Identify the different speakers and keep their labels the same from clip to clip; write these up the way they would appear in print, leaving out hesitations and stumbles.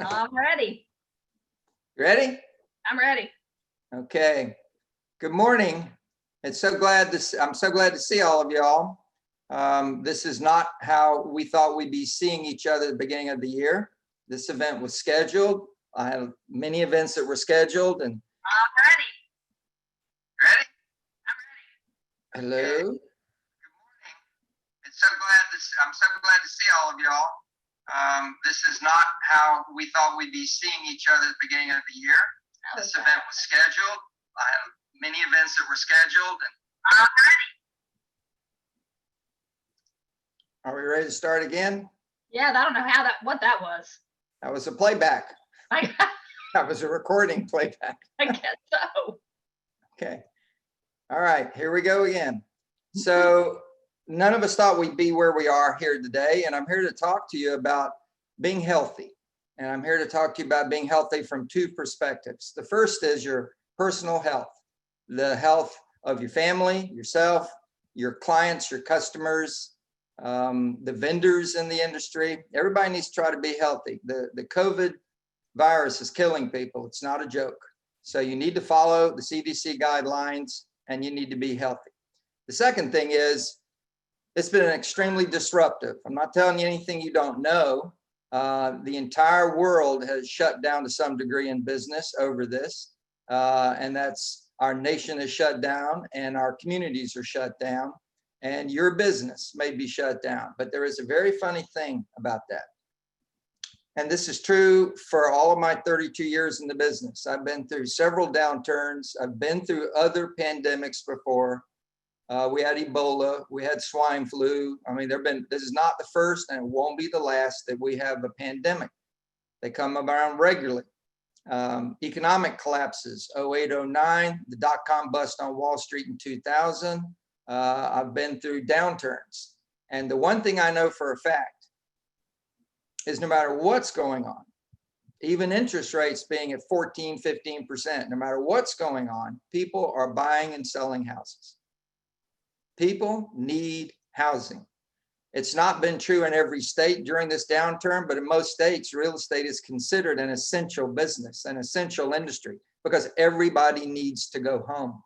Speaker 1: I'm ready.
Speaker 2: Ready?
Speaker 1: I'm ready.
Speaker 2: Okay. Good morning. I'm so glad to see all of y'all. This is not how we thought we'd be seeing each other at the beginning of the year. This event was scheduled. I had many events that were scheduled, and
Speaker 1: I'm ready.
Speaker 2: ready? Hello. Okay. Good morning. I'm so glad to see all of y'all. This is not how we thought we'd be seeing each other at the beginning of the year. This event was scheduled. I have many events that were scheduled, and
Speaker 1: I'm ready.
Speaker 2: are we ready to start again?
Speaker 1: Yeah, I don't know what that was.
Speaker 2: That was a playback.
Speaker 1: I
Speaker 2: That was a recording playback.
Speaker 1: guess so.
Speaker 2: Okay. All right, here we go again. So none of us thought we'd be where we are here today, and I'm here to talk to you about being healthy. And I'm here to talk to you about being healthy from two perspectives. The first is your personal health, the health of your family, yourself, your clients, your customers, the vendors in the industry. Everybody needs to try to be healthy. The COVID virus is killing people. It's not a joke. So you need to follow the CDC guidelines and you need to be healthy. The second thing is, it's been extremely disruptive. I'm not telling you anything you don't know. The entire world has shut down to some degree in business over this. And that's our nation is shut down and our communities are shut down and your business may be shut down. But there is a very funny thing about that. And this is true for all of my 32 years in the business. I've been through several downturns. I've been through other pandemics before. We had Ebola, we had swine flu. I mean, this is not the first and it won't be the last that we have a pandemic. They come around regularly. Economic collapses, 08, 09, the dot-com bust on Wall Street in 2000. I've been through downturns. And the one thing I know for a fact is no matter what's going on, even interest rates being at 14, 15%, no matter what's going on, people are buying and selling houses. People need housing. It's not been true in every state during this downturn, but in most states, real estate is considered an essential business, an essential industry, because everybody needs to go home.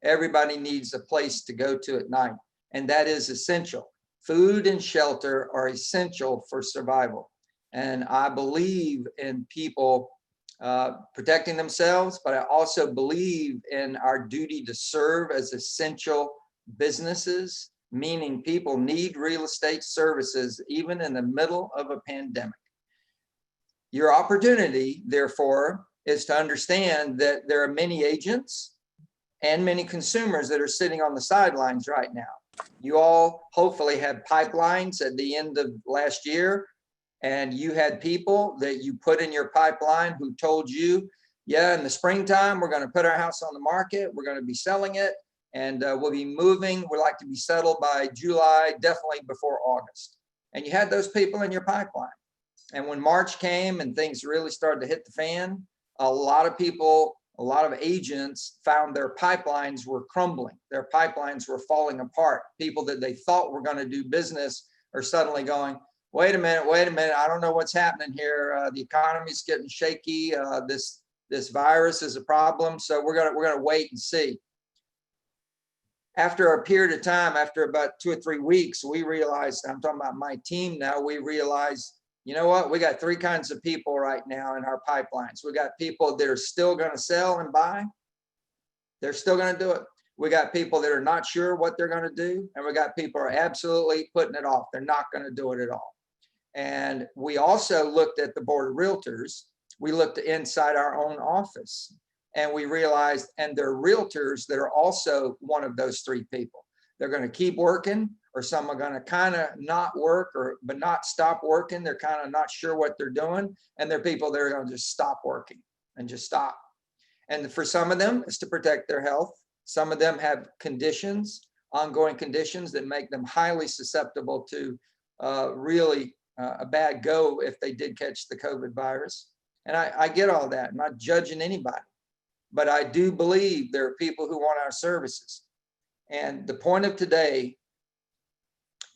Speaker 2: Everybody needs a place to go to at night, and that is essential. Food and shelter are essential for survival. And I believe in people protecting themselves, but I also believe in our duty to serve as essential businesses, meaning people need real estate services even in the middle of a pandemic. Your opportunity, therefore, is to understand that there are many agents and many consumers that are sitting on the sidelines right now. You all hopefully had pipelines at the end of last year, and you had people that you put in your pipeline who told you, yeah, in the springtime, we're going to put our house on the market, we're going to be selling it, and we'll be moving. We'd like to be settled by July, definitely before August. And you had those people in your pipeline. And when March came and things really started to hit the fan, a lot of people, a lot of agents found their pipelines were crumbling. Their pipelines were falling apart. People that they thought were going to do business are suddenly going, wait a minute, I don't know what's happening here. The economy's getting shaky. This virus is a problem. So we're gonna wait and see. After a period of time, after about 2 or 3 weeks, we realized, I'm talking about my team now, we realized, you know what, we got 3 kinds of people right now in our pipelines. We got people that are still going to sell and buy. They're still going to do it. We got people that are not sure what they're going to do. And we got people who are absolutely putting it off. They're not going to do it at all. And we also looked at the board of realtors. We looked inside our own office. And we realized, and there are realtors that are also one of those 3 people. They're going to keep working, or some are going to kind of not work, but not stop working. They're kind of not sure what they're doing. And there are people that are going to just stop working and just stop. And for some of them, it's to protect their health. Some of them have conditions, ongoing conditions that make them highly susceptible to really a bad go if they did catch the COVID virus. And I get all that. I'm not judging anybody. But I do believe there are people who want our services. And the point of today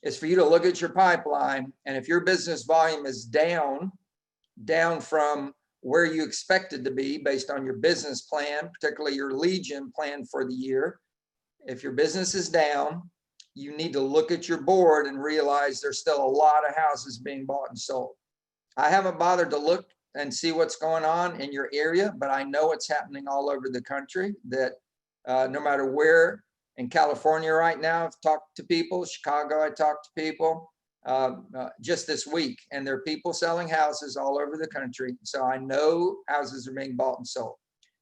Speaker 2: is for you to look at your pipeline. And if your business volume is down, down from where you expected to be based on your business plan, particularly your Legion plan for the year. If your business is down, you need to look at your board and realize there's still a lot of houses being bought and sold. I haven't bothered to look and see what's going on in your area, but I know it's happening all over the country, that no matter where. In California right now, I've talked to people, Chicago, I talked to people just this week, and there are people selling houses all over the country. So I know houses are being bought and sold.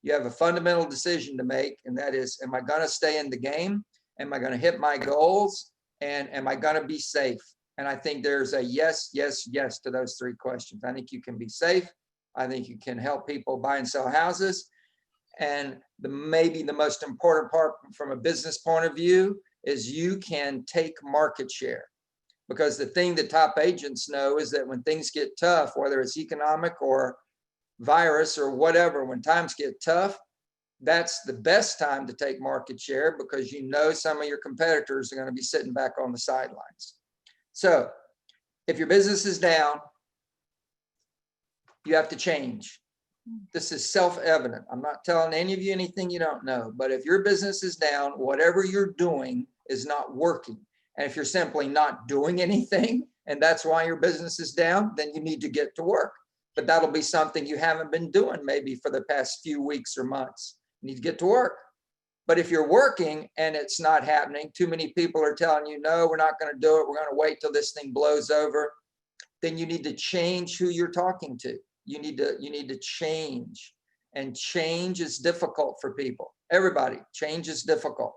Speaker 2: You have a fundamental decision to make, and that is, am I gonna stay in the game? Am I gonna hit my goals? And am I gonna be safe? And I think there's a yes, yes, yes to those three questions. I think you can be safe. I think you can help people buy and sell houses. And maybe the most important part from a business point of view is you can take market share. Because the thing that top agents know is that when things get tough, whether it's economic or virus or whatever, when times get tough, that's the best time to take market share, because you know some of your competitors are going to be sitting back on the sidelines. So if your business is down, you have to change. This is self-evident. I'm not telling any of you anything you don't know, but if your business is down, whatever you're doing is not working. And if you're simply not doing anything, and that's why your business is down, then you need to get to work. But that'll be something you haven't been doing maybe for the past few weeks or months. You need to get to work. But if you're working and it's not happening, too many people are telling you, no, we're not going to do it, we're going to wait till this thing blows over, then you need to change who you're talking to. You need to change, and change is difficult for people. Everybody, change is difficult,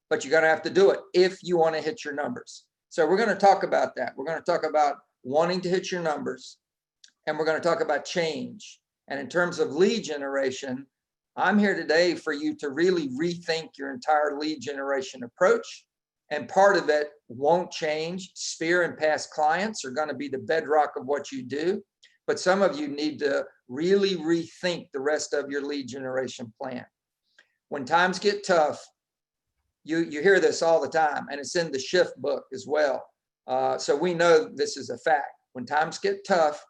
Speaker 2: but you're going to have to do it if you want to hit your numbers. So we're going to talk about that. We're going to talk about wanting to hit your numbers, and we're going to talk about change. And in terms of lead generation, I'm here today for you to really rethink your entire lead generation approach. And part of it won't change. Sphere and past clients are going to be the bedrock of what you do. But some of you need to really rethink the rest of your lead generation plan. When times get tough, you hear this all the time, and it's in the Shift book as well. So we know this is a fact. When times get tough,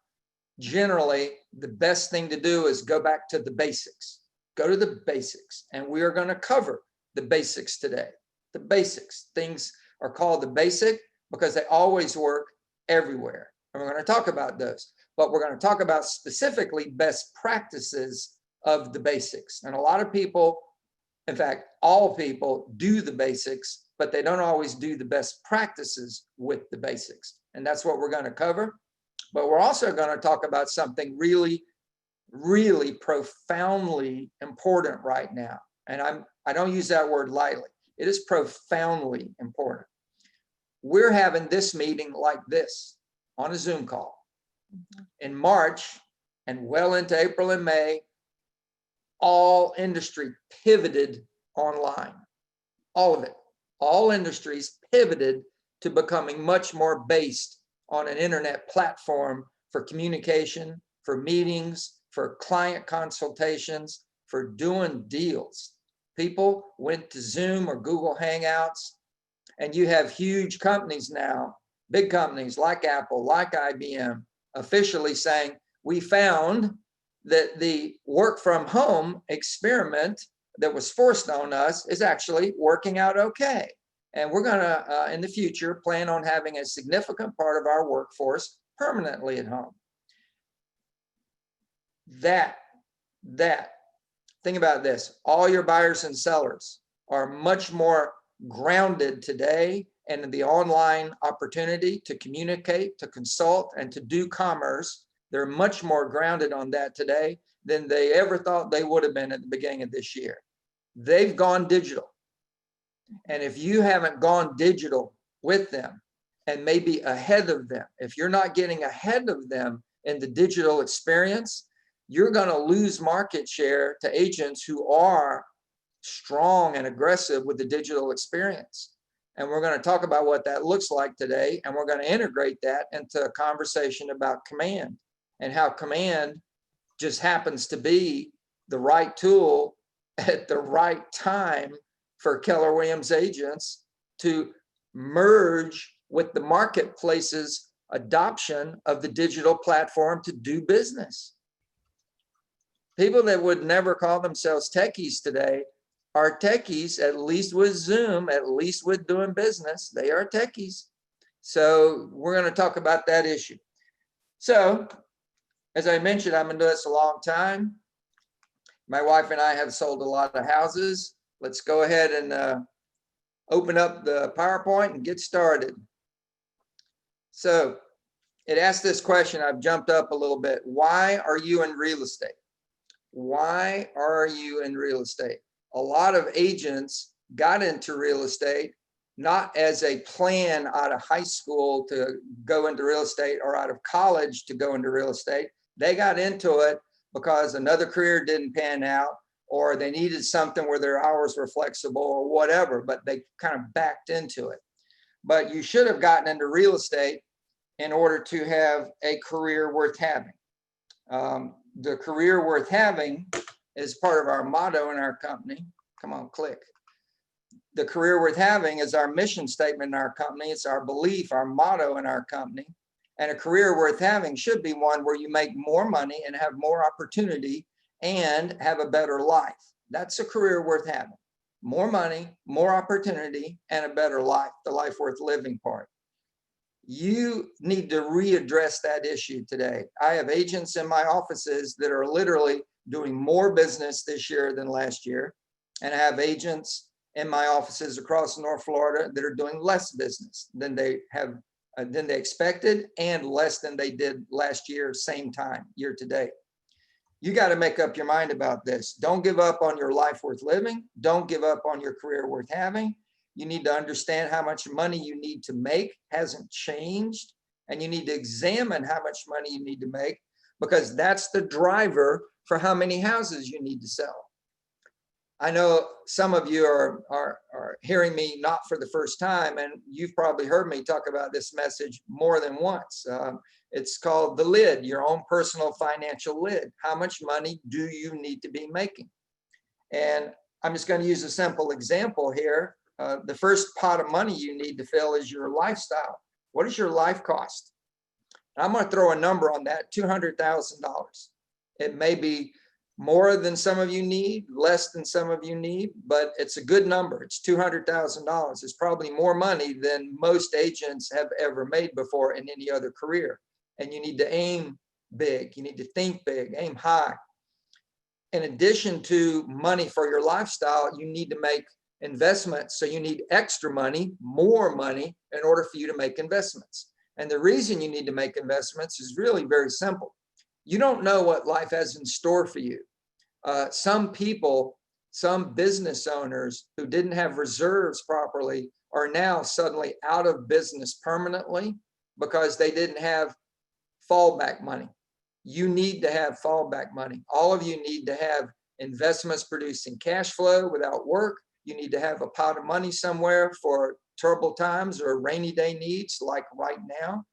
Speaker 2: generally, the best thing to do is go back to the basics. Go to the basics. And we are going to cover the basics today. The basics. Things are called the basic because they always work everywhere. And we're going to talk about those. But we're going to talk about specifically best practices of the basics. And a lot of people, in fact, all people do the basics, but they don't always do the best practices with the basics. And that's what we're going to cover. But we're also going to talk about something really, really profoundly important right now. And I don't use that word lightly. It is profoundly important. We're having this meeting like this on a Zoom call. In March and well into April and May, all industry pivoted online. All of it. All industries pivoted to becoming much more based on an internet platform for communication, for meetings, for client consultations, for doing deals. People went to Zoom or Google Hangouts, and you have huge companies now, big companies like Apple, like IBM, officially saying, we found that the work from home experiment that was forced on us is actually working out okay. And we're going to, in the future, plan on having a significant part of our workforce permanently at home. Think about this. All your buyers and sellers are much more grounded today in the online opportunity to communicate, to consult, and to do commerce. They're much more grounded on that today than they ever thought they would have been at the beginning of this year. They've gone digital. And if you haven't gone digital with them and maybe ahead of them, if you're not getting ahead of them in the digital experience, you're going to lose market share to agents who are strong and aggressive with the digital experience. And we're going to talk about what that looks like today. And we're going to integrate that into a conversation about command and how command just happens to be the right tool at the right time for Keller Williams agents to merge with the marketplace's adoption of the digital platform to do business. People that would never call themselves techies today are techies, at least with Zoom, at least with doing business. They are techies. So we're going to talk about that issue. So as I mentioned, I've been doing this a long time. My wife and I have sold a lot of houses. Let's go ahead and open up the PowerPoint and get started. So it asked this question. I've jumped up a little bit. Why are you in real estate? Why are you in real estate? A lot of agents got into real estate not as a plan out of high school to go into real estate or out of college to go into real estate. They got into it because another career didn't pan out, or they needed something where their hours were flexible or whatever, but they kind of backed into it. But you should have gotten into real estate in order to have a career worth having. The career worth having is part of our motto in our company. Come on, click. The career worth having is our mission statement in our company. It's our belief, our motto in our company. And a career worth having should be one where you make more money and have more opportunity and have a better life. That's a career worth having. More money, more opportunity, and a better life, the life worth living part. You need to readdress that issue today. I have agents in my offices that are literally doing more business this year than last year. And I have agents in my offices across North Florida that are doing less business than they expected and less than they did last year, same time, year to date. You got to make up your mind about this. Don't give up on your life worth living. Don't give up on your career worth having. You need to understand how much money you need to make hasn't changed, and you need to examine how much money you need to make, because that's the driver for how many houses you need to sell. I know some of you are hearing me not for the first time, and you've probably heard me talk about this message more than once. It's called the lid, your own personal financial lid. How much money do you need to be making? And I'm just going to use a simple example here. The first pot of money you need to fill is your lifestyle. What is your life cost? I'm going to throw a number on that, $200,000. It may be more than some of you need, less than some of you need, but it's a good number. It's $200,000. It's probably more money than most agents have ever made before in any other career. And you need to aim big. You need to think big, aim high. In addition to money for your lifestyle, you need to make investments. So you need extra money, more money, in order for you to make investments. And the reason you need to make investments is really very simple. You don't know what life has in store for you. Some people, some business owners who didn't have reserves properly are now suddenly out of business permanently because they didn't have fallback money. You need to have fallback money. All of you need to have investments producing cash flow without work. You need to have a pot of money somewhere for turbulent times or rainy day needs like right now.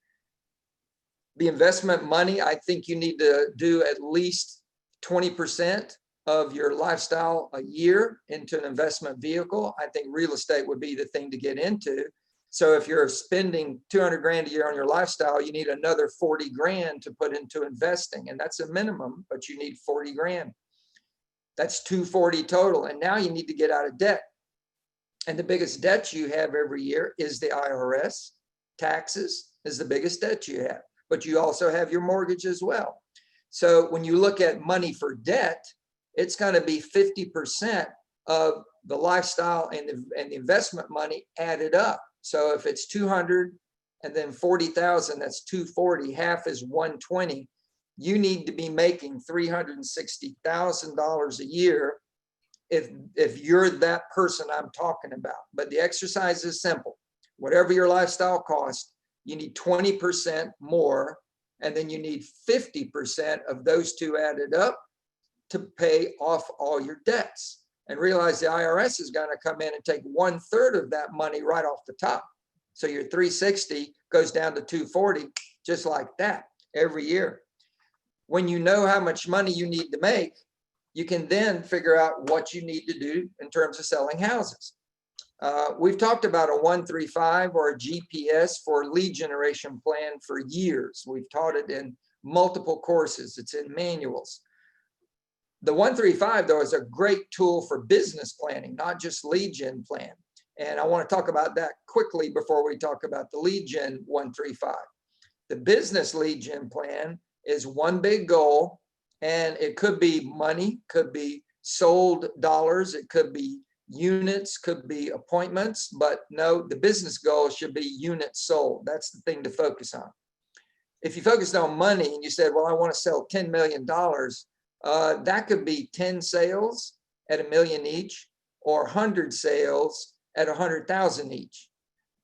Speaker 2: The investment money, I think you need to do at least 20% of your lifestyle a year into an investment vehicle. I think real estate would be the thing to get into. So if you're spending 200 grand a year on your lifestyle, you need another 40 grand to put into investing. And that's a minimum, but you need 40 grand. That's 240 total. And now you need to get out of debt. And the biggest debt you have every year is the IRS. Taxes is the biggest debt you have, but you also have your mortgage as well. So when you look at money for debt, it's going to be 50% of the lifestyle and the investment money added up. So if it's 200 and then 40,000, that's 240, half is 120. You need to be making $360,000 a year if you're that person I'm talking about. But the exercise is simple. Whatever your lifestyle costs, you need 20% more, and then you need 50% of those two added up to pay off all your debts. And realize the IRS is going to come in and take 1/3 of that money right off the top. So your 360 goes down to 240, just like that every year. When you know how much money you need to make, you can then figure out what you need to do in terms of selling houses. We've talked about a 1-3-5 or a GPS for lead generation plan for years. We've taught it in multiple courses. It's in manuals. The 1-3-5, though, is a great tool for business planning, not just lead gen plan. And I want to talk about that quickly before we talk about the lead gen 1-3-5. The business lead gen plan is one big goal, and it could be money, could be sold dollars, it could be units, could be appointments, but no, the business goal should be units sold. That's the thing to focus on. If you focused on money and you said, well, I want to sell $10 million, that could be 10 sales at $1 million each, or 100 sales at 100,000 each.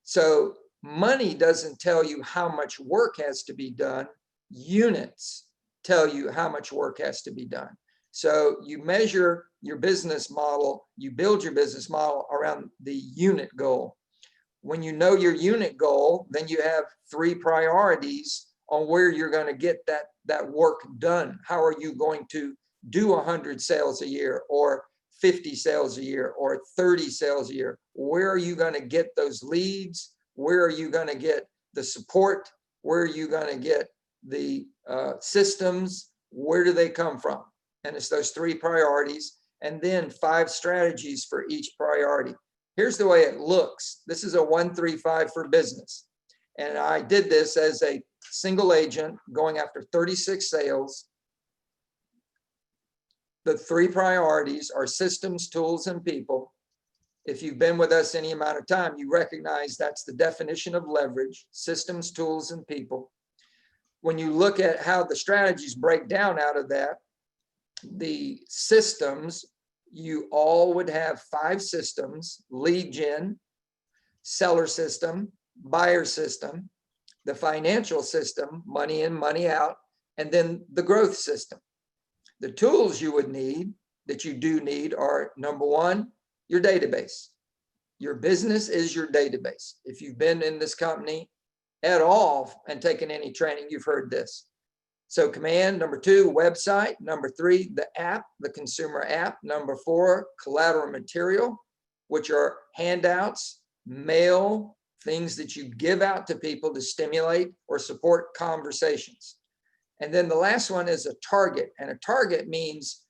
Speaker 2: So money doesn't tell you how much work has to be done. Units tell you how much work has to be done. So you measure your business model, you build your business model around the unit goal. When you know your unit goal, then you have 3 priorities on where you're going to get that work done. How are you going to do 100 sales a year, or 50 sales a year, or 30 sales a year? Where are you going to get those leads? Where are you going to get the support? Where are you going to get the systems? Where do they come from? And it's those 3 priorities, and then 5 strategies for each priority. Here's the way it looks. This is a 1-3-5 for business. And I did this as a single agent going after 36 sales. The 3 priorities are systems, tools, and people. If you've been with us any amount of time, you recognize that's the definition of leverage: systems, tools, and people. When you look at how the strategies break down out of that, the systems, you all would have 5 systems: lead gen, seller system, buyer system, the financial system, money in, money out, and then the growth system. The tools you would need, that you do need, are number 1, your database. Your business is your database. If you've been in this company at all and taken any training, you've heard this. So command. Number 2, website. Number 3, the app, the consumer app. Number 4, collateral material, which are handouts, mail, things that you give out to people to stimulate or support conversations. And then the last one is a target. And a target means,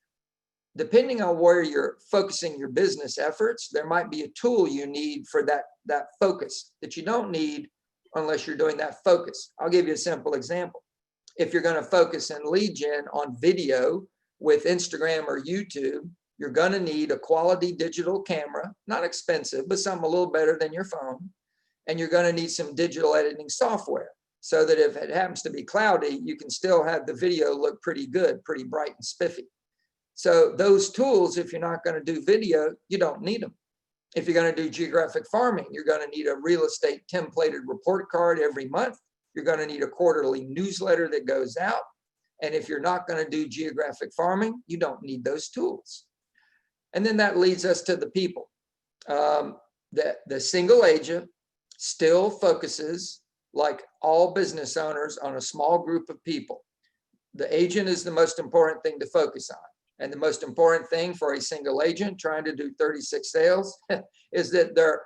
Speaker 2: depending on where you're focusing your business efforts, there might be a tool you need for that focus that you don't need unless you're doing that focus. I'll give you a simple example. If you're going to focus in lead gen on video with Instagram or YouTube, you're going to need a quality digital camera, not expensive, but something a little better than your phone. And you're going to need some digital editing software, so that if it happens to be cloudy, you can still have the video look pretty good, pretty bright and spiffy. So those tools, if you're not going to do video, you don't need them. If you're going to do geographic farming, you're going to need a real estate templated report card every month. You're going to need a quarterly newsletter that goes out. And if you're not going to do geographic farming, you don't need those tools. And then that leads us to the people. The single agent still focuses, like all business owners, on a small group of people. The agent is the most important thing to focus on. And the most important thing for a single agent trying to do 36 sales is that they're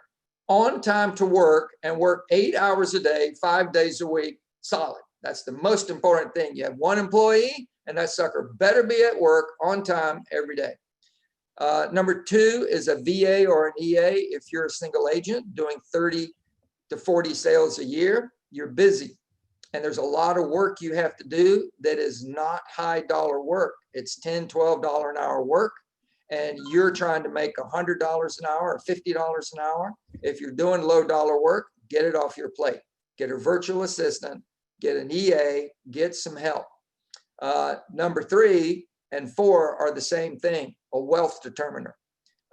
Speaker 2: on time to work and work 8 hours a day, 5 days a week, solid. That's the most important thing. You have 1 employee, and that sucker better be at work on time every day. Number 2 is a VA or an EA. If you're a single agent doing 30 to 40 sales a year, you're busy. And there's a lot of work you have to do that is not high dollar work. It's $10, $12 an hour work. And you're trying to make $100 an hour or $50 an hour. If you're doing low dollar work, get it off your plate. Get a virtual assistant, get an EA, get some help. Number 3 and 4 are the same thing: a wealth determiner.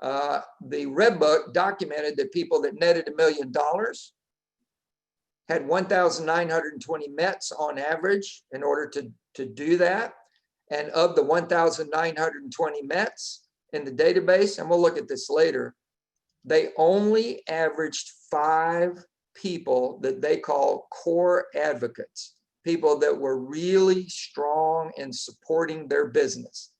Speaker 2: The Red Book documented that people that netted $1 million had 1,920 METs on average in order to do that. And of the 1,920 METs in the database, and we'll look at this later, they only averaged 5 people that they call core advocates, people that were really strong in supporting their business.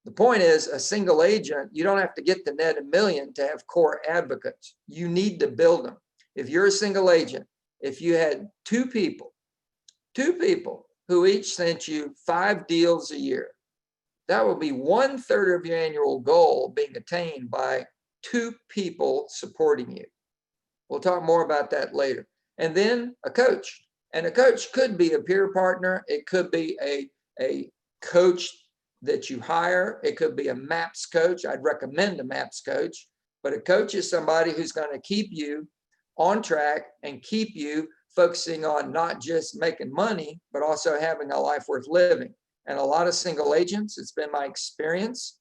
Speaker 2: The point is, a single agent, you don't have to get to net 1 million to have core advocates. You need to build them. If you're a single agent, if you had two people who each sent you 5 deals a year, that will be 1/3 of your annual goal being attained by 2 people supporting you. We'll talk more about that later. And then a coach. And a coach could be a peer partner. It could be a coach that you hire. It could be a MAPS coach. I'd recommend a MAPS coach. But a coach is somebody who's going to keep you on track and keep you focusing on not just making money, but also having a life worth living. And a lot of single agents, it's been my experience,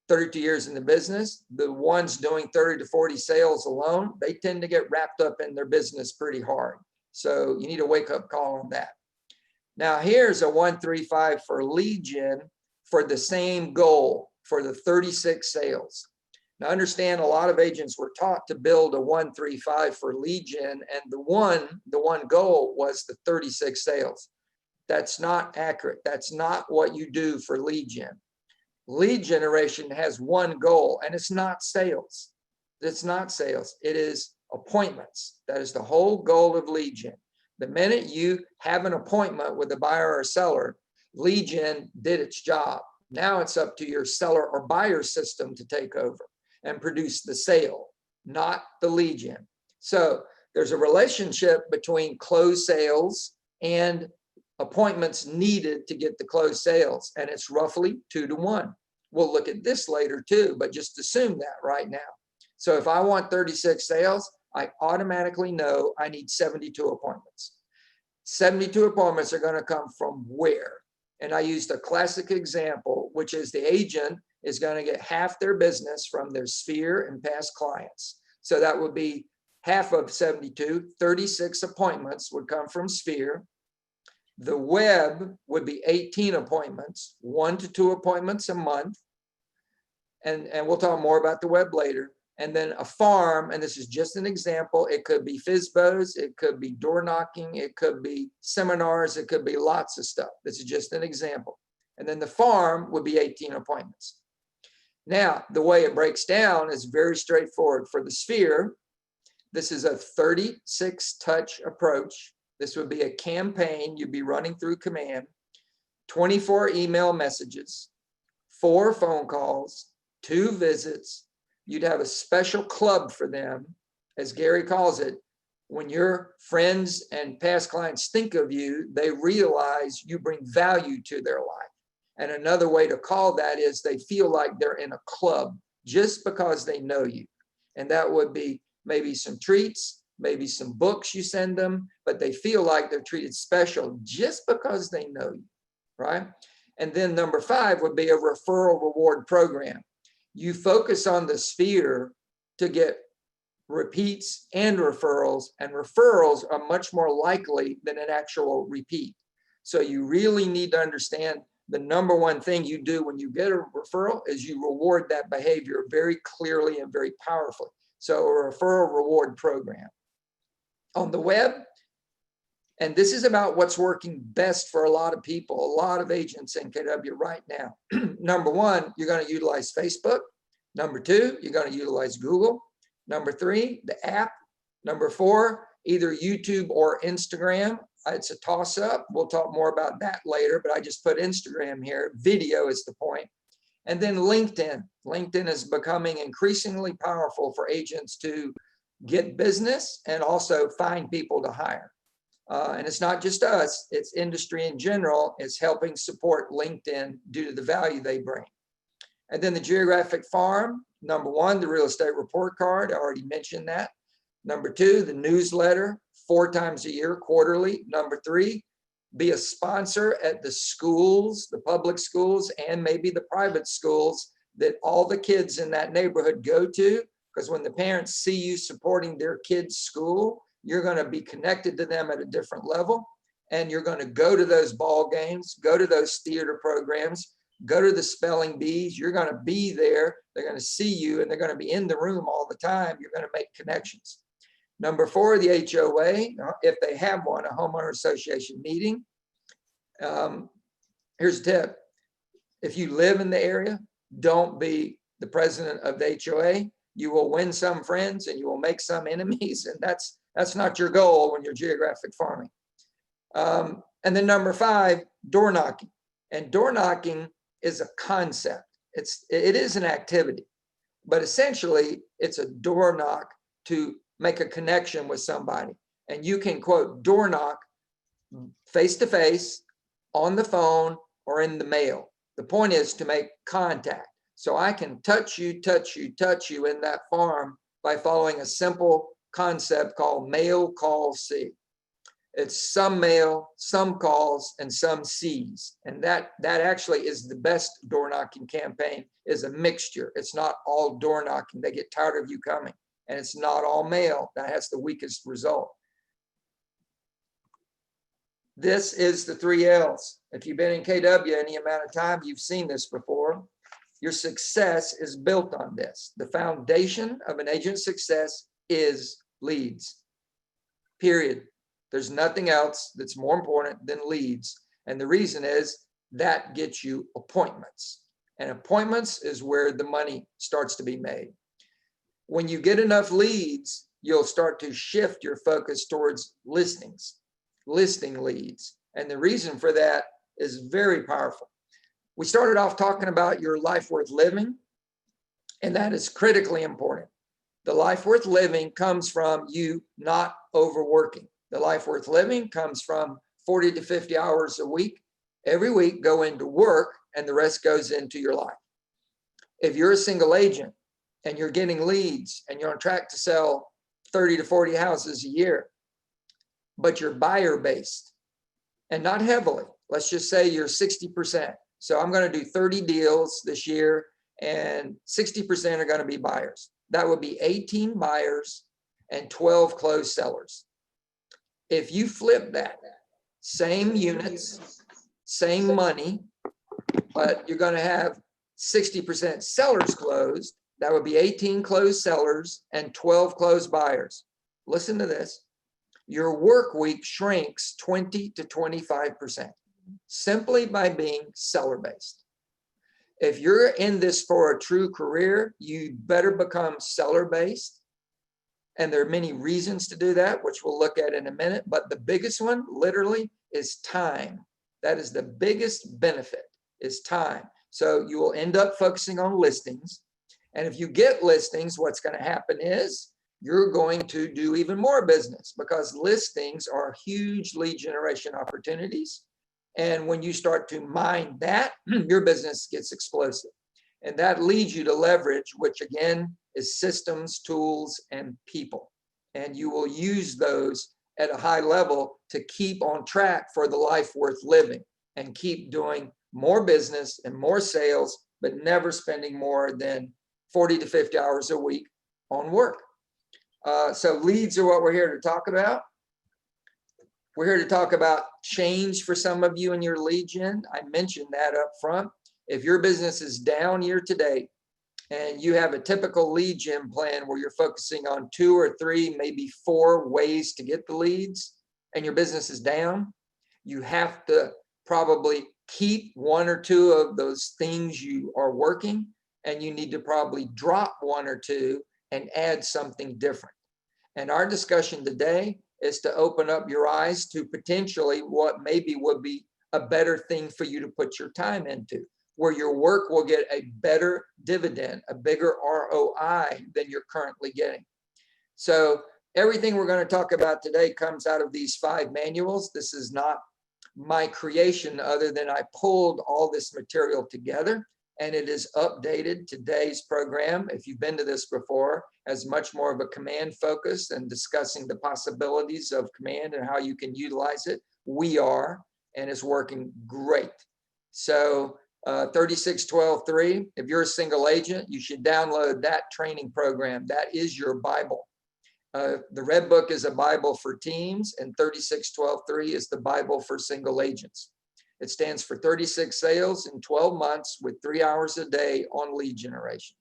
Speaker 2: 32 years in the business, the ones doing 30 to 40 sales alone, they tend to get wrapped up in their business pretty hard. So you need a wake-up call on that. Now here's a 135 for lead gen for the same goal for the 36 sales. Now understand, a lot of agents were taught to build a 135 for lead gen, and the one goal was the 36 sales. That's not accurate. That's not what you do for lead gen. Lead generation has one goal, and it's not sales. It's not sales. It is appointments. That is the whole goal of lead gen. The minute you have an appointment with a buyer or seller, lead gen did its job. Now it's up to your seller or buyer system to take over and produce the sale, not the lead gen. So there's a relationship between closed sales and appointments needed to get the closed sales, and it's roughly 2 to 1. We'll look at this later too, but just assume that right now. So if I want 36 sales, I automatically know I need 72 appointments. 72 appointments are going to come from where? And I used a classic example, which is the agent is going to get half their business from their sphere and past clients. So that would be half of 72, 36 appointments would come from sphere. The web would be 18 appointments, 1 to 2 appointments a month. And we'll talk more about the web later. And then a farm, and this is just an example, it could be FISBOs, it could be door knocking, it could be seminars, it could be lots of stuff. This is just an example. And then the farm would be 18 appointments. Now, the way it breaks down is very straightforward. For the sphere, this is a 36 touch approach. This would be a campaign you'd be running through command, 24 email messages, 4 phone calls, 2 visits. You'd have a special club for them, as Gary calls it. When your friends and past clients think of you, they realize you bring value to their life. And another way to call that is they feel like they're in a club just because they know you. And that would be maybe some treats, maybe some books you send them, but they feel like they're treated special just because they know you, right? And then number 5 would be a referral reward program. You focus on the sphere to get repeats and referrals are much more likely than an actual repeat. So you really need to understand the number one thing you do when you get a referral is you reward that behavior very clearly and very powerfully. So a referral reward program. On the web, and this is about what's working best for a lot of people, a lot of agents in KW right now. Number 1, you're going to utilize Facebook. Number 2, you're going to utilize Google. Number 3, the app. Number 4, either YouTube or Instagram. It's a toss-up. We'll talk more about that later, but I just put Instagram here. Video is the point. And then LinkedIn. LinkedIn is becoming increasingly powerful for agents to get business and also find people to hire. And it's not just us, it's industry in general. It's helping support LinkedIn due to the value they bring. And then the geographic farm. Number 1, the real estate report card. I already mentioned that. Number 2, the newsletter, 4 times a year, quarterly. Number 3, be a sponsor at the schools, the public schools, and maybe the private schools that all the kids in that neighborhood go to. Because when the parents see you supporting their kids' school, you're going to be connected to them at a different level. And you're going to go to those ball games, go to those theater programs, go to the spelling bees. You're going to be there. They're going to see you, and they're going to be in the room all the time. You're going to make connections. Number 4, the HOA, if they have one, a homeowner association meeting. Here's a tip. If you live in the area, Don't be the president of the HOA. You will win some friends and you will make some enemies. And that's not your goal when you're geographic farming. And then number 5, door knocking. And door knocking is a concept. It is an activity, but essentially it's a door knock to make a connection with somebody. And you can quote door knock face to face, on the phone, or in the mail. The point is to make contact. So I can touch you in that farm by following a simple concept called mail, call, see. It's some mail, some calls, and some C's. And that actually is the best door knocking campaign, is a mixture. It's not all door knocking. They get tired of you coming. And it's not all mail. That has the weakest result. This is the 3 L's. If you've been in KW any amount of time, you've seen this before. Your success is built on this. The foundation of an agent's success is leads, period. There's nothing else that's more important than leads. And the reason is that gets you appointments. And appointments is where the money starts to be made. When you get enough leads, you'll start to shift your focus towards listings, listing leads. And the reason for that is very powerful. We started off talking about your life worth living, and that is critically important. The life worth living comes from you not overworking. The life worth living comes from 40 to 50 hours a week. Every week go into work and the rest goes into your life. If you're a single agent and you're getting leads and you're on track to sell 30 to 40 houses a year, but you're buyer based and not heavily, let's just say you're 60%. So I'm going to do 30 deals this year and 60% are going to be buyers. That would be 18 buyers and 12 closed sellers. If you flip that, same units, same money, but you're going to have 60% sellers closed, that would be 18 closed sellers and 12 closed buyers. Listen to this. Your work week shrinks 20 to 25% simply by being seller based. If you're in this for a true career, you better become seller based. And there are many reasons to do that, which we'll look at in a minute. But the biggest one, literally, is time. That is the biggest benefit, is time. So you will end up focusing on listings. And if you get listings, what's going to happen is you're going to do even more business, because listings are huge lead generation opportunities. And when you start to mine that, your business gets explosive. And that leads you to leverage, which again is systems, tools, and people. And you will use those at a high level to keep on track for the life worth living and keep doing more business and more sales, but never spending more than 40 to 50 hours a week on work. So leads are what we're here to talk about. We're here to talk about change for some of you in your lead gen. I mentioned that up front. If your business is down year to date and you have a typical lead gen plan where you're focusing on 2 or 3, maybe 4 ways to get the leads, and your business is down, you have to probably keep 1 or 2 of those things you are working, and you need to probably drop 1 or 2 and add something different. And our discussion today is to open up your eyes to potentially what maybe would be a better thing for you to put your time into, where your work will get a better dividend, a bigger ROI than you're currently getting. So everything we're going to talk about today comes out of these 5 manuals. This is not my creation, other than I pulled all this material together, and it is updated. Today's program, if you've been to this before, has much more of a command focus and discussing the possibilities of command and how you can utilize it. We are, and it's working great. So 3612.3, if you're a single agent, you should download that training program. That is your Bible. The Red Book is a Bible for teams, and 3612.3 is the Bible for single agents. It stands for 36 sales in 12 months with 3 hours a day on lead generation.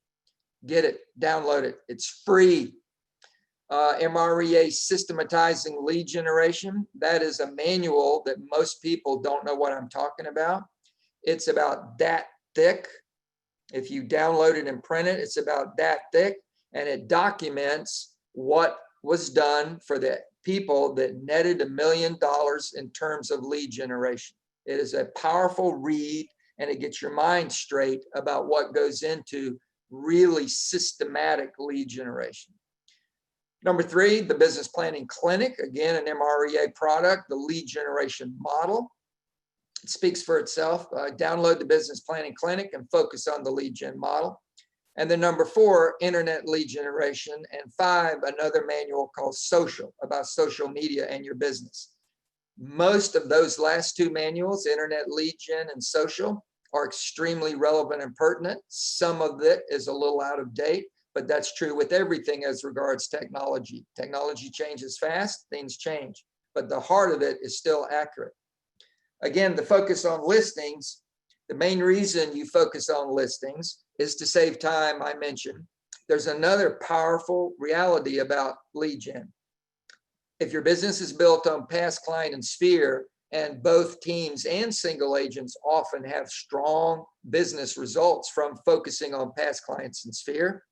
Speaker 2: Get it, download it. It's free. MREA Systematizing Lead Generation. That is a manual that most people don't know what I'm talking about. It's about that thick, If you download it and print it, it's about that thick, and it documents what was done for the people that netted $1 million in terms of lead generation. It is a powerful read, and it gets your mind straight about what goes into really systematic lead generation. Number 3, the Business Planning Clinic, again, an MREA product, the lead generation model. It speaks for itself. Download the Business Planning Clinic and focus on the lead gen model. And then number 4, internet lead generation. And 5, another manual called Social, about social media and your business. Most of those last 2 manuals, internet lead gen and social, are extremely relevant and pertinent. Some of it is a little out of date, but that's true with everything as regards technology. Technology changes fast, things change, but the heart of it is still accurate. Again, the focus on listings, the main reason you focus on listings is to save time, I mentioned. There's another powerful reality about lead gen. If your business is built on Past Client and Sphere, and both teams and single agents often have strong business results from focusing on Past Clients and Sphere,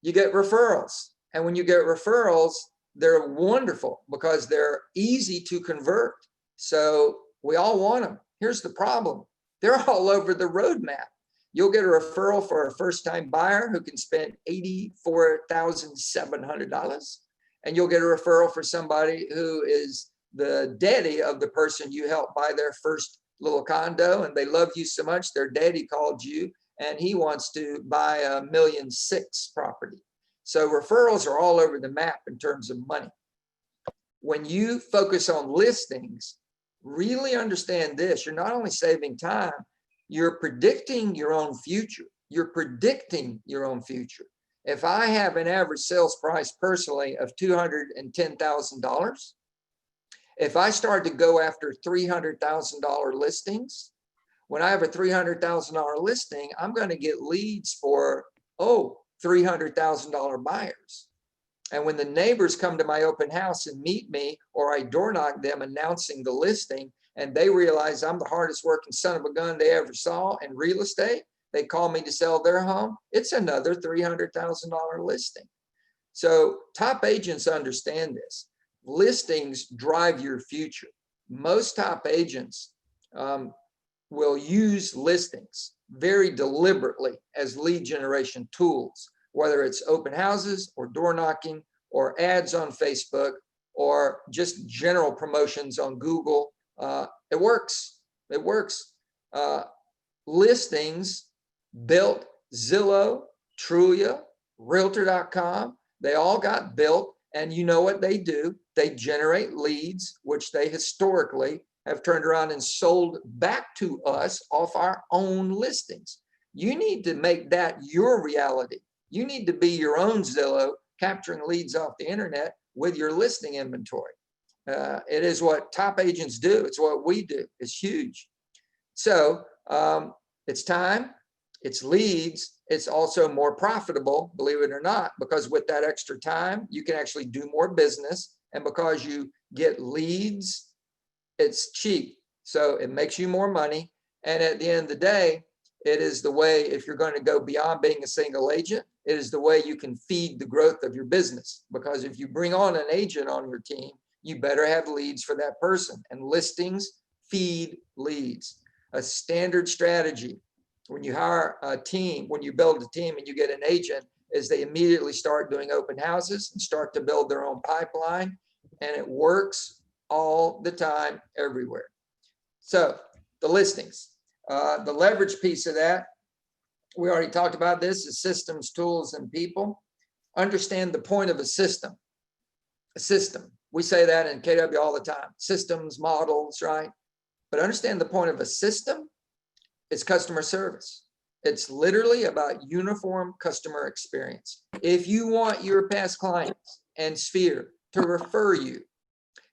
Speaker 2: you get referrals. And when you get referrals, they're wonderful because they're easy to convert. So we all want them. Here's the problem. They're all over the roadmap. You'll get a referral for a first-time buyer who can spend $84,700. And you'll get a referral for somebody who is the daddy of the person you helped buy their first little condo, and they love you so much, their daddy called you and he wants to buy a $1.6 million property. So referrals are all over the map in terms of money. When you focus on listings, really understand this. You're not only saving time, you're predicting your own future. You're predicting your own future. If I have an average sales price personally of $210,000, if I start to go after $300,000 listings, when I have a $300,000 listing, I'm going to get leads for, $300,000 buyers. And when the neighbors come to my open house and meet me, or I door knock them announcing the listing, and they realize I'm the hardest working son of a gun they ever saw in real estate, they call me to sell their home, it's another $300,000 listing. So top agents understand this. Listings drive your future. Most top agents will use listings very deliberately as lead generation tools, whether it's open houses or door knocking or ads on Facebook or just general promotions on Google. It works. It works. Listings built Zillow, Trulia, Realtor.com. They all got built, and you know what they do? They generate leads, which they historically have turned around and sold back to us off our own listings. You need to make that your reality. You need to be your own Zillow, capturing leads off the internet with your listing inventory. It is what top agents do. It's what we do. It's huge. So it's time, it's leads, it's also more profitable, believe it or not, because with that extra time, you can actually do more business. And because you get leads, it's cheap. So it makes you more money. And at the end of the day, it is the way, if you're going to go beyond being a single agent, it is the way you can feed the growth of your business. Because if you bring on an agent on your team, you better have leads for that person. And listings feed leads. A standard strategy when you hire a team, when you build a team and you get an agent, is they immediately start doing open houses and start to build their own pipeline. And it works all the time, everywhere. So the listings, the leverage piece of that, we already talked about this, is systems, tools, and people. Understand the point of a system. A system. We say that in KW all the time. Systems, models, right? But understand the point of a system. It's customer service. It's literally about uniform customer experience. If you want your past clients and Sphere to refer you,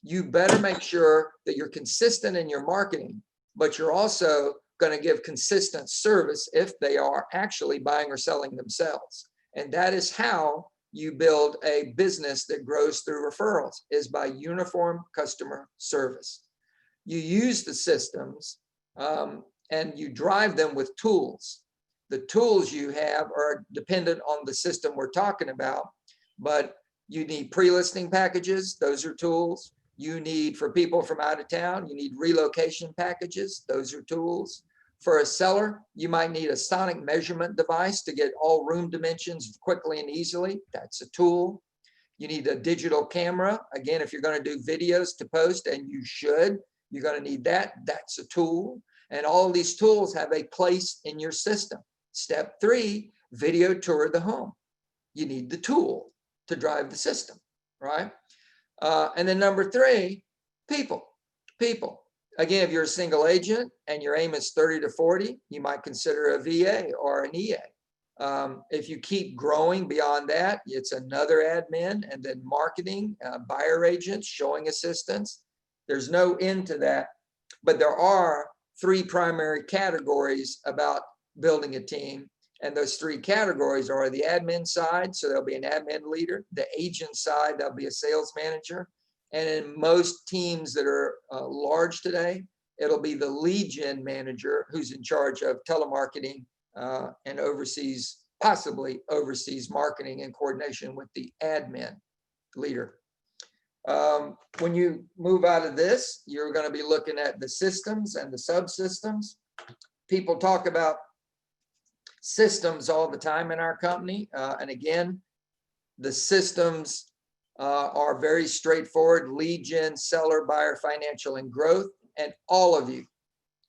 Speaker 2: you better make sure that you're consistent in your marketing, but you're also going to give consistent service if they are actually buying or selling themselves. And that is how you build a business that grows through referrals, is by uniform customer service. You use the systems and you drive them with tools. The tools you have are dependent on the system we're talking about, but you need pre-listing packages. Those are tools. You need, for people from out of town, you need relocation packages. Those are tools. For a seller, you might need a sonic measurement device to get all room dimensions quickly and easily. That's a tool. You need a digital camera. Again, if you're going to do videos to post, and you should, you're going to need that. That's a tool. And all of these tools have a place in your system. Step 3, video tour of the home. You need the tool to drive the system, right? And then number 3, people. Again, if you're a single agent and your aim is 30 to 40, you might consider a VA or an EA. If you keep growing beyond that, it's another admin, and then marketing, buyer agents, showing assistants. There's no end to that, but there are 3 primary categories about building a team. And those 3 categories are the admin side, so there'll be an admin leader. The agent side, there'll be a sales manager. And in most teams that are large today, it'll be the lead gen manager who's in charge of telemarketing and possibly oversees marketing in coordination with the admin leader. When you move out of this, you're going to be looking at the systems and the subsystems. People talk about systems all the time in our company. And again, the systems are very straightforward: lead gen, seller, buyer, financial, and growth. And all of you,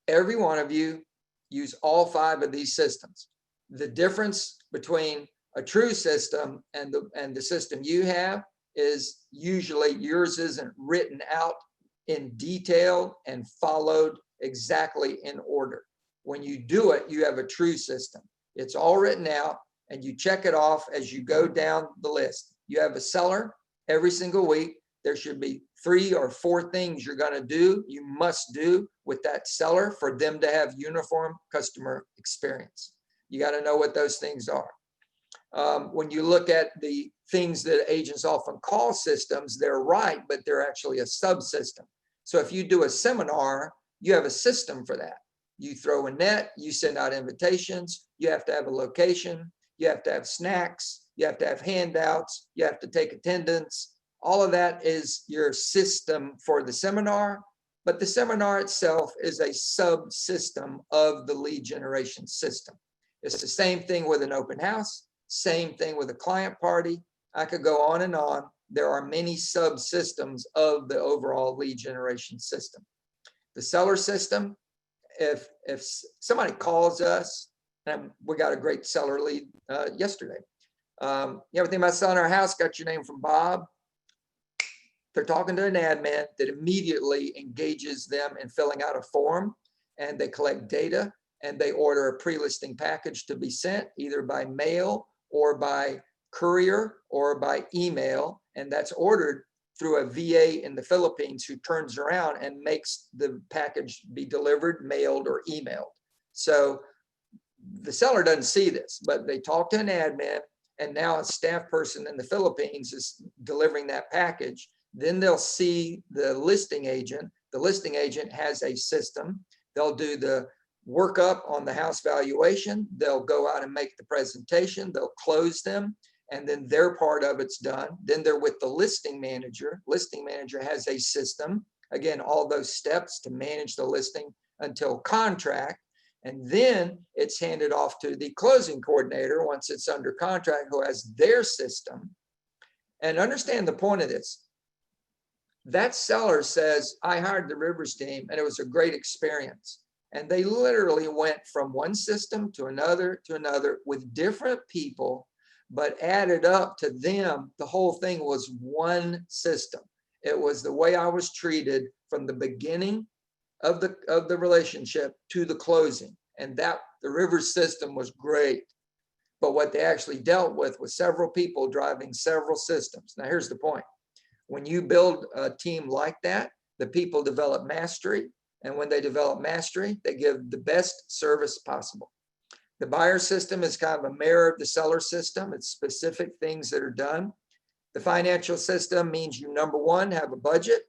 Speaker 2: every one of you, use all 5 of these systems. The difference between a true system and the system you have is usually yours isn't written out in detail and followed exactly in order. When you do it, you have a true system. It's all written out, and you check it off as you go down the list. You have a seller. Every single week, there should be 3 or 4 things you're going to do, you must do with that seller for them to have uniform customer experience. You got to know what those things are. When you look at the things that agents often call systems, they're right, but they're actually a subsystem. So if you do a seminar, you have a system for that. You throw a net, you send out invitations, you have to have a location, you have to have snacks, you have to have handouts, you have to take attendance. All of that is your system for the seminar, but the seminar itself is a subsystem of the lead generation system. It's the same thing with an open house, same thing with a client party. I could go on and on. There are many subsystems of the overall lead generation system. The seller system, if somebody calls us, and we got a great seller lead yesterday. You ever think about selling our house? Got your name from Bob. They're talking to an admin that immediately engages them in filling out a form, and they collect data, and they order a pre-listing package to be sent either by mail or by courier or by email. And that's ordered through a VA in the Philippines who turns around and makes the package be delivered, mailed, or emailed. So the seller doesn't see this, but they talk to an admin, and now a staff person in the Philippines is delivering that package. Then they'll see the listing agent. The listing agent has a system. They'll do the workup on the house valuation. They'll go out and make the presentation. They'll close them, and then their part of it's done. Then they're with the listing manager. Listing manager has a system. Again, all those steps to manage the listing until contract. And then it's handed off to the closing coordinator once it's under contract, who has their system. And understand the point of this. That seller says, I hired the Rivers team and it was a great experience. And they literally went from one system to another with different people, but added up to them, the whole thing was one system. It was the way I was treated from the beginning of the relationship to the closing. And that the Rivers system was great. But what they actually dealt with was several people driving several systems. Now, here's the point. When you build a team like that, the people develop mastery. And when they develop mastery, they give the best service possible. The buyer system is kind of a mirror of the seller system. It's specific things that are done. The financial system means you, number one, have a budget.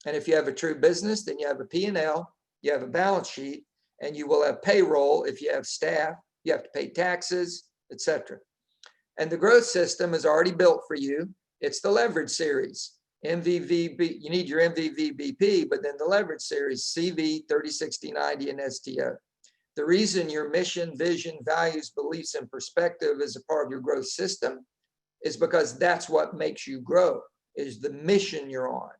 Speaker 2: And if you have a true business, then you have a P&L, you have a balance sheet, and you will have payroll if you have staff. you have to pay taxes, etc. And the growth system is already built for you. It's the leverage series. MVVB, you need your MVVBP, but then the leverage series, CV, 30, 60, 90, and STO. The reason your mission, vision, values, beliefs, and perspective is a part of your growth system is because that's what makes you grow, is the mission you're on.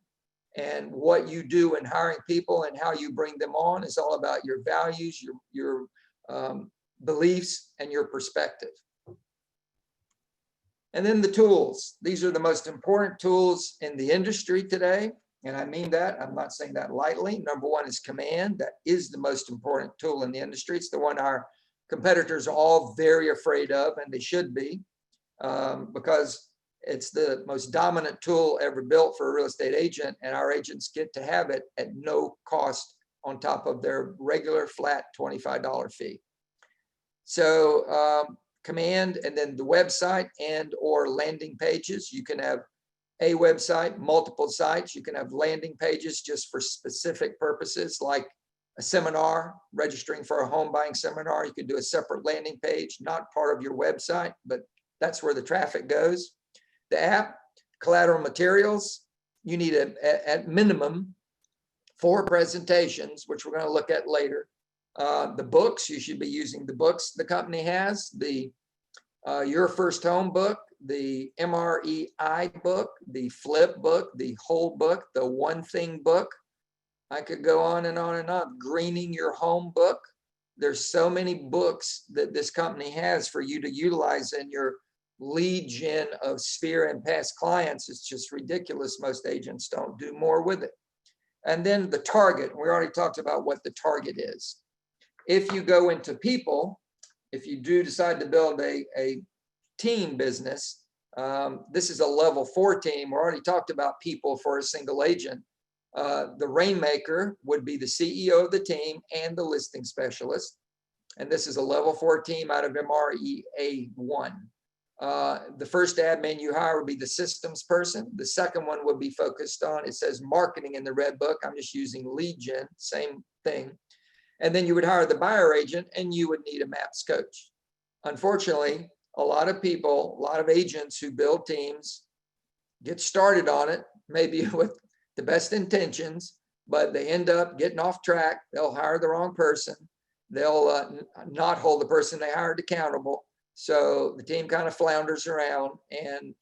Speaker 2: And what you do in hiring people and how you bring them on is all about your values, your beliefs, and your perspective. And then the tools. These are the most important tools in the industry today. And I mean that, I'm not saying that lightly. Number one is Command. That is the most important tool in the industry. It's the one our competitors are all very afraid of, and they should be, because it's the most dominant tool ever built for a real estate agent, and our agents get to have it at no cost on top of their regular flat $25 fee. So Command, and then the website and or landing pages. You can have a website, multiple sites. You can have landing pages just for specific purposes, like a seminar, registering for a home buying seminar. You can do a separate landing page, not part of your website, but that's where the traffic goes. The app, collateral materials, you need at minimum 4 presentations, which we're going to look at later. The books, you should be using the books the company has, the Your First Home book, the MREI book, the Flip book, the Whole book, the One Thing book. I could go on and on and on. Greening Your Home book. There's so many books that this company has for you to utilize in your lead gen of Sphere and past clients. It's just ridiculous. Most agents don't do more with it. And then the target. We already talked about what the target is. If you go into people, if you do decide to build a team business, this is a level 4 team. We already talked about people for a single agent. The Rainmaker would be the CEO of the team and the listing specialist. And this is a level 4 team out of MREA 1. The first admin you hire would be the systems person. The second one would be focused on, it says marketing in the red book. I'm just using lead gen, same thing. And then you would hire the buyer agent, and you would need a MAPS coach. Unfortunately, a lot of people, a lot of agents who build teams get started on it, maybe with the best intentions, but they end up getting off track. They'll hire the wrong person. They'll not hold the person they hired accountable. So the team kind of flounders around, and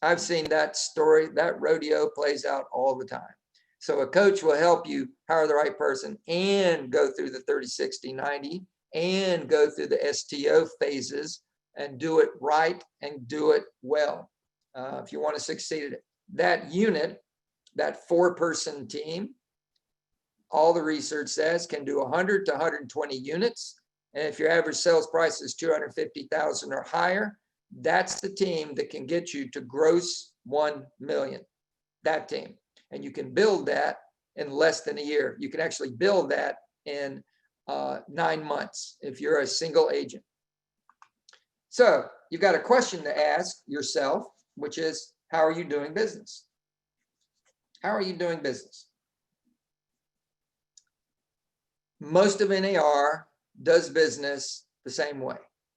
Speaker 2: I've seen that story, that rodeo plays out all the time. So a coach will help you hire the right person and go through the 30, 60, 90 and go through the STO phases and do it right and do it well. If you want to succeed at it. That unit, that 4-person team, all the research says can do 100 to 120 units. And if your average sales price is 250,000 or higher, that's the team that can get you to gross 1 million, that team. And you can build that in less than a year. You can actually build that in 9 months if you're a single agent. So you've got a question to ask yourself, which is, how are you doing business? How are you doing business? Most of NAR does business the same way.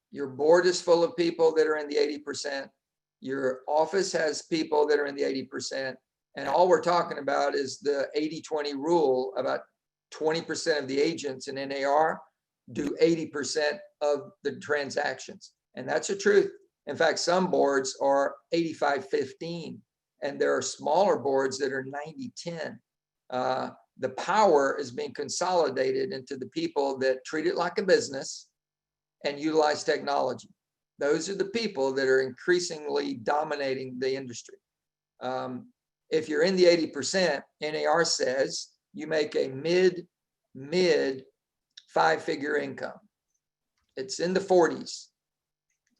Speaker 2: Your board is full of people that are in the 80%. Your office has people that are in the 80%. And all we're talking about is the 80-20 rule. About 20% of the agents in NAR do 80% of the transactions. And that's the truth. In fact, some boards are 85-15, and there are smaller boards that are 90-10. The power is being consolidated into the people that treat it like a business and utilize technology. Those are the people that are increasingly dominating the industry. If you're in the 80%, NAR says you make a mid 5-figure income. It's in the 40s.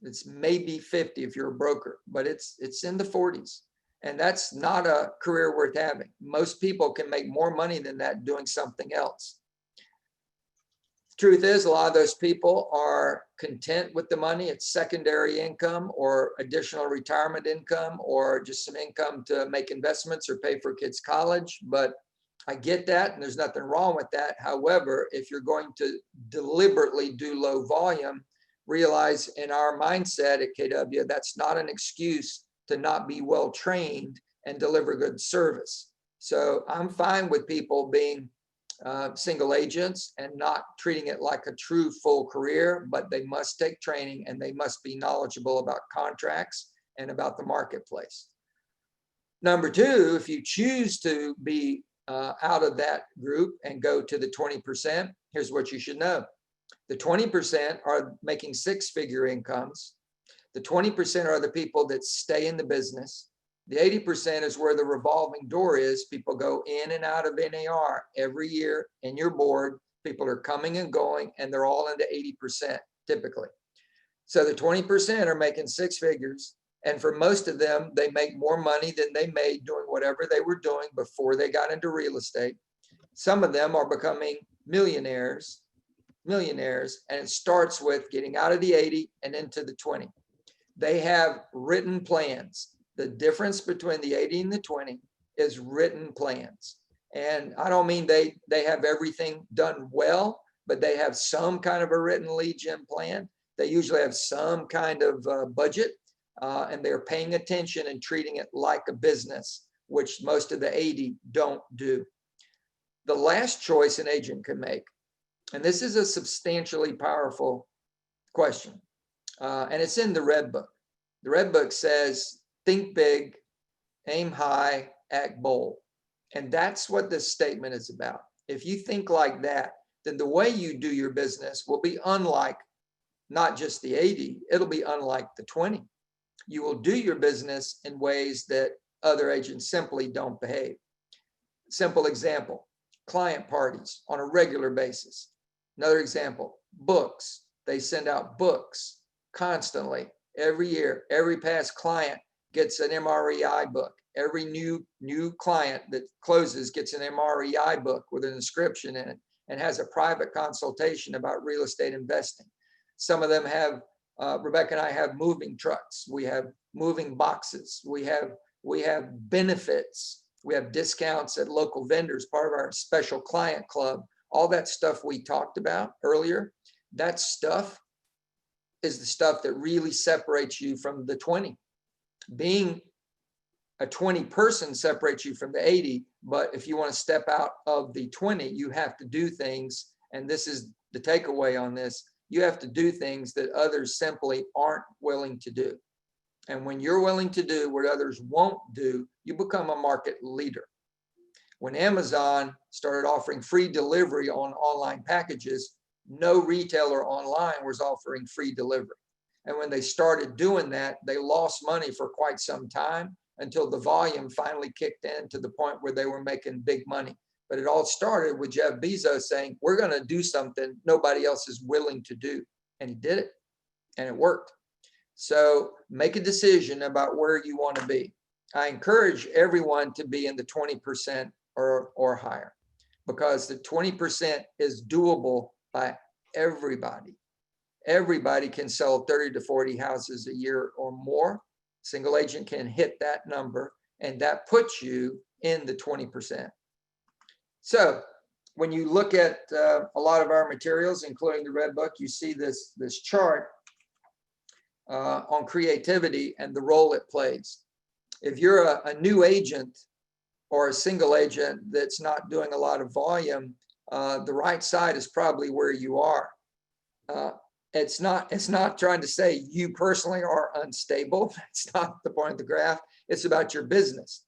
Speaker 2: It's maybe 50 if you're a broker, but it's in the 40s. And that's not a career worth having. Most people can make more money than that doing something else. Truth is, a lot of those people are content with the money. It's secondary income or additional retirement income or just some income to make investments or pay for kids' college. But I get that, and there's nothing wrong with that. However, if you're going to deliberately do low volume, realize in our mindset at KW, that's not an excuse to not be well trained and deliver good service. So I'm fine with people being single agents and not treating it like a true full career, but they must take training and they must be knowledgeable about contracts and about the marketplace. Number two, if you choose to be out of that group and go to the 20%, here's what you should know. The 20% are making six-figure incomes. The 20% are the people that stay in the business. The 80% is where the revolving door is. People go in and out of NAR every year in your board. People are coming and going, and they're all into 80% typically. So the 20% are making six figures. And for most of them, they make more money than they made doing whatever they were doing before they got into real estate. Some of them are becoming millionaires, and it starts with getting out of the 80 and into the 20. They have written plans. The difference between the 80 and the 20 is written plans. And I don't mean they have everything done well, but they have some kind of a written lead gen plan. They usually have some kind of budget, and they're paying attention and treating it like a business, which most of the 80 don't do. The last choice an agent can make, and this is a substantially powerful question, and it's in the Red Book. The Red Book says, think big, aim high, act bold. And that's what this statement is about. If you think like that, then the way you do your business will be unlike not just the 80, it'll be unlike the 20. You will do your business in ways that other agents simply don't behave. Simple example, client parties on a regular basis. Another example, books. They send out books constantly every year. Every past client gets an MREI book. Every new client that closes gets an MREI book with an inscription in it and has a private consultation about real estate investing. Some of them have, Rebecca and I have moving trucks. We have moving boxes. We have benefits. We have discounts at local vendors, part of our special client club. All that stuff we talked about earlier, that stuff is the stuff that really separates you from the 20. Being a 20 person separates you from the 80, but if you want to step out of the 20, you have to do things, and this is the takeaway on this, you have to do things that others simply aren't willing to do. And when you're willing to do what others won't do, you become a market leader. When Amazon started offering free delivery on online packages, no retailer online was offering free delivery. And when they started doing that, they lost money for quite some time until the volume finally kicked in to the point where they were making big money. But it all started with Jeff Bezos saying, we're going to do something nobody else is willing to do. And he did it, and it worked. So make a decision about where you want to be. I encourage everyone to be in the 20% or higher, because the 20% is doable by everybody. Everybody can sell 30 to 40 houses a year or more. Single agent can hit that number, and that puts you in the 20%. So when you look at a lot of our materials, including the Red Book, you see this chart on creativity and the role it plays. If you're a new agent or a single agent that's not doing a lot of volume, the right side is probably where you are. It's not trying to say you personally are unstable. It's not the point of the graph. It's about your business.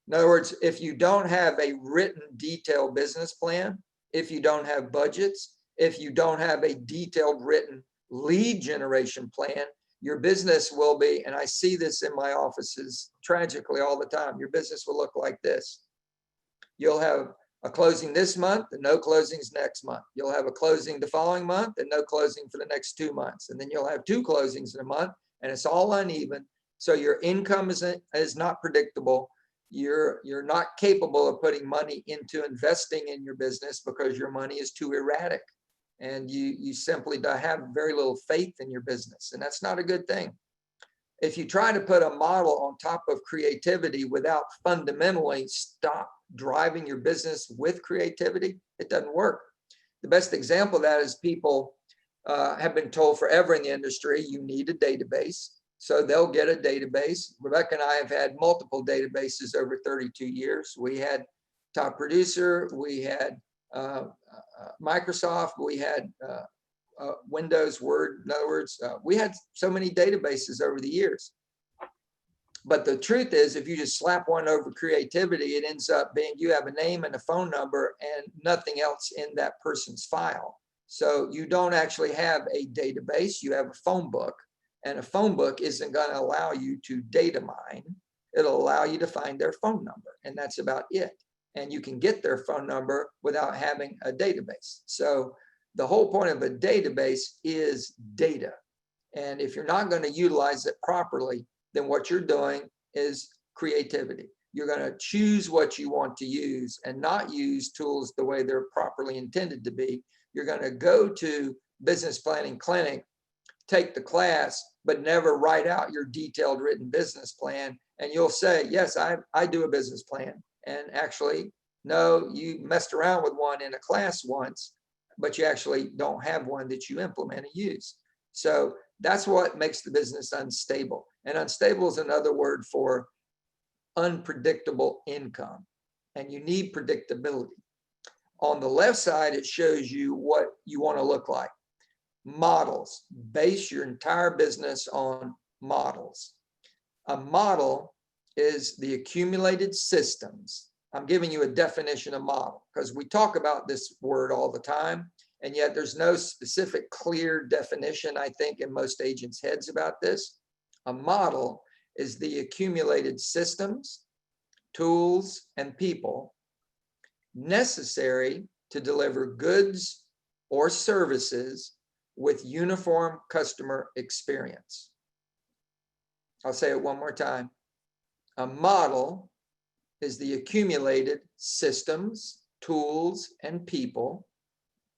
Speaker 2: In other words, if you don't have a written detailed business plan, if you don't have budgets, if you don't have a detailed written lead generation plan, your business will be, and I see this in my offices tragically all the time, your business will look like this. You'll have a closing this month and no closings next month. You'll have a closing the following month and no closing for the next 2 months. And then you'll have 2 closings in a month, and it's all uneven. So your income is not predictable. You're not capable of putting money into investing in your business because your money is too erratic. And you simply have very little faith in your business. And that's not a good thing. If you try to put a model on top of creativity without fundamentally stop driving your business with creativity, it doesn't work. The best example of that is people have been told forever in the industry, you need a database. So they'll get a database. Rebecca and I have had multiple databases over 32 years. We had Top Producer, we had Microsoft, we had Windows, Word. In other words, we had so many databases over the years. But the truth is, if you just slap one over Creativity, it ends up being you have a name and a phone number and nothing else in that person's file. So you don't actually have a database, you have a phone book. And a phone book isn't going to allow you to data mine. It'll allow you to find their phone number, and that's about it. And you can get their phone number without having a database. So the whole point of a database is data. And if you're not going to utilize it properly, then what you're doing is creativity. You're going to choose what you want to use and not use tools the way they're properly intended to be. You're going to go to Business Planning Clinic, take the class, but never write out your detailed written business plan. And you'll say, yes, I do a business plan. And actually, no, you messed around with one in a class once, but you actually don't have one that you implement and use. So that's what makes the business unstable. And unstable is another word for unpredictable income. And you need predictability. On the left side, it shows you what you want to look like. Models. Base your entire business on models. A model is the accumulated systems. I'm giving you a definition of model because we talk about this word all the time, and yet there's no specific clear definition, I think, in most agents' heads about this. A model is the accumulated systems, tools, and people necessary to deliver goods or services with uniform customer experience. I'll say it one more time. A model is the accumulated systems, tools, and people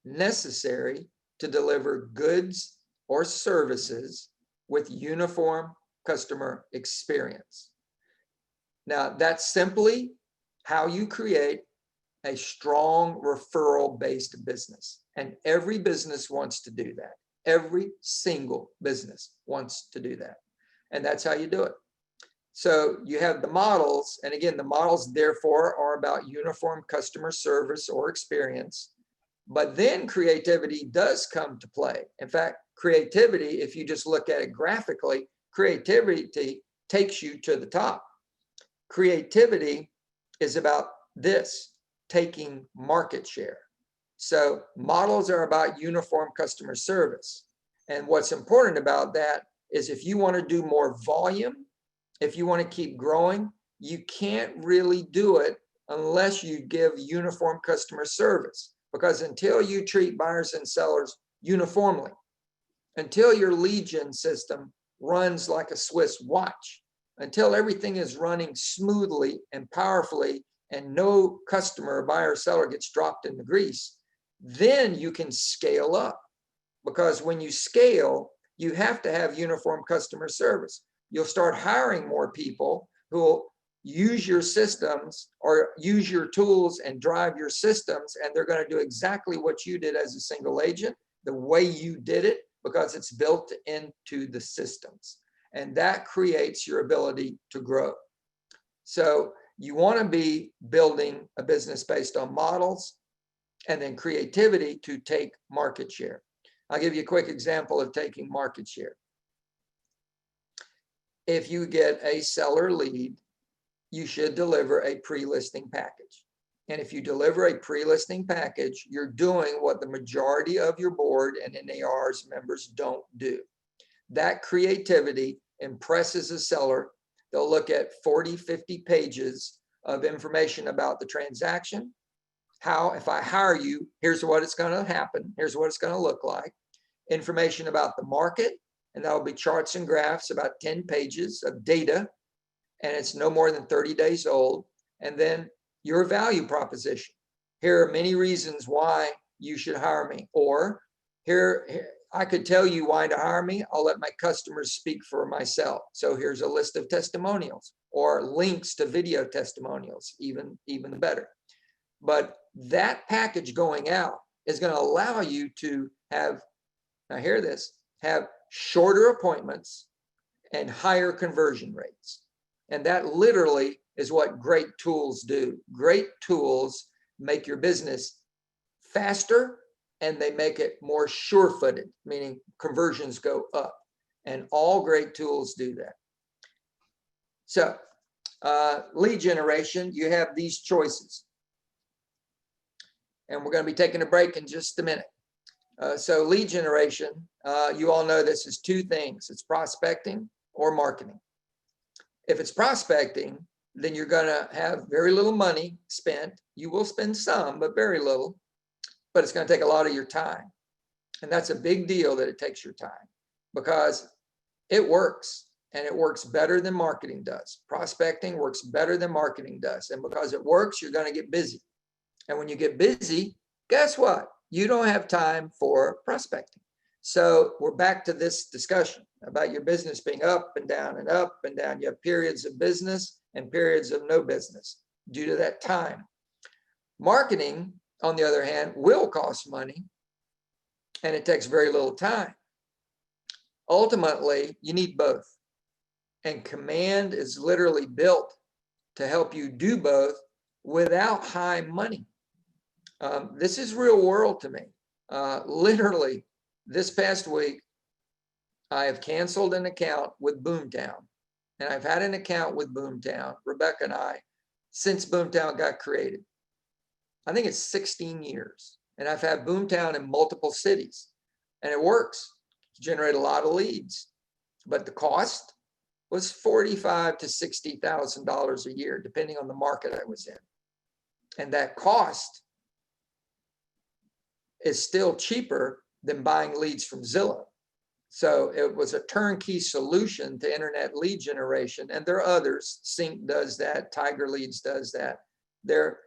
Speaker 2: necessary to deliver goods or services with uniform customer experience. Now, that's simply how you create a strong referral-based business. And every business wants to do that. Every single business wants to do that. And that's how you do it. So you have the models, and again, the models therefore are about uniform customer service or experience. But then creativity does come to play. In fact, creativity, if you just look at it graphically, creativity takes you to the top. Creativity is about this, taking market share. So models are about uniform customer service. And what's important about that is if you want to do more volume, if you want to keep growing, you can't really do it unless you give uniform customer service. Because until you treat buyers and sellers uniformly, until your lead gen system runs like a Swiss watch, until everything is running smoothly and powerfully and no customer, buyer, or seller gets dropped in the grease, then you can scale up. Because when you scale, you have to have uniform customer service. You'll start hiring more people who will use your systems or use your tools and drive your systems, and they're going to do exactly what you did as a single agent, the way you did it, because it's built into the systems. And that creates your ability to grow. So you want to be building a business based on models and then creativity to take market share. I'll give you a quick example of taking market share. If you get a seller lead, you should deliver a pre-listing package. And if you deliver a pre-listing package, you're doing what the majority of your board and NAR's members don't do. That creativity impresses a seller. They'll look at 40, 50 pages of information about the transaction. How, if I hire you, here's what it's going to happen. Here's what it's going to look like. Information about the market, and that'll be charts and graphs, about 10 pages of data, and it's no more than 30 days old. And then your value proposition. Here are many reasons why you should hire me. Or here I could tell you why to hire me. I'll let my customers speak for myself. So here's a list of testimonials or links to video testimonials, even better. But that package going out is going to allow you to have now hear this, have shorter appointments and higher conversion rates. And that literally is what great tools do. Great tools make your business faster and they make it more sure-footed, meaning conversions go up. And all great tools do that. So lead generation, you have these choices. And we're going to be taking a break in just a minute. So lead generation, you all know this is two things. It's prospecting or marketing. If it's prospecting, then you're going to have very little money spent. You will spend some, but very little. But it's going to take a lot of your time. And that's a big deal that it takes your time because it works and it works better than marketing does. Prospecting works better than marketing does. And because it works, you're going to get busy. And when you get busy, guess what? You don't have time for prospecting. So we're back to this discussion about your business being up and down and up and down. You have periods of business and periods of no business due to that time. Marketing, on the other hand, will cost money and it takes very little time. Ultimately, you need both. And Command is literally built to help you do both without high money. This is real world to me. Literally, this past week, I have canceled an account with Boomtown. And I've had an account with Boomtown, Rebecca and I, since Boomtown got created. I think it's 16 years. And I've had Boomtown in multiple cities. And it works. Generate a lot of leads. But the cost was $45,000 to $60,000 a year, depending on the market I was in. And that cost is still cheaper than buying leads from Zillow. So it was a turnkey solution to internet lead generation. And there are others. Sync does that. Tiger Leads does that. They're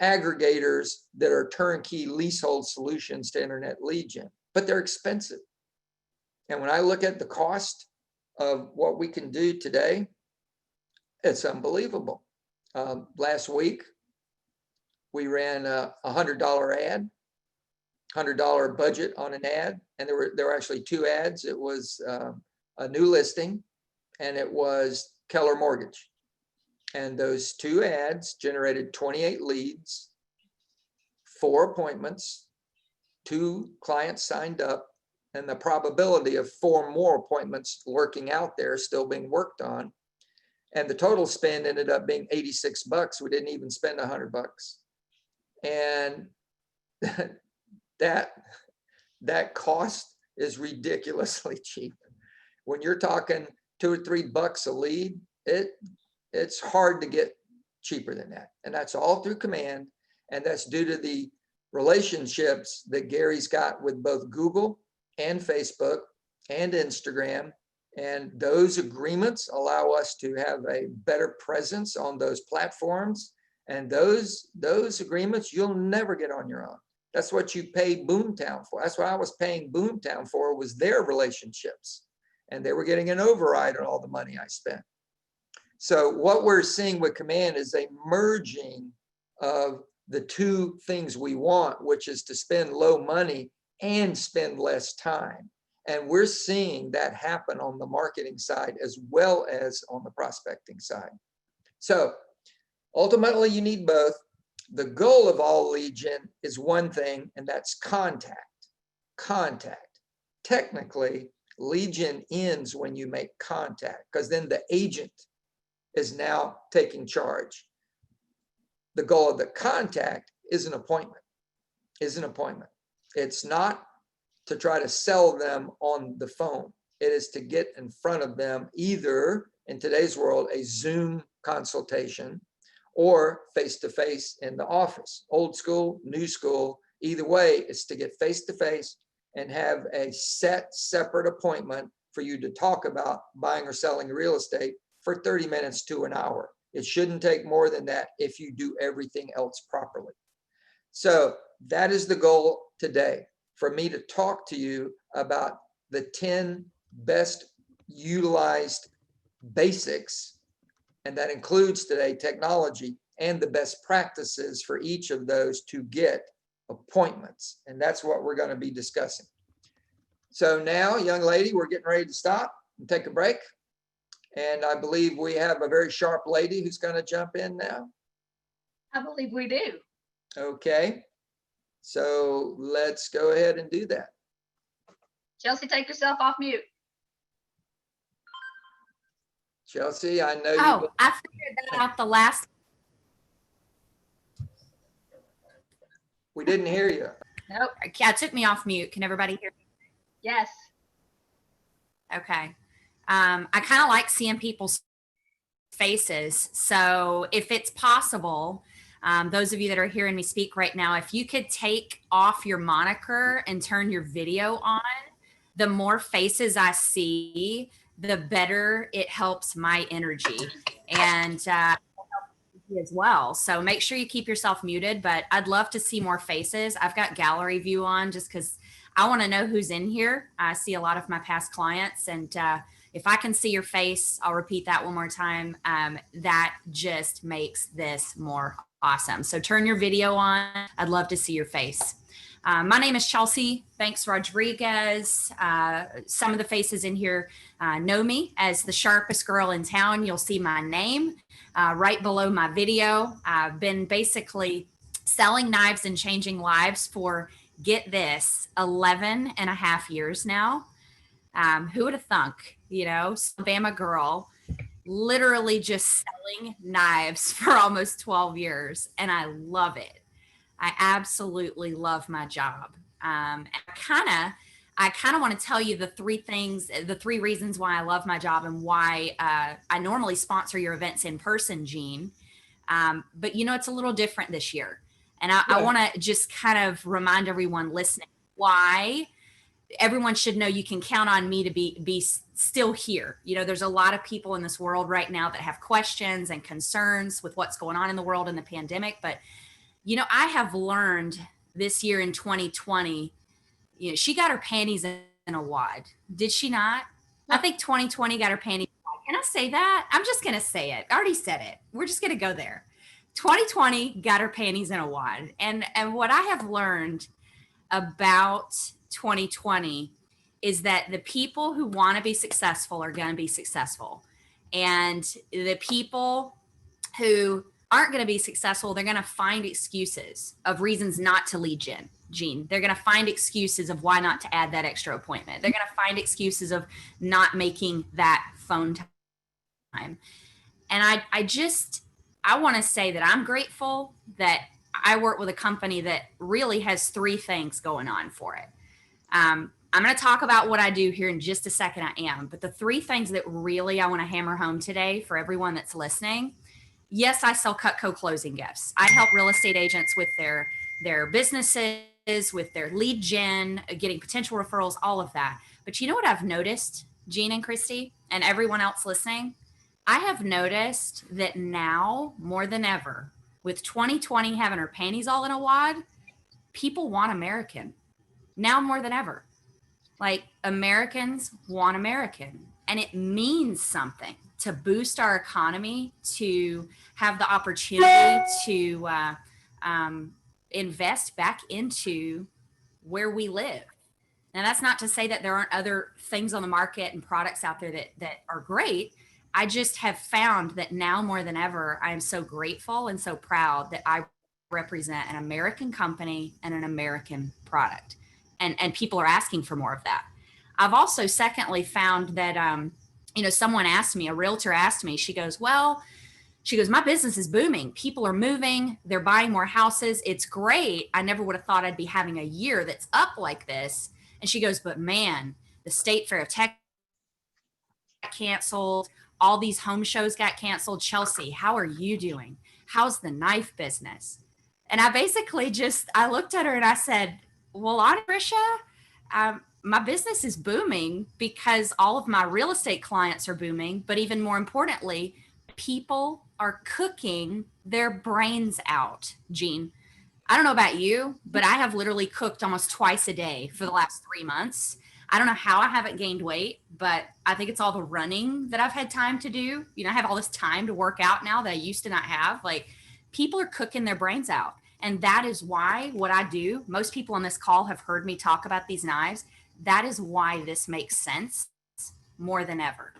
Speaker 2: aggregators that are turnkey leasehold solutions to internet lead gen, but they're expensive. And when I look at the cost of what we can do today, it's unbelievable. Last week, we ran a $100 ad, $100 budget on an ad, and there were actually two ads. It was a new listing, and it was Keller Mortgage. And those two ads generated 28 leads, 4 appointments, 2 clients signed up, and the probability of 4 more appointments lurking out there still being worked on. And the total spend ended up being $86. We didn't even spend $100. And that cost is ridiculously cheap. When you're talking $2 or $3 a lead, it's hard to get cheaper than that. And that's all through Command. And that's due to the relationships that Gary's got with both Google and Facebook and Instagram. And those agreements allow us to have a better presence on those platforms. And those agreements you'll never get on your own. That's what you pay Boomtown for. That's what I was paying Boomtown for, was their relationships. And they were getting an override on all the money I spent. So what we're seeing with Command is a merging of the two things we want, which is to spend low money and spend less time. And we're seeing that happen on the marketing side as well as on the prospecting side. So ultimately, you need both. The goal of all lead gen is one thing, and that's contact. Contact. Technically, lead gen ends when you make contact, because then the agent is now taking charge. The goal of the contact is an appointment. It's not to try to sell them on the phone. It is to get in front of them, either in today's world, a Zoom consultation, or face-to-face in the office. Old school, new school, either way, it's to get face-to-face and have a separate appointment for you to talk about buying or selling real estate for 30 minutes to an hour. It shouldn't take more than that if you do everything else properly. So that is the goal today, for me to talk to you about the 10 best utilized basics, and that includes today technology, and the best practices for each of those to get appointments. And that's what we're going to be discussing. So now, young lady, we're getting ready to stop and take a break. And I believe we have a very sharp lady who's going to jump in now.
Speaker 1: I believe we do.
Speaker 2: Okay. So let's go ahead and do that.
Speaker 1: Chelsea, take yourself off mute.
Speaker 2: Chelsea, I know you.
Speaker 3: Oh, I figured that out the last.
Speaker 2: We didn't hear you.
Speaker 1: Nope.
Speaker 3: Yeah, it took me off mute. Can everybody hear me?
Speaker 1: Yes.
Speaker 3: Okay. I kind of like seeing people's faces. So if it's possible, those of you that are hearing me speak right now, if you could take off your moniker and turn your video on, the more faces I see, the better it helps my energy and as well. So make sure you keep yourself muted, but I'd love to see more faces. I've got gallery view on just because I want to know who's in here. I see a lot of my past clients, and if I can see your face, I'll repeat that one more time. That just makes this more awesome. So turn your video on. I'd love to see your face. My name is Chelsea Banks Rodriguez. Some of the faces in here know me as the sharpest girl in town. You'll see my name right below my video. I've been basically selling knives and changing lives for, get this, 11 and a half years now. Who would have thunk, you know, Alabama girl, literally just selling knives for almost 12 years. And I love it. I absolutely love my job. I kind of want to tell you the three reasons why I love my job and why I normally sponsor your events in person, Gene. But you know, it's a little different this year. And I want to just kind of remind everyone listening why everyone should know you can count on me to be still here. You know, there's a lot of people in this world right now that have questions and concerns with what's going on in the world in the pandemic. But you know, I have learned this year in 2020, you know, she got her panties in a wad. Did she not? I think 2020 got her panties in a wad. Can I say that? I'm just going to say it. I already said it. We're just going to go there. 2020 got her panties in a wad. And what I have learned about 2020 is that the people who want to be successful are going to be successful. And the people who aren't going to be successful, they're going to find excuses of reasons not to lead Gene. They're going to find excuses of why not to add that extra appointment. They're going to find excuses of not making that phone time. And I want to say that I'm grateful that I work with a company that really has three things going on for it. I'm going to talk about what I do here in just a second. I am, but the three things that really I want to hammer home today for everyone that's listening. Yes, I sell Cutco closing gifts. I help real estate agents with their businesses, with their lead gen, getting potential referrals, all of that. But you know what I've noticed, Gene and Christy, and everyone else listening? I have noticed that now more than ever, with 2020 having her panties all in a wad, people want American. Now more than ever. Like, Americans want American. And it means something to boost our economy, to have the opportunity to invest back into where we live. Now, that's not to say that there aren't other things on the market and products out there that are great. I just have found that now more than ever, I am so grateful and so proud that I represent an American company and an American product. And people are asking for more of that. I've also secondly found that, you know, someone asked me, a realtor asked me, she goes, my business is booming. People are moving. They're buying more houses. It's great. I never would have thought I'd be having a year that's up like this. And she goes, but man, the State Fair of Texas got canceled. All these home shows got canceled. Chelsea, how are you doing? How's the knife business? And I basically I looked at her and I said, well, Trisha, my business is booming because all of my real estate clients are booming. But even more importantly, people are cooking their brains out, Gene. I don't know about you, but I have literally cooked almost twice a day for the last 3 months. I don't know how I haven't gained weight, but I think it's all the running that I've had time to do. You know, I have all this time to work out now that I used to not have. Like, people are cooking their brains out. And that is why what I do, most people on this call have heard me talk about these knives. That is why this makes sense more than ever.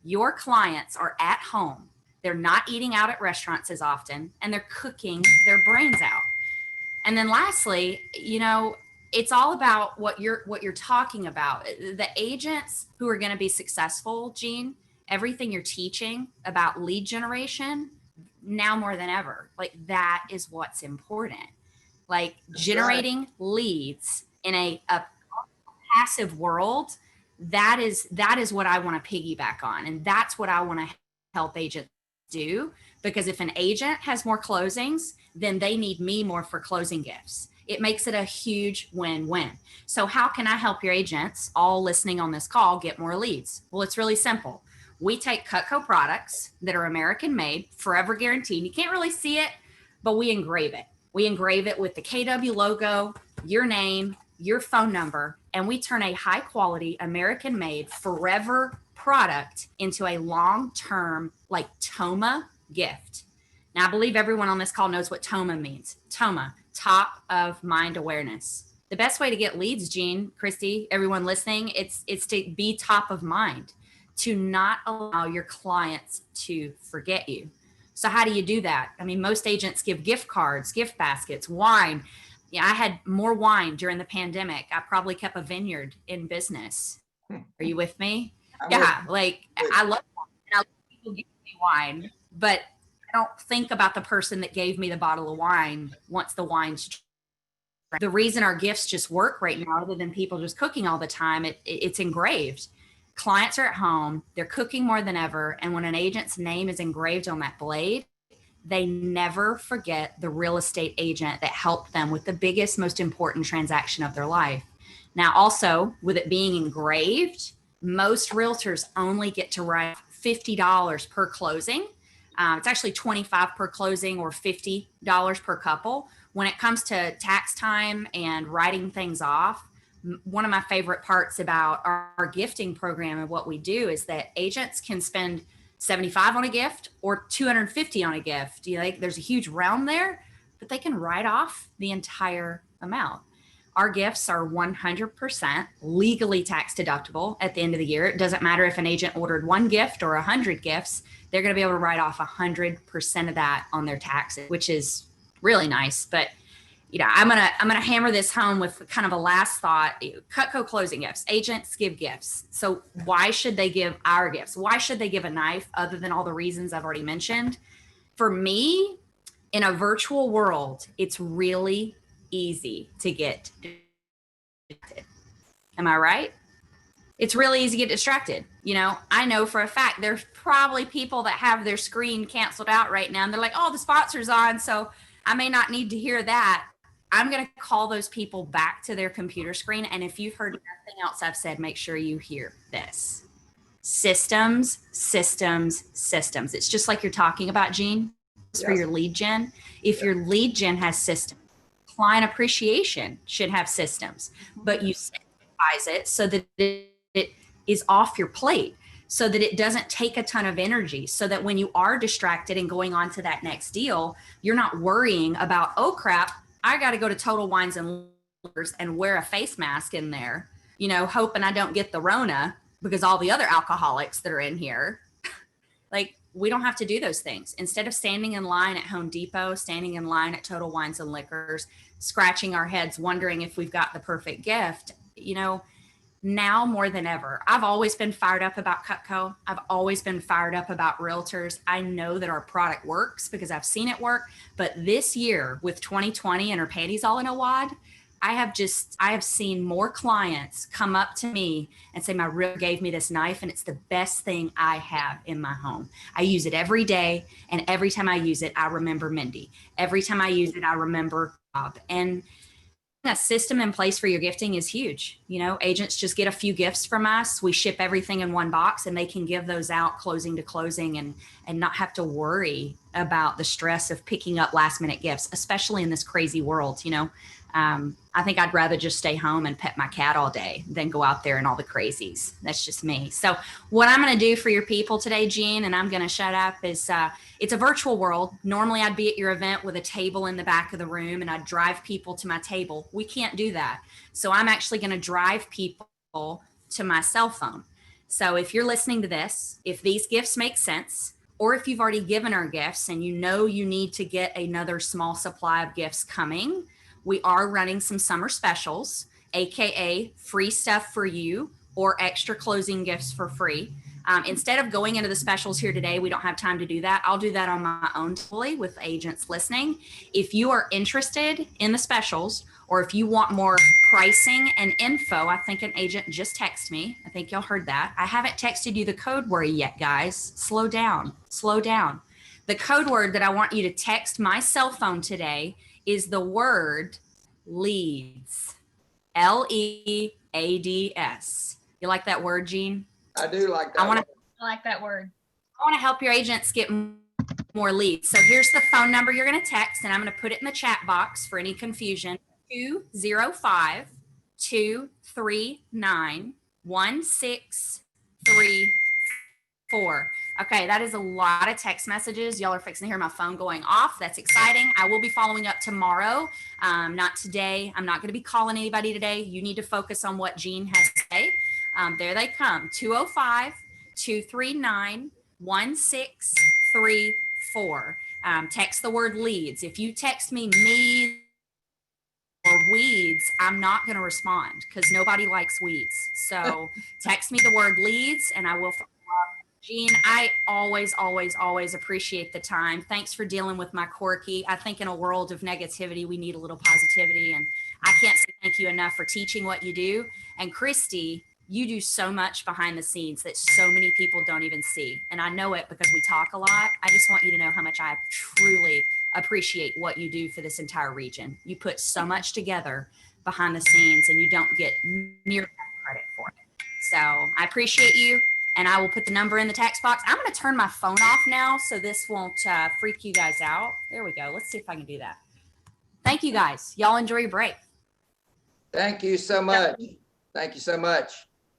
Speaker 3: Your clients are at home. They're not eating out at restaurants as often, and they're cooking their brains out. And then lastly, it's all about what you're talking about. The agents who are going to be successful, Gene, everything you're teaching about lead generation now more than ever, like that is what's important. Like
Speaker 2: That's
Speaker 3: generating leads in a passive world, that is what I want to piggyback on. And that's what I want to help agents do. Because if an agent has more closings, then they need me more for closing gifts. It makes it a huge win-win. So how can I help your agents all listening on this call get more leads? Well, it's really simple. We take Cutco products that are American made, forever guaranteed. You can't really see it, but we engrave it. We engrave it with the KW logo, your name, your phone number, and we turn a high quality American made forever product into a long-term like Toma gift. Now, I believe everyone on this call knows what Toma means. Toma, top of mind awareness. The best way to get leads, Gene, Christy, everyone listening, it's to be top of mind, to not allow your clients to forget you. So how do you do that? I mean, most agents give gift cards, gift baskets, wine. Yeah, I had more wine during the pandemic. I probably kept a vineyard in business. Are you with me? Yeah, like I love wine. And I love people giving me wine, but I don't think about the person that gave me the bottle of wine once the wine's. The reason our gifts just work right now, other than people just cooking all the time, it's engraved. Clients are at home, they're cooking more than ever. And when an agent's name is engraved on that blade, they never forget the real estate agent that helped them with the biggest, most important transaction of their life. Now, also with it being engraved, most realtors only get to write $50 per closing. It's actually $25 per closing or $50 per couple. When it comes to tax time and writing things off, one of my favorite parts about our gifting program and what we do is that agents can spend $75 on a gift or $250 on a gift. There's a huge realm there, but they can write off the entire amount. Our gifts are 100% legally tax deductible at the end of the year. It doesn't matter if an agent ordered one gift or 100 gifts, they're going to be able to write off 100% of that on their taxes, which is really nice. But I'm gonna hammer this home with kind of a last thought. Cutco closing gifts. Agents give gifts. So why should they give our gifts? Why should they give a knife other than all the reasons I've already mentioned? For me, in a virtual world, it's really easy to get distracted. Am I right? It's really easy to get distracted. I know for a fact there's probably people that have their screen canceled out right now and they're like, oh, the sponsor's on, so I may not need to hear that. I'm going to call those people back to their computer screen. And if you've heard nothing else I've said, make sure you hear this. Systems, systems, systems. It's just like you're talking about, Gene, for your lead gen. If your lead gen has systems, client appreciation should have systems, but you systemize it so that it is off your plate, so that it doesn't take a ton of energy, so that when you are distracted and going on to that next deal, you're not worrying about, oh crap, I got to go to Total Wines and Liquors and wear a face mask in there, hoping I don't get the Rona because all the other alcoholics that are in here. Like, we don't have to do those things. Instead of standing in line at Home Depot, standing in line at Total Wines and Liquors, scratching our heads, wondering if we've got the perfect gift, now more than ever. I've always been fired up about Cutco. I've always been fired up about realtors. I know that our product works because I've seen it work. But this year with 2020 and her panties all in a wad, I have seen more clients come up to me and say, my realtor gave me this knife and it's the best thing I have in my home. I use it every day. And every time I use it, I remember Mindy. Every time I use it, I remember Bob. And a system in place for your gifting is huge. Agents just get a few gifts from us. We ship everything in one box and they can give those out closing to closing and not have to worry about the stress of picking up last minute gifts, especially in this crazy world. I think I'd rather just stay home and pet my cat all day than go out there and all the crazies. That's just me. So what I'm going to do for your people today, Gene, and I'm going to shut up, is it's a virtual world. Normally I'd be at your event with a table in the back of the room and I'd drive people to my table. We can't do that. So I'm actually going to drive people to my cell phone. So if you're listening to this, if these gifts make sense, or if you've already given our gifts and you know you need to get another small supply of gifts coming, we are running some summer specials, AKA free stuff for you or extra closing gifts for free. Instead of going into the specials here today, we don't have time to do that. I'll do that on my own totally with agents listening. If you are interested in the specials, or if you want more pricing and info, I think an agent just texted me. I think y'all heard that. I haven't texted you the code word yet, guys. Slow down, slow down. The code word that I want you to text my cell phone today is the word leads, LEADS. You like that word, Gene?
Speaker 2: I do like that.
Speaker 3: I want to
Speaker 1: I like that word.
Speaker 3: help your agents get more leads. So here's the phone number you're going to text, and I'm going to put it in the chat box for any confusion. 205-239-1634. Okay, that is a lot of text messages. Y'all are fixing to hear my phone going off. That's exciting. I will be following up tomorrow. Not today. I'm not going to be calling anybody today. You need to focus on what Gene has to say. There they come. 205-239-1634. Text the word leads. If you text me or weeds, I'm not going to respond because nobody likes weeds. So text me the word leads and I will follow up. Gene, I always appreciate the time. Thanks for dealing with my quirky. I think in a world of negativity, we need a little positivity, and I can't say thank you enough for teaching what you do. And Christy, you do so much behind the scenes that so many people don't even see. And I know it because we talk a lot. I just want you to know how much I truly appreciate what you do for this entire region. You put so much together behind the scenes and you don't get near enough credit for it. So I appreciate you, and I will put the number in the text box. I'm going to turn my phone off now so this won't freak you guys out. There we go. Let's see if I can do that. Thank you guys. Y'all enjoy your break.
Speaker 2: Thank you so much. Thank you so much.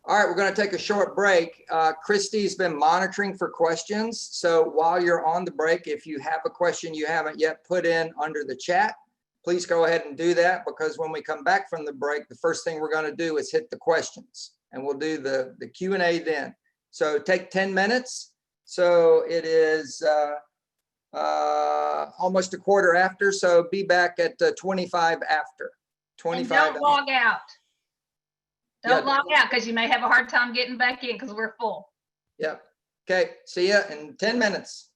Speaker 2: All right, we're going to take a short break. Christy's been monitoring for questions. So while you're on the break, if you have a question you haven't yet put in under the chat, please go ahead and do that, because when we come back from the break, the first thing we're going to do is hit the questions, and we'll do the Q&A then. So take 10 minutes. So it is almost a quarter after. So be back at 25 after. 25.
Speaker 1: And don't log out. Don't
Speaker 2: Yeah.
Speaker 1: log out because you may have a hard time getting back in because we're full.
Speaker 2: Yep. Okay. See ya in 10 minutes.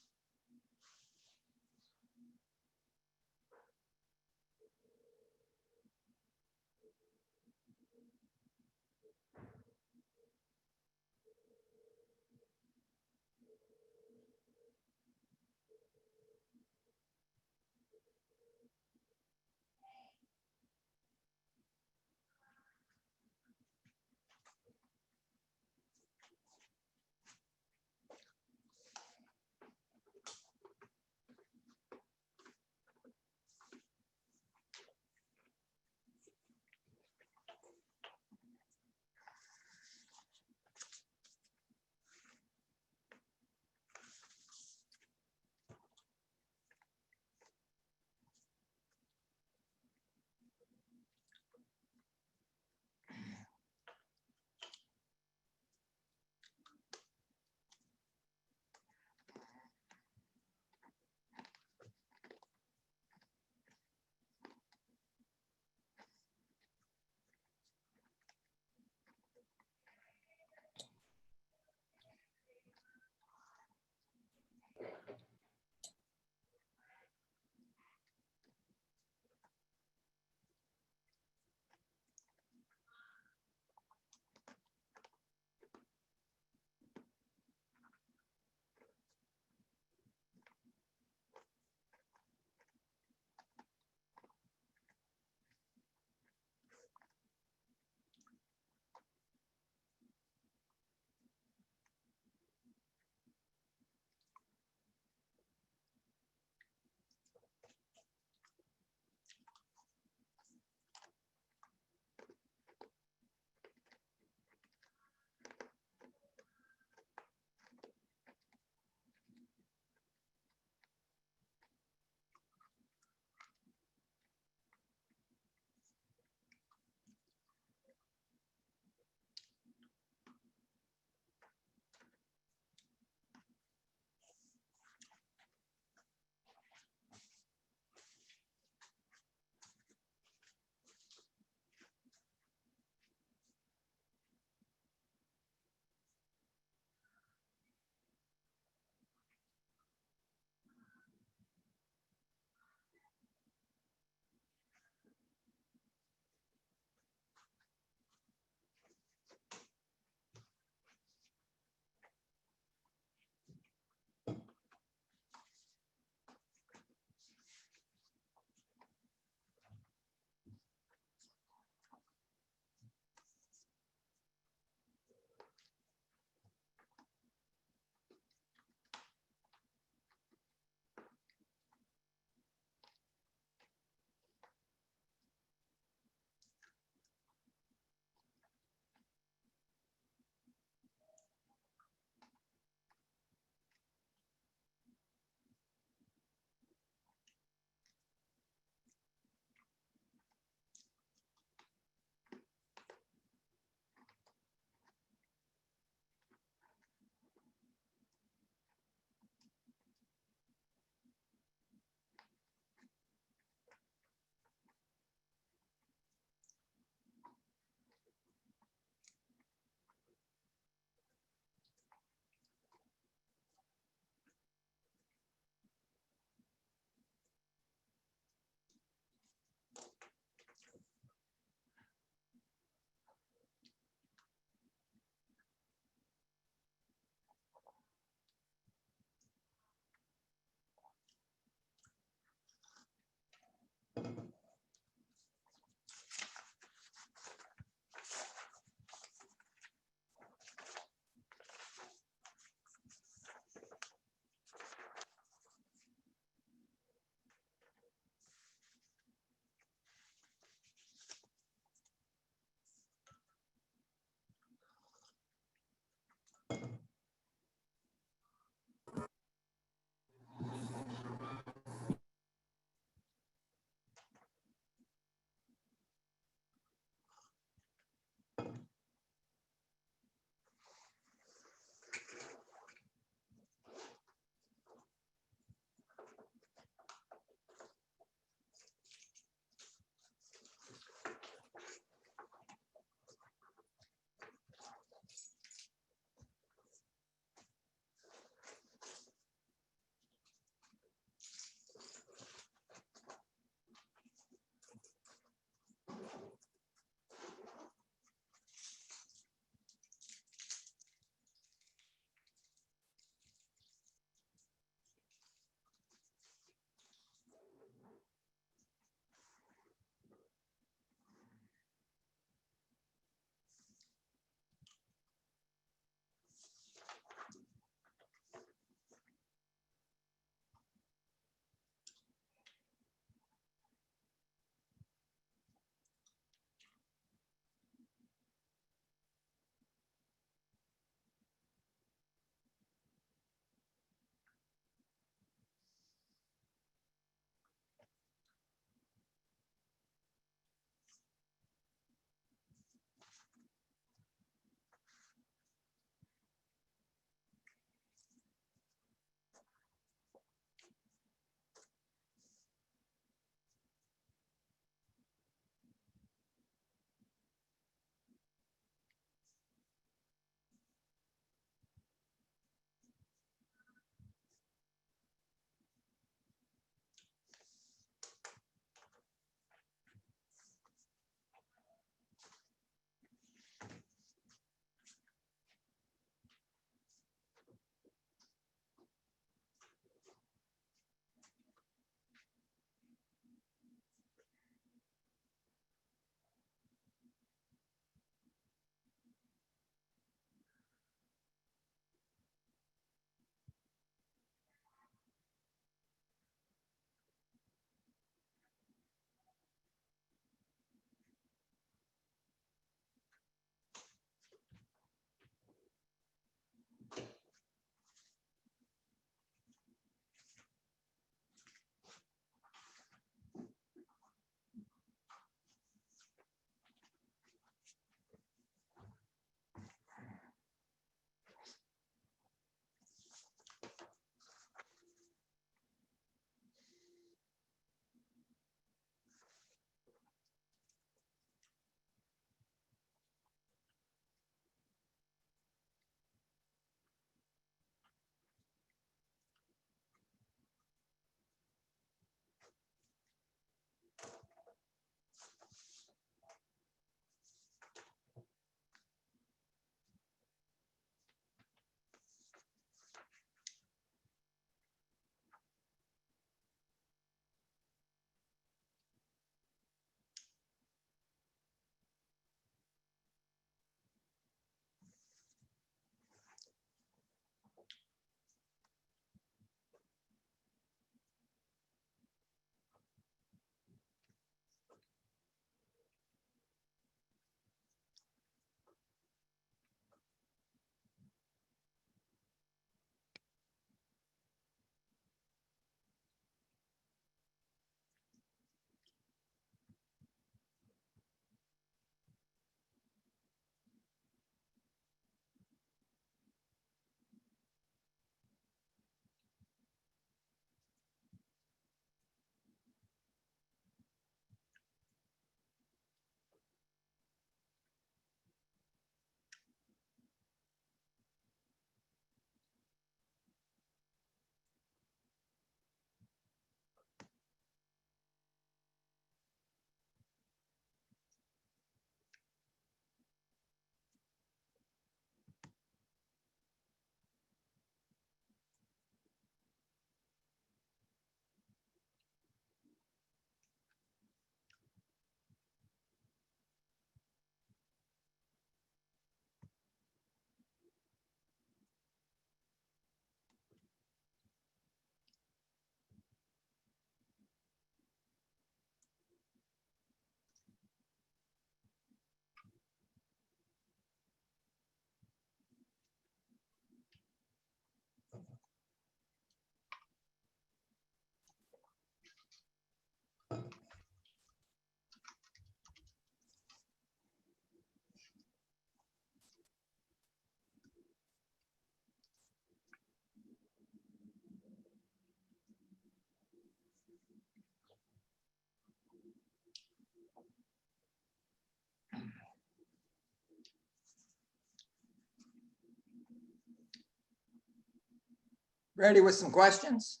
Speaker 2: Ready with some questions?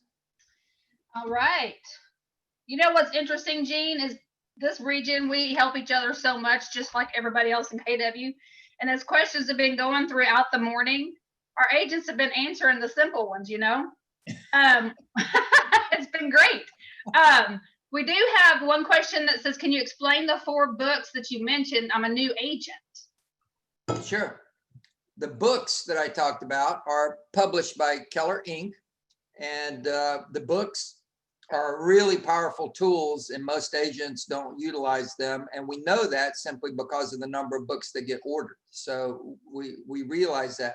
Speaker 1: All right. You know what's interesting, Gene, is this region, we help each other so much, just like everybody else in KW. And as questions have been going throughout the morning, our agents have been answering the simple ones, you know? It's been great. We do have one question that says, can you explain the 4 books that you mentioned? I'm a new agent.
Speaker 2: Sure. The books that I talked about are published by Keller Inc. And the books are really powerful tools, and most agents don't utilize them. And we know that simply because of the number of books that get ordered. So we realize that.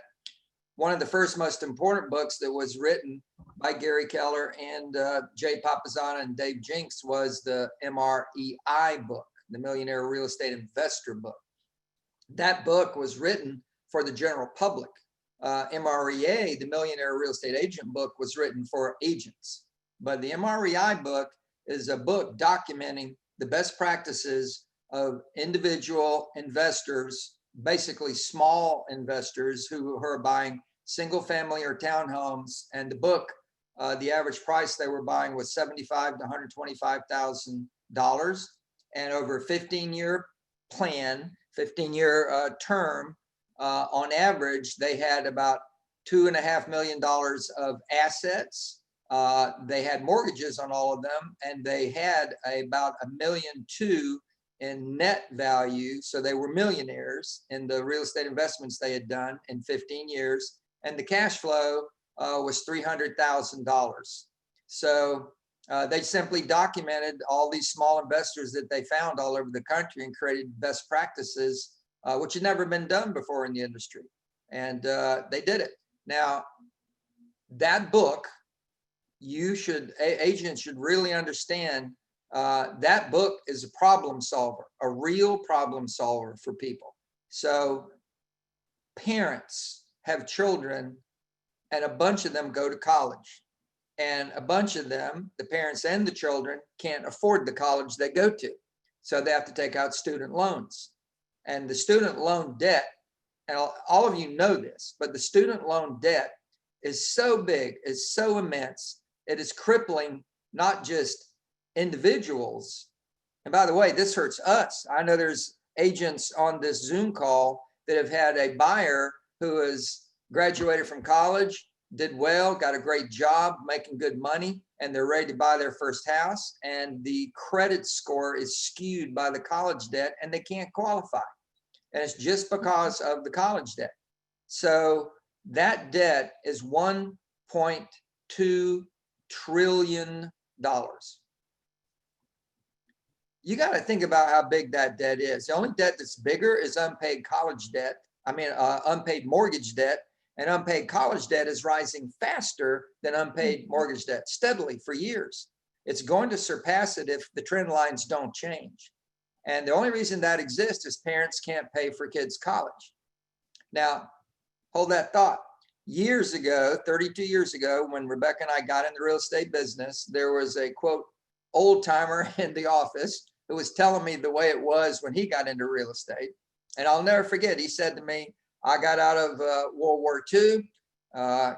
Speaker 2: One of the first most important books that was written by Gary Keller and Jay Papazana and Dave Jinks was the MREI book, the Millionaire Real Estate Investor book. That book was written for the general public. MREA, the Millionaire Real Estate Agent book, was written for agents. But the MREI book is a book documenting the best practices of individual investors, basically small investors who are buying single family or townhomes. And the book, the average price they were buying was $75,000 to $125,000. And over a 15-year plan, 15-year term, on average, they had about $2.5 million of assets. They had mortgages on all of them, and they had about $1.2 million in net value. So they were millionaires in the real estate investments they had done in 15 years. And the cash flow was $300,000. So they simply documented all these small investors that they found all over the country and created best practices, which had never been done before in the industry. And they did it. Now, that book, agents should really understand that book is a problem solver, a real problem solver for people. So parents have children, and a bunch of them go to college. And a bunch of them, the parents and the children, can't afford the college they go to. So they have to take out student loans. And the student loan debt, and all of you know this, but the student loan debt is so big, is so immense, it is crippling not just individuals. And by the way, this hurts us. I know there's agents on this Zoom call that have had a buyer who has graduated from college, did well, got a great job, making good money, and they're ready to buy their first house. And the credit score is skewed by the college debt, and they can't qualify. And it's just because of the college debt. So that debt is $1.2 trillion. You got to think about how big that debt is. The only debt that's bigger is unpaid college debt. Unpaid mortgage debt, and unpaid college debt is rising faster than unpaid mortgage debt steadily for years. It's going to surpass it if the trend lines don't change. And the only reason that exists is parents can't pay for kids' college. Now, hold that thought. Years ago, 32 years ago, when Rebecca and I got in the real estate business, there was a quote, old timer in the office who was telling me the way it was when he got into real estate. And I'll never forget, he said to me, I got out of World War II,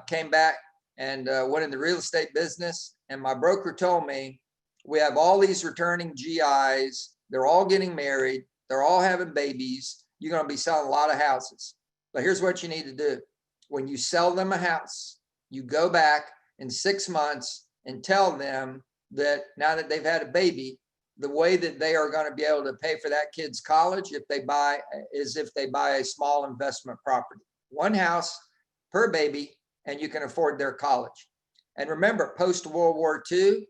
Speaker 2: came back and went in the real estate business. And my broker told me, we have all these returning GIs. They're all getting married. They're all having babies. You're going to be selling a lot of houses. But here's what you need to do. When you sell them a house, you go back in 6 months and tell them that now that they've had a baby, the way that they are going to be able to pay for that kid's college if they buy a small investment property. One house per baby, and you can afford their college. And remember, post-World War II,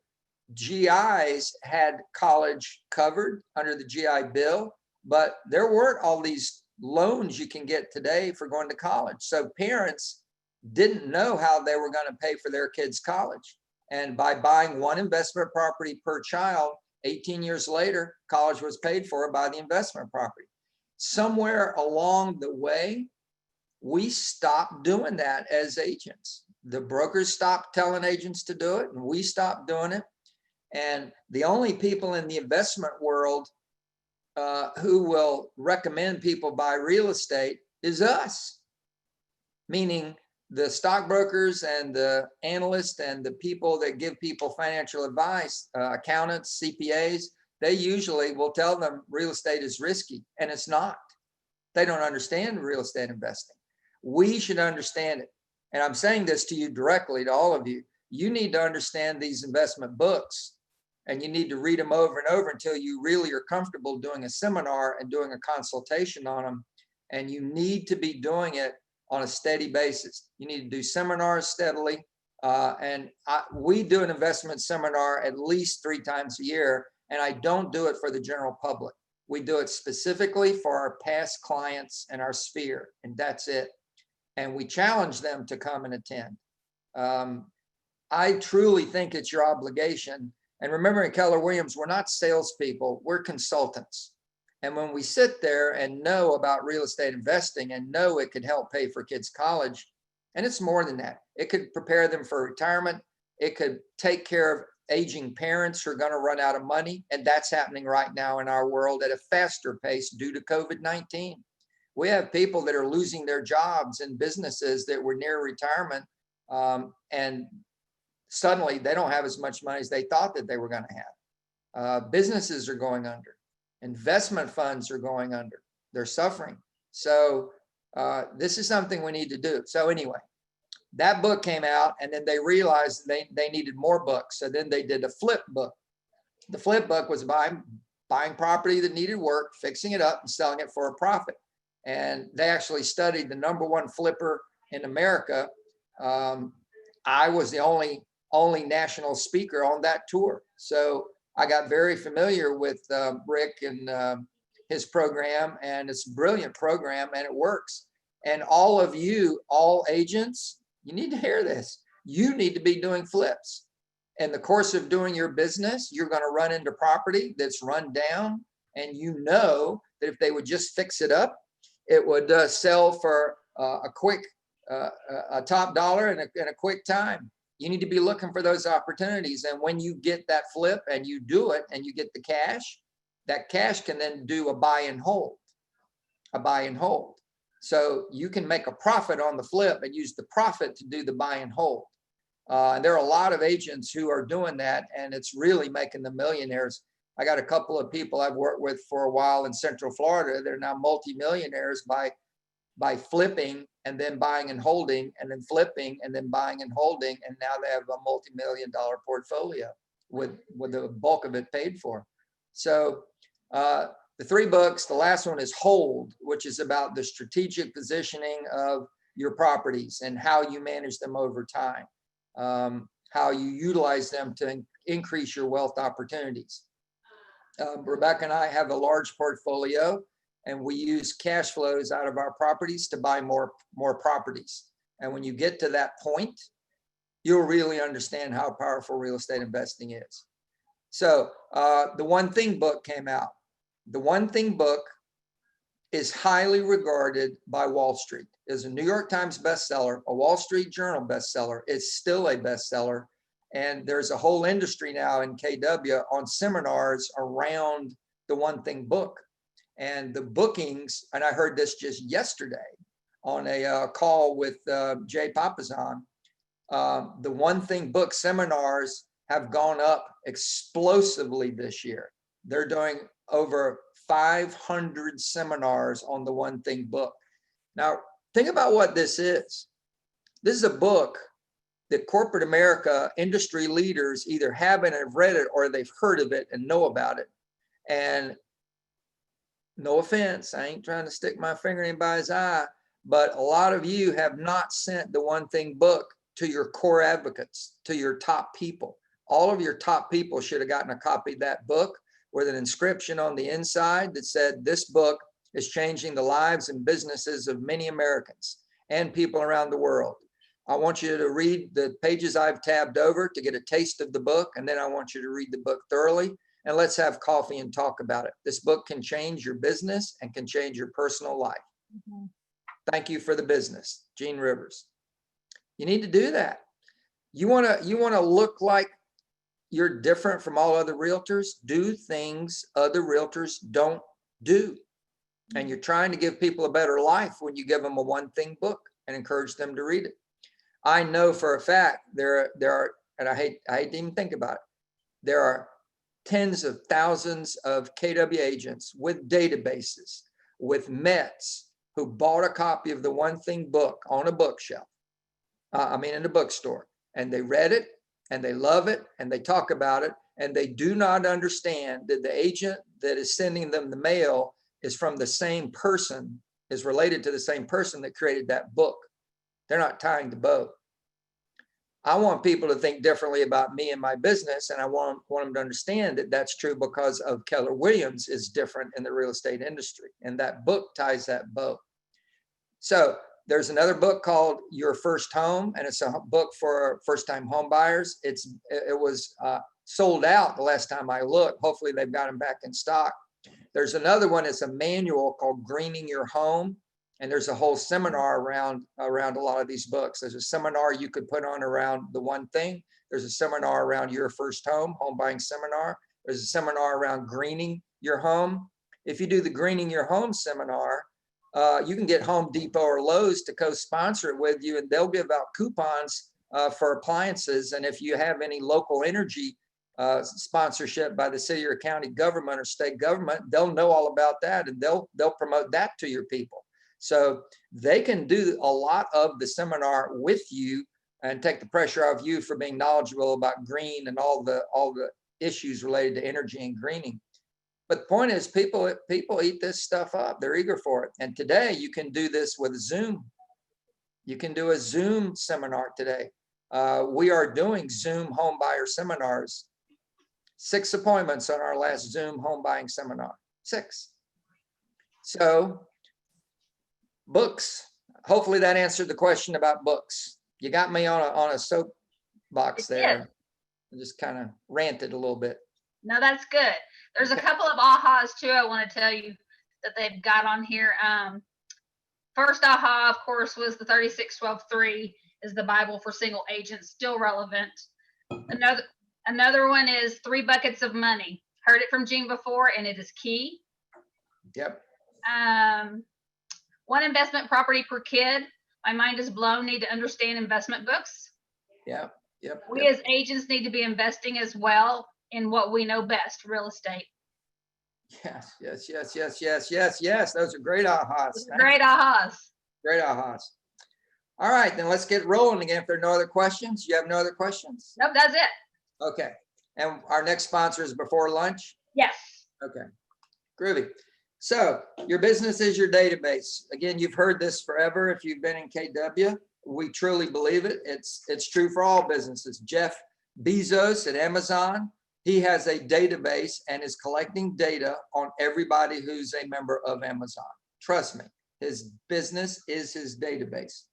Speaker 2: GIs had college covered under the GI Bill, but there weren't all these loans you can get today for going to college. So parents didn't know how they were going to pay for their kids' college. And by buying one investment property per child, 18 years later, college was paid for by the investment property. Somewhere along the way, we stopped doing that as agents. The brokers stopped telling agents to do it, and we stopped doing it. And the only people in the investment world who will recommend people buy real estate is us. Meaning the stockbrokers and the analysts and the people that give people financial advice, accountants, CPAs, they usually will tell them real estate is risky, and it's not. They don't understand real estate investing. We should understand it. And I'm saying this to you directly, to all of you. You need to understand these investment books, and you need to read them over and over until you really are comfortable doing a seminar and doing a consultation on them. And you need to be doing it on a steady basis. You need to do seminars steadily. We do an investment seminar at least 3 times a year, and I don't do it for the general public. We do it specifically for our past clients and our sphere, and that's it. And we challenge them to come and attend. I truly think it's your obligation. And remember, in Keller Williams, we're not salespeople, we're consultants. And when we sit there and know about real estate investing and know it could help pay for kids' college, and it's more than that, it could prepare them for retirement, it could take care of aging parents who are going to run out of money. And that's happening right now in our world at a faster pace due to COVID-19. We have people that are losing their jobs in businesses that were near retirement, and suddenly they don't have as much money as they thought that they were going to have. Businesses are going under. Investment funds are going under. They're suffering. So this is something we need to do. So anyway, that book came out, and then they realized they needed more books. So then they did a flip book. The flip book was buying property that needed work, fixing it up, and selling it for a profit. And they actually studied the #1 flipper in America. I was the only national speaker on that tour. So I got very familiar with Rick and his program, and it's a brilliant program, and it works. And all of you, all agents, you need to hear this. You need to be doing flips. In the course of doing your business, you're going to run into property that's run down, and you know that if they would just fix it up, it would sell for a quick, a top dollar in a quick time. You need to be looking for those opportunities. And when you get that flip and you do it and you get the cash, that cash can then do a buy and hold, So you can make a profit on the flip and use the profit to do the buy and hold. And there are a lot of agents who are doing that, and it's really making them millionaires. I got a couple of people I've worked with for a while in Central Florida. They're now multimillionaires by flipping and then buying and holding, and then flipping and then buying and holding. And now they have a multi-million-dollar portfolio with the bulk of it paid for. So the 3 books, the last one is Hold, which is about the strategic positioning of your properties and how you manage them over time, how you utilize them to increase your wealth opportunities. Rebecca and I have a large portfolio, and we use cash flows out of our properties to buy more properties. And when you get to that point, you'll really understand how powerful real estate investing is. So the One Thing book came out. The One Thing book is highly regarded by Wall Street. It's a New York Times bestseller, a Wall Street Journal bestseller. It's still a bestseller. And there's a whole industry now in KW on seminars around the One Thing book. And the bookings, and I heard this just yesterday on a call with Jay Papasan, the One Thing book seminars have gone up explosively this year. They're doing over 500 seminars on the One Thing book. Now, think about what this is. This is a book that corporate America, industry leaders either haven't have read it or they've heard of it and know about it. And no offense, I ain't trying to stick my finger in anybody's eye, but a lot of you have not sent the One Thing book to your core advocates, to your top people. All of your top people should have gotten a copy of that book with an inscription on the inside that said, "This book is changing the lives and businesses of many Americans and people around the world." I want you to read the pages I've tabbed over to get a taste of the book, and then I want you to read the book thoroughly, and let's have coffee and talk about it. This book can change your business and can change your personal life. Mm-hmm. Thank you for the business, Gene Rivers. You need to do that. You want to look like you're different from all other realtors. Do things other realtors don't do. And you're trying to give people a better life when you give them a One Thing book and encourage them to read it. I know for a fact there are, and I hate to even think about it, there are tens of thousands of KW agents with databases, with Mets who bought a copy of the One Thing book on a bookshelf. In the bookstore, and they read it and they love it and they talk about it, and they do not understand that the agent that is sending them the mail is from the same person, is related to the same person that created that book. They're not tying the bow. I want people to think differently about me and my business, and I want them to understand that that's true because of Keller Williams is different in the real estate industry, and that book ties that bow. So there's another book called Your First Home, and it's a book for first-time home buyers. It was sold out the last time I looked. Hopefully they've got them back in stock. There's another one. It's a manual called Greening Your Home. And there's a whole seminar around a lot of these books. There's a seminar you could put on around the One Thing. There's a seminar around Your First Home buying seminar. There's a seminar around greening your home. If you do the Greening Your Home seminar, you can get Home Depot or Lowe's to co-sponsor it with you, and they'll give out coupons for appliances. And if you have any local energy sponsorship by the city or county government or state government, they'll know all about that, and they'll promote that to your people. So they can do a lot of the seminar with you and take the pressure off you for being knowledgeable about green and all the issues related to energy and greening. But the point is, people eat this stuff up. They're eager for it. And today you can do this with Zoom. You can do a Zoom seminar today. We are doing Zoom home buyer seminars. 6 appointments on our last Zoom home buying seminar. 6. So books. Hopefully that answered the question about books. You got me on a soapbox there. I just kind of ranted a little bit.
Speaker 1: No, that's good. There's a couple of ahas too I want to tell you that they've got on here. First aha, of course, was the 3612:3 is the Bible for single agents, still relevant. Another one is 3 buckets of money. Heard it from Gene before, and it is key.
Speaker 2: Yep.
Speaker 1: 1 investment property per kid. My mind is blown. Need to understand investment books.
Speaker 2: Yep.
Speaker 1: We as agents need to be investing as well in what we know best, real estate.
Speaker 2: Yes. Those are great ahas.
Speaker 1: Great ahas.
Speaker 2: Great ahas. All right, then let's get rolling again. If there are no other questions, you have no other questions?
Speaker 1: Nope, that's it.
Speaker 2: Okay. And our next sponsor is Before Lunch?
Speaker 1: Yes.
Speaker 2: Okay. Groovy. So your business is your database. Again, you've heard this forever. If you've been in KW, we truly believe it. It's true for all businesses. Jeff Bezos at Amazon, he has a database and is collecting data on everybody who's a member of Amazon. Trust me, his business is his database.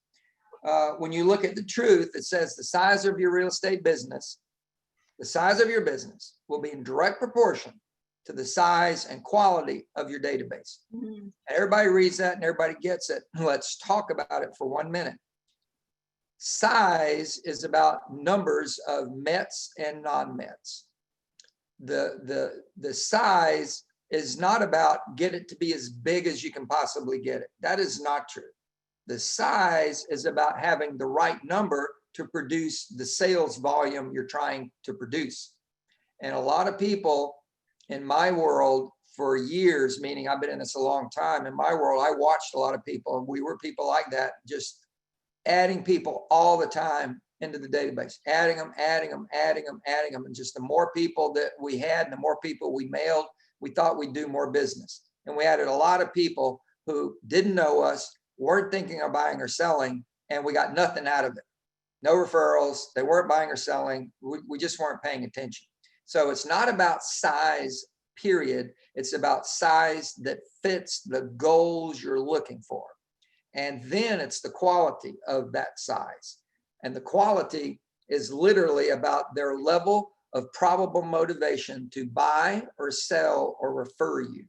Speaker 2: When you look at the truth, it says the size of your real estate business, the size of your business will be in direct proportion to the size and quality of your database.
Speaker 1: Mm-hmm.
Speaker 2: Everybody reads that and everybody gets it. Let's talk about it for 1 minute. Size is about numbers of Mets and non-Mets. The size is not about get it to be as big as you can possibly get it. That is not true. The size is about having the right number to produce the sales volume you're trying to produce. And a lot of people in my world for years, meaning I've been in this a long time, in my world, I watched a lot of people, and we were people like that, just adding people all the time into the database, adding them. And just the more people that we had, and the more people we mailed, we thought we'd do more business. And we added a lot of people who didn't know us, weren't thinking of buying or selling, and we got nothing out of it. No referrals. They weren't buying or selling. We just weren't paying attention. So it's not about size, period. It's about size that fits the goals you're looking for. And then it's the quality of that size. And the quality is literally about their level of probable motivation to buy or sell or refer you.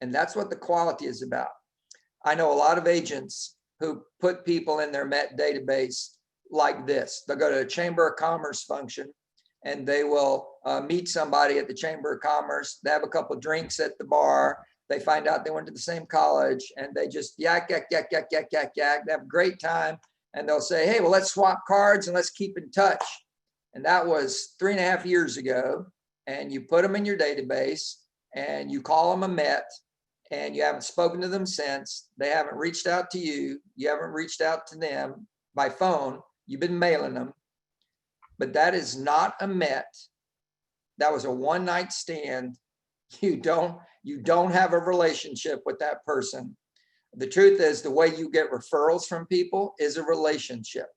Speaker 2: And that's what the quality is about. I know a lot of agents who put people in their Met database like this. They'll go to a Chamber of Commerce function and they will meet somebody at the Chamber of Commerce. They have a couple of drinks at the bar. They find out they went to the same college and they just yak. They have a great time. and they'll say, hey, well, let's swap cards and let's keep in touch. And that was 3.5 years ago. And you put them in your database and you call them a Met, and you haven't spoken to them since. They haven't reached out to you. You haven't reached out to them by phone. You've been mailing them. But that is not a Met. That was a one-night stand. You don't have a relationship with that person. The truth is, the way you get referrals from people is a relationship.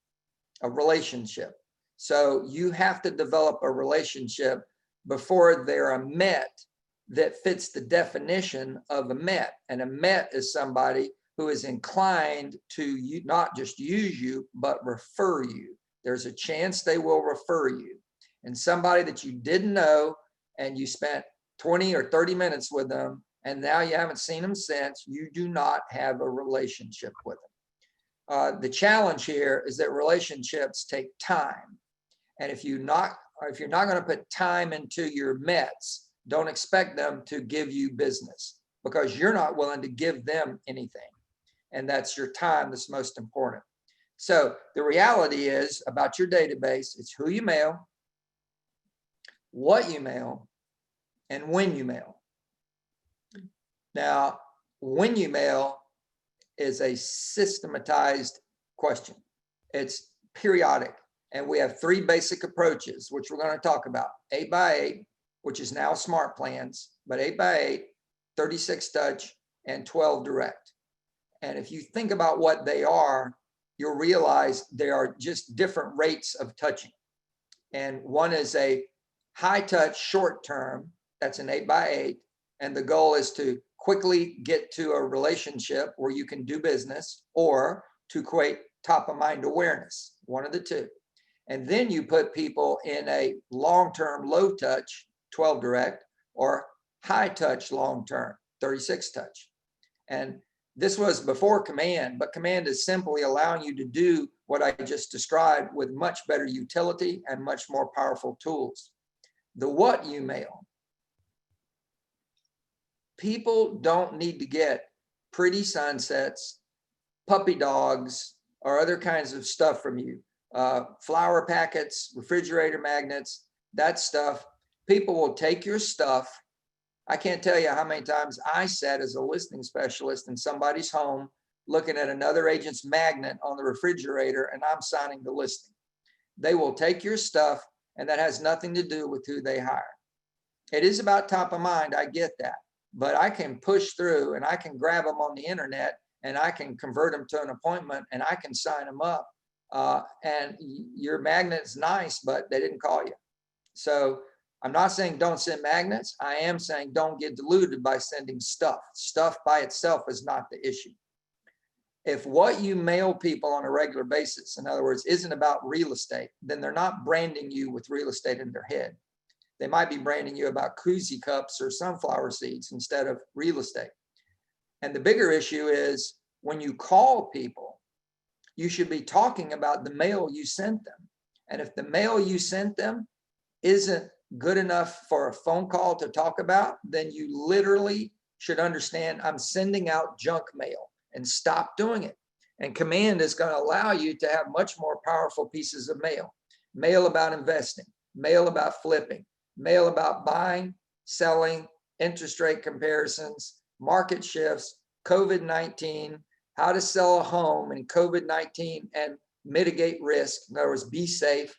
Speaker 2: So you have to develop a relationship before they're a Met that fits the definition of a Met. And a Met is somebody who is inclined to not just use you, but refer you. There's a chance they will refer you. And somebody that you didn't know, and you spent 20 or 30 minutes with them, and now you haven't seen them since, you do not have a relationship with them. The challenge here is that relationships take time. And if you're not going to put time into your Mets, don't expect them to give you business, because you're not willing to give them anything. And that's your time that's most important. So the reality is about your database, it's who you mail, what you mail, and when you mail. Now, when you mail is a systematized question. It's periodic. And we have 3 basic approaches, which we're going to talk about. 8x8, which is now Smart Plans, but 8x8, 36 touch, and 12 direct. And if you think about what they are, you'll realize they are just different rates of touching. And one is a high touch short term, that's an 8x8. And the goal is to quickly get to a relationship where you can do business, or to create top of mind awareness, one of the two. And then you put people in a long-term low touch, 12 direct, or high touch long-term, 36 touch. And this was before Command, but Command is simply allowing you to do what I just described with much better utility and much more powerful tools. The what you mail. People don't need to get pretty sunsets, puppy dogs, or other kinds of stuff from you. Flower packets, refrigerator magnets, that stuff. People will take your stuff. I can't tell you how many times I sat as a listing specialist in somebody's home looking at another agent's magnet on the refrigerator, and I'm signing the listing. They will take your stuff, and that has nothing to do with who they hire. It is about top of mind, I get that, but I can push through and I can grab them on the internet and I can convert them to an appointment and I can sign them up. And your magnet's nice, but they didn't call you. So I'm not saying don't send magnets. I am saying don't get diluted by sending stuff. Stuff by itself is not the issue. If what you mail people on a regular basis, in other words, isn't about real estate, then they're not branding you with real estate in their head. They might be branding you about koozie cups or sunflower seeds instead of real estate. And the bigger issue is when you call people, you should be talking about the mail you sent them. And if the mail you sent them isn't good enough for a phone call to talk about, then you literally should understand I'm sending out junk mail, and stop doing it. And Command is going to allow you to have much more powerful pieces of mail. Mail about investing, mail about flipping, mail about buying, selling, interest rate comparisons, market shifts, COVID-19, how to sell a home in COVID-19 and mitigate risk. In other words, be safe,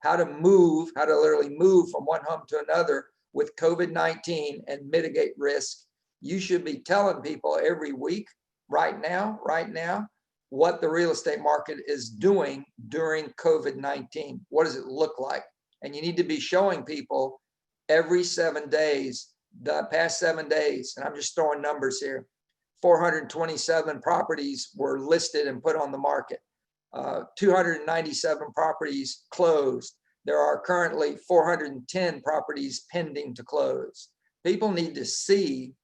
Speaker 2: how to literally move from one home to another with COVID-19 and mitigate risk. You should be telling people every week, right now, what the real estate market is doing during COVID-19. What does it look like? And you need to be showing people every 7 days, the past 7 days, and I'm just throwing numbers here, 427 properties were listed and put on the market. 297 properties closed. There are currently 410 properties pending to close. People need to see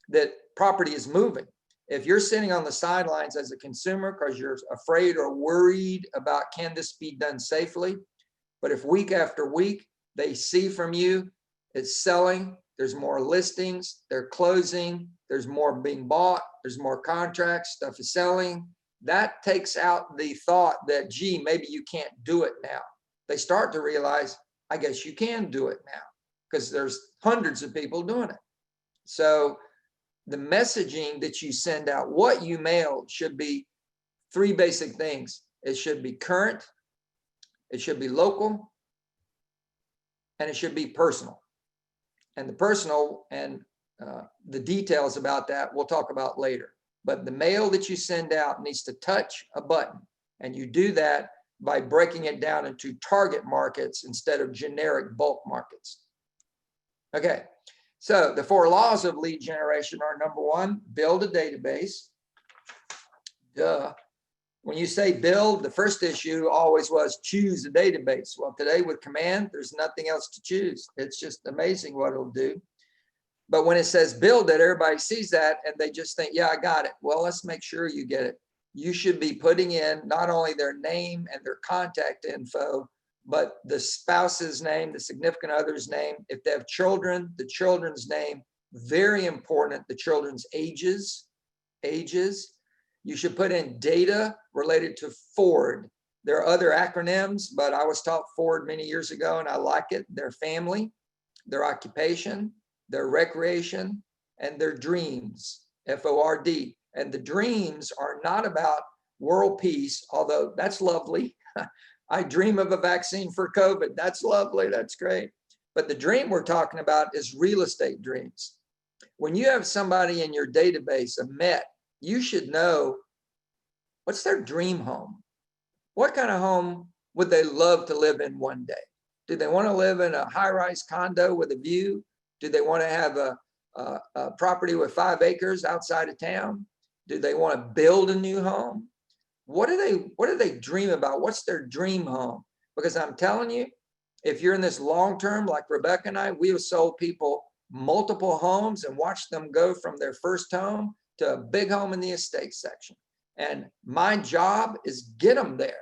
Speaker 2: that property is moving. If you're sitting on the sidelines as a consumer because you're afraid or worried about can this be done safely, but if week after week they see from you it's selling, there's more listings, they're closing, there's more being bought, there's more contracts, stuff is selling, that takes out the thought that, gee, maybe you can't do it now. They start to realize, I guess you can do it now, because there's hundreds of people doing it. So the messaging that you send out, what you mail, should be three basic things. It should be current, it should be local, and it should be personal. And the personal and the details about that we'll talk about later. But the mail that you send out needs to touch a button. And you do that by breaking it down into target markets instead of generic bulk markets. Okay, so the 4 laws of lead generation are: number 1, build a database. Duh. When you say build, the first issue always was choose a database. Well, today with command, there's nothing else to choose. It's just amazing what it'll do. But when it says build it, everybody sees that and they just think, yeah, I got it. Well, let's make sure you get it. You should be putting in not only their name and their contact info, but the spouse's name, the significant other's name. If they have children, the children's name. Very important, the children's ages. You should put in data related to Ford. There are other acronyms, but I was taught Ford many years ago and I like it. Their family, their occupation, their recreation, and their dreams, F-O-R-D. And the dreams are not about world peace, although that's lovely. I dream of a vaccine for COVID. That's lovely. That's great. But the dream we're talking about is real estate dreams. When you have somebody in your database, a Met, you should know what's their dream home. What kind of home would they love to live in one day? Do they want to live in a high-rise condo with a view? Do they want to have a property with 5 acres outside of town? Do they want to build a new home? What do they dream about? What's their dream home? Because I'm telling you, if you're in this long term, like Rebecca and I, we have sold people multiple homes and watched them go from their first home to a big home in the estate section. And my job is get them there.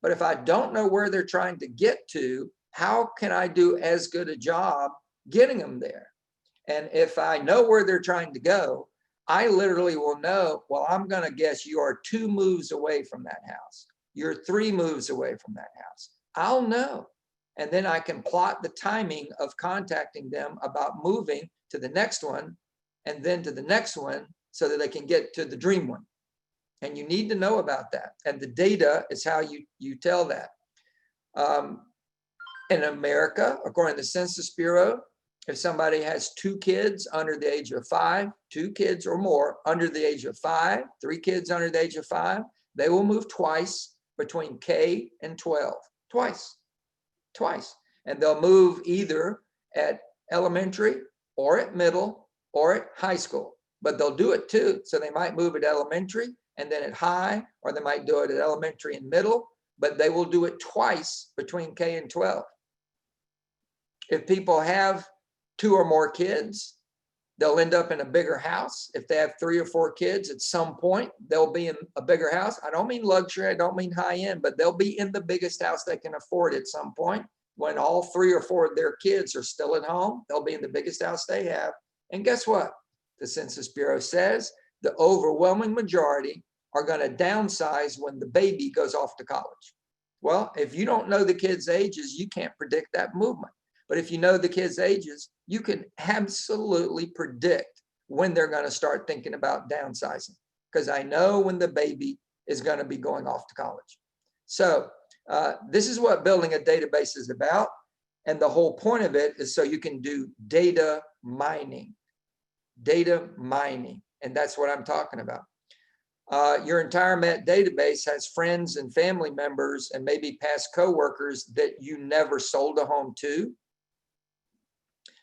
Speaker 2: But if I don't know where they're trying to get to, how can I do as good a job getting them there? And if I know where they're trying to go, I literally will know, well, I'm going to guess you are 2 moves away from that house. You're 3 moves away from that house. I'll know. And then I can plot the timing of contacting them about moving to the next one and then to the next one so that they can get to the dream one. And you need to know about that. And the data is how you tell that. In America, according to the Census Bureau, if somebody has 2 kids under the age of 5, 2 kids or more under the age of 5, 3 kids under the age of 5, they will move twice between K and 12. Twice. And they'll move either at elementary or at middle or at high school. But they'll do it too. So they might move at elementary and then at high, or they might do it at elementary and middle, but they will do it twice between K and 12. If people have 2 or more kids, they'll end up in a bigger house. If they have 3 or 4 kids, at some point, they'll be in a bigger house. I don't mean luxury, I don't mean high end, but they'll be in the biggest house they can afford at some point. When all 3 or 4 of their kids are still at home, they'll be in the biggest house they have. And guess what? The Census Bureau says the overwhelming majority are going to downsize when the baby goes off to college. Well, if you don't know the kids' ages, you can't predict that movement. But if you know the kids' ages, you can absolutely predict when they're going to start thinking about downsizing, because I know when the baby is going to be going off to college. So this is what building a database is about. And the whole point of it is so you can do data mining. And that's what I'm talking about. Your entire Met database has friends and family members and maybe past coworkers that you never sold a home to.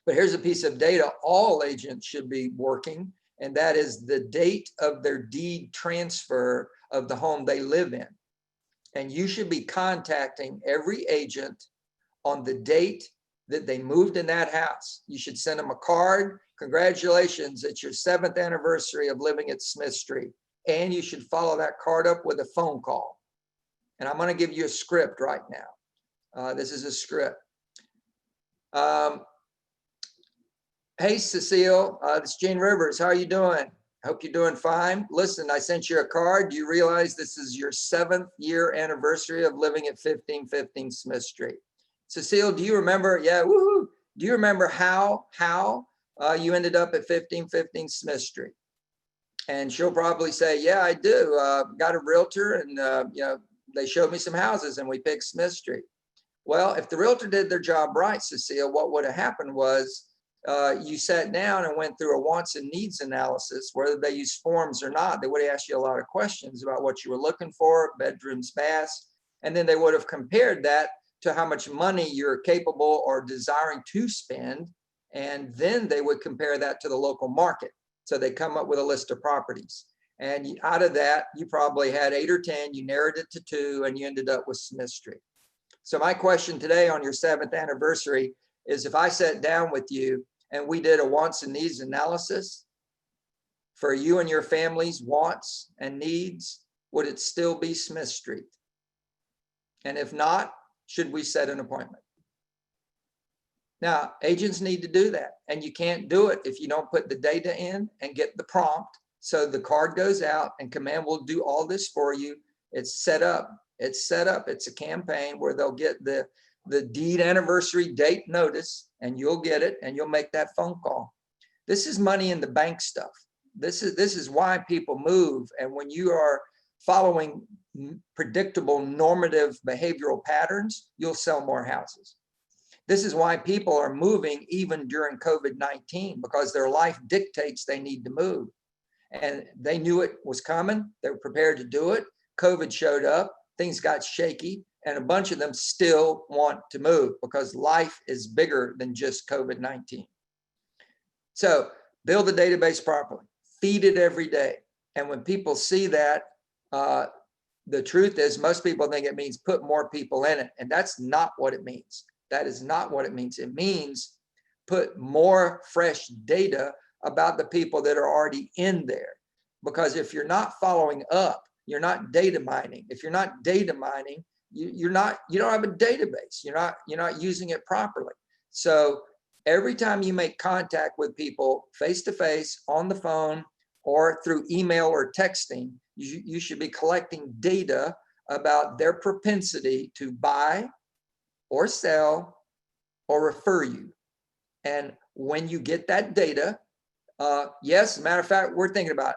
Speaker 2: But here's a piece of data all agents should be working, and that is the date of their deed transfer of the home they live in. And you should be contacting every agent on the date that they moved in that house. You should send them a card. Congratulations, it's your 7th anniversary of living at Smith Street. And you should follow that card up with a phone call. And I'm going to give you a script right now. This is a script. Hey, Cecile, it's Gene Rivers. How are you doing? Hope you're doing fine. Listen, I sent you a card. Do you realize this is your 7th year anniversary of living at 1515 Smith Street? Cecile, do you remember? Yeah, woohoo. Do you remember how you ended up at 1515 Smith Street? And she'll probably say, yeah, I do. Got a realtor and, they showed me some houses and we picked Smith Street. Well, if the realtor did their job right, Cecile, what would have happened was you sat down and went through a wants and needs analysis, whether they use forms or not. They would have asked you a lot of questions about what you were looking for, bedrooms, baths, and then they would have compared that to how much money you're capable or desiring to spend. And then they would compare that to the local market. So they come up with a list of properties. And out of that, you probably had 8 or 10, you narrowed it to 2, and you ended up with Smith Street. So my question today on your 7th anniversary is, if I sat down with you and we did a wants and needs analysis for you and your family's wants and needs, would it still be Smith Street? And if not, should we set an appointment? Now, agents need to do that, and you can't do it if you don't put the data in and get the prompt. So the card goes out and Command will do all this for you. It's set up. It's set up. It's a campaign where they'll get the deed anniversary date notice, and you'll get it and you'll make that phone call. This is money in the bank stuff. This is why people move. And when you are following predictable normative behavioral patterns, you'll sell more houses. This is why people are moving even during COVID-19, because their life dictates they need to move. And they knew it was coming. They were prepared to do it. COVID showed up, things got shaky, and a bunch of them still want to move because life is bigger than just COVID-19. So build the database properly, feed it every day. And when people see that, the truth is most people think it means put more people in it. And that's not what it means. That is not what it means. It means put more fresh data about the people that are already in there. Because if you're not following up, you're not data mining. If you're not data mining, you don't have a database. You're not using it properly. So every time you make contact with people face to face, on the phone, or through email or texting, you should be collecting data about their propensity to buy or sell or refer you. And when you get that data, yes, as a matter of fact, we're thinking about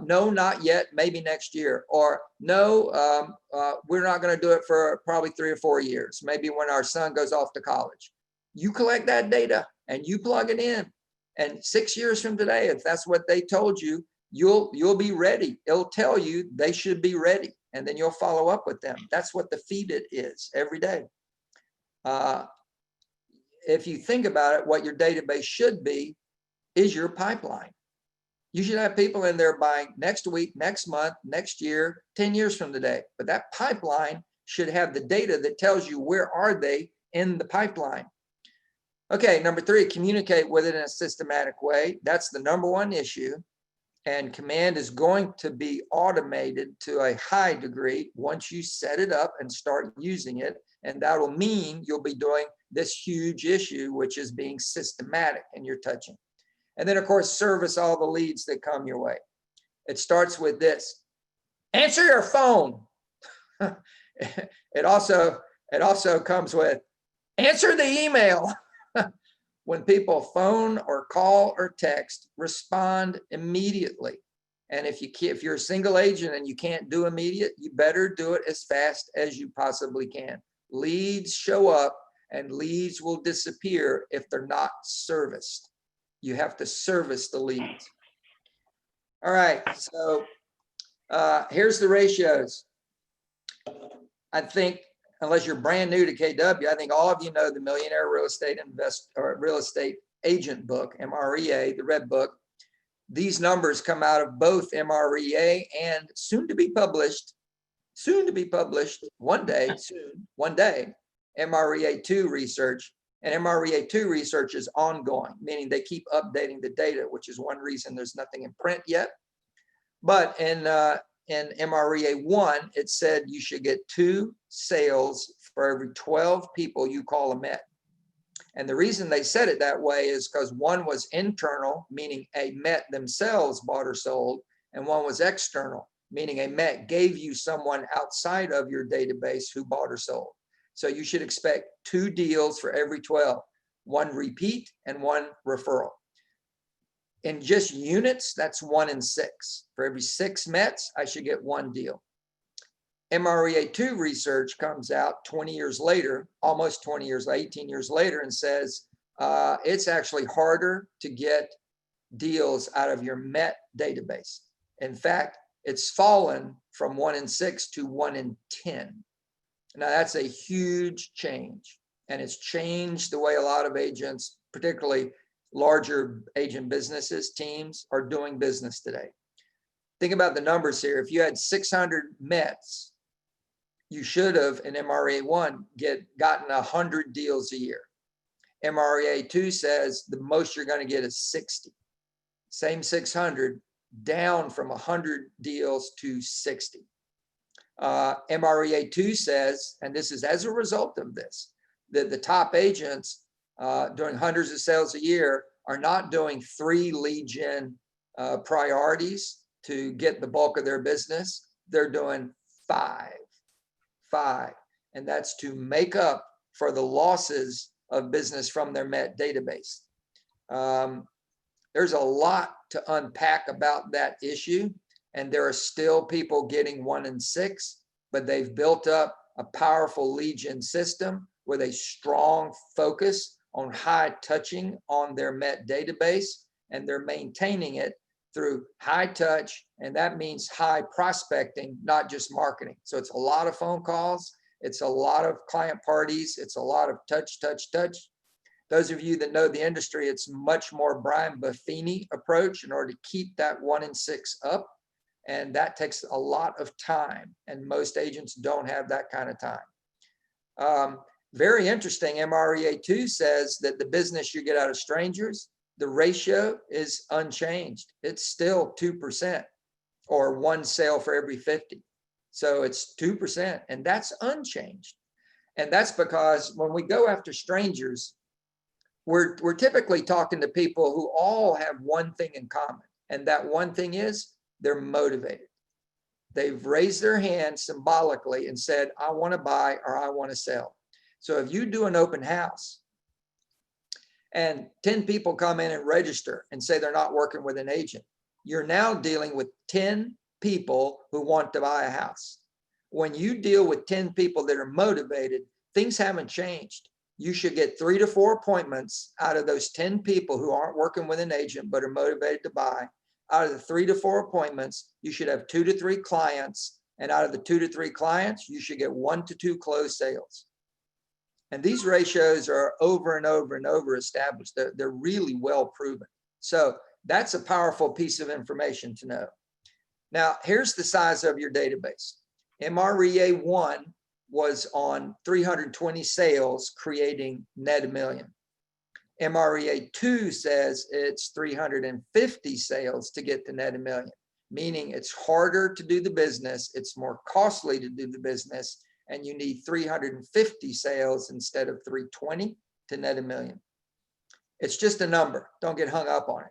Speaker 2: no, not yet, maybe next year, or no, we're not going to do it for probably 3 or 4 years, maybe when our son goes off to college. You collect that data and you plug it in, and 6 years from today, if that's what they told you, you'll be ready. It'll tell you they should be ready, and then you'll follow up with them. That's what the feed it is every day. If you think about it, what your database should be is your pipeline. You should have people in there buying next week, next month, next year, 10 years from today. But that pipeline should have the data that tells you where are they in the pipeline. Okay, number 3, communicate with it in a systematic way. That's the number 1 issue. And Command is going to be automated to a high degree once you set it up and start using it. And that will mean you'll be doing this huge issue, which is being systematic in your touching. And then, of course, service all the leads that come your way. It starts with this: answer your phone. It also comes with answer the email. When people phone or call or text, respond immediately. And if you're a single agent and you can't do immediate, you better do it as fast as you possibly can. Leads show up and leads will disappear if they're not serviced. You have to service the leads. All right, so here's the ratios. I think, unless you're brand new to KW, I think all of you know the Millionaire Real Estate Real Estate Agent book, MREA, the red book. These numbers come out of both MREA and soon to be published one day, MREA 2 research. And MREA 2 research is ongoing, meaning they keep updating the data, which is one reason there's nothing in print yet. But in MREA 1, it said you should get 2 sales for every 12 people you call a Met. And the reason they said it that way is because one was internal, meaning a Met themselves bought or sold, and one was external, meaning a Met gave you someone outside of your database who bought or sold. So you should expect 2 deals for every 12, 1 repeat and 1 referral. In just units, that's 1 in 6. For every 6 Mets, I should get 1 deal. MREA2 research comes out 20 years later, almost 20 years, 18 years later, and says it's actually harder to get deals out of your Met database. In fact, it's fallen from 1 in 6 to 1 in 10. Now, that's a huge change, and it's changed the way a lot of agents, particularly larger agent businesses, teams, are doing business today. Think about the numbers here. If you had 600 Mets, you should have, in MREA1, gotten 100 deals a year. MREA2 says the most you're going to get is 60. Same 600, down from 100 deals to 60. MREA2 says, and this is as a result of this, that the top agents doing hundreds of sales a year are not doing 3 lead gen priorities to get the bulk of their business. They're doing 5. And that's to make up for the losses of business from their Met database. There's a lot to unpack about that issue, and there are still people getting 1 in 6, but they've built up a powerful lead gen system with a strong focus on high touching on their Met database, and they're maintaining it through high touch, and that means high prospecting, not just marketing. So it's a lot of phone calls, it's a lot of client parties, it's a lot of touch. Those of you that know the industry, it's much more Brian Buffini approach in order to keep that 1 in 6 up, and that takes a lot of time, and most agents don't have that kind of time. Very interesting, MREA2 says that the business you get out of strangers, the ratio is unchanged. It's still 2%, or 1 sale for every 50. So it's 2%, and that's unchanged. And that's because when we go after strangers, we're typically talking to people who all have one thing in common. And that one thing is they're motivated. They've raised their hand symbolically and said, I want to buy or I want to sell. So if you do an open house and 10 people come in and register and say they're not working with an agent, you're now dealing with 10 people who want to buy a house. When you deal with 10 people that are motivated, things haven't changed. You should get 3 to 4 appointments out of those 10 people who aren't working with an agent but are motivated to buy. Out of the 3 to 4 appointments, you should have 2 to 3 clients. And out of the 2 to 3 clients, you should get 1 to 2 closed sales. And these ratios are over and over and over established. They're really well proven. So that's a powerful piece of information to know. Now, here's the size of your database. MREA 1 was on 320 sales, creating net $1 million. MREA 2 says it's 350 sales to get to net $1 million, meaning it's harder to do the business, it's more costly to do the business, and you need 350 sales instead of 320 to net $1 million. It's just a number. Don't get hung up on it.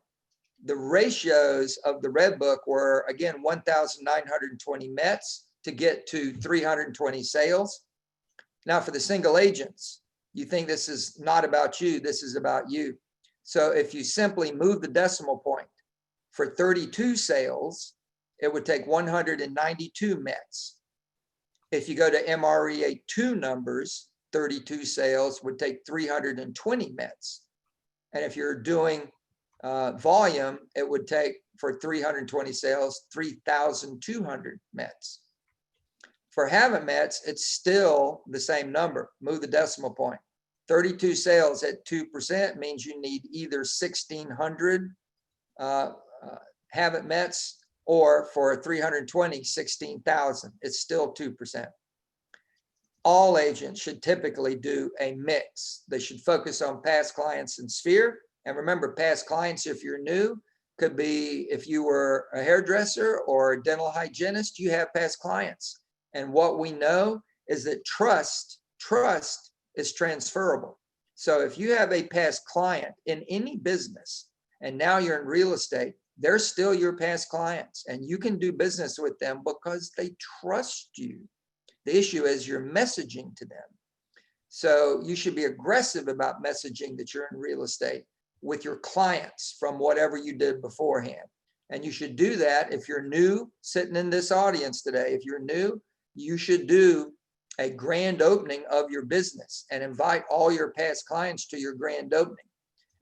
Speaker 2: The ratios of the Red Book were, again, 1,920 Mets to get to 320 sales. Now, for the single agents, you think this is not about you, this is about you. So if you simply move the decimal point, for 32 sales, it would take 192 Mets. If you go to MREA 2 numbers, 32 sales would take 320 Mets. And if you're doing volume, it would take, for 320 sales, 3,200 Mets. For haven't Mets, it's still the same number. Move the decimal point. 32 sales at 2% means you need either 1,600 haven't Mets, or for 320, 16,000. It's still 2%. All agents should typically do a mix. They should focus on past clients and sphere. And remember, past clients, if you're new, could be if you were a hairdresser or a dental hygienist, you have past clients. And what we know is that trust is transferable. So if you have a past client in any business and now you're in real estate, they're still your past clients and you can do business with them because they trust you. The issue is your messaging to them. So you should be aggressive about messaging that you're in real estate with your clients from whatever you did beforehand. And you should do that if you're new, sitting in this audience today. If you're new, you should do a grand opening of your business and invite all your past clients to your grand opening.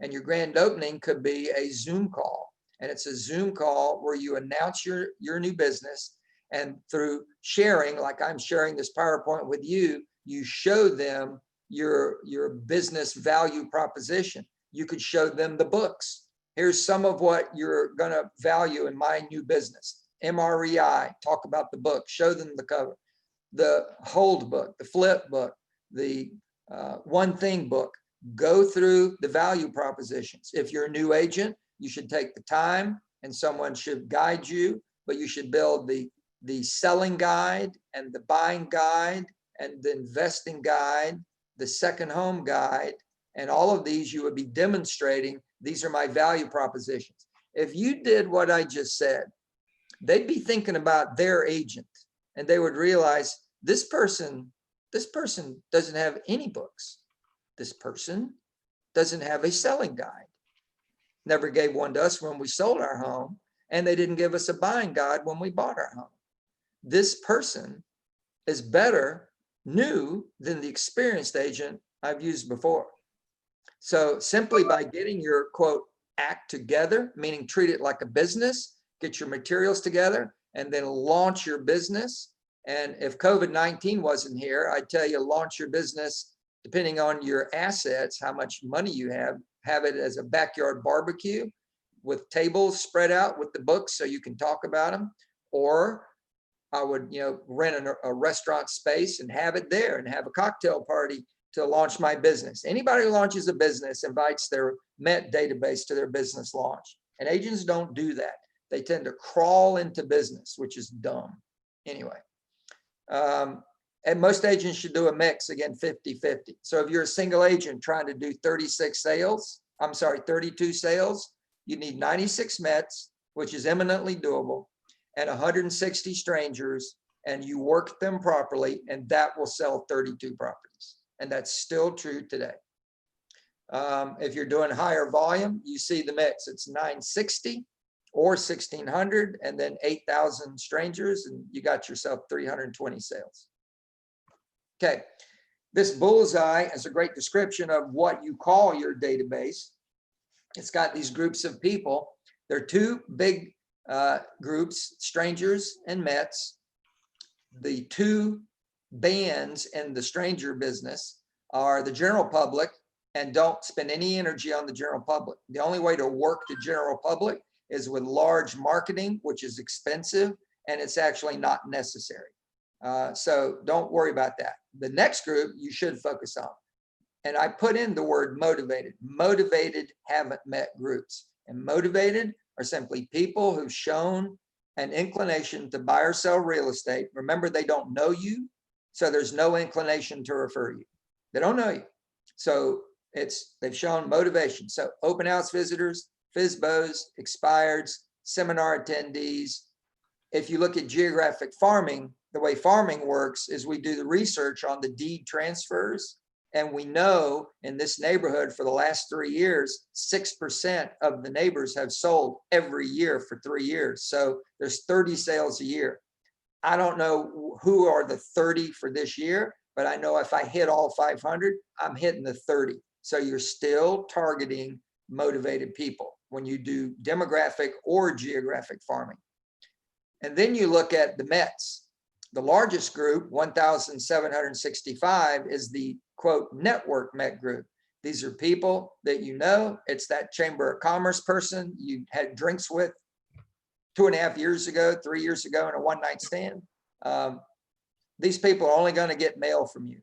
Speaker 2: And your grand opening could be a Zoom call. And it's a Zoom call where you announce your new business, and through sharing, like I'm sharing this PowerPoint with you, you show them your business value proposition. You could show them the books. Here's some of what you're gonna value in my new business. MREI, talk about the book, show them the cover. The hold book, the flip book, the one thing book. Go through the value propositions. If you're a new agent, you should take the time and someone should guide you, but you should build the selling guide and the buying guide and the investing guide, the second home guide, and all of these you would be demonstrating, these are my value propositions. If you did what I just said, they'd be thinking about their agent and they would realize this person doesn't have any books. This person doesn't have a selling guide. Never gave one to us when we sold our home, and they didn't give us a buying guide when we bought our home. This person is better new than the experienced agent I've used before. So simply by getting your quote act together, meaning treat it like a business, get your materials together, and then launch your business. And if COVID-19 wasn't here, I'd tell you launch your business, depending on your assets, how much money you have it as a backyard barbecue with tables spread out with the books so you can talk about them. Or I would, rent a restaurant space and have it there and have a cocktail party to launch my business. Anybody who launches a business invites their Met database to their business launch. And agents don't do that. They tend to crawl into business, which is dumb. Anyway, and most agents should do a mix, again, 50-50. So if you're a single agent trying to do 32 sales, you need 96 Mets, which is eminently doable, and 160 strangers, and you work them properly, and that will sell 32 properties. And that's still true today. If you're doing higher volume, you see the mix. It's 960 or 1,600, and then 8,000 strangers, and you got yourself 320 sales. Okay, this bullseye is a great description of what you call your database. It's got these groups of people. There are two big groups, strangers and Mets. The two bands in the stranger business are the general public, and don't spend any energy on the general public. The only way to work the general public is with large marketing, which is expensive, and it's actually not necessary. So don't worry about that. The next group you should focus on. And I put in the word motivated. Motivated haven't met groups. And motivated are simply people who've shown an inclination to buy or sell real estate. Remember, they don't know you, so there's no inclination to refer you. They don't know you. So they've shown motivation. So open house visitors, FSBOs, expireds, seminar attendees. If you look at geographic farming, the way farming works is we do the research on the deed transfers. And we know in this neighborhood for the last 3 years, 6% of the neighbors have sold every year for 3 years. So there's 30 sales a year. I don't know who are the 30 for this year, but I know if I hit all 500, I'm hitting the 30. So you're still targeting motivated people when you do demographic or geographic farming. And then you look at the Mets. The largest group, 1,765, is the quote network Met group. These are people that you know. It's that Chamber of Commerce person you had drinks with 2.5 years ago, 3 years ago in a one-night stand. These people are only going to get mail from you.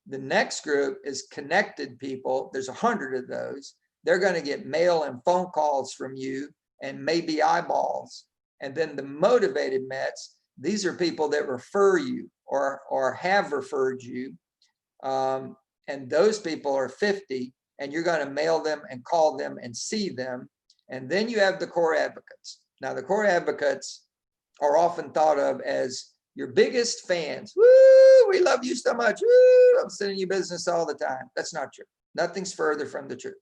Speaker 2: The next group is connected people. There's 100 of those. They're going to get mail and phone calls from you and maybe eyeballs. And then the motivated Mets, these are people that refer you or have referred you. and those people are 50, and you're going to mail them and call them and see them. And then you have the core advocates. Now, the core advocates are often thought of as your biggest fans. Woo, we love you so much. Woo, I'm sending you business all the time. That's not true. Nothing's further from the truth.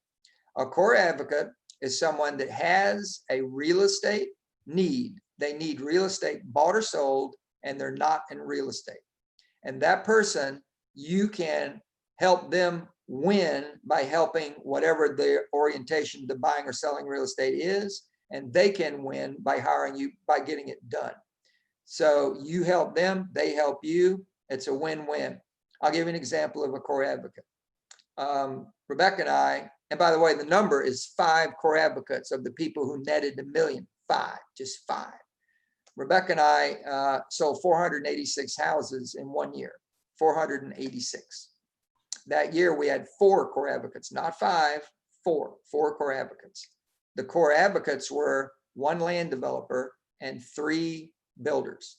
Speaker 2: A core advocate is someone that has a real estate need. They need real estate bought or sold, and they're not in real estate. And that person, you can help them win by helping whatever their orientation to buying or selling real estate is, and they can win by hiring you, by getting it done. So you help them, they help you. It's a win-win. I'll give you an example of a core advocate. Rebecca and I, and by the way, the number is 5 core advocates of the people who netted $1 million. 5, just 5. Rebecca and I sold 486 houses in 1 year, 486. That year we had 4 core advocates, not 5, 4 core advocates. The core advocates were 1 land developer and 3 builders.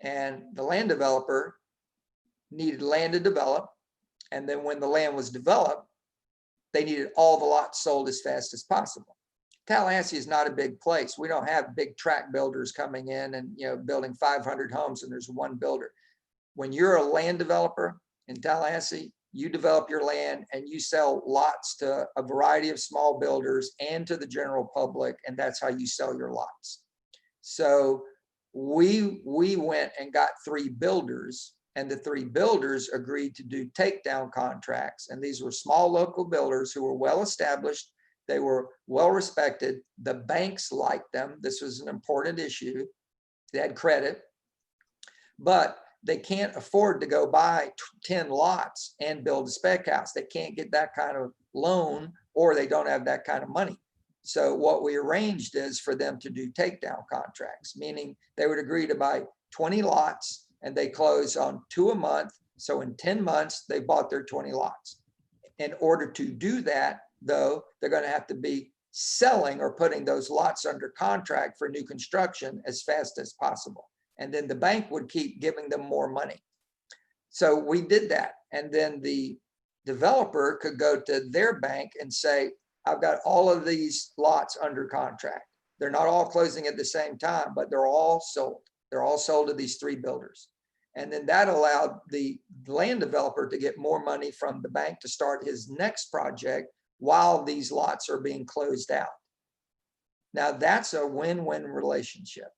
Speaker 2: And the land developer needed land to develop. And then when the land was developed, they needed all the lots sold as fast as possible. Tallahassee is not a big place. We don't have big tract builders coming in and building 500 homes and there's 1 builder. When you're a land developer in Tallahassee, you develop your land and you sell lots to a variety of small builders and to the general public, and that's how you sell your lots. So we went and got 3 builders, and the 3 builders agreed to do takedown contracts. And these were small local builders who were well established. They were well respected. The banks liked them. This was an important issue. They had credit, but they can't afford to go buy 10 lots and build a spec house. They can't get that kind of loan, or they don't have that kind of money. So what we arranged is for them to do takedown contracts, meaning they would agree to buy 20 lots and they close on 2 a month. So in 10 months, they bought their 20 lots. In order to do that, though, they're going to have to be selling or putting those lots under contract for new construction as fast as possible. And then the bank would keep giving them more money. So we did that. And then the developer could go to their bank and say, I've got all of these lots under contract. They're not all closing at the same time, but they're all sold. They're all sold to these 3 builders. And then that allowed the land developer to get more money from the bank to start his next project while these lots are being closed out. Now that's a win-win relationship.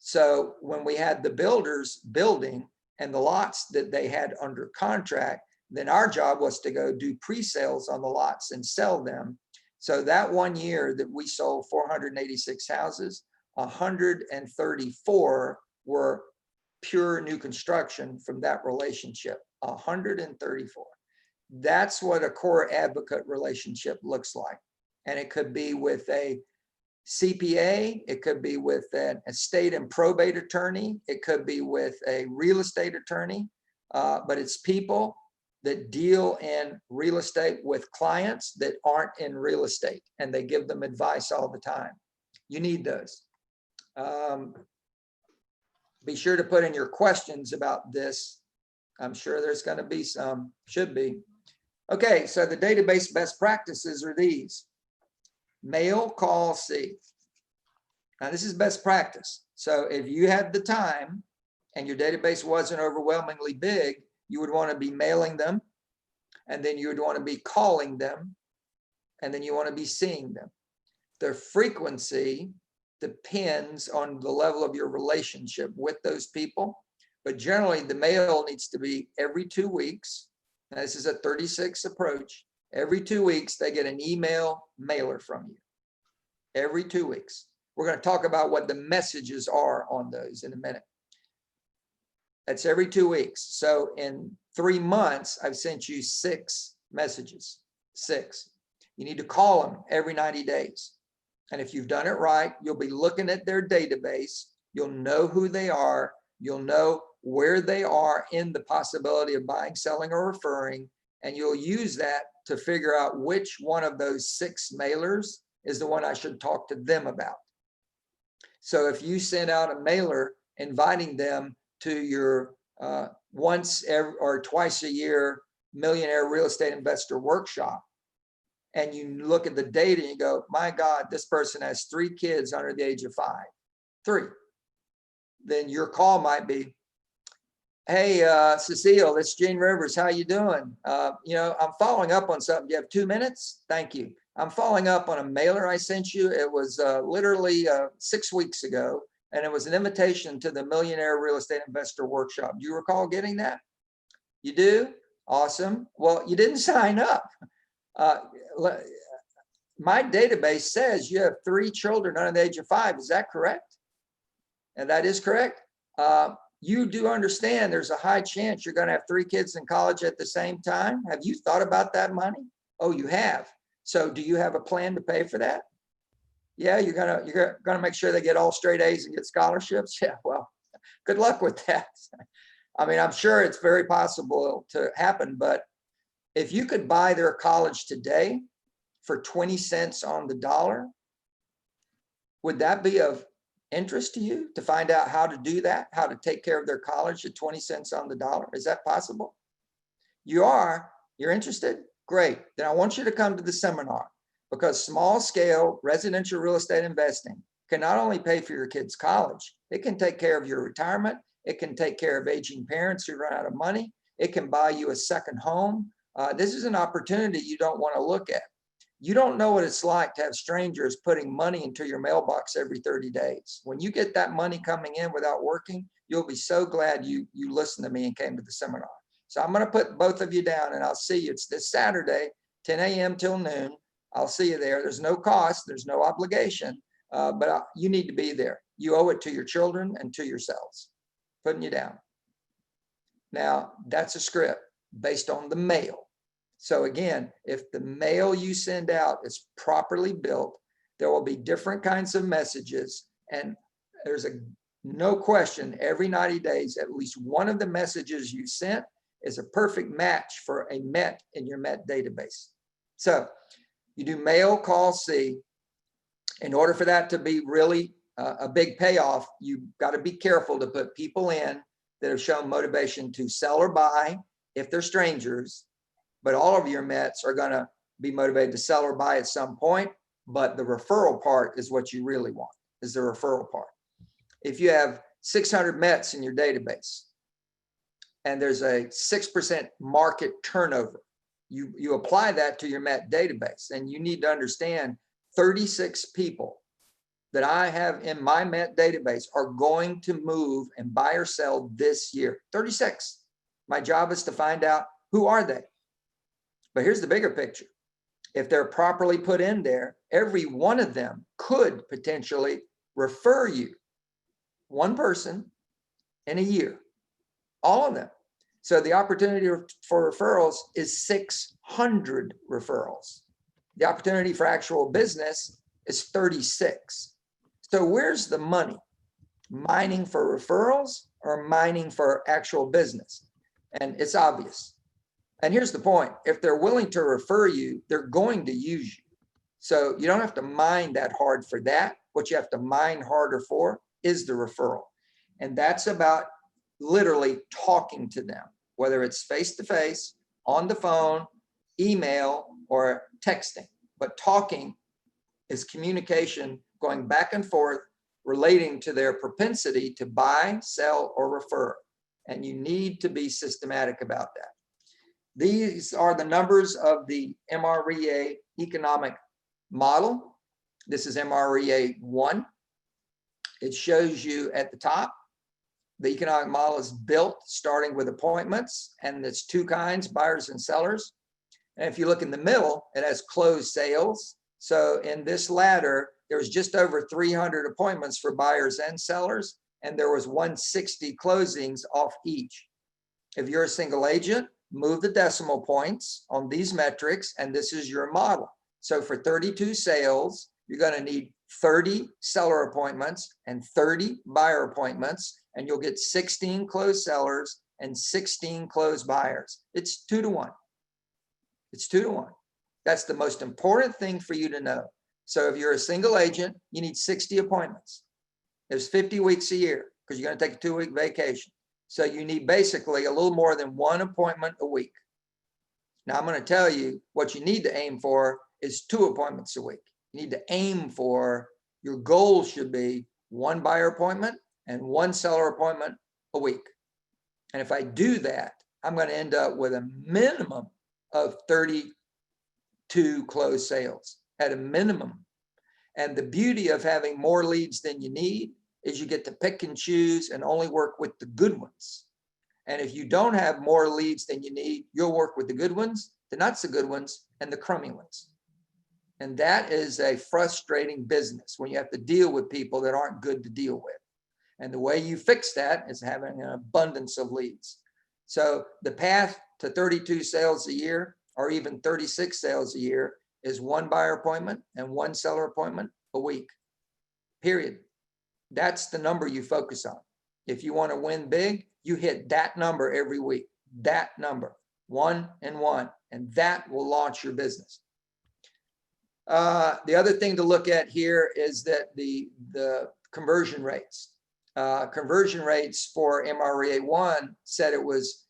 Speaker 2: So when we had the builders building and the lots that they had under contract, then our job was to go do pre-sales on the lots and sell them. So that 1 year that we sold 486 houses, 134 were pure new construction from that relationship, 134. That's what a core advocate relationship looks like. And it could be with a CPA, it could be with an estate and probate attorney, it could be with a real estate attorney, but it's people that deal in real estate with clients that aren't in real estate, and they give them advice all the time. You need those. Be sure to put in your questions about this. I'm sure there's going to be some, should be. Okay, so the database best practices are these. Mail, call, see. Now this is best practice. So if you had the time and your database wasn't overwhelmingly big, you would want to be mailing them, and then you would want to be calling them, and then you want to be seeing them. Their frequency depends on the level of your relationship with those people, but generally the mail needs to be every 2 weeks. Now, this is a 36 approach. Every 2 weeks, they get an email mailer from you. Every 2 weeks. We're going to talk about what the messages are on those in a minute. That's every 2 weeks. So in 3 months, I've sent you 6 messages, 6. You need to call them every 90 days. And if you've done it right, you'll be looking at their database. You'll know who they are. You'll know where they are in the possibility of buying, selling, or referring. And you'll use that to figure out which one of those 6 mailers is the one I should talk to them about. So if you send out a mailer inviting them to your once or twice a year Millionaire Real Estate Investor Workshop, and you look at the data and you go, my God, this person has 3 kids under the age of 5, 3. Then your call might be, hey, Cecile, it's Gene Rivers. How you doing? I'm following up on something. Do you have 2 minutes? Thank you. I'm following up on a mailer I sent you. It was literally 6 weeks ago, and it was an invitation to the Millionaire Real Estate Investor Workshop. Do you recall getting that? You do? Awesome. Well, you didn't sign up. My database says you have 3 children under the age of 5. Is that correct? And that is correct. You do understand there's a high chance you're going to have 3 kids in college at the same time. Have you thought about that money? Oh, you have. So do you have a plan to pay for that? Yeah, you're gonna make sure they get all straight A's and get scholarships. Yeah, well, good luck with that. I mean, I'm sure it's very possible to happen, but if you could buy their college today for 20 cents on the dollar, would that be of interest to you to find out how to do that, how to take care of their college at 20 cents on the dollar? Is that possible? You're interested? Great. Then I want you to come to the seminar, because small scale residential real estate investing can not only pay for your kids' college, it can take care of your retirement. It can take care of aging parents who run out of money. It can buy you a second home. This is an opportunity you don't want to look at. You don't know what it's like to have strangers putting money into your mailbox every 30 days. When you get that money coming in without working, you'll be so glad you listened to me and came to the seminar. So I'm going to put both of you down, and I'll see you. It's this Saturday, 10 a.m. till noon. I'll see you there. There's no cost. There's no obligation, but you need to be there. You owe it to your children and to yourselves. Putting you down. Now, that's a script based on the mail. So again, if the mail you send out is properly built, there will be different kinds of messages, and there's no question every 90 days, at least one of the messages you sent is a perfect match for a MET in your MET database. So you do mail, call, see. In order for that to be really a big payoff, you've got to be careful to put people in that have shown motivation to sell or buy if they're strangers. But all of your METs are going to be motivated to sell or buy at some point. But the referral part is what you really want, is the referral part. If you have 600 METs in your database and there's a 6% market turnover, you apply that to your MET database, and you need to understand 36 people that I have in my MET database are going to move and buy or sell this year. 36. My job is to find out who are they. But here's the bigger picture. If they're properly put in there, every one of them could potentially refer you, one person in a year, all of them. So the opportunity for referrals is 600 referrals. The opportunity for actual business is 36. So where's the money? Mining for referrals or mining for actual business? And it's obvious. And here's the point. If they're willing to refer you, they're going to use you. So you don't have to mine that hard for that. What you have to mine harder for is the referral. And that's about literally talking to them, whether it's face-to-face, on the phone, email, or texting. But talking is communication going back and forth relating to their propensity to buy, sell, or refer. And you need to be systematic about that. These are the numbers of the MREA economic model. This is MREA 1. It shows you at the top, the economic model is built starting with appointments, and it's 2 kinds, buyers and sellers. And if you look in the middle, it has closed sales. So in this ladder, there was just over 300 appointments for buyers and sellers, and there was 160 closings off each. If you're a single agent, move the decimal points on these metrics, and this is your model. So for 32 sales, you're going to need 30 seller appointments and 30 buyer appointments, and you'll get 16 closed sellers and 16 closed buyers. It's 2 to 1. It's 2 to 1. That's the most important thing for you to know. So if you're a single agent, you need 60 appointments. There's 50 weeks a year because you're going to take a 2-week vacation. So you need basically a little more than 1 appointment a week. Now I'm going to tell you what you need to aim for is 2 appointments a week. You need to aim for, your goal should be 1 buyer appointment and 1 seller appointment a week. And if I do that, I'm going to end up with a minimum of 32 closed sales at a minimum. And the beauty of having more leads than you need is you get to pick and choose and only work with the good ones. And if you don't have more leads than you need, you'll work with the good ones, the not so good ones, and the crummy ones. And that is a frustrating business when you have to deal with people that aren't good to deal with. And the way you fix that is having an abundance of leads. So the path to 32 sales a year, or even 36 sales a year, is 1 buyer appointment and 1 seller appointment a week, period. That's the number you focus on. If you want to win big, you hit that number every week, that number, 1 and 1, and that will launch your business. The other thing to look at here is that the conversion rates. Conversion rates for MREA1 said it was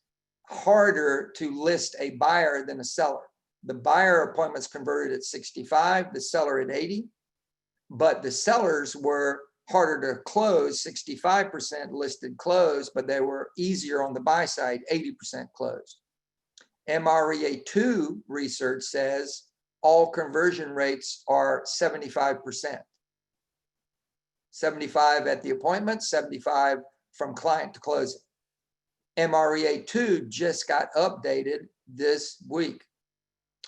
Speaker 2: harder to list a buyer than a seller. The buyer appointments converted at 65, the seller at 80, but the sellers were harder to close, 65% listed closed, but they were easier on the buy side, 80% closed. MREA2 research says all conversion rates are 75%. 75 at the appointment, 75 from client to closing. MREA2 just got updated this week.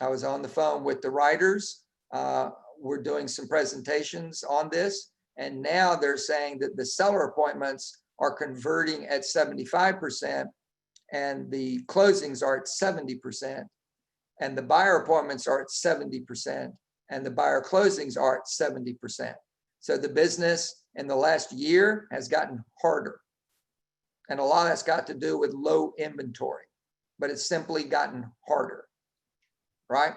Speaker 2: I was on the phone with the writers. We're doing some presentations on this. And now they're saying that the seller appointments are converting at 75% and the closings are at 70%. And the buyer appointments are at 70% and the buyer closings are at 70%. So the business in the last year has gotten harder. And a lot of that's got to do with low inventory, but it's simply gotten harder, right?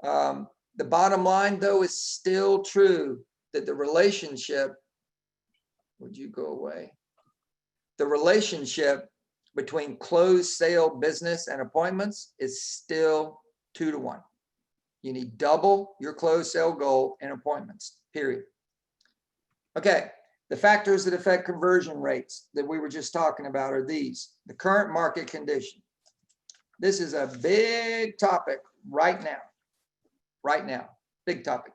Speaker 2: The bottom line, though, is still true that the relationship, would you go away? The relationship between closed sale business and appointments is still 2 to 1. You need double your closed sale goal in appointments, period. Okay, the factors that affect conversion rates that we were just talking about are these: the current market condition. This is a big topic right now, big topic.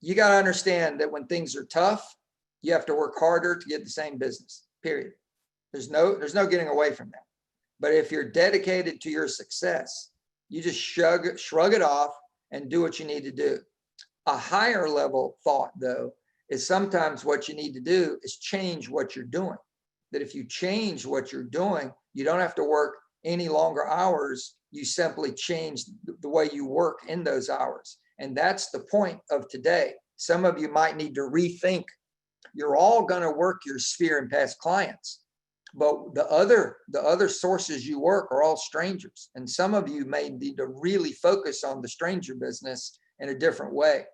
Speaker 2: You got to understand that when things are tough, you have to work harder to get the same business, period. There's no getting away from that. But if you're dedicated to your success, you just shrug it off and do what you need to do. A higher level thought, though, is sometimes what you need to do is change what you're doing. That if you change what you're doing, you don't have to work any longer hours. You simply change the way you work in those hours. And that's the point of today. Some of you might need to rethink. You're all going to work your sphere and past clients, but the other sources you work are all strangers. And some of you may need to really focus on the stranger business in a different way.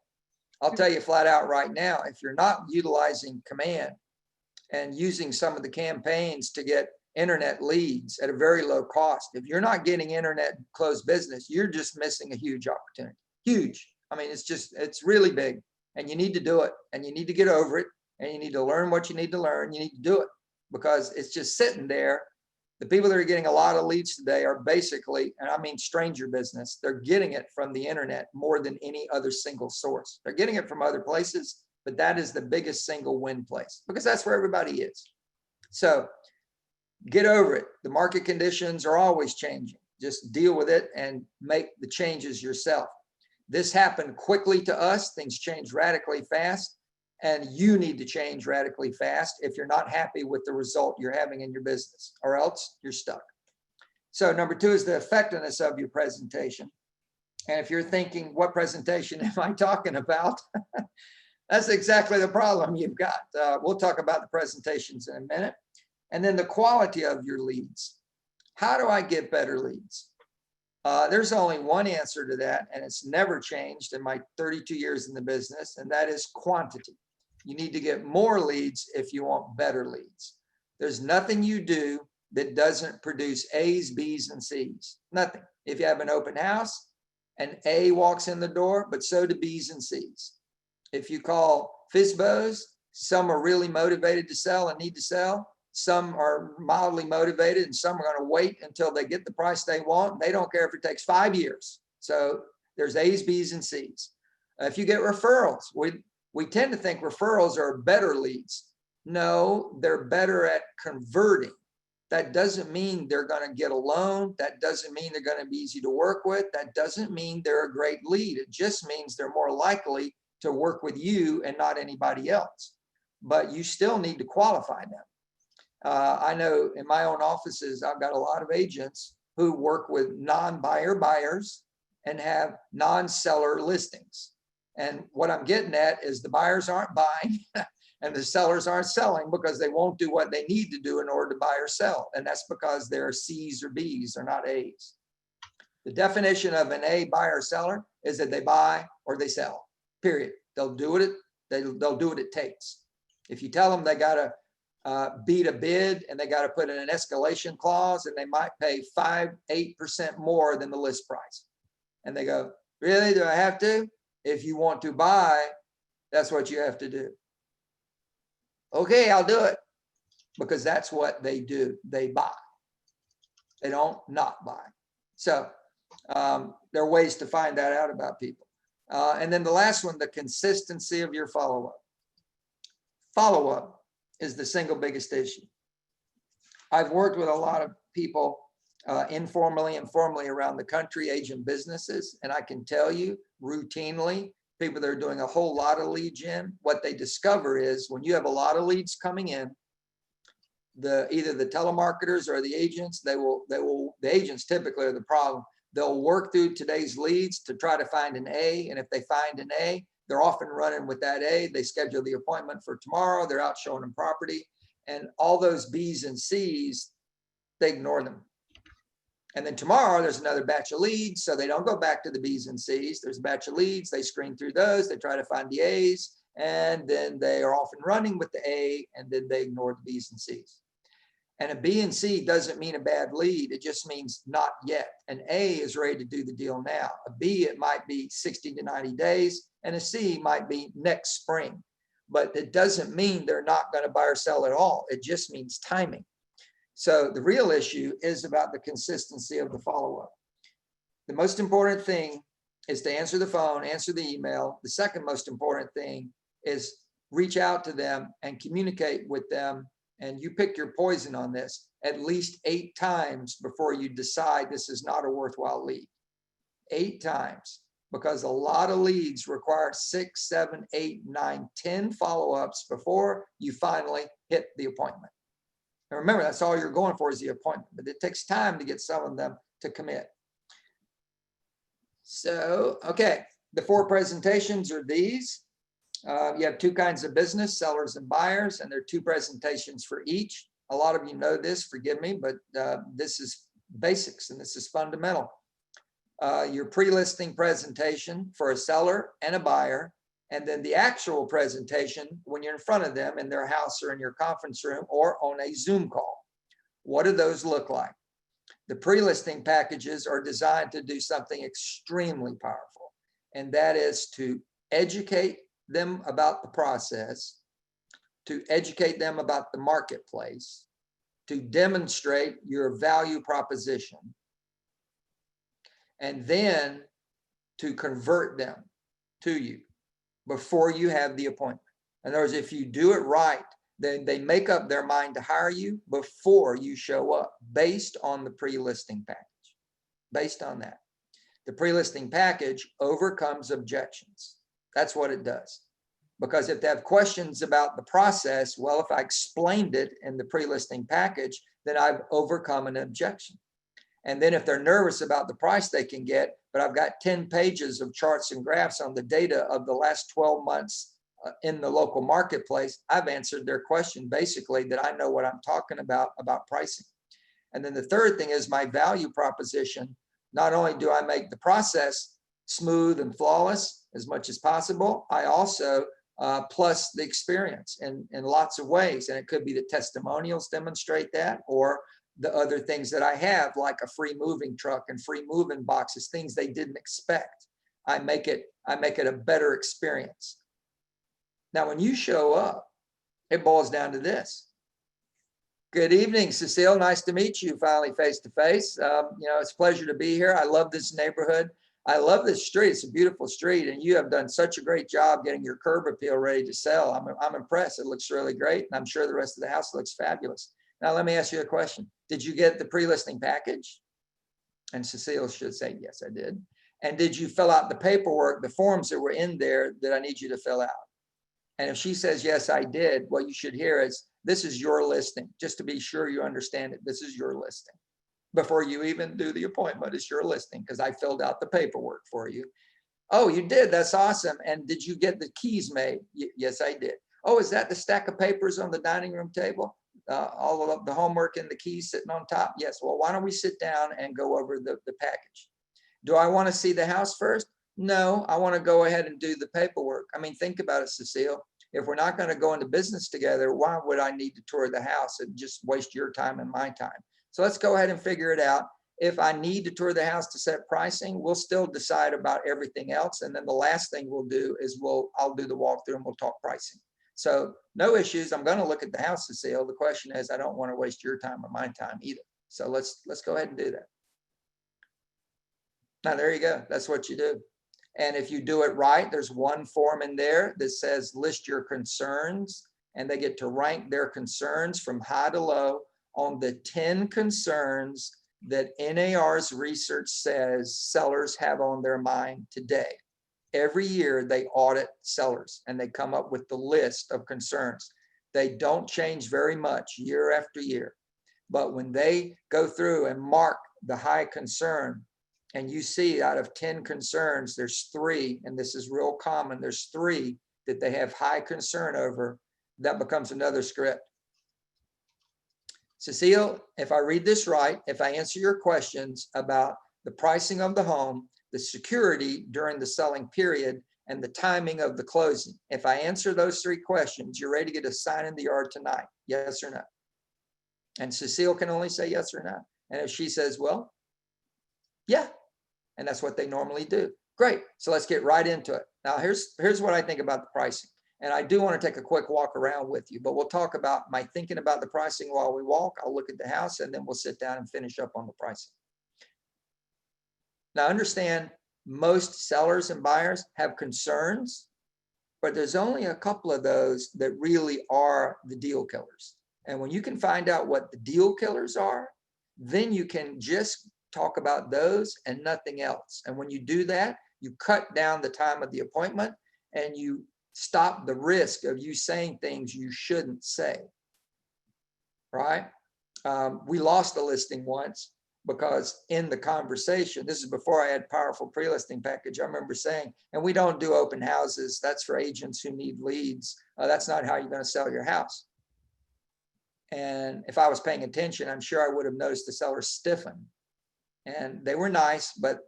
Speaker 2: I'll tell you flat out right now, if you're not utilizing command and using some of the campaigns to get internet leads at a very low cost, if you're not getting internet closed business, you're just missing a huge opportunity. Huge. I mean, it's really big, and you need to do it, and you need to get over it, and you need to learn what you need to learn. You need to do it because it's just sitting there. The people that are getting a lot of leads today are basically, and I mean stranger business, they're getting it from the internet more than any other single source. They're getting it from other places, but that is the biggest single win place because that's where everybody is. So get over it. The market conditions are always changing. Just deal with it and make the changes yourself. This happened quickly to us. Things change radically fast, and you need to change radically fast if you're not happy with the result you're having in your business, or else you're stuck. So number 2 is the effectiveness of your presentation. And if you're thinking, what presentation am I talking about? That's exactly the problem you've got. We'll talk about the presentations in a minute. And then the quality of your leads. How do I get better leads? There's only one answer to that, and it's never changed in my 32 years in the business, and that is quantity. You need to get more leads if you want better leads. There's nothing you do that doesn't produce A's, B's, and C's. Nothing. If you have an open house, an A walks in the door, but so do B's and C's. If you call FSBOs, some are really motivated to sell and need to sell. Some are mildly motivated, and some are going to wait until they get the price they want. They don't care if it takes 5 years. So there's A's, B's, and C's. If you get referrals, we tend to think referrals are better leads. No, they're better at converting. That doesn't mean they're going to get a loan. That doesn't mean they're going to be easy to work with. That doesn't mean they're a great lead. It just means they're more likely to work with you and not anybody else. But you still need to qualify them. I know in my own offices, I've got a lot of agents who work with non-buyer buyers and have non-seller listings. And what I'm getting at is the buyers aren't buying and the sellers aren't selling because they won't do what they need to do in order to buy or sell. And that's because they're C's or B's, they're not A's. The definition of an A buyer or seller is that they buy or they sell, period. They'll do what it takes. If you tell them they got to beat a bid and they got to put in an escalation clause and they might pay 5-8% more than the list price. And they go, really, do I have to? If you want to buy, that's what you have to do. Okay, I'll do it. Because that's what they do. They buy. They don't not buy. So there are ways to find that out about people. And then the last one, the consistency of your follow-up. Follow-up is the single biggest issue. I've worked with a lot of people informally and formally around the country, agent businesses, and I can tell you routinely, people that are doing a whole lot of lead gen, what they discover is when you have a lot of leads coming in, either the telemarketers or the agents, the agents typically are the problem. They'll work through today's leads to try to find an A, and if they find an A, they're often running with that A. They schedule the appointment for tomorrow. They're out showing them property, and all those B's and C's, they ignore them. And then tomorrow there's another batch of leads, so they don't go back to the B's and C's. There's a batch of leads. They screen through those. They try to find the A's, and then they are often running with the A, and then they ignore the B's and C's. And a B and C doesn't mean a bad lead. It just means not yet. An A is ready to do the deal now. A B, it might be 60 to 90 days, and a C might be next spring. But it doesn't mean they're not going to buy or sell at all. It just means timing. So the real issue is about the consistency of the follow-up. The most important thing is to answer the phone, answer the email. The second most important thing is reach out to them and communicate with them. And you pick your poison on this at least 8 times before you decide this is not a worthwhile lead. 8 times, because a lot of leads require 6, 7, 8, 9, 10 follow-ups before you finally hit the appointment. And remember, that's all you're going for is the appointment, but it takes time to get some of them to commit. So, okay, the 4 presentations are these. You have 2 kinds of business, sellers and buyers, and there are 2 presentations for each. A lot of you know this, forgive me, but this is basics and this is fundamental. Your pre-listing presentation for a seller and a buyer, and then the actual presentation when you're in front of them in their house or in your conference room or on a Zoom call. What do those look like? The pre-listing packages are designed to do something extremely powerful, and that is to educate them about the process, to educate them about the marketplace, to demonstrate your value proposition, and then to convert them to you before you have the appointment. In other words, if you do it right, then they make up their mind to hire you before you show up based on the pre-listing package. Based on that, the pre-listing package overcomes objections. That's what it does. Because if they have questions about the process, well, if I explained it in the pre-listing package, then I've overcome an objection. And then if they're nervous about the price they can get, but I've got 10 pages of charts and graphs on the data of the last 12 months in the local marketplace, I've answered their question basically that I know what I'm talking about pricing. And then the third thing is my value proposition. Not only do I make the process smooth and flawless as much as possible, I also plus the experience in lots of ways. And it could be the testimonials demonstrate that, or the other things that I have, like a free moving truck and free moving boxes, things they didn't expect. I make it a better experience. Now, when you show up, it boils down to this. Good evening, Cecile. Nice to meet you finally face to face. It's a pleasure to be here. I love this neighborhood. I love this street. It's a beautiful street, and you have done such a great job getting your curb appeal ready to sell. I'm impressed. It looks really great, and I'm sure the rest of the house looks fabulous. Now, let me ask you a question. Did you get the pre-listing package? And Cecile should say, yes, I did. And did you fill out the paperwork, the forms that were in there that I need you to fill out? And if she says, yes, I did, what you should hear is, this is your listing, just to be sure you understand it. This is your listing. Before you even do the appointment, it's your listing because I filled out the paperwork for you. Oh, you did? That's awesome. And did you get the keys made? Yes, I did. Oh, is that the stack of papers on the dining room table? All of the homework and the keys sitting on top? Yes. Well, why don't we sit down and go over the package? Do I want to see the house first? No, I want to go ahead and do the paperwork. I mean, think about it, Cecile. If we're not going to go into business together, why would I need to tour the house and just waste your time and my time? So let's go ahead and figure it out. If I need to tour the house to set pricing, we'll still decide about everything else. And then the last thing we'll do is I'll do the walkthrough and we'll talk pricing. So no issues. I'm going to look at the house, Cecile. The question is, I don't want to waste your time or my time either. So let's go ahead and do that. Now, there you go. That's what you do. And if you do it right, there's one form in there that says list your concerns, and they get to rank their concerns from high to low on the 10 concerns that NAR's research says sellers have on their mind today. Every year they audit sellers and they come up with the list of concerns. They don't change very much year after year. But when they go through and mark the high concern, and you see out of 10 concerns, there's 3, and this is real common, there's 3 that they have high concern over, that becomes another script. Cecile, if I read this right, if I answer your questions about the pricing of the home, the security during the selling period, and the timing of the closing, if I answer those 3 questions, you're ready to get a sign in the yard tonight, yes or no? And Cecile can only say yes or no. And if she says, well, yeah, and that's what they normally do. Great. So let's get right into it. Now, here's what I think about the pricing. And I do want to take a quick walk around with you, but we'll talk about my thinking about the pricing while we walk. I'll look at the house and then we'll sit down and finish up on the pricing. Now, understand, most sellers and buyers have concerns, but there's only a couple of those that really are the deal killers. And when you can find out what the deal killers are, then you can just talk about those and nothing else. And when you do that, you cut down the time of the appointment and you stop the risk of you saying things you shouldn't say, right? We lost a listing once because in the conversation, this is before I had powerful pre-listing package, I remember saying, and we don't do open houses. That's for agents who need leads. That's not how you're going to sell your house. And if I was paying attention, I'm sure I would have noticed the seller stiffen. And they were nice, but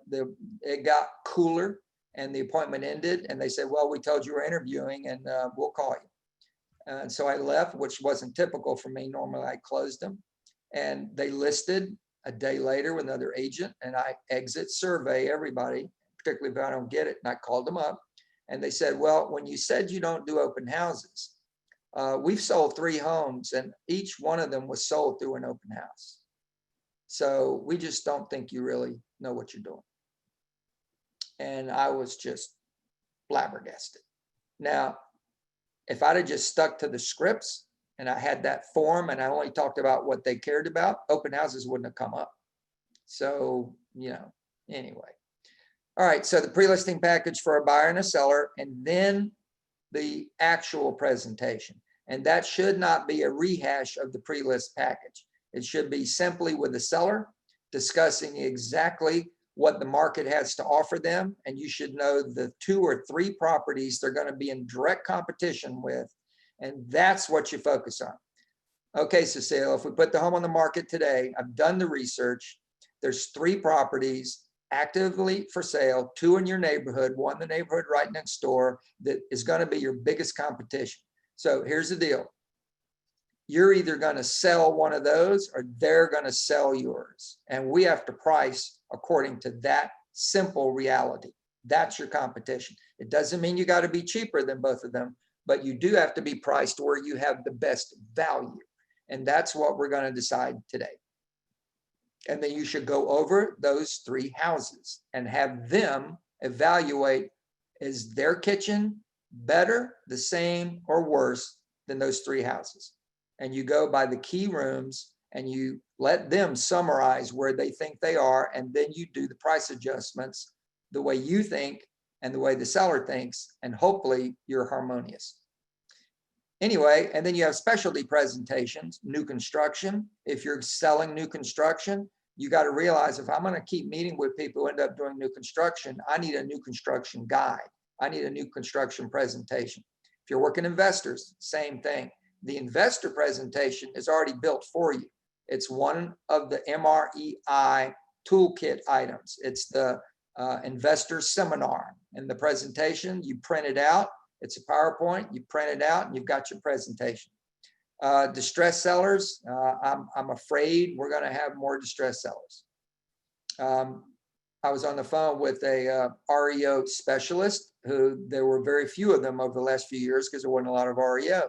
Speaker 2: it got cooler and the appointment ended. And they said, well, we told you we're interviewing and we'll call you. And so I left, which wasn't typical for me. Normally I closed them. And they listed a day later with another agent, and I exit survey everybody, particularly if I don't get it. And I called them up and they said, well, when you said you don't do open houses, we've sold 3 homes and each one of them was sold through an open house. So we just don't think you really know what you're doing. And I was just flabbergasted. Now, if I'd have just stuck to the scripts and I had that form and I only talked about what they cared about, open houses wouldn't have come up. So, anyway. All right, so the pre-listing package for a buyer and a seller, and then the actual presentation. And that should not be a rehash of the pre-list package. It should be simply with the seller discussing exactly what the market has to offer them. And you should know the 2 or 3 properties they're going to be in direct competition with. And that's what you focus on. Okay, Cecile, if we put the home on the market today, I've done the research. There's 3 properties actively for sale, 2 in your neighborhood, 1 in the neighborhood right next door that is going to be your biggest competition. So here's the deal. you're either going to sell one of those or they're going to sell yours. And we have to price according to that simple reality. That's your competition. It doesn't mean you got to be cheaper than both of them, but you do have to be priced where you have the best value. And that's what we're going to decide today. And then you should go over those 3 houses and have them evaluate, is their kitchen better, the same, or worse than those 3 houses? And you go by the key rooms and you let them summarize where they think they are. And then you do the price adjustments the way you think and the way the seller thinks, and hopefully you're harmonious. Anyway, and then you have specialty presentations, new construction. If you're selling new construction, you got to realize, if I'm going to keep meeting with people who end up doing new construction, I need a new construction guide. I need a new construction presentation. If you're working investors, same thing. The investor presentation is already built for you. It's one of the MREI toolkit items. It's the investor seminar, and the presentation, you print it out. It's a PowerPoint, you print it out and you've got your presentation. Distressed sellers, I'm afraid we're going to have more distressed sellers. I was on the phone with a REO specialist who, there were very few of them over the last few years because there wasn't a lot of REO,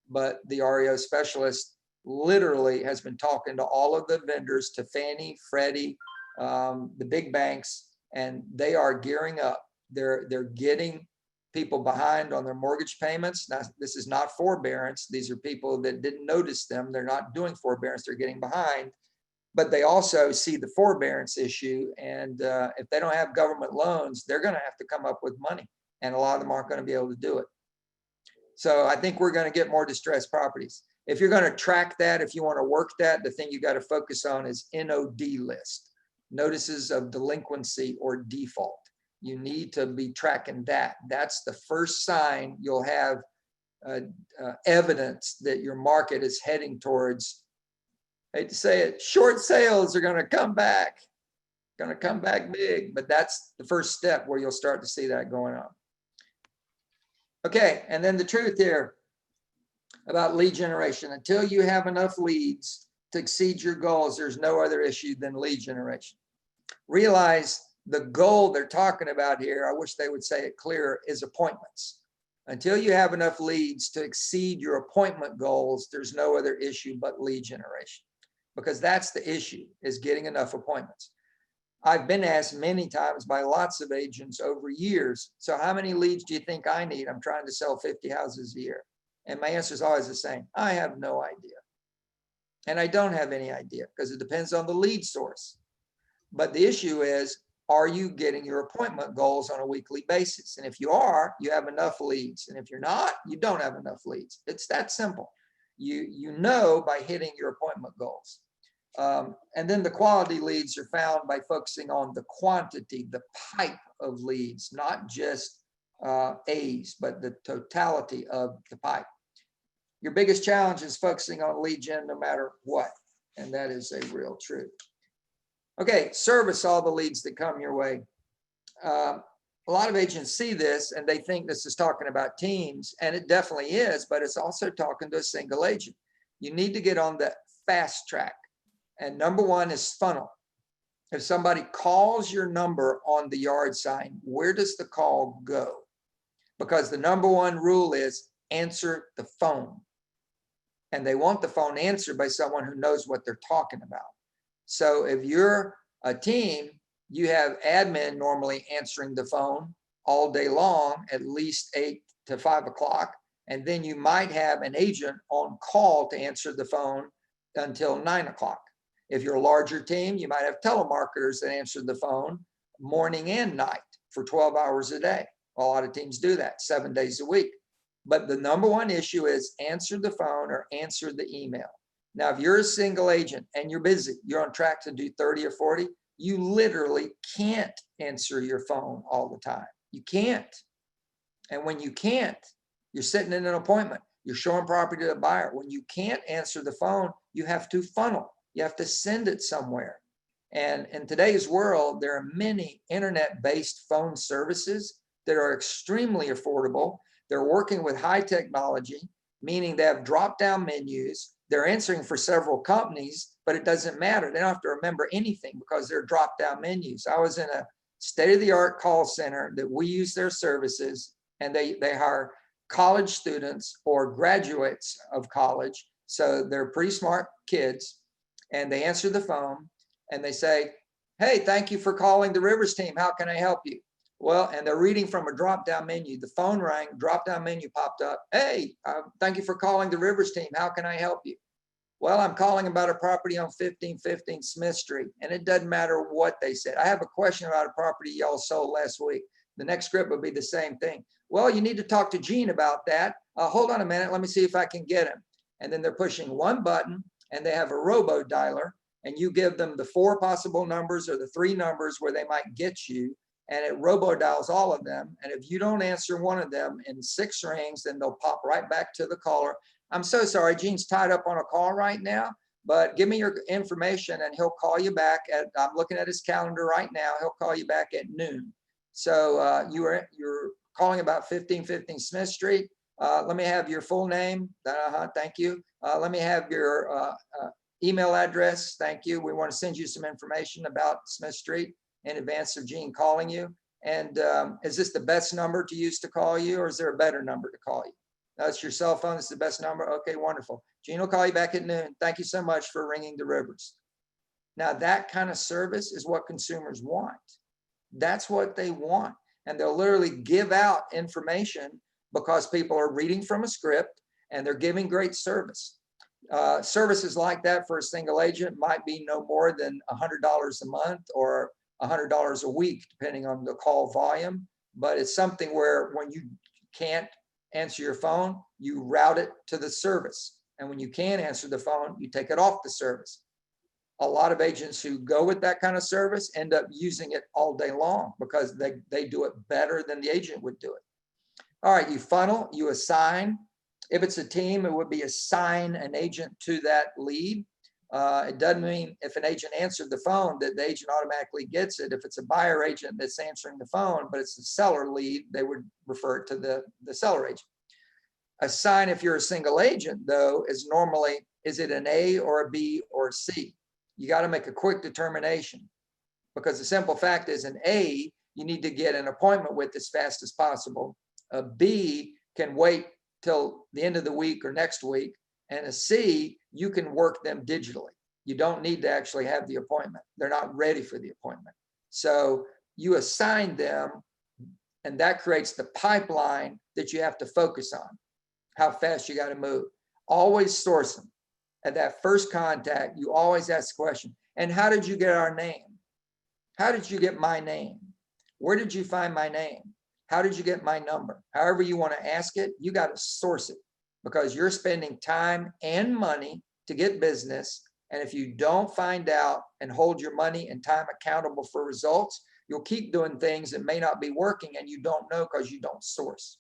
Speaker 2: but the REO specialist literally has been talking to all of the vendors, to Fannie, Freddie, the big banks, and they are gearing up. They're getting people behind on their mortgage payments. Now, this is not forbearance. These are people that didn't notice them. They're not doing forbearance. They're getting behind, but they also see the forbearance issue. And if they don't have government loans, they're going to have to come up with money. And a lot of them aren't going to be able to do it. So I think we're going to get more distressed properties. If you're going to track that, if you want to work that, the thing you got to focus on is NOD list, notices of delinquency or default. You need to be tracking that. That's the first sign you'll have evidence that your market is heading towards, I hate to say it, short sales are going to come back big, but that's the first step where you'll start to see that going on. Okay, and then the truth here about lead generation. Until you have enough leads to exceed your goals, there's no other issue than lead generation. Realize the goal they're talking about here, I wish they would say it clearer, is appointments. Until you have enough leads to exceed your appointment goals, there's no other issue but lead generation, because that's the issue, is getting enough appointments. I've been asked many times by lots of agents over years, so how many leads do you think I need? I'm trying to sell 50 houses a year. And my answer is always the same. I have no idea. And I don't have any idea, because it depends on the lead source. But the issue is, are you getting your appointment goals on a weekly basis? And if you are, you have enough leads. And if you're not, you don't have enough leads. It's that simple. You know by hitting your appointment goals. And then the quality leads are found by focusing on the quantity, the pipe of leads, not just A's, but the totality of the pipe. Your biggest challenge is focusing on lead gen no matter what. And that is a real truth. Okay, service all the leads that come your way. A lot of agents see this and they think this is talking about teams, and it definitely is, but it's also talking to a single agent. You need to get on the fast track. And number one is funnel. If somebody calls your number on the yard sign, where does the call go? Because the number one rule is answer the phone. And they want the phone answered by someone who knows what they're talking about. So if you're a team, you have admin normally answering the phone all day long, at least 8 to 5 o'clock. And then you might have an agent on call to answer the phone until 9 o'clock. If you're a larger team, you might have telemarketers that answer the phone morning and night for 12 hours a day. A lot of teams do that 7 days a week. But the number one issue is answer the phone or answer the email. Now, if you're a single agent and you're busy, you're on track to do 30 or 40, you literally can't answer your phone all the time. You can't. And when you can't, you're sitting in an appointment. You're showing property to the buyer. When you can't answer the phone, you have to funnel. You have to send it somewhere. And in today's world, there are many internet-based phone services that are extremely affordable. They're working with high technology, meaning they have drop-down menus. they're answering for several companies, but it doesn't matter. They don't have to remember anything because they're drop-down menus. I was in a state-of-the-art call center that we use their services, and they hire college students or graduates of college. So they're pretty smart kids, and they answer the phone and they say, "Hey, thank you for calling the Rivers team. How can I help you?" Well, and they're reading from a drop-down menu. The phone rang, drop-down menu popped up. "Hey, thank you for calling the Rivers team. How can I help you?" "Well, I'm calling about a property on 1515 Smith Street." And it doesn't matter what they said. "I have a question about a property y'all sold last week." The next script would be the same thing. "Well, you need to talk to Gene about that. Hold on a minute. Let me see if I can get him." And then they're pushing one button and they have a robo dialer, and you give them the 4 possible numbers or the 3 numbers where they might get you, and it robo dials all of them. And if you don't answer one of them in 6 rings, then they'll pop right back to the caller. "I'm so sorry, Gene's tied up on a call right now, but give me your information and he'll call you back at," I'm looking at his calendar right now, "he'll call you back at noon." So you're calling about 1515 Smith Street. Let me have your full name. Thank you. Let me have your email address. Thank you. We want to send you some information about Smith Street in advance of Gene calling you. And is this the best number to use to call you, or is there a better number to call you? That's your cell phone. It's the best number. Okay, wonderful. Gene will call you back at noon. Thank you so much for ringing the Rivers. Now that kind of service is what consumers want. That's what they want. And they'll literally give out information because people are reading from a script and they're giving great service. Services like that for a single agent might be no more than $100 a month or $100 a week, depending on the call volume. But it's something where when you can't answer your phone, you route it to the service. And when you can answer the phone, you take it off the service. A lot of agents who go with that kind of service end up using it all day long because they do it better than the agent would do it. All right, you funnel, you assign. If it's a team, it would be assign an agent to that lead. It doesn't mean if an agent answered the phone that the agent automatically gets it. If it's a buyer agent that's answering the phone, but it's the seller lead, they would refer it to the seller agent. Assign, if you're a single agent though, is normally, is it an A or a B or a C? You got to make a quick determination, because the simple fact is an A, you need to get an appointment with as fast as possible. A B can wait till the end of the week or next week. And a C, you can work them digitally. You don't need to actually have the appointment. They're not ready for the appointment. So you assign them, and that creates the pipeline that you have to focus on, how fast you got to move. Always source them. At that first contact, you always ask the question, and how did you get our name? How did you get my name? Where did you find my name? How did you get my number? However you want to ask it, you got to source it, because you're spending time and money to get business. And if you don't find out and hold your money and time accountable for results, you'll keep doing things that may not be working and you don't know because you don't source.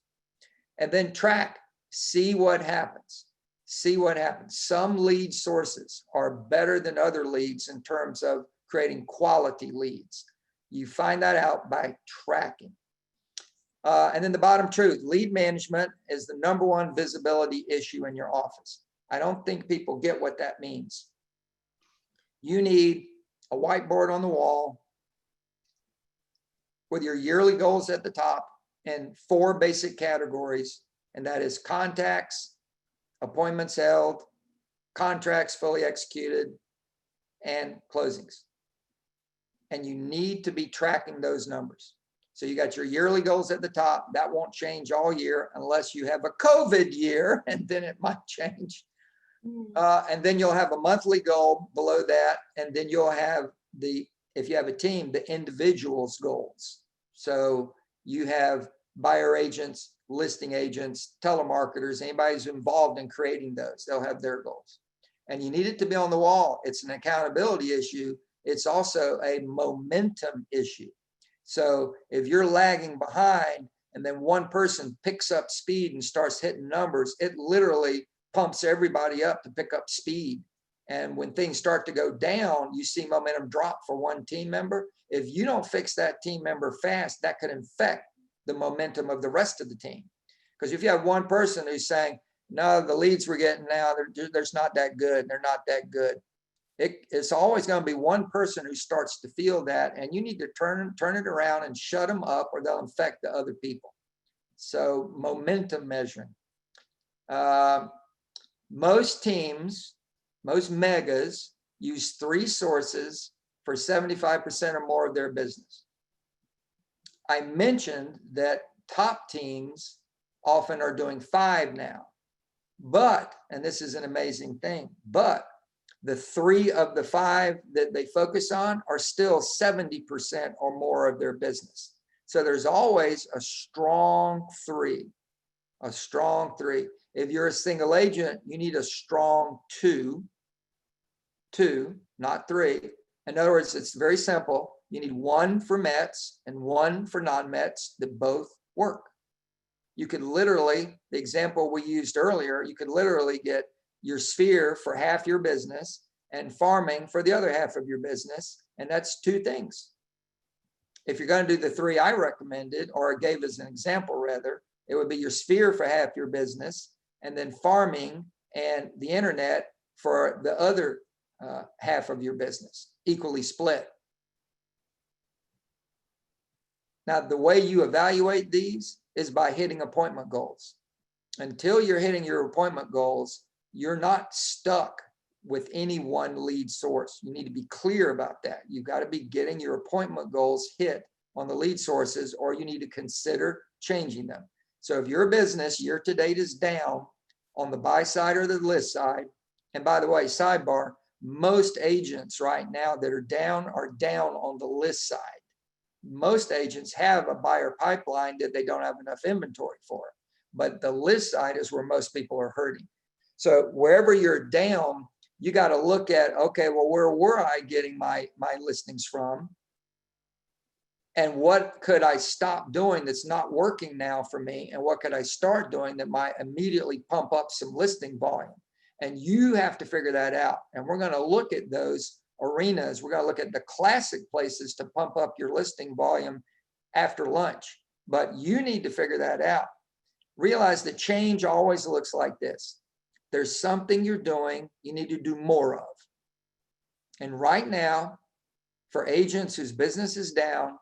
Speaker 2: And then track, see what happens. See what happens. Some lead sources are better than other leads in terms of creating quality leads. You find that out by tracking. And then the bottom truth, lead management is the #1 visibility issue in your office. I don't think people get what that means. You need a whiteboard on the wall with your yearly goals at the top and 4 basic categories, and that is contacts, appointments held, contracts fully executed, and closings. And you need to be tracking those numbers. So you got your yearly goals at the top. That won't change all year unless you have a COVID year, and then it might change. And then you'll have a monthly goal below that. And then you'll have if you have a team, the individual's goals. So you have buyer agents, listing agents, telemarketers, anybody who's involved in creating those, they'll have their goals. And you need it to be on the wall. It's an accountability issue. It's also a momentum issue. So if you're lagging behind and then one person picks up speed and starts hitting numbers, it literally pumps everybody up to pick up speed. And when things start to go down, you see momentum drop for one team member. If you don't fix that team member fast, that could infect the momentum of the rest of the team. Because if you have one person who's saying, no, the leads we're getting now, there's not that good. They're not that good. It's always going to be one person who starts to feel that, and you need to turn it around and shut them up, or they'll infect the other people. So momentum measuring. Most teams, most megas use 3 sources for 75% or more of their business. I mentioned that top teams often are doing 5 now, but, and this is an amazing thing, but the 3 of the 5 that they focus on are still 70% or more of their business. So there's always a strong 3, a strong 3. If you're a single agent, you need a strong 2, not 3. In other words, it's very simple. You need 1 for Mets and 1 for non-Mets that both work. You could literally, the example we used earlier, you could literally get your sphere for half your business and farming for the other half of your business. And that's 2 things. If you're going to do the 3 I recommended, or gave as an example rather, it would be your sphere for half your business, and then farming and the internet for the other half of your business, equally split. Now, the way you evaluate these is by hitting appointment goals. Until you're hitting your appointment goals, you're not stuck with any one lead source. You need to be clear about that. You've got to be getting your appointment goals hit on the lead sources, or you need to consider changing them. So if your business year to date is down on the buy side or the list side, and by the way, sidebar, most agents right now that are down on the list side. Most agents have a buyer pipeline that they don't have enough inventory for, but the list side is where most people are hurting. So wherever you're down, you got to look at, okay, well, where were I getting my listings from? And what could I stop doing that's not working now for me? And what could I start doing that might immediately pump up some listing volume? And you have to figure that out. And we're going to look at those arenas. We're going to look at the classic places to pump up your listing volume after lunch. But you need to figure that out. Realize that change always looks like this. There's something you're doing you need to do more of. And right now, for agents whose business is down,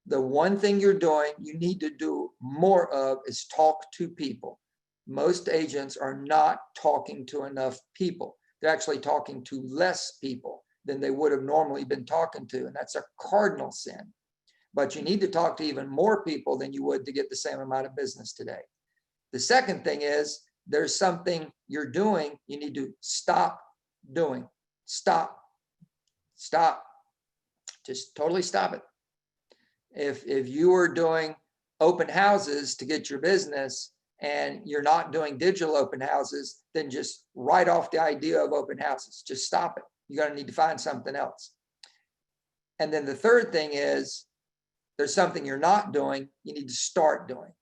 Speaker 2: the one thing you're doing you need to do more of is talk to people. Most agents are not talking to enough people. They're actually talking to less people than they would have normally been talking to. And that's a cardinal sin. But you need to talk to even more people than you would to get the same amount of business today. The second thing is there's something you're doing you need to stop doing. Stop. Just totally stop it. If you were doing open houses to get your business and you're not doing digital open houses, then just write off the idea of open houses. Just stop it. You're going to need to find something else. And then the third thing is there's something you're not doing, you need to start doing.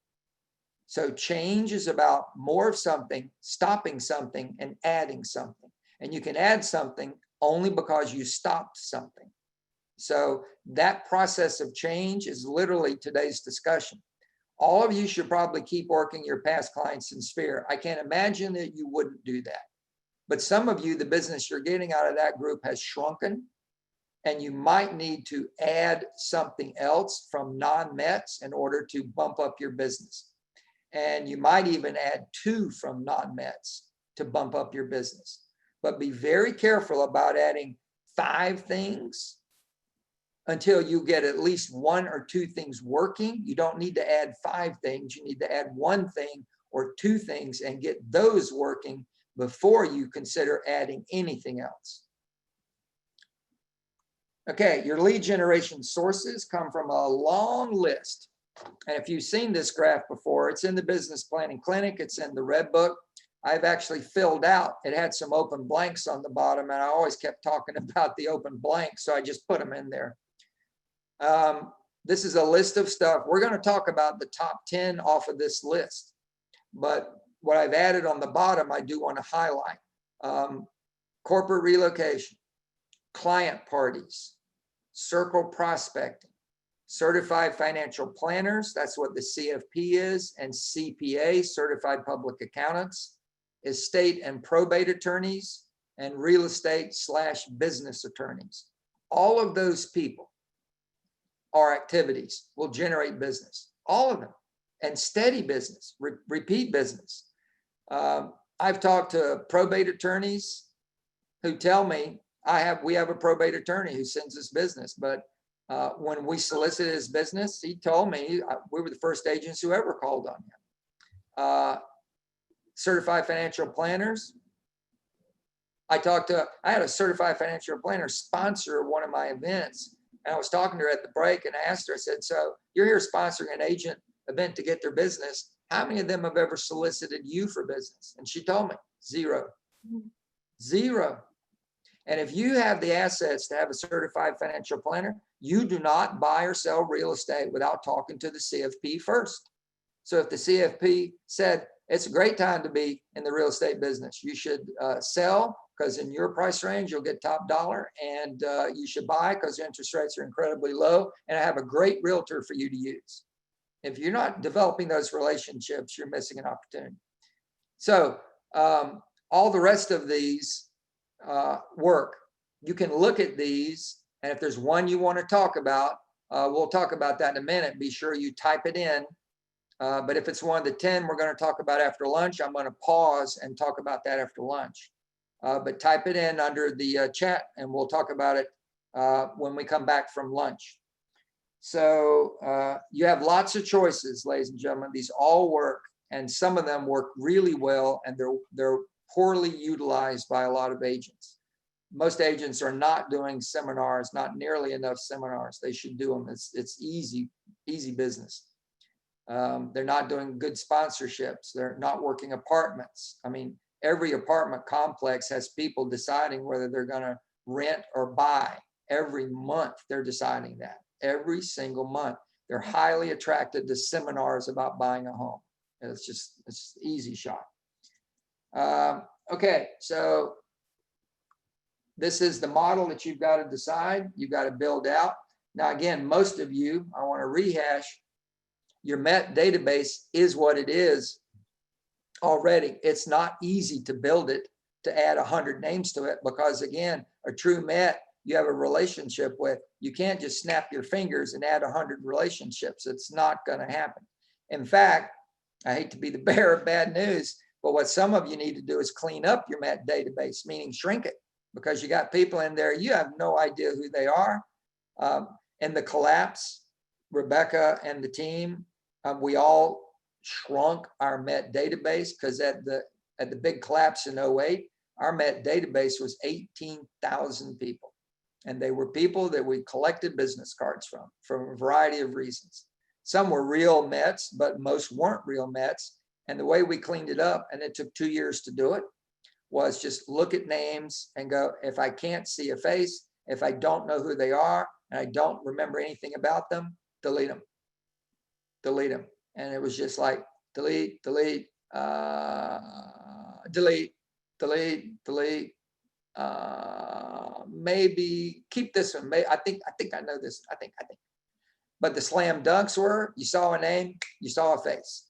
Speaker 2: So change is about more of something, stopping something, and adding something. And you can add something only because you stopped something. So that process of change is literally today's discussion. All of you should probably keep working your past clients in Sphere. I can't imagine that you wouldn't do that. But some of you, the business you're getting out of that group has shrunken, and you might need to add something else from non-Mets in order to bump up your business. And you might even add 2 from non-Mets to bump up your business. But be very careful about adding 5 things until you get at least 1 or 2 things working. You don't need to add 5 things. You need to add 1 thing or 2 things and get those working before you consider adding anything else. Okay, your lead generation sources come from a long list. And if you've seen this graph before, it's in the Business Planning Clinic. It's in the Red Book. I've actually filled out, it had some open blanks on the bottom, and I always kept talking about the open blanks, so I just put them in there. This is a list of stuff. We're going to talk about the top 10 off of this list. But what I've added on the bottom, I do want to highlight. Corporate relocation, client parties, circle prospecting, certified financial planners, that's what the CFP is, and CPA, certified public accountants, estate and probate attorneys, and real estate / business attorneys. All of those people or activities will generate business, all of them, and steady business, repeat business. I've talked to probate attorneys who tell me we have a probate attorney who sends us business, but when we solicited his business, he told me we were the first agents who ever called on him. Certified financial planners. I had a certified financial planner sponsor one of my events, and I was talking to her at the break, and I asked her, I said, so you're here sponsoring an agent event to get their business. How many of them have ever solicited you for business? And she told me 0. 0. And if you have the assets to have a certified financial planner, you do not buy or sell real estate without talking to the CFP first. So if the CFP said, it's a great time to be in the real estate business, you should sell because in your price range, you'll get top dollar, and you should buy because interest rates are incredibly low, and I have a great realtor for you to use. If you're not developing those relationships, you're missing an opportunity. So all the rest of these work, you can look at these, and if there's one you want to talk about, we'll talk about that in a minute. Be sure you type it in. But if it's one of the 10 we're going to talk about after lunch, I'm going to pause and talk about that after lunch. But type it in under the chat, and we'll talk about it when we come back from lunch. So you have lots of choices, ladies and gentlemen. These all work, and some of them work really well, and they're poorly utilized by a lot of agents. Most agents are not doing seminars, not nearly enough seminars. They should do them. It's easy business. They're not doing good sponsorships. They're not working apartments. I mean, every apartment complex has people deciding whether they're going to rent or buy. Every month, they're deciding that. Every single month. They're highly attracted to seminars about buying a home. It's easy shot. Okay, so this is the model that you've got to decide. You've got to build out. Now, again, most of you, I want to rehash, your MET database is what it is already. It's not easy to build it, to add 100 names to it, because again, a true MET you have a relationship with, you can't just snap your fingers and add 100 relationships. It's not going to happen. In fact, I hate to be the bearer of bad news, but what some of you need to do is clean up your MET database, meaning shrink it, because you got people in there, you have no idea who they are. In the collapse, Rebecca and the team, we all shrunk our MET database, because at the big collapse in 08, our MET database was 18,000 people. And they were people that we collected business cards from a variety of reasons. Some were real METs, but most weren't real METs. And the way we cleaned it up, and it took 2 years to do it, was just look at names and go, if I can't see a face, if I don't know who they are, and I don't remember anything about them, delete them. Delete them. And it was just like, delete, delete, delete, delete, delete. Maybe keep this one. I think I know this. I think. But the slam dunks were, you saw a name, you saw a face.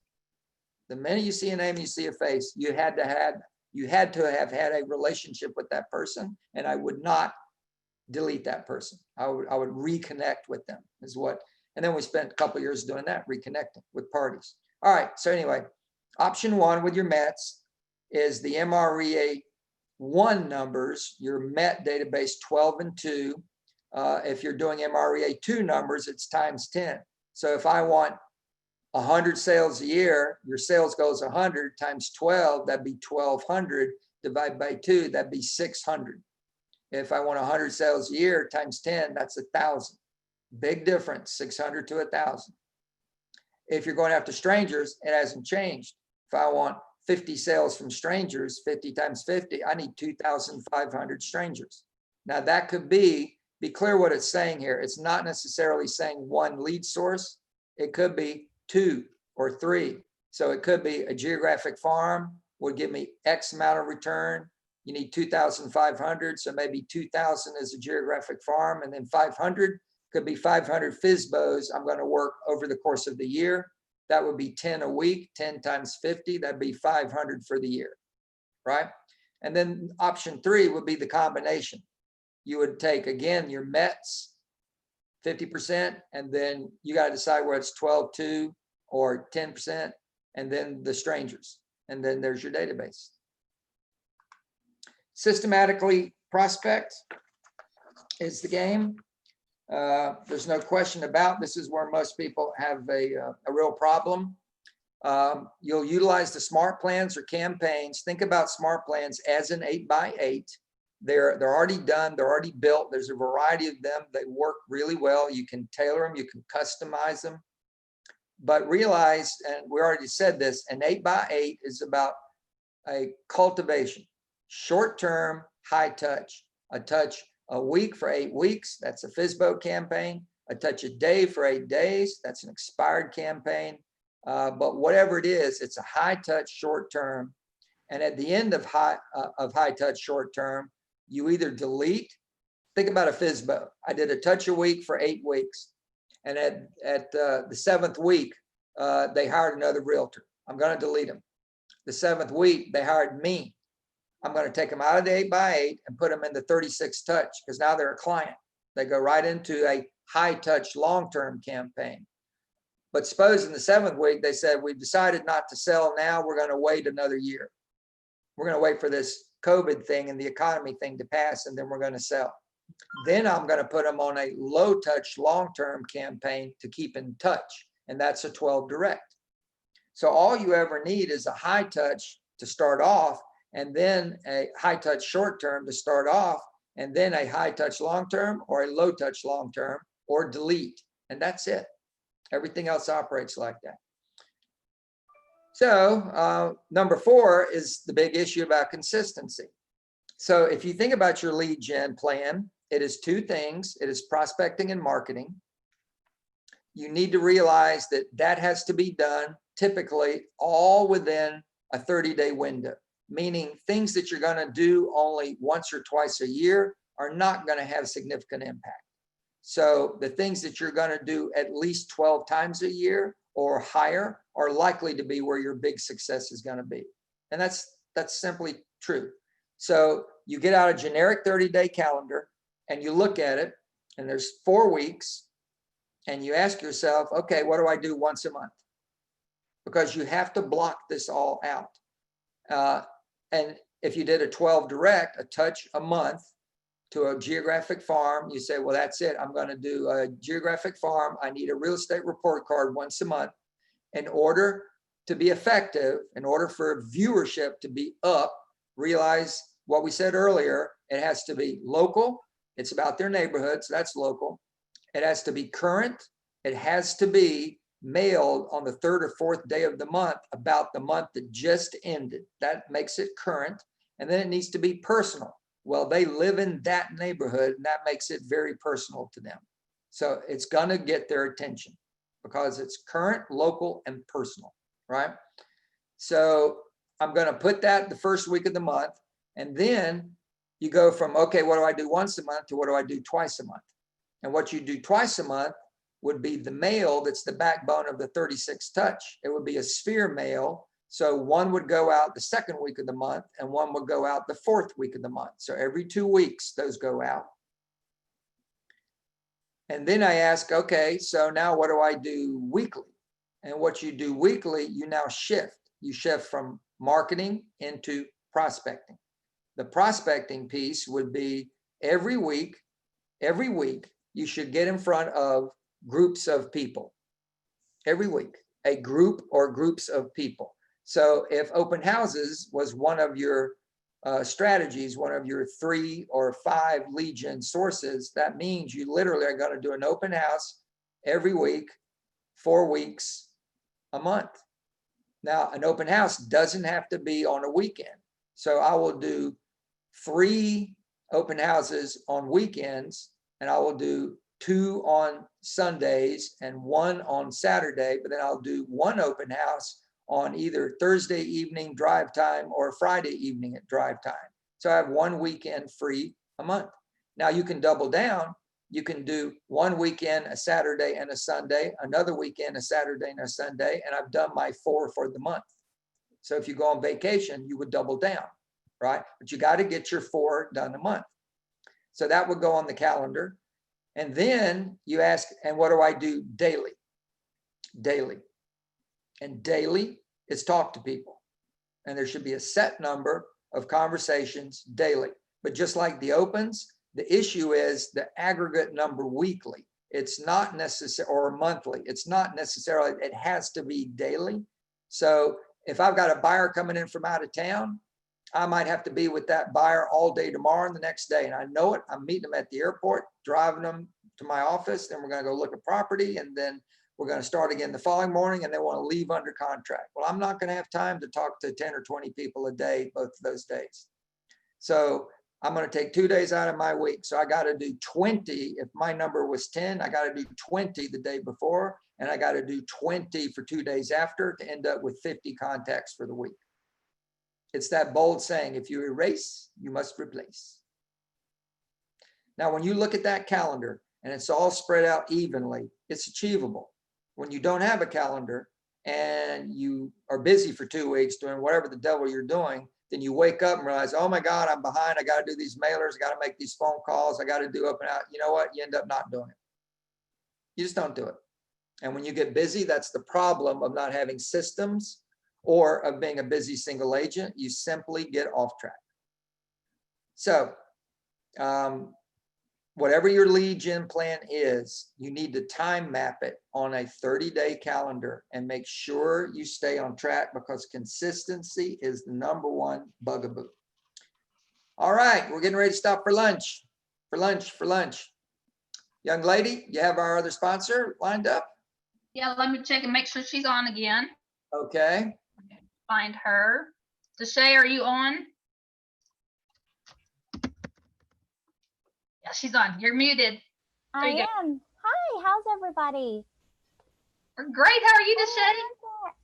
Speaker 2: The minute you see a name, you see a face. You had to have had a relationship with that person, and I would not delete that person. I would reconnect with them. And then we spent a couple of years doing that, reconnecting with parties. All right. So anyway, option 1 with your METs is the MREA 1 numbers, your MET database 12 and 2. If you're doing MREA 2 numbers, it's times 10. So if I want 100 sales a year, your sales goes 100 times 12, that'd be 1,200 divided by 2, that'd be 600. If I want 100 sales a year times 10, that's 1,000. Big difference, 600 to 1,000. If you're going after strangers, it hasn't changed. If I want 50 sales from strangers, 50 times 50, I need 2,500 strangers. Now that could be clear what it's saying here. It's not necessarily saying 1 lead source. It could be 2 or 3. So it could be a geographic farm would give me X amount of return. You need 2,500. So maybe 2,000 is a geographic farm, and then 500 could be 500 FSBOs I'm going to work over the course of the year. That would be 10 a week, 10 times 50. That'd be 500 for the year. right? And then option 3 would be the combination. You would take, again, your Mets, 50%, and then you got to decide whether it's 12-2 or 10%, and then the strangers. And then there's your database. Systematically prospect is the game. There's no question about this is where most people have a real problem. You'll utilize the smart plans or campaigns. Think about smart plans as an 8x8. They're already done. They're already built. There's a variety of them. They work really well. You can tailor them. You can customize them. But realize, and we already said this, an 8x8 is about a cultivation, short-term, high touch, a touch a week for 8 weeks. That's a FSBO campaign. A touch a day for 8 days. That's an expired campaign. But whatever it is, it's a high touch short term. And at the end of high touch short term, you either delete. Think about a FSBO. I did a touch a week for 8 weeks. And at the 7th week, they hired another realtor. I'm going to delete them. The 7th week, they hired me. I'm going to take them out of the 8x8 and put them in the 36 touch because now they're a client. They go right into a high touch long-term campaign. But suppose in the 7th week, they said, we've decided not to sell now. We're going to wait another year. We're going to wait for this COVID thing and the economy thing to pass, and then we're going to sell. Then I'm going to put them on a low touch long-term campaign to keep in touch. And that's a 12 direct. So all you ever need is a high touch to start off, and then a high touch short term to start off, and then a high touch long term or a low touch long term, or delete. And that's it. Everything else operates like that. So number 4 is the big issue about consistency. So if you think about your lead gen plan, it is 2 things. It is prospecting and marketing. You need to realize that that has to be done typically all within a 30-day window, meaning things that you're going to do only once or twice a year are not going to have significant impact. So the things that you're going to do at least 12 times a year or higher are likely to be where your big success is going to be. And that's simply true. So you get out a generic 30-day calendar and you look at it, and there's 4 weeks, and you ask yourself, okay, what do I do once a month? Because you have to block this all out. And if you did a 12 direct, a touch a month to a geographic farm, you say, well, that's it. I'm going to do a geographic farm. I need a real estate report card once a month. In order to be effective, in order for viewership to be up, realize what we said earlier, it has to be local. It's about their neighborhood, so that's local. It has to be current. It has to be mailed on the 3rd or 4th day of the month about the month that just ended. That makes it current. And then it needs to be personal. Well, they live in that neighborhood, and that makes it very personal to them. So it's going to get their attention because it's current, local, and personal, right? So I'm going to put that the first week of the month. And then you go from, okay, what do I do once a month to what do I do twice a month? And what you do twice a month would be the mail that's the backbone of the 36 touch. It would be a sphere mail. So one would go out the 2nd week of the month and one would go out the 4th week of the month. So every 2 weeks, those go out. And then I ask, okay, so now what do I do weekly? And what you do weekly, you now shift. You shift from marketing into prospecting. The prospecting piece would be every week, you should get in front of groups of people. Every week, a group or groups of people. So if open houses was one of your strategies, one of your 3 or 5 lead gen sources, that means you literally are going to do an open house every week, 4 weeks, a month. Now, an open house doesn't have to be on a weekend. So I will do 3 open houses on weekends, and I will do 2 on Sundays and 1 on Saturday, but then I'll do 1 open house on either Thursday evening drive time or Friday evening at drive time. So I have 1 weekend free a month. Now you can double down. You can do 1 weekend, a Saturday and a Sunday, another weekend, a Saturday and a Sunday, and I've done my 4 for the month. So if you go on vacation, you would double down. right? But you got to get your 4 done a month. So that would go on the calendar. And then you ask, and what do I do daily? Daily. And daily is talk to people. And there should be a set number of conversations daily. But just like the opens, the issue is the aggregate number weekly. It's not necessary, or monthly. It's not necessarily, it has to be daily. So if I've got a buyer coming in from out of town, I might have to be with that buyer all day tomorrow and the next day. And I know it. I'm meeting them at the airport, driving them to my office. Then we're going to go look at property. And then we're going to start again the following morning, and they want to leave under contract. Well, I'm not going to have time to talk to 10 or 20 people a day, both of those days. So I'm going to take 2 days out of my week. So I got to do 20. If my number was 10, I got to do 20 the day before, and I got to do 20 for 2 days after to end up with 50 contacts for the week. It's that bold saying, if you erase, you must replace. Now, when you look at that calendar and it's all spread out evenly, it's achievable. When you don't have a calendar and you are busy for 2 weeks doing whatever the devil you're doing, then you wake up and realize, oh my God, I'm behind. I got to do these mailers. I got to make these phone calls. I got to do up and out. You know what? You end up not doing it. You just don't do it. And when you get busy, that's the problem of not having systems or of being a busy single agent. You simply get off track. So, whatever your lead gen plan is, you need to time map it on a 30-day calendar and make sure you stay on track, because consistency is the #1 bugaboo. All right, we're getting ready to stop for lunch. For lunch. Young lady, you have our other sponsor lined up?
Speaker 1: Yeah, let me check and make sure she's on again.
Speaker 2: Okay.
Speaker 1: Find her. Deshay, are you on? Yeah, she's on. You're muted.
Speaker 4: I
Speaker 1: you go.
Speaker 4: am. Hi, how's everybody?
Speaker 1: We're great. How are you, Deshay?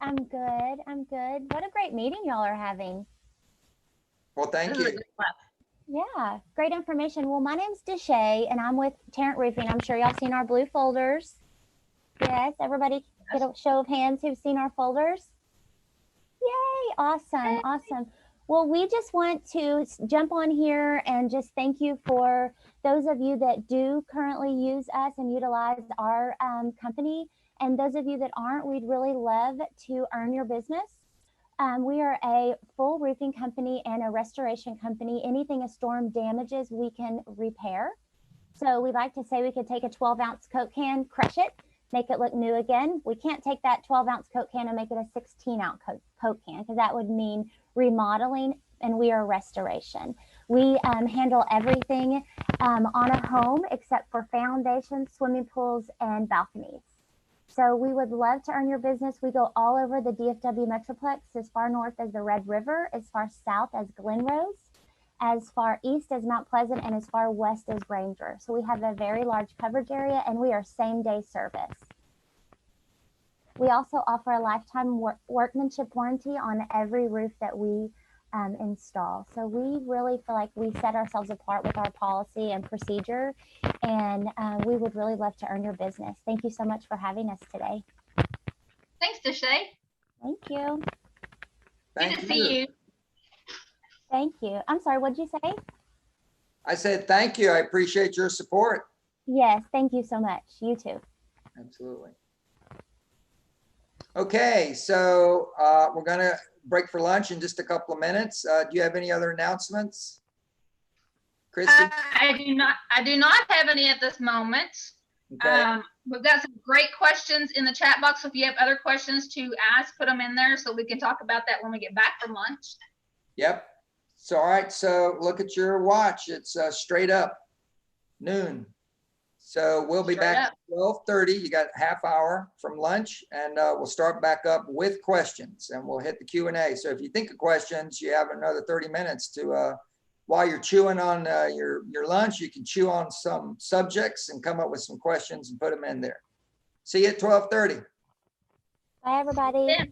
Speaker 4: I'm good. I'm good. What a great meeting y'all are having.
Speaker 2: Well, thank
Speaker 1: This is a
Speaker 2: you.
Speaker 1: good one.
Speaker 4: Yeah, great information. Well, my name's Deshay, and I'm with Tarrant Roofing. I'm sure y'all seen our blue folders. Yes, everybody get a show of hands who've seen our folders. Yay, awesome, awesome. Well, we just want to jump on here and just thank you for those of you that do currently use us and utilize our company. And those of you that aren't, we'd really love to earn your business. We are a full roofing company and a restoration company. Anything a storm damages, we can repair. So we like to say we could take a 12-ounce Coke can, crush it, make it look new again. We can't take that 12-ounce Coke can and make it a 16-ounce Coke can, because that would mean remodeling, and we are restoration. We handle everything on a home except for foundations, swimming pools, and balconies. So we would love to earn your business. We go all over the DFW Metroplex, as far north as the Red River, as far south as Glen Rose, as far east as Mount Pleasant, and as far west as Ranger. So we have a very large coverage area, and we are same-day service. We also offer a lifetime workmanship warranty on every roof that we install. So we really feel like we set ourselves apart with our policy and procedure, and we would really love to earn your business. Thank you so much for having us today.
Speaker 1: Thanks, Deshay.
Speaker 4: Thank you.
Speaker 1: Good
Speaker 2: Thank
Speaker 1: to see you.
Speaker 4: Thank you. I'm sorry, what'd you say?
Speaker 2: I said, thank you. I appreciate your support.
Speaker 4: Yes, thank you so much. You too.
Speaker 2: Absolutely. Okay, so we're going to break for lunch in just a couple of minutes. Do you have any other announcements, Christy?
Speaker 1: I do not have any at this moment.
Speaker 2: Okay.
Speaker 1: We've got some great questions in the chat box. So if you have other questions to ask, put them in there so we can talk about that when we get back from lunch.
Speaker 2: Yep. So, all right. So look at your watch. It's straight up noon. So we'll be
Speaker 1: Straight
Speaker 2: back
Speaker 1: up.
Speaker 2: at 12:30. You got a half hour from lunch, and we'll start back up with questions, and we'll hit the Q&A. So if you think of questions, you have another 30 minutes to, while you're chewing on your lunch, you can chew on some subjects and come up with some questions and put them in there. See you at 12:30.
Speaker 4: Bye, everybody.
Speaker 1: Yeah.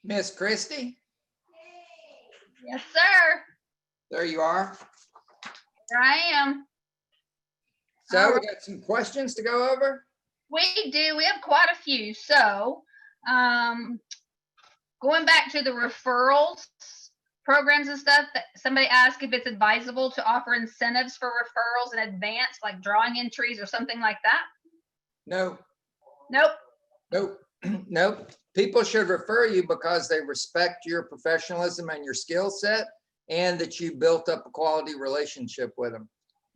Speaker 2: Miss Christie,
Speaker 1: Yes, sir.
Speaker 2: there you are.
Speaker 1: Here I am.
Speaker 2: So we got some questions to go over.
Speaker 1: We do. We have quite a few. So, going back to the referrals programs and stuff, that somebody asked if it's advisable to offer incentives for referrals in advance, like drawing entries or something like that.
Speaker 2: No,
Speaker 1: Nope.
Speaker 2: nope, nope. People should refer you because they respect your professionalism and your skill set, and that you built up a quality relationship with them.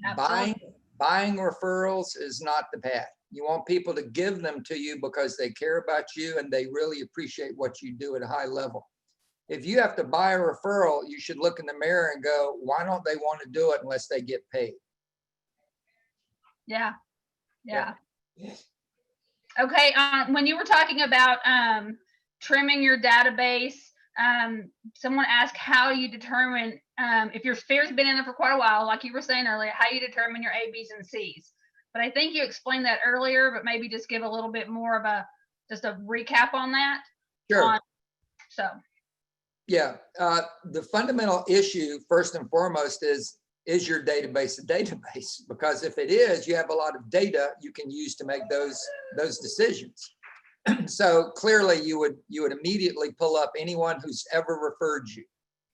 Speaker 1: Absolutely.
Speaker 2: Buying referrals is not the path. You want people to give them to you because they care about you and they really appreciate what you do at a high level. If you have to buy a referral, you should look in the mirror and go, why don't they want to do it unless they get paid?
Speaker 1: Yeah. Yeah. Okay. When you were talking about trimming your database, someone asked how you determine if your sphere's been in there for quite a while, like you were saying earlier, how you determine your A, B's, and C's. But I think you explained that earlier, but maybe just give a little bit more of just a recap on that.
Speaker 2: Sure.
Speaker 1: So.
Speaker 2: Yeah. The fundamental issue, first and foremost, is your database a database? Because if it is, you have a lot of data you can use to make those decisions. So clearly you would immediately pull up anyone who's ever referred you.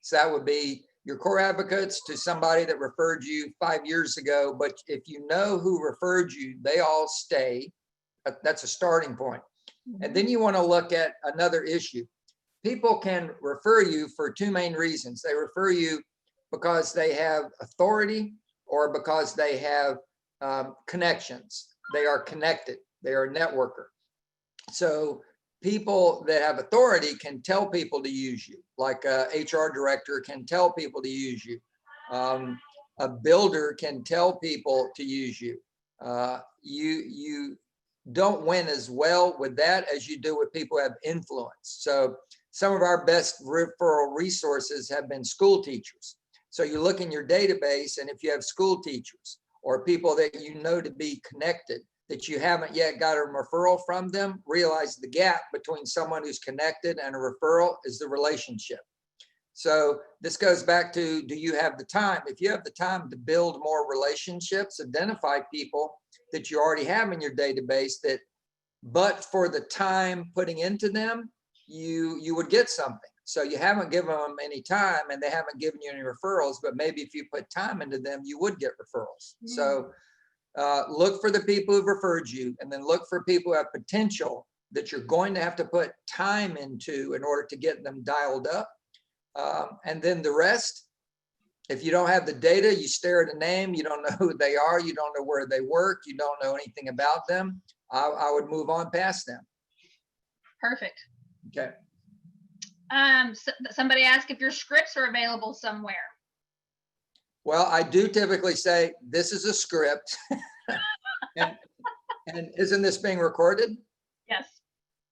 Speaker 2: So that would be your core advocates to somebody that referred you 5 years ago. But if you know who referred you, they all stay. That's a starting point. And then you want to look at another issue. People can refer you for two main reasons. They refer you because they have authority or because they have connections. They are connected. They are a networker. So people that have authority can tell people to use you, like a HR director can tell people to use you. A builder can tell people to use you. You don't win as well with that as you do with people who have influence. So some of our best referral resources have been school teachers. So you look in your database, and if you have school teachers or people that you know to be connected, that you haven't yet got a referral from them, realize the gap between someone who's connected and a referral is the relationship. So this goes back to, do you have the time? If you have the time to build more relationships, identify people that you already have in your database that, but for the time putting into them, you would get something. So you haven't given them any time and they haven't given you any referrals, but maybe if you put time into them, you would get referrals. So look for the people who've referred you, and then look for people who have potential that you're going to have to put time into in order to get them dialed up. And then the rest, if you don't have the data, you stare at a name, you don't know who they are, you don't know where they work, you don't know anything about them, I would move on past them.
Speaker 1: Perfect.
Speaker 2: Okay.
Speaker 1: Somebody asked if your scripts are available somewhere.
Speaker 2: Well, I do typically say, this is a script. and isn't this being recorded?
Speaker 1: Yes.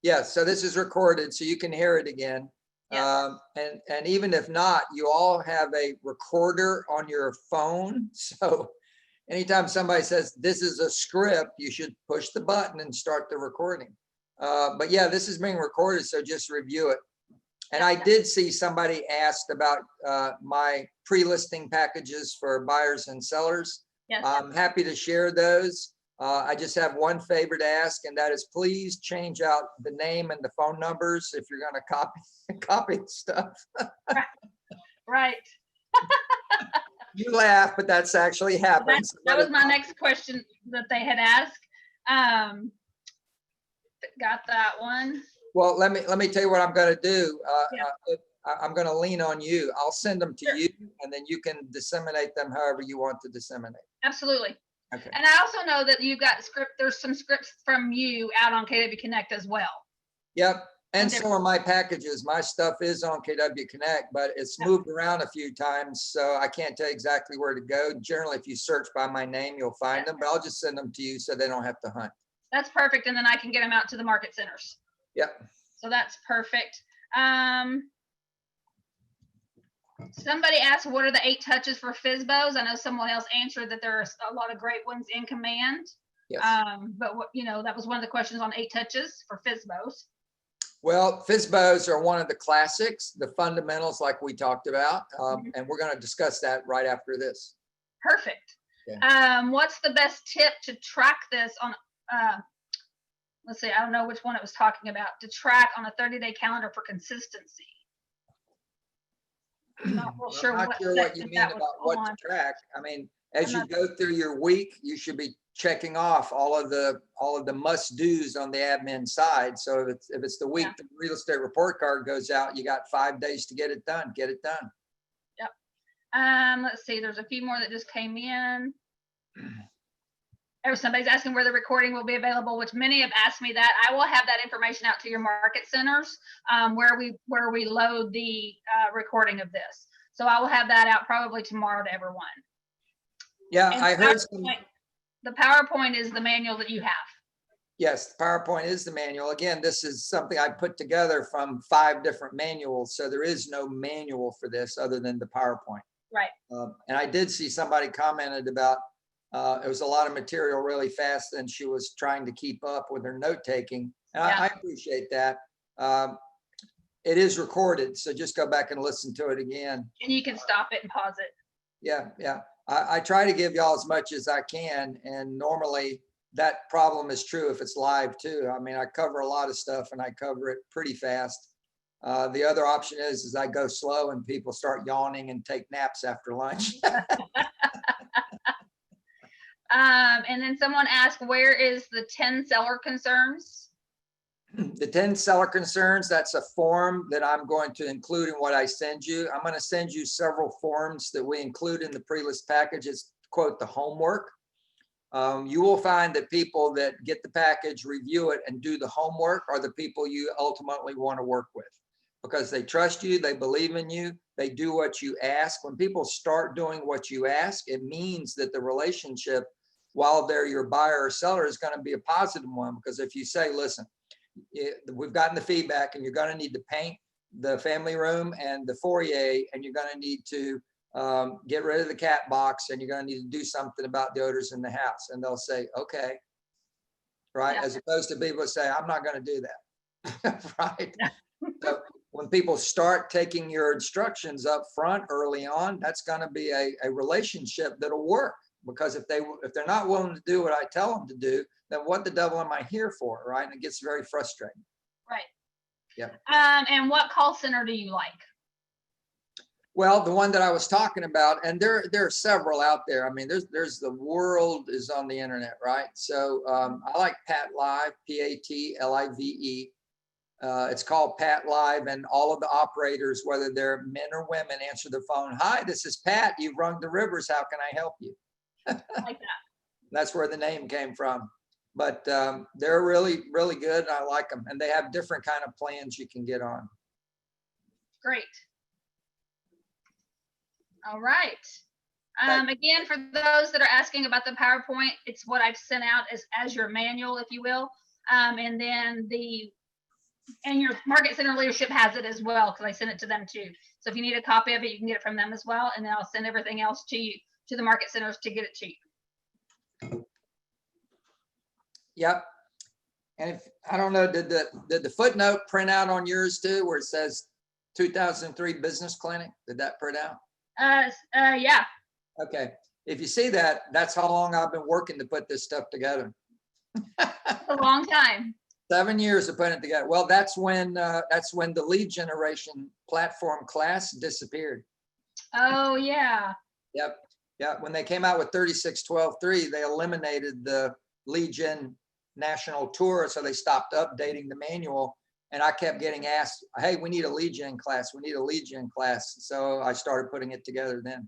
Speaker 2: Yes, so this is recorded, so you can hear it again.
Speaker 1: Yes.
Speaker 2: And even if not, you all have a recorder on your phone. So anytime somebody says, this is a script, you should push the button and start the recording. But yeah, this is being recorded, so just review it. And I did see somebody asked about my pre-listing packages for buyers and sellers.
Speaker 1: Yes.
Speaker 2: I'm happy to share those. I just have one favor to ask, and that is please change out the name and the phone numbers if you're going to copy stuff.
Speaker 1: Right.
Speaker 2: You laugh, but that's actually happened.
Speaker 1: That was my next question that they had asked. Got that one.
Speaker 2: Well, let me tell you what I'm going to do.
Speaker 1: Yeah.
Speaker 2: I'm going to lean on you. I'll send them to
Speaker 1: Sure.
Speaker 2: you, and then you can disseminate them however you want to disseminate.
Speaker 1: Absolutely.
Speaker 2: Okay.
Speaker 1: And I also know that you've got there's some scripts from you out on KW Connect as well.
Speaker 2: Yep. And
Speaker 1: Okay.
Speaker 2: so are my packages. My stuff is on KW Connect, but it's moved around a few times, so I can't tell you exactly where to go. Generally, if you search by my name, you'll find them, but I'll just send them to you so they don't have to hunt.
Speaker 1: That's perfect. And then I can get them out to the market centers.
Speaker 2: Yep.
Speaker 1: So that's perfect. Somebody asked, what are the 8 touches for FSBOs? I know someone else answered that there's a lot of great ones in command.
Speaker 2: Yes.
Speaker 1: But what, that was one of the questions on 8 touches for FSBOs.
Speaker 2: Well, FSBOs are one of the classics, the fundamentals like we talked about, and we're going to discuss that right after this.
Speaker 1: Perfect. What's the best tip to track this on, let's see, I don't know which one it was talking about, to track on a 30-day calendar for consistency? I'm not real sure
Speaker 2: I'm not
Speaker 1: what
Speaker 2: sure what you
Speaker 1: section
Speaker 2: mean
Speaker 1: that was
Speaker 2: about what
Speaker 1: on.
Speaker 2: to track. I mean, as
Speaker 1: I'm
Speaker 2: you
Speaker 1: not-
Speaker 2: go through your week, you should be checking off all of the must-dos on the admin side. So if it's the week
Speaker 1: Yeah.
Speaker 2: the real estate report card goes out, you got 5 days to get it done. Get it done.
Speaker 1: Let's see, there's a few more that just came in. Somebody's asking where the recording will be available, which many have asked me that. I will have that information out to your market centers, where we load the recording of this. So I will have that out probably tomorrow to everyone.
Speaker 2: Yeah,
Speaker 1: And
Speaker 2: I heard some.
Speaker 1: The PowerPoint is the manual that you have.
Speaker 2: Yes, the PowerPoint is the manual. Again, this is something I put together from 5 different manuals. So there is no manual for this other than the PowerPoint.
Speaker 1: Right.
Speaker 2: And I did see somebody commented about it was a lot of material really fast and she was trying to keep up with her note taking. And
Speaker 1: Yeah.
Speaker 2: I appreciate that. It is recorded, so just go back and listen to it again.
Speaker 1: And you can stop it and pause it.
Speaker 2: Yeah, yeah. I try to give y'all as much as I can, and normally that problem is true if it's live too. I mean, I cover a lot of stuff and I cover it pretty fast. The other option is I go slow and people start yawning and take naps after lunch.
Speaker 1: And then someone asked, where is the 10 seller concerns?
Speaker 2: The 10 seller concerns, that's a form that I'm going to include in what I send you. I'm going to send you several forms that we include in the pre-list package. It's quote the homework. You will find that people that get the package, review it, and do the homework are the people you ultimately want to work with, because they trust you, they believe in you, they do what you ask. When people start doing what you ask, it means that the relationship, while they're your buyer or seller, is going to be a positive one. Because if you say, listen, we've gotten the feedback and you're going to need to paint the family room and the foyer, and you're going to need to get rid of the cat box, and you're going to need to do something about the odors in the house. And they'll say, okay. Right.
Speaker 1: Yeah.
Speaker 2: As opposed to people say, I'm not going to do that. Right.
Speaker 1: Yeah.
Speaker 2: So when people start taking your instructions up front early on, that's going to be a relationship that'll work. Because if they're not willing to do what I tell them to do, then what the devil am I here for, right? And it gets very frustrating.
Speaker 1: Right.
Speaker 2: Yeah.
Speaker 1: And what call center do you like?
Speaker 2: Well, the one that I was talking about, and there are several out there. I mean, there's the world is on the internet, right? So I like Pat Live, PATLIVE. It's called Pat Live, and all of the operators, whether they're men or women, answer the phone. Hi, this is Pat. You've rung the Rivers. How can I help you?
Speaker 1: I like that.
Speaker 2: That's where the name came from. But they're really, really good. And I like them. And they have different kind of plans you can get on.
Speaker 1: Great. All right. Again, for those that are asking about the PowerPoint, it's what I've sent out as your manual, if you will. And then your market center leadership has it as well, because I sent it to them too. So if you need a copy of it, you can get it from them as well. And then I'll send everything else to you, to the market centers, to get it to you.
Speaker 2: Yep. And if I don't know, did the footnote print out on yours too, where it says 2003 business clinic? Did that print out?
Speaker 1: Yeah.
Speaker 2: Okay. If you see that, that's how long I've been working to put this stuff together.
Speaker 1: A long time.
Speaker 2: 7 years of putting it together. Well, that's when the lead generation platform class disappeared.
Speaker 1: Oh yeah.
Speaker 2: Yep. Yeah. When they came out with 3612.3, they eliminated the lead gen national tour. So they stopped updating the manual, and I kept getting asked, hey, we need a lead gen class. We need a lead gen class. So I started putting it together then.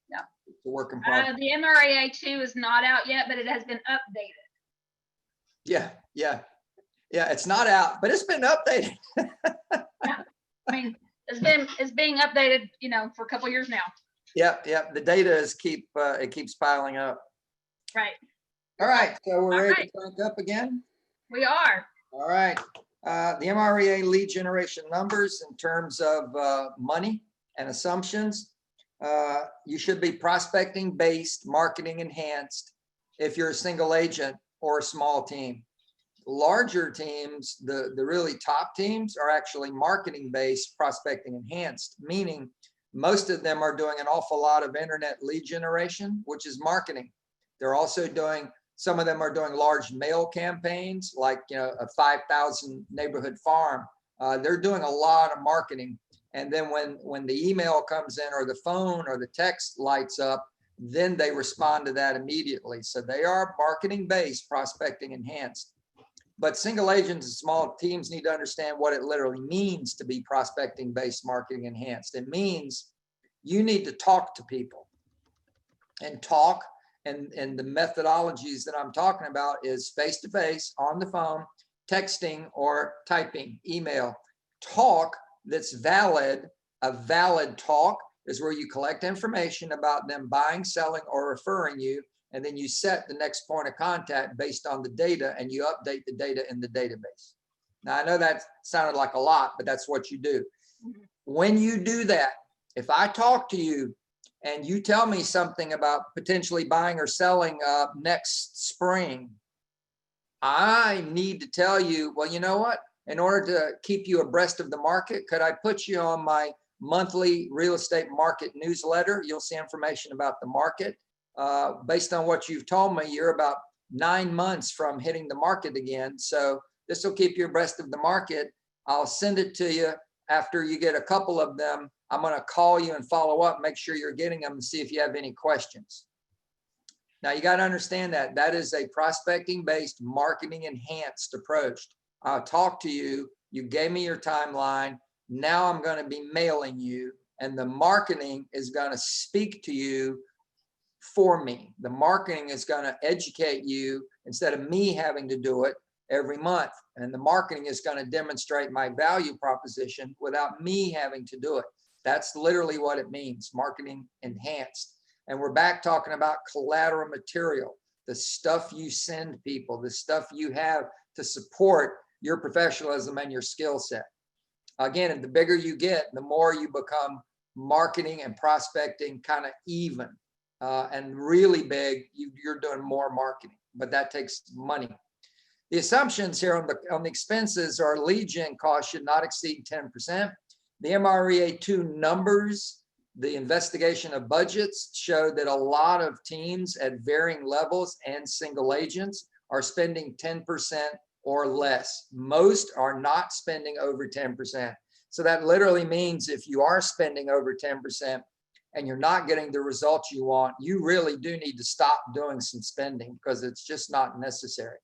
Speaker 1: Yeah.
Speaker 2: It's a work in progress.
Speaker 1: The MRAA 2 is not out yet, but it has been updated.
Speaker 2: Yeah. Yeah. Yeah. It's not out, but it's been updated.
Speaker 1: I mean, it's being updated, for a couple of years now.
Speaker 2: Yep. Yep. The data it keeps piling up.
Speaker 1: Right.
Speaker 2: All right. So we're ready
Speaker 1: right.
Speaker 2: to crank up again.
Speaker 1: We are.
Speaker 2: All right. The MREA lead generation numbers in terms of money and assumptions. You should be prospecting based, marketing enhanced if you're a single agent or a small team. Larger teams, the really top teams, are actually marketing-based, prospecting enhanced, meaning most of them are doing an awful lot of internet lead generation, which is marketing. They're also doing, some of them are doing large mail campaigns, like, you know, a 5,000 neighborhood farm. They're doing a lot of marketing. And then when the email comes in, or the phone or the text lights up, then they respond to that immediately. So they are marketing-based, prospecting enhanced. But single agents and small teams need to understand what it literally means to be prospecting-based, marketing enhanced. It means you need to talk to people, and talk, and the methodologies that I'm talking about is face-to-face, on the phone, texting, or typing, email. Talk that's valid, a valid talk is where you collect information about them buying, selling, or referring you, and then you set the next point of contact based on the data, and you update the data in the database. Now, I know that sounded like a lot, but that's what you do. When you do that, if I talk to you and you tell me something about potentially buying or selling next spring, I need to tell you, well, you know what? In order to keep you abreast of the market, could I put you on my monthly real estate market newsletter? You'll see information about the market. Based on what you've told me, you're about 9 months from hitting the market again. So this will keep you abreast of the market. I'll send it to you after you get a couple of them. I'm going to call you and follow up, make sure you're getting them, and see if you have any questions. Now, you got to understand that that is a prospecting-based, marketing enhanced approach. I'll talk to you. You gave me your timeline. Now I'm going to be mailing you, and the marketing is going to speak to you for me. The marketing is going to educate you instead of me having to do it every month. And the marketing is going to demonstrate my value proposition without me having to do it. That's literally what it means, marketing enhanced. And we're back talking about collateral material, the stuff you send people, the stuff you have to support your professionalism and your skill set. Again, the bigger you get, the more you become marketing and prospecting kind of even. And really big, you're doing more marketing, but that takes money. The assumptions here on the expenses are lead gen costs should not exceed 10%. The MREA 2 numbers, the investigation of budgets, showed that a lot of teams at varying levels and single agents are spending 10% or less. Most are not spending over 10%. So that literally means if you are spending over 10% and you're not getting the results you want, you really do need to stop doing some spending, because it's just not necessary.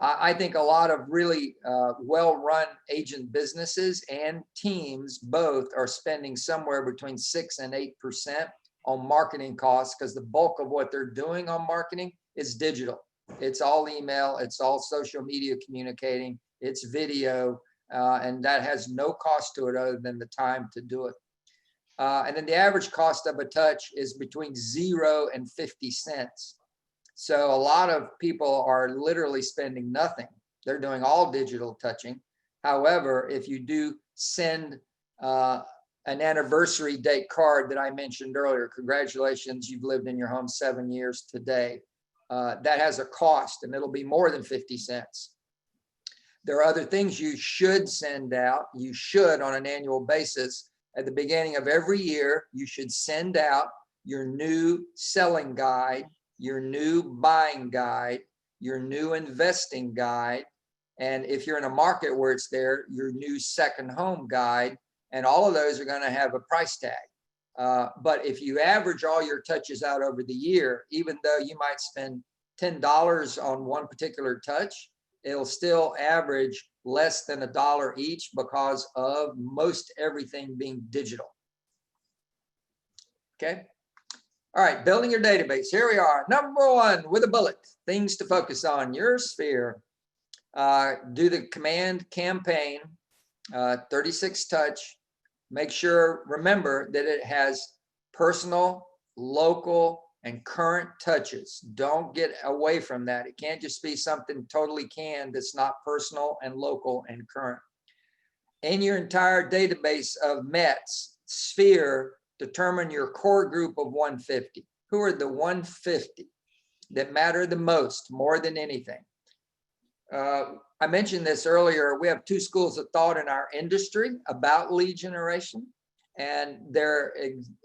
Speaker 2: I think a lot of really well-run agent businesses and teams both are spending somewhere between 6 and 8% on marketing costs, because the bulk of what they're doing on marketing is digital. It's all email, it's all social media communicating, it's video, and that has no cost to it other than the time to do it. And then the average cost of a touch is between 0 and 50 cents. So a lot of people are literally spending nothing. They're doing all digital touching. However, if you do send an anniversary date card that I mentioned earlier, congratulations, you've lived in your home 7 years today. That has a cost, and it'll be more than 50 cents. There are other things you should send out. You should, on an annual basis, at the beginning of every year, you should send out your new selling guide, your new buying guide, your new investing guide, and if you're in a market where it's there, your new second home guide, and all of those are going to have a price tag. But if you average all your touches out over the year, even though you might spend $10 on one particular touch, it'll still average less than $1 each, because of most everything being digital. Okay. All right, building your database. Here we are. Number 1 with a bullet, things to focus on, your sphere. Do the command campaign, 36 touch. Make sure, remember that it has personal, local, and current touches. Don't get away from that. It can't just be something totally canned that's not personal and local and current. In your entire database of METs, sphere, determine your core group of 150. Who are the 150 that matter the most, more than anything? I mentioned this earlier. We have two schools of thought in our industry about lead generation, and they're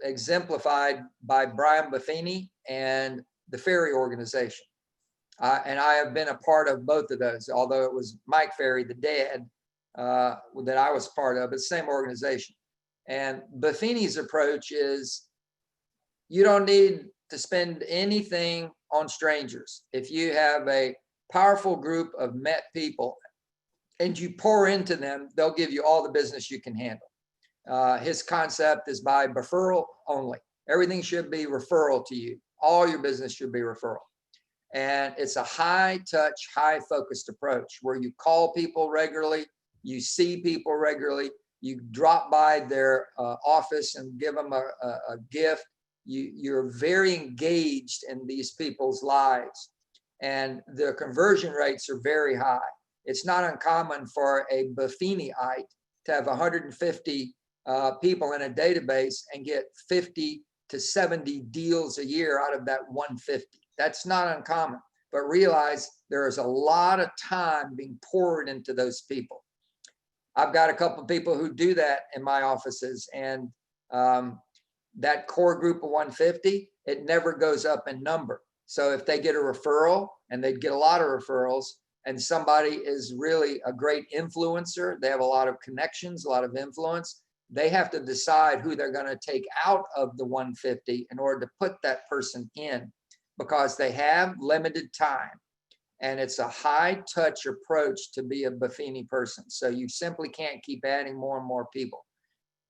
Speaker 2: exemplified by Brian Buffini and the Ferry Organization. And I have been a part of both of those, although it was Mike Ferry, the dad, that I was part of, but same organization. And Buffini's approach is you don't need to spend anything on strangers. If you have a powerful group of met people and you pour into them, they'll give you all the business you can handle. His concept is by referral only. Everything should be referral to you. All your business should be referral. And it's a high touch, high focused approach where you call people regularly, you see people regularly, you drop by their office and give them a gift. You're very engaged in these people's lives, and the conversion rates are very high. It's not uncommon for a Buffiniite to have 150 people in a database and get 50 to 70 deals a year out of that 150. That's not uncommon, but realize there is a lot of time being poured into those people. I've got a couple of people who do that in my offices, and that core group of 150, it never goes up in number. So if they get a referral, and they get a lot of referrals, and somebody is really a great influencer, they have a lot of connections, a lot of influence, they have to decide who they're going to take out of the 150 in order to put that person in, because they have limited time. And it's a high touch approach to be a Buffini person. So you simply can't keep adding more and more people.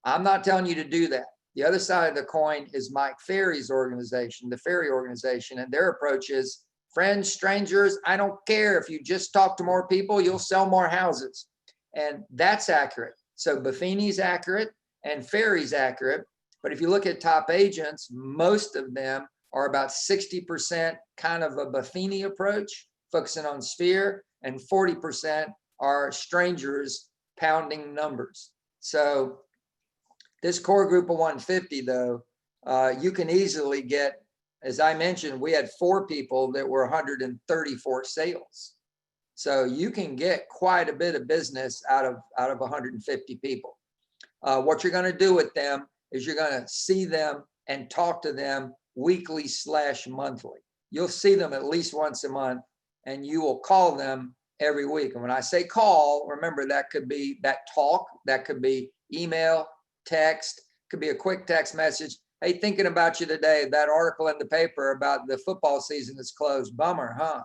Speaker 2: I'm not telling you to do that. The other side of the coin is Mike Ferry's organization, the Ferry Organization, and their approach is friends, strangers, I don't care. If you just talk to more people, you'll sell more houses. And that's accurate. So Buffini's accurate and Ferry's accurate. But if you look at top agents, most of them are about 60% kind of a Buffini approach, focusing on sphere, and 40% are strangers pounding numbers. So this core group of 150, though, you can easily get, as I mentioned, we had 4 people that were 134 sales. So you can get quite a bit of business out of 150 people. What you're going to do with them is you're going to see them and talk to them weekly/monthly. You'll see them at least once a month, and you will call them every week. And when I say call, remember that could be that talk, that could be email, text, could be a quick text message. Hey, thinking about you today, that article in the paper about the football season is closed. Bummer, huh?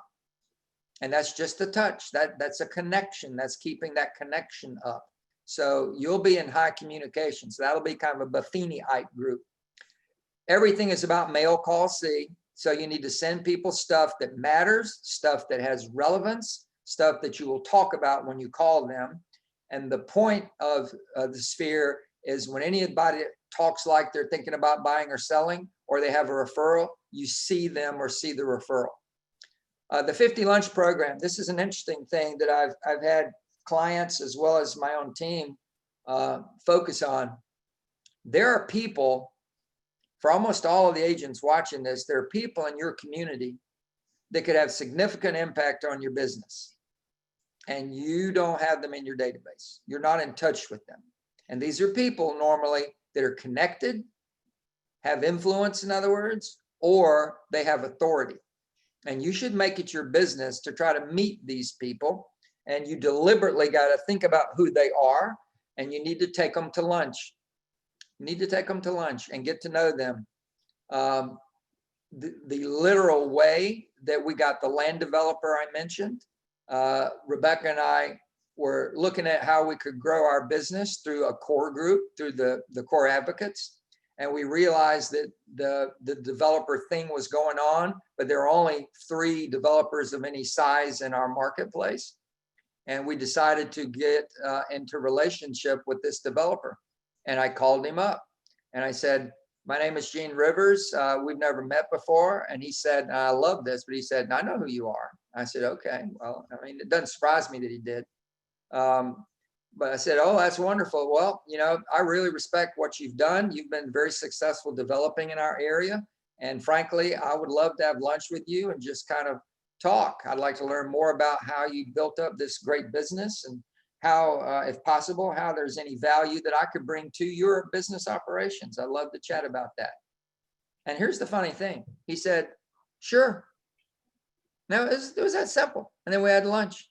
Speaker 2: And that's just a touch. That's a connection. That's keeping that connection up. So you'll be in high communication. So that'll be kind of a Buffiniite group. Everything is about mail, call, see. So you need to send people stuff that matters, stuff that has relevance, stuff that you will talk about when you call them. And the point of the sphere is when anybody talks like they're thinking about buying or selling, or they have a referral, you see them or see the referral. The 50 lunch program, this is an interesting thing that I've had clients as well as my own team focus on. There are people, for almost all of the agents watching this, there are people in your community that could have significant impact on your business. And you don't have them in your database. You're not in touch with them. And these are people normally that are connected, have influence, in other words, or they have authority. And you should make it your business to try to meet these people. And you deliberately got to think about who they are, and you need to take them to lunch. You need to take them to lunch and get to know them. The literal way that we got the land developer I mentioned, Rebecca and I were looking at how we could grow our business through a core group, through the core advocates. And we realized that the developer thing was going on, but there are only 3 developers of any size in our marketplace. And we decided to get into relationship with this developer. And I called him up and I said, my name is Gene Rivers. We've never met before. And he said, I love this, but he said, I know who you are. I said, okay, well, I mean, it doesn't surprise me that he did. But I said, oh, that's wonderful. Well, you know, I really respect what you've done. You've been very successful developing in our area. And frankly, I would love to have lunch with you and just kind of talk. I'd like to learn more about how you built up this great business and how, if possible, how there's any value that I could bring to your business operations. I'd love to chat about that. And here's the funny thing. He said, sure. Now it was that simple. And then we had lunch.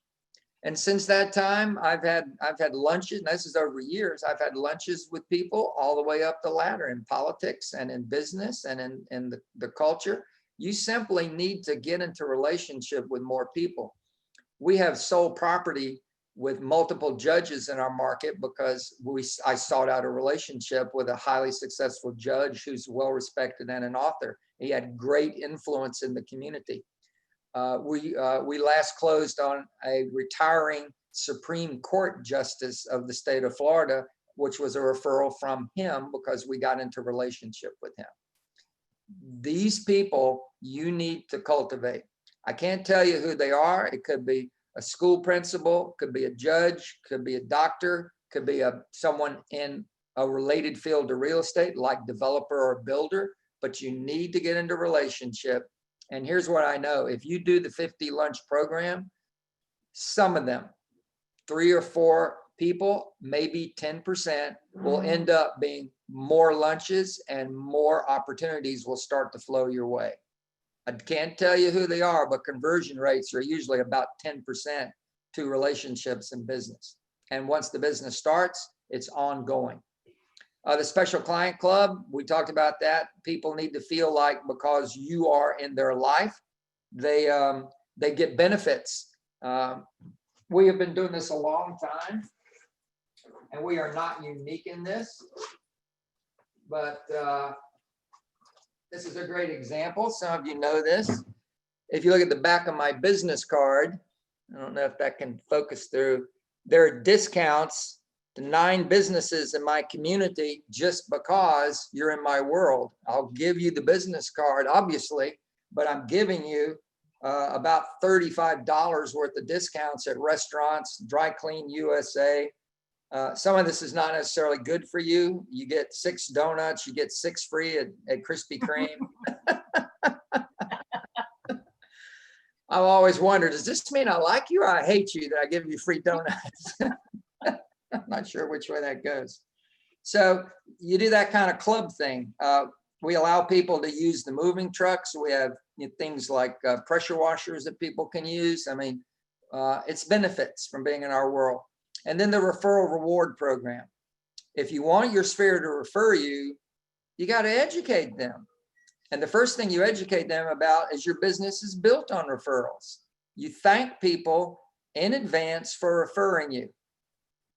Speaker 2: And since that time, I've had lunches, and this is over years. I've had lunches with people all the way up the ladder in politics and in business and in the culture. You simply need to get into relationship with more people. We have sold property with multiple judges in our market because I sought out a relationship with a highly successful judge who's well-respected and an author. He had great influence in the community. We last closed on a retiring Supreme Court justice of the state of Florida, which was a referral from him because we got into relationship with him. These people you need to cultivate. I can't tell you who they are. It could be a school principal, could be a judge, could be a doctor, could be someone in a related field to real estate, like developer or builder, but you need to get into relationship. And here's what I know. If you do the 50 lunch program, some of them, 3 or 4 people, maybe 10% will end up being more lunches and more opportunities will start to flow your way. I can't tell you who they are, but conversion rates are usually about 10% to relationships in business. And once the business starts, it's ongoing. The Special Client Club, we talked about that. People need to feel like because you are in their life, they get benefits. We have been doing this a long time, and we are not unique in this, but this is a great example. Some of you know this. If you look at the back of my business card, I don't know if that can focus through, there are discounts to 9 businesses in my community just because you're in my world. I'll give you the business card, obviously, but I'm giving you about $35 worth of discounts at restaurants, Dry Clean USA. Some of this is not necessarily good for you. You get 6 donuts, you get 6 free at Krispy Kreme. I've always wondered, does this mean I like you or I hate you that I give you free donuts? I'm not sure which way that goes. So you do that kind of club thing. We allow people to use the moving trucks. We have things like pressure washers that people can use. I mean, it's benefits from being in our world. And then the referral reward program. If you want your sphere to refer you, you got to educate them. And the first thing you educate them about is your business is built on referrals. You thank people in advance for referring you.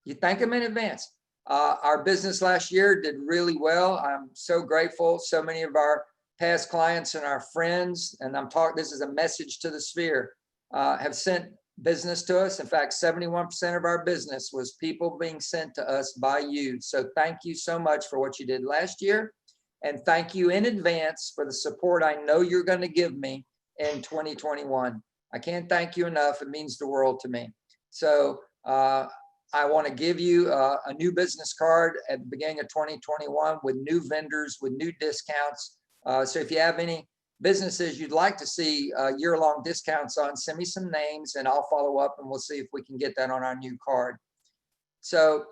Speaker 2: You thank them in advance. Our business last year did really well. I'm so grateful. So many of our past clients and our friends, and this is a message to the sphere, have sent business to us. In fact, 71% of our business was people being sent to us by you. So thank you so much for what you did last year. And thank you in advance for the support I know you're going to give me in 2021. I can't thank you enough. It means the world to me. So I want to give you a new business card at the beginning of 2021 with new vendors, with new discounts. So if you have any businesses you'd like to see year-long discounts on, send me some names and I'll follow up and we'll see if we can get that on our new card. So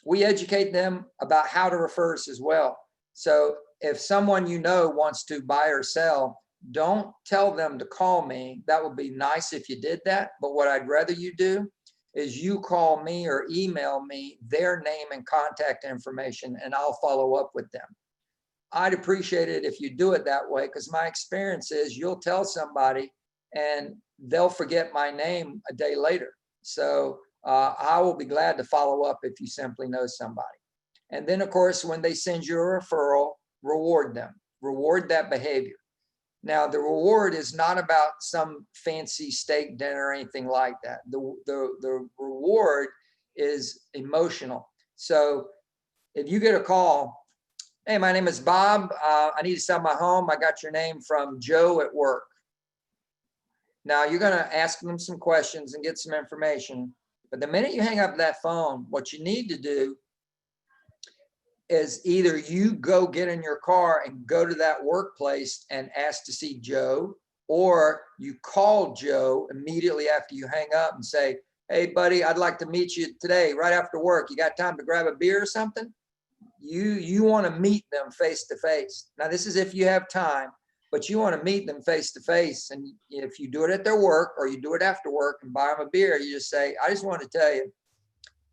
Speaker 2: we educate them about how to refer us as well. So if someone you know wants to buy or sell, don't tell them to call me. That would be nice if you did that. But what I'd rather you do is you call me or email me their name and contact information, and I'll follow up with them. I'd appreciate it if you do it that way, because my experience is you'll tell somebody and they'll forget my name a day later. So I will be glad to follow up if you simply know somebody. And then, of course, when they send you a referral, reward them. Reward that behavior. Now, the reward is not about some fancy steak dinner or anything like that. The reward is emotional. So if you get a call, hey, my name is Bob. I need to sell my home. I got your name from Joe at work. Now, you're going to ask them some questions and get some information. But the minute you hang up that phone, what you need to do is either you go get in your car and go to that workplace and ask to see Joe, or you call Joe immediately after you hang up and say, hey, buddy, I'd like to meet you today, right after work. You got time to grab a beer or something? You want to meet them face to face. Now, this is if you have time, but you want to meet them face to face. And if you do it at their work or you do it after work and buy them a beer, you just say, I just want to tell you,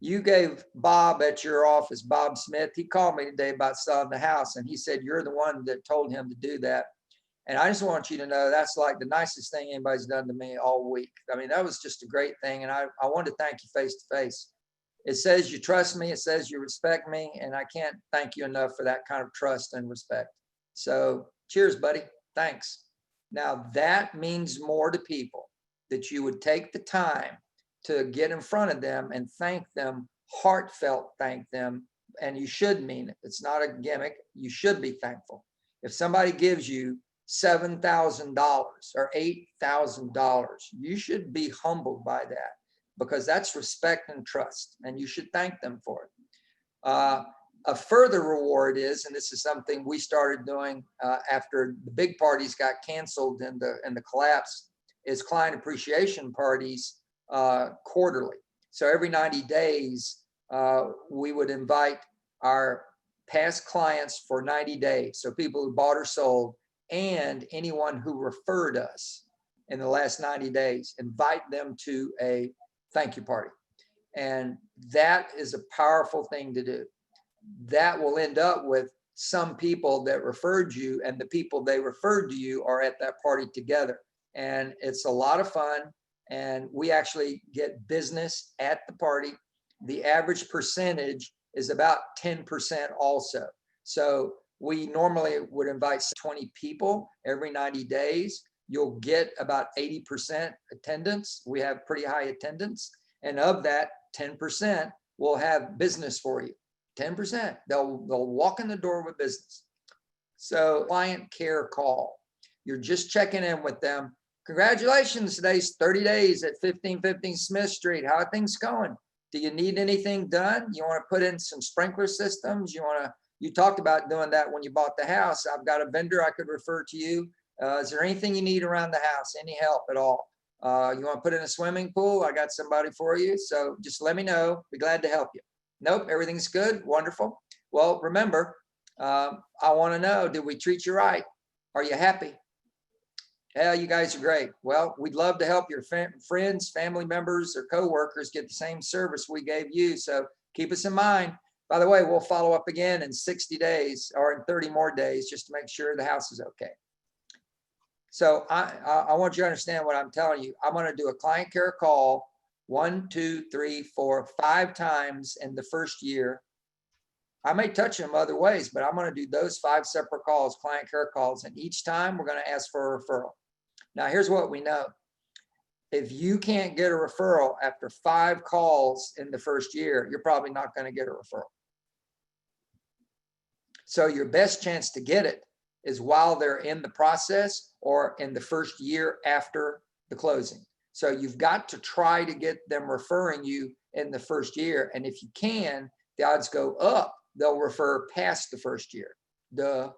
Speaker 2: you gave Bob at your office, Bob Smith, he called me today about selling the house, and he said, you're the one that told him to do that. And I just want you to know that's like the nicest thing anybody's done to me all week. I mean, that was just a great thing. And I wanted to thank you face to face. It says you trust me. It says you respect me. And I can't thank you enough for that kind of trust and respect. So cheers, buddy. Thanks. Now that means more to people, that you would take the time to get in front of them and thank them, heartfelt thank them. And you should mean it. It's not a gimmick. You should be thankful. If somebody gives you $7,000 or $8,000, you should be humbled by that, because that's respect and trust, and you should thank them for it. A further reward is, and this is something we started doing after the big parties got canceled in the collapse, is client appreciation parties quarterly. So every 90 days, we would invite our past clients for 90 days. So people who bought or sold, and anyone who referred us in the last 90 days, invite them to a thank you party. And that is a powerful thing to do. That will end up with some people that referred you, and the people they referred to you are at that party together. And it's a lot of fun. And we actually get business at the party. The average percentage is about 10% also. So we normally would invite 20 people every 90 days. You'll get about 80% attendance. We have pretty high attendance. And of that, 10% will have business for you. 10%, they'll walk in the door with business. So client care call, you're just checking in with them. Congratulations, today's 30 days at 1515 Smith Street. How are things going? Do you need anything done? You want to put in some sprinkler systems? You talked about doing that when you bought the house. I've got a vendor I could refer to you. Is there anything you need around the house? Any help at all? You want to put in a swimming pool? I got somebody for you. So just let me know. Be glad to help you. Nope, everything's good. Wonderful. Well, remember, I want to know, did we treat you right? Are you happy? Yeah, you guys are great. Well, we'd love to help your friends, family members, or coworkers get the same service we gave you. So keep us in mind. By the way, we'll follow up again in 60 days or in 30 more days just to make sure the house is okay. So I want you to understand what I'm telling you. I'm going to do a client care call 1, 2, 3, 4, 5 times in the first year. I may touch them other ways, but I'm going to do those 5 separate calls, client care calls. And each time we're going to ask for a referral. Now, here's what we know. If you can't get a referral after 5 calls in the first year, you're probably not going to get a referral. So your best chance to get it is while they're in the process or in the first year after the closing. So you've got to try to get them referring you in the first year. And if you can, the odds go up. They'll refer past the first year. Duh.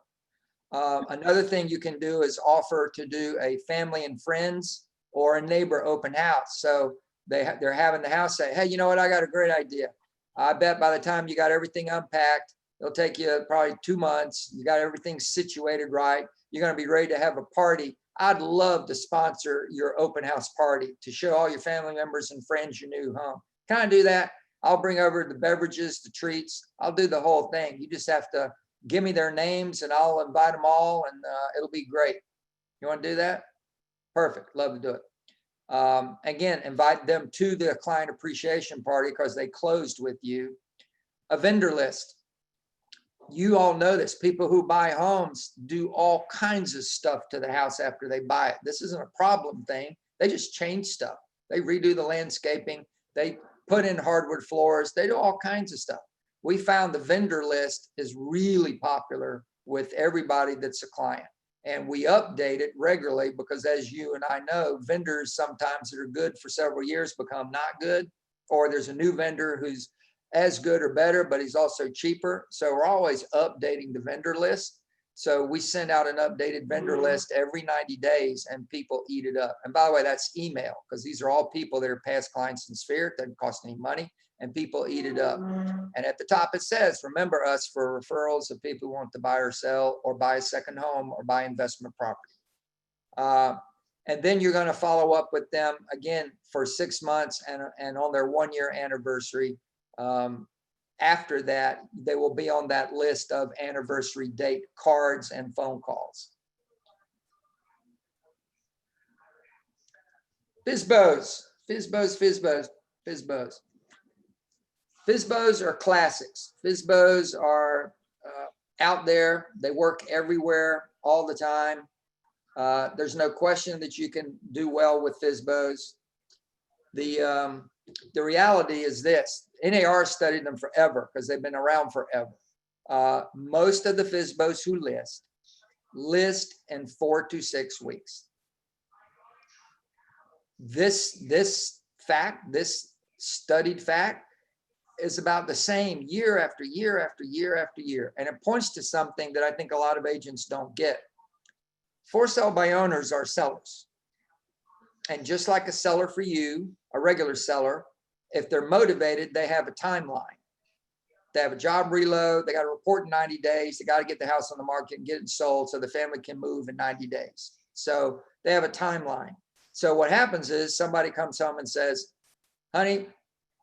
Speaker 2: Another thing you can do is offer to do a family and friends or a neighbor open house. So they're having the house say, hey, you know what? I got a great idea. I bet by the time you got everything unpacked, it'll take you probably 2 months. You got everything situated right. You're going to be ready to have a party. I'd love to sponsor your open house party to show all your family members and friends your new home. Can I do that? I'll bring over the beverages, the treats. I'll do the whole thing. You just have to give me their names and I'll invite them all, and it'll be great. You want to do that? Perfect. Love to do it. Again, invite them to the client appreciation party because they closed with you. A vendor list. You all know this. People who buy homes do all kinds of stuff to the house after they buy it. This isn't a problem thing. They just change stuff. They redo the landscaping. They put in hardwood floors. They do all kinds of stuff. We found the vendor list is really popular with everybody that's a client. And we update it regularly because, as you and I know, vendors sometimes that are good for several years become not good, or there's a new vendor who's as good or better, but he's also cheaper. So we're always updating the vendor list. So we send out an updated vendor list every 90 days and people eat it up. And by the way, that's email, because these are all people that are past clients in Sphere. It doesn't cost any money and people eat it up. And at the top it says, remember us for referrals of people who want to buy or sell or buy a second home or buy investment property. And then you're going to follow up with them again for 6 months and on their 1-year anniversary. After that, they will be on that list of anniversary date cards and phone calls. FSBOs, FSBOs, FSBOs, FSBOs. FSBOs are classics. FSBOs are out there. They work everywhere all the time. There's no question that you can do well with FSBOs. The reality is this: NAR studied them forever because they've been around forever. Most of the FSBOs who list in 4 to 6 weeks. This fact, this studied fact, is about the same year after year after year after year, and it points to something that I think a lot of agents don't get. For sale by owners are sellers. And just like a seller for you, a regular seller, if they're motivated, they have a timeline. They have a job reload, they got to report in 90 days, they got to get the house on the market and get it sold so the family can move in 90 days. So they have a timeline. So what happens is somebody comes home and says, honey,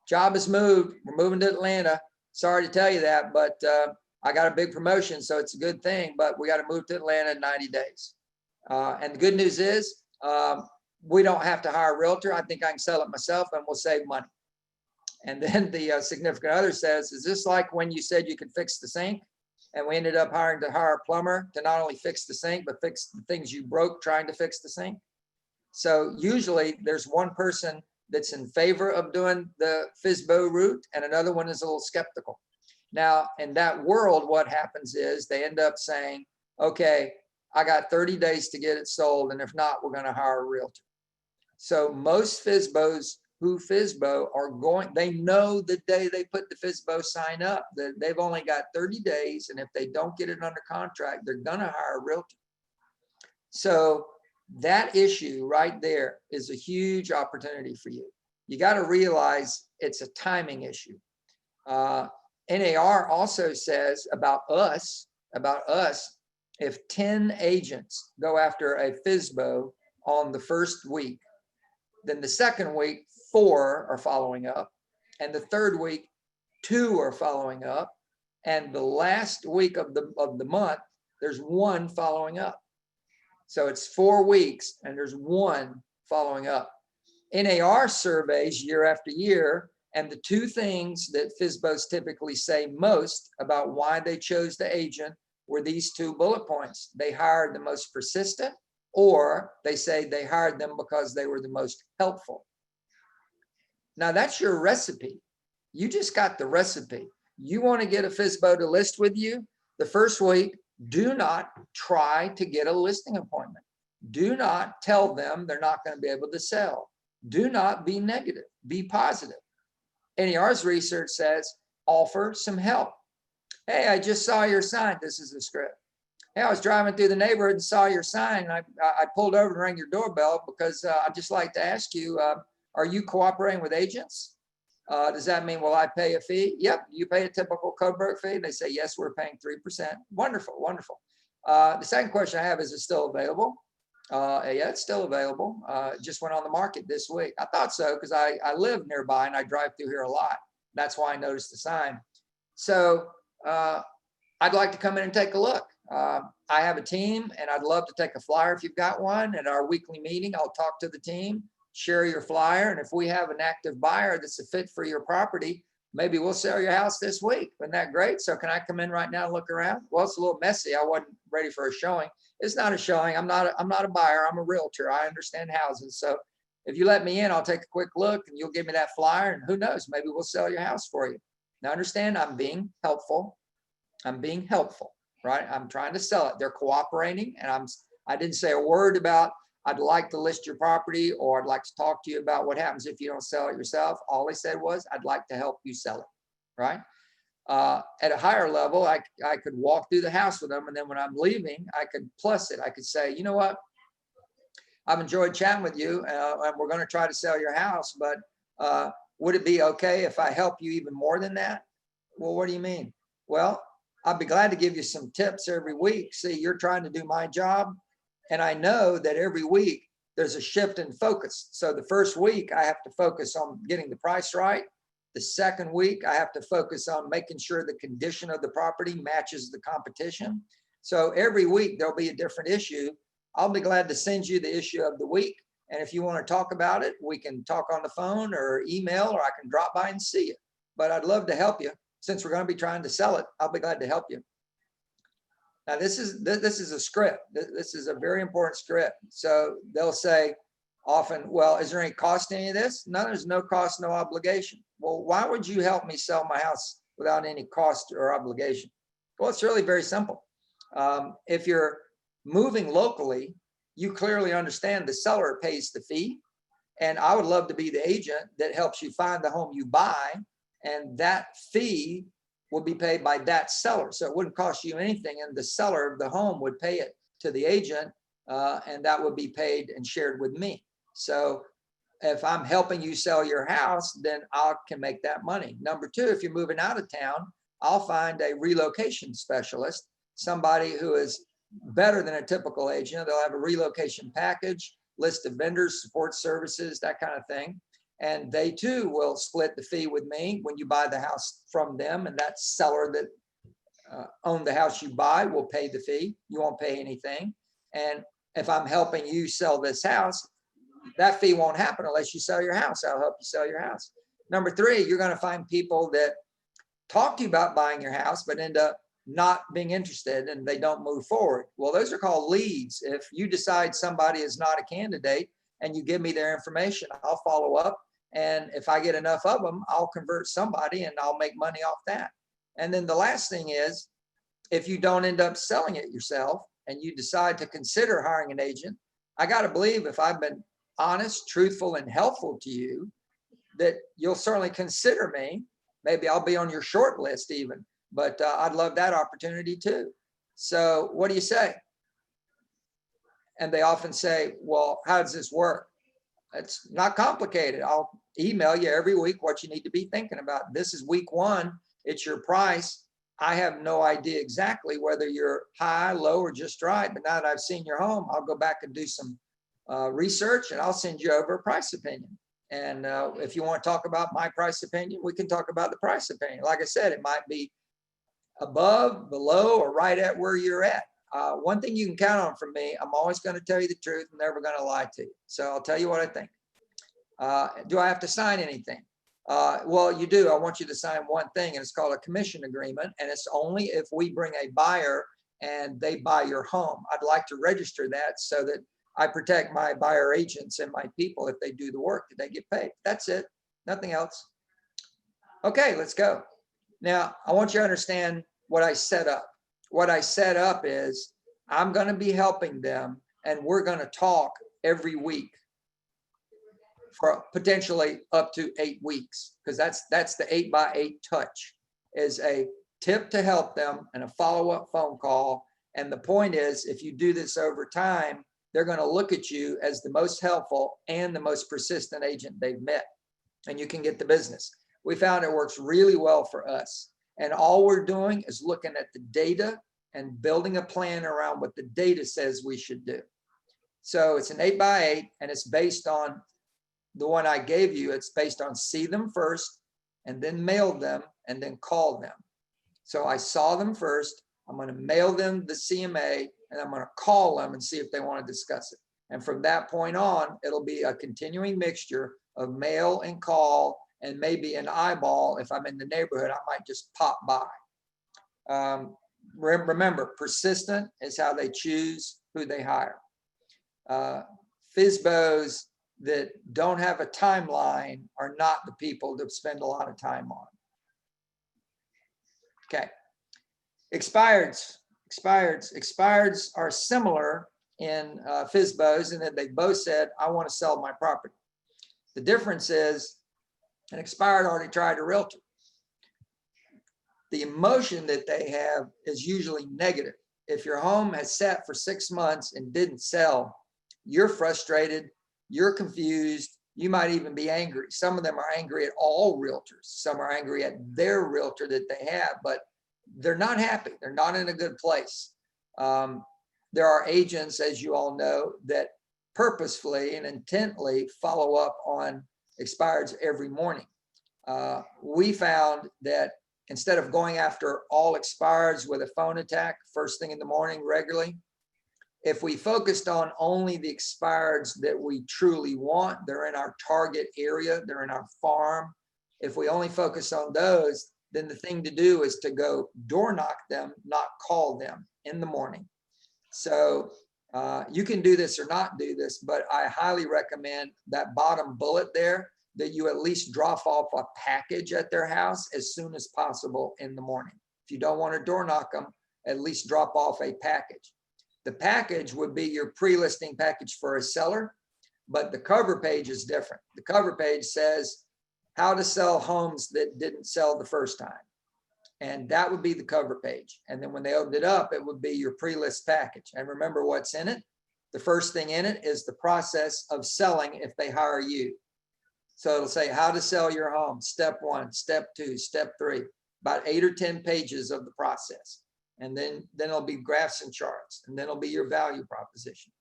Speaker 2: job has moved, we're moving to Atlanta. Sorry to tell you that, but I got a big promotion, so it's a good thing, but we got to move to Atlanta in 90 days. And the good news is, we don't have to hire a realtor. I think I can sell it myself and we'll save money. And then the significant other says, is this like when you said you could fix the sink? And we ended up hire a plumber to not only fix the sink, but fix the things you broke trying to fix the sink. So usually there's one person that's in favor of doing the FSBO route and another one is a little skeptical. Now, in that world, what happens is they end up saying, okay, I got 30 days to get it sold. And if not, we're going to hire a realtor. So most FSBOs who FSBO are going, they know the day they put the FSBO sign up that they've only got 30 days. And if they don't get it under contract, they're going to hire a realtor. So that issue right there is a huge opportunity for you. You got to realize it's a timing issue. NAR also says about us, if 10 agents go after a FSBO on the first week, then the second week, 4 are following up. And the third week, 2 are following up. And the last week of the month, there's 1 following up. So it's 4 weeks and there's 1 following up. NAR surveys year after year, and the 2 things that FSBOs typically say most about why they chose the agent were these 2 bullet points. They hired the most persistent, or they say they hired them because they were the most helpful. Now that's your recipe. You just got the recipe. You want to get a FSBO to list with you the first week, do not try to get a listing appointment. Do not tell them they're not going to be able to sell. Do not be negative, be positive. NAR's research says, offer some help. Hey, I just saw your sign. This is the script. Hey, I was driving through the neighborhood and saw your sign. I pulled over and rang your doorbell because I'd just like to ask you, are you cooperating with agents? Does that mean, will I pay a fee? Yep, you pay a typical Coburg fee. They say, yes, we're paying 3%. Wonderful, wonderful. The second question I have is, it still available? Yeah, it's still available. Just went on the market this week. I thought so because I live nearby and I drive through here a lot. That's why I noticed the sign. So I'd like to come in and take a look. I have a team and I'd love to take a flyer if you've got one. At our weekly meeting, I'll talk to the team, share your flyer. And if we have an active buyer that's a fit for your property, maybe we'll sell your house this week. Isn't that great? So can I come in right now and look around? Well, it's a little messy. I wasn't ready for a showing. It's not a showing. I'm not a buyer. I'm a realtor. I understand houses. So if you let me in, I'll take a quick look and you'll give me that flyer and who knows, maybe we'll sell your house for you. Now understand, I'm being helpful. I'm being helpful, right? I'm trying to sell it. They're cooperating and I didn't say a word about, I'd like to list your property or I'd like to talk to you about what happens if you don't sell it yourself. All I said was, I'd like to help you sell it, right? At a higher level, I could walk through the house with them, and then when I'm leaving, I could plus it. I could say, you know what? I've enjoyed chatting with you, and we're going to try to sell your house, but would it be okay if I help you even more than that? Well, what do you mean? Well, I'd be glad to give you some tips every week. See, you're trying to do my job, and I know that every week there's a shift in focus. So the first week I have to focus on getting the price right. The second week I have to focus on making sure the condition of the property matches the competition. So every week there'll be a different issue. I'll be glad to send you the issue of the week. And if you want to talk about it, we can talk on the phone or email, or I can drop by and see you. But I'd love to help you. Since we're going to be trying to sell it, I'll be glad to help you. Now, this is a script. This is a very important script. So they'll say often, well, is there any cost to any of this? No, there's no cost, no obligation. Well, why would you help me sell my house without any cost or obligation? Well, it's really very simple. If you're moving locally, you clearly understand the seller pays the fee. And I would love to be the agent that helps you find the home you buy. And that fee will be paid by that seller. So it wouldn't cost you anything. And the seller of the home would pay it to the agent, and that would be paid and shared with me. So if I'm helping you sell your house, then I can make that money. Number two, if you're moving out of town, I'll find a relocation specialist, somebody who is better than a typical agent. They'll have a relocation package, list of vendors, support services, that kind of thing. And they too will split the fee with me when you buy the house from them. And that seller that owned the house you buy will pay the fee. You won't pay anything. And if I'm helping you sell this house, that fee won't happen unless you sell your house. I'll help you sell your house. Number three, you're going to find people that talk to you about buying your house, but end up not being interested and they don't move forward. Well, those are called leads. If you decide somebody is not a candidate and you give me their information, I'll follow up. And if I get enough of them, I'll convert somebody and I'll make money off that. And then the last thing is, if you don't end up selling it yourself and you decide to consider hiring an agent, I got to believe if I've been honest, truthful, and helpful to you, that you'll certainly consider me. Maybe I'll be on your short list even, but I'd love that opportunity too. So what do you say? And they often say, well, how does this work? It's not complicated. I'll email you every week what you need to be thinking about. This is week one. It's your price. I have no idea exactly whether you're high, low, or just right. But now that I've seen your home, I'll go back and do some research and I'll send you over a price opinion. And if you want to talk about my price opinion, we can talk about the price opinion. Like I said, it might be above, below, or right at where you're at. One thing you can count on from me, I'm always going to tell you the truth. I'm never going to lie to you. So I'll tell you what I think. Do I have to sign anything? Well, you do. I want you to sign one thing, and it's called a commission agreement. And it's only if we bring a buyer and they buy your home. I'd like to register that so that I protect my buyer agents and my people. If they do the work, that they get paid. That's it. Nothing else. Okay, let's go. Now, I want you to understand what I set up. What I set up is I'm going to be helping them, and we're going to talk every week for potentially up to 8 weeks, because that's the 8x8 touch, is a tip to help them and a follow-up phone call. And the point is, if you do this over time, they're going to look at you as the most helpful and the most persistent agent they've met, and you can get the business. We found it works really well for us. And all we're doing is looking at the data and building a plan around what the data says we should do. So it's an 8x8, and it's based on the one I gave you. It's based on see them first, and then mail them, and then call them. So I saw them first. I'm going to mail them the CMA, and I'm going to call them and see if they want to discuss it. And from that point on, it'll be a continuing mixture of mail and call, and maybe an eyeball. If I'm in the neighborhood, I might just pop by. Remember, persistent is how they choose who they hire. FSBOs that don't have a timeline are not the people to spend a lot of time on. Okay. Expireds are similar in FSBOs in that they both said, I want to sell my property. The difference is an expired already tried a realtor. the emotion that they have is usually negative. If your home has sat for 6 months and didn't sell, you're frustrated, you're confused, you might even be angry. Some of them are angry at all realtors. Some are angry at their realtor that they have, but they're not happy. They're not in a good place. There are agents, as you all know, that purposefully and intently follow up on expireds every morning. We found that instead of going after all expireds with a phone attack first thing in the morning regularly, if we focused on only the expireds that we truly want, they're in our target area, they're in our farm. If we only focus on those, then the thing to do is to go door knock them, not call them in the morning. So you can do this or not do this, but I highly recommend that bottom bullet there, that you at least drop off a package at their house as soon as possible in the morning. If you don't want to door knock them, at least drop off a package. The package would be your pre-listing package for a seller, but the cover page is different. The cover page says how to sell homes that didn't sell the first time. And that would be the cover page. And then when they opened it up, it would be your pre-list package. And remember what's in it? The first thing in it is the process of selling if they hire you. So it'll say how to sell your home, step 1, step 2, step 3, about 8 or 10 pages of the process. And then it'll be graphs and charts, and then it'll be your value proposition.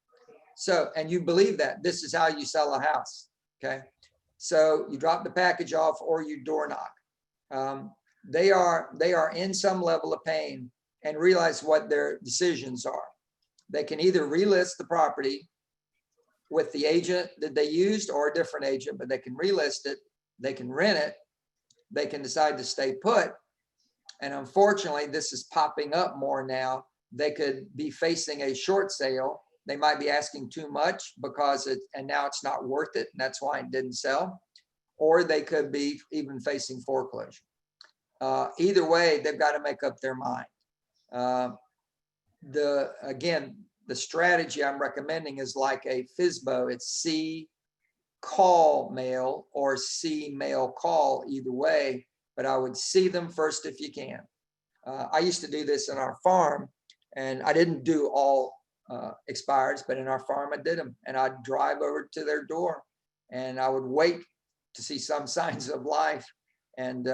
Speaker 2: So, and you believe that this is how you sell a house, okay? So you drop the package off or you door knock. They are in some level of pain and realize what their decisions are. They can either relist the property with the agent that they used or a different agent, but they can relist it, they can rent it, they can decide to stay put. And unfortunately, this is popping up more now. They could be facing a short sale. They might be asking too much because and now it's not worth it. And that's why it didn't sell. Or they could be even facing foreclosure. Either way, they've got to make up their mind. Again, the strategy I'm recommending is like a FSBO. It's see, call mail or see mail call, either way. But I would see them first if you can. I used to do this in our farm, and I didn't do all expireds, but in our farm I did them. And I'd drive over to their door and I would wait to see some signs of life. And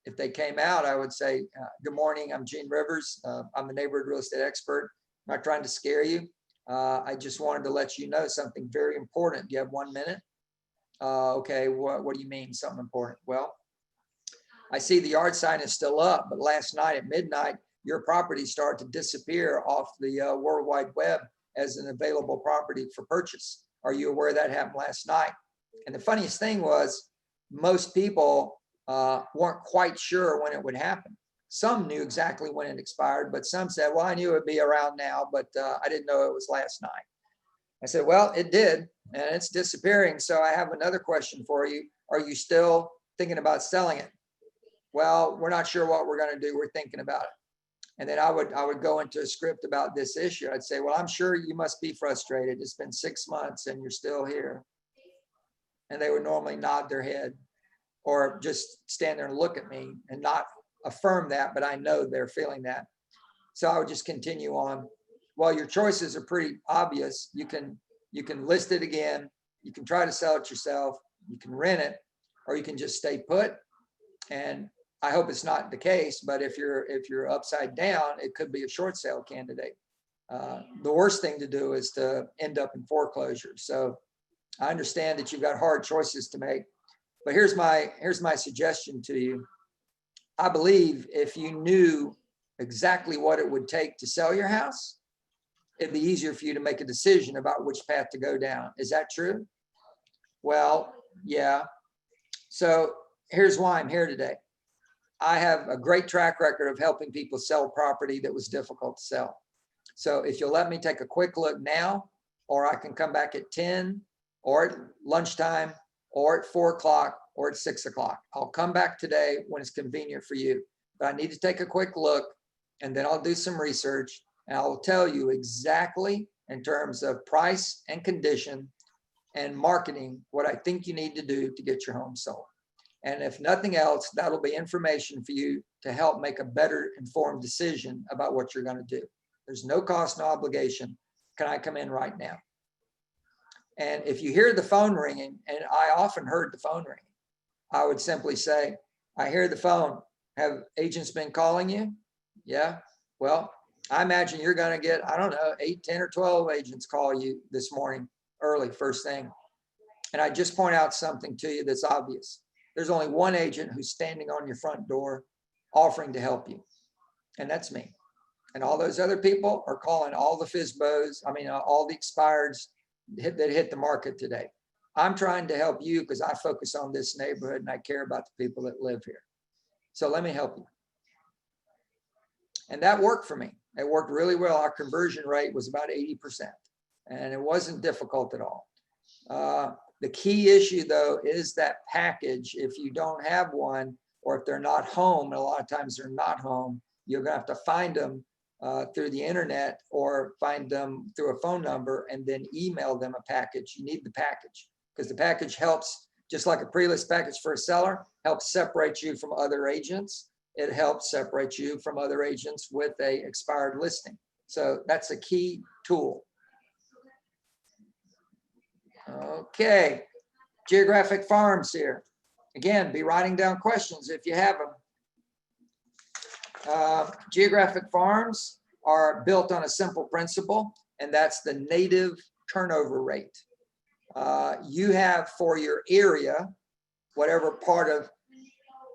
Speaker 2: if they came out, I would say, good morning, I'm Gene Rivers. I'm a neighborhood real estate expert. I'm not trying to scare you. I just wanted to let you know something very important. Do you have 1 minute? Okay, what do you mean something important? Well, I see the yard sign is still up, but last night at midnight, your property started to disappear off the World Wide Web as an available property for purchase. Are you aware that happened last night? And the funniest thing was most people weren't quite sure when it would happen. Some knew exactly when it expired, but some said, well, I knew it'd be around now, but I didn't know it was last night. I said, well, it did, and it's disappearing. So I have another question for you. Are you still thinking about selling it? Well, we're not sure what we're going to do. We're thinking about it. And then I would go into a script about this issue. I'd say, well, I'm sure you must be frustrated. It's been 6 months and you're still here. And they would normally nod their head or just stand there and look at me and not affirm that, but I know they're feeling that. So I would just continue on. Well, your choices are pretty obvious. You can list it again. You can try to sell it yourself. You can rent it, or you can just stay put. And I hope it's not the case, but if you're upside down, it could be a short sale candidate. The worst thing to do is to end up in foreclosure. So I understand that you've got hard choices to make, but here's my suggestion to you. I believe if you knew exactly what it would take to sell your house, it'd be easier for you to make a decision about which path to go down. Is that true? Well, yeah. So here's why I'm here today. I have a great track record of helping people sell property that was difficult to sell. So if you'll let me take a quick look now, or I can come back at 10 or at lunchtime or at 4 o'clock or at 6 o'clock. I'll come back today when it's convenient for you, but I need to take a quick look and then I'll do some research and I'll tell you exactly in terms of price and condition and marketing what I think you need to do to get your home sold. And if nothing else, that'll be information for you to help make a better informed decision about what you're going to do. There's no cost, no obligation. Can I come in right now? And if you hear the phone ringing, and I often heard the phone ringing, I would simply say, I hear the phone. Have agents been calling you? Yeah. Well, I imagine you're going to get, I don't know, 8, 10, or 12 agents call you this morning, early, first thing. And I just point out something to you that's obvious. There's only one agent who's standing on your front door offering to help you. And that's me. And all those other people are calling all the FSBOs, all the expireds that hit the market today. I'm trying to help you because I focus on this neighborhood and I care about the people that live here. So let me help you. And that worked for me. It worked really well. Our conversion rate was about 80%, and it wasn't difficult at all. The key issue, though, is that package. If you don't have one, or if they're not home, and a lot of times they're not home, you're going to have to find them through the internet or find them through a phone number and then email them a package. You need the package because the package helps, just like a pre-list package for a seller, helps separate you from other agents. It helps separate you from other agents with a expired listing. So that's a key tool. Okay, Geographic Farms here. Again, be writing down questions if you have them. Geographic Farms are built on a simple principle, and that's the native turnover rate. You have for your area, whatever part of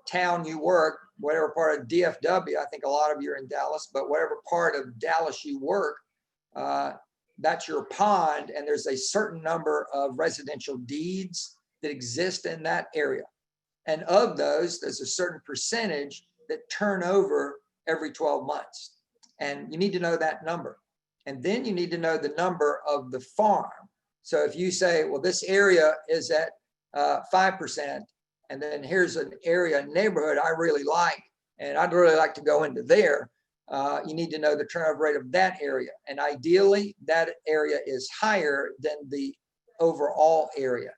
Speaker 2: town you work, whatever part of DFW, I think a lot of you are in Dallas, but whatever part of Dallas you work, that's your pond, and there's a certain number of residential deeds that exist in that area. And of those, there's a certain percentage that turn over every 12 months. And you need to know that number. And then you need to know the number of the farm. So if you say, well, this area is at 5%, and then here's an area neighborhood I really like, and I'd really like to go into there, you need to know the turnover rate of that area. And ideally, that area is higher than the overall area.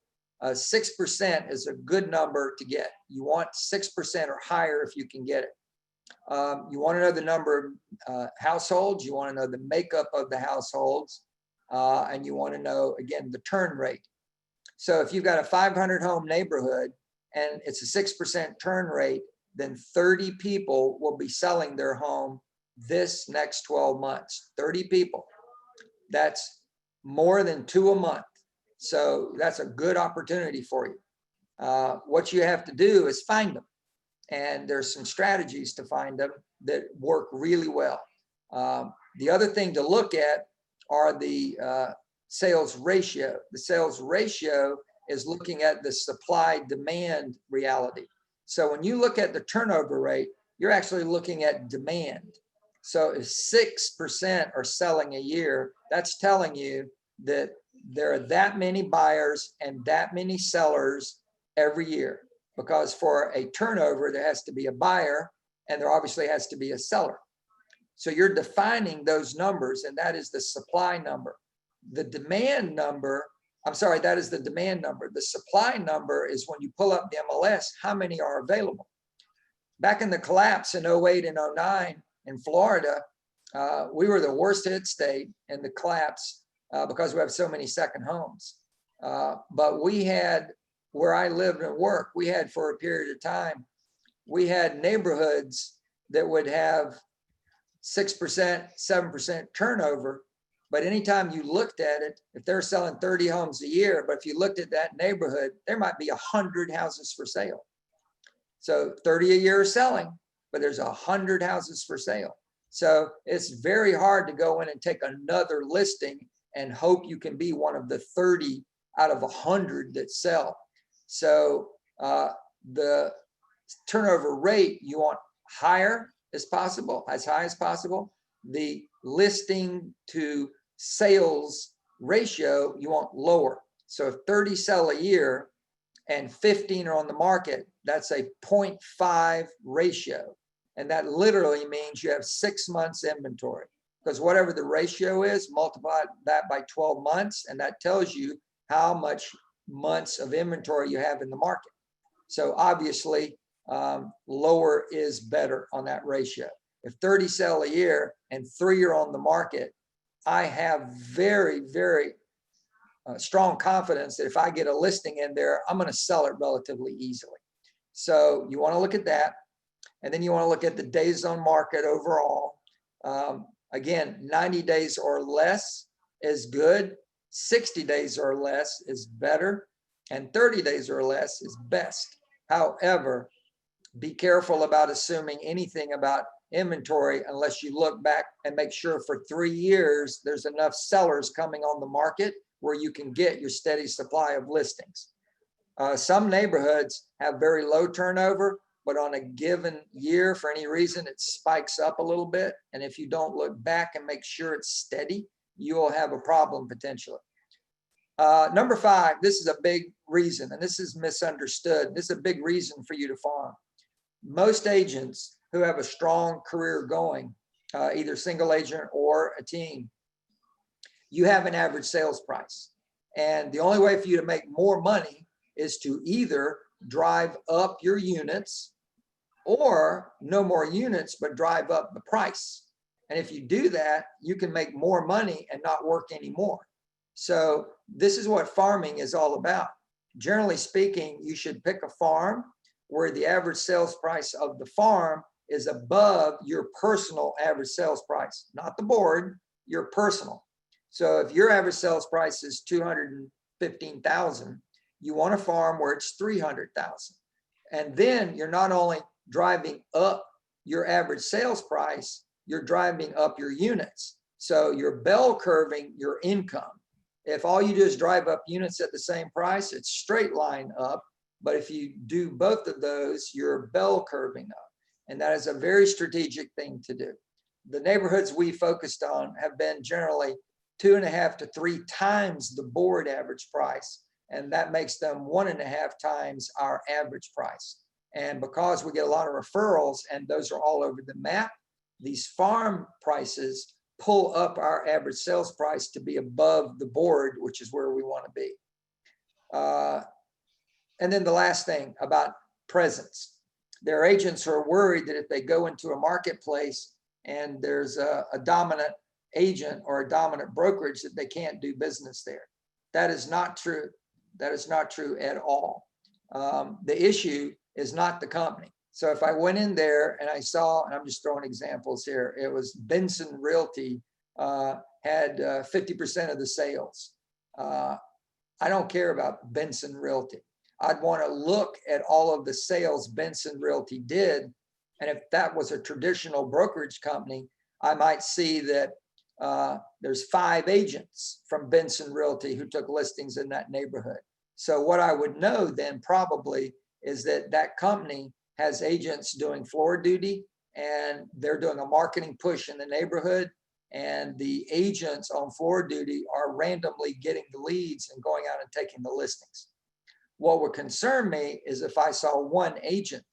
Speaker 2: 6% is a good number to get. You want 6% or higher if you can get it. You want to know the number of households. You want to know the makeup of the households. And you want to know, again, the turn rate. So if you've got a 500 home neighborhood and it's a 6% turn rate, then 30 people will be selling their home this next 12 months. 30 people. That's more than 2 a month. So that's a good opportunity for you. What you have to do is find them. And there's some strategies to find them that work really well. The other thing to look at are the sales ratio. The sales ratio is looking at the supply-demand reality. So when you look at the turnover rate, you're actually looking at demand. So if 6% are selling a year, that's telling you that there are that many buyers and that many sellers every year. Because for a turnover, there has to be a buyer and there obviously has to be a seller. So you're defining those numbers, and that is the supply number. The demand number, that is the demand number. The supply number is when you pull up the MLS, how many are available. Back in the collapse in 08 and 09 in Florida, we were the worst hit state in the collapse because we have so many second homes. But we had, where I lived and worked, we had for a period of time, we had neighborhoods that would have 6%, 7% turnover. But anytime you looked at it, if they're selling 30 homes a year, but if you looked at that neighborhood, there might be 100 houses for sale. So 30 a year is selling, but there's 100 houses for sale. So it's very hard to go in and take another listing and hope you can be one of the 30 out of 100 that sell. So the turnover rate you want higher as possible, as high as possible. The listing to sales ratio you want lower. So if 30 sell a year and 15 are on the market, that's a 0.5 ratio. And that literally means you have 6 months inventory, because whatever the ratio is, multiply that by 12 months, and that tells you how much months of inventory you have in the market. So obviously, lower is better on that ratio. If 30 sell a year and 3 are on the market, I have very, very strong confidence that if I get a listing in there, I'm going to sell it relatively easily. So you want to look at that. And then you want to look at the days on market overall. Again, 90 days or less is good. 60 days or less is better. And 30 days or less is best. However, be careful about assuming anything about inventory unless you look back and make sure for 3 years there's enough sellers coming on the market where you can get your steady supply of listings. Some neighborhoods have very low turnover, but on a given year, for any reason, it spikes up a little bit. And if you don't look back and make sure it's steady, you will have a problem potentially. Number 5, this is a big reason, and this is misunderstood. This is a big reason for you to farm. Most agents who have a strong career going, either single agent or a team, you have an average sales price. And the only way for you to make more money is to either drive up your units or no more units, but drive up the price. And if you do that, you can make more money and not work anymore. So this is what farming is all about. Generally speaking, you should pick a farm where the average sales price of the farm is above your personal average sales price, not the board, your personal. So if your average sales price is 215,000, you want a farm where it's 300,000. And then you're not only driving up your average sales price, you're driving up your units. So you're bell curving your income. If all you do is drive up units at the same price, it's straight line up. But if you do both of those, you're bell curving up. And that is a very strategic thing to do. The neighborhoods we focused on have been generally 2.5 to 3 times the board average price. And that makes them 1.5 times our average price. And because we get a lot of referrals and those are all over the map, these farm prices pull up our average sales price to be above the board, which is where we want to be. And then the last thing about presence. There are agents who are worried that if they go into a marketplace and there's a dominant agent or a dominant brokerage that they can't do business there. That is not true. That is not true at all. The issue is not the company. So if I went in there and I saw, and I'm just throwing examples here, it was Benson Realty had 50% of the sales. I don't care about Benson Realty. I'd want to look at all of the sales Benson Realty did. And if that was a traditional brokerage company, I might see that there's 5 agents from Benson Realty who took listings in that neighborhood. So what I would know then probably is that that company has agents doing floor duty and they're doing a marketing push in the neighborhood. And the agents on floor duty are randomly getting the leads and going out and taking the listings. What would concern me is if I saw one agent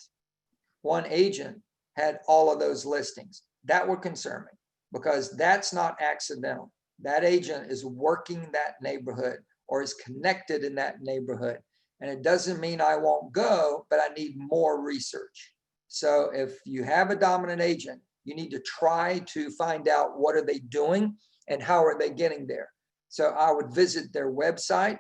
Speaker 2: had all of those listings. That would concern me because that's not accidental. That agent is working that neighborhood or is connected in that neighborhood. And it doesn't mean I won't go, but I need more research. So if you have a dominant agent, you need to try to find out what are they doing and how are they getting there. So I would visit their website.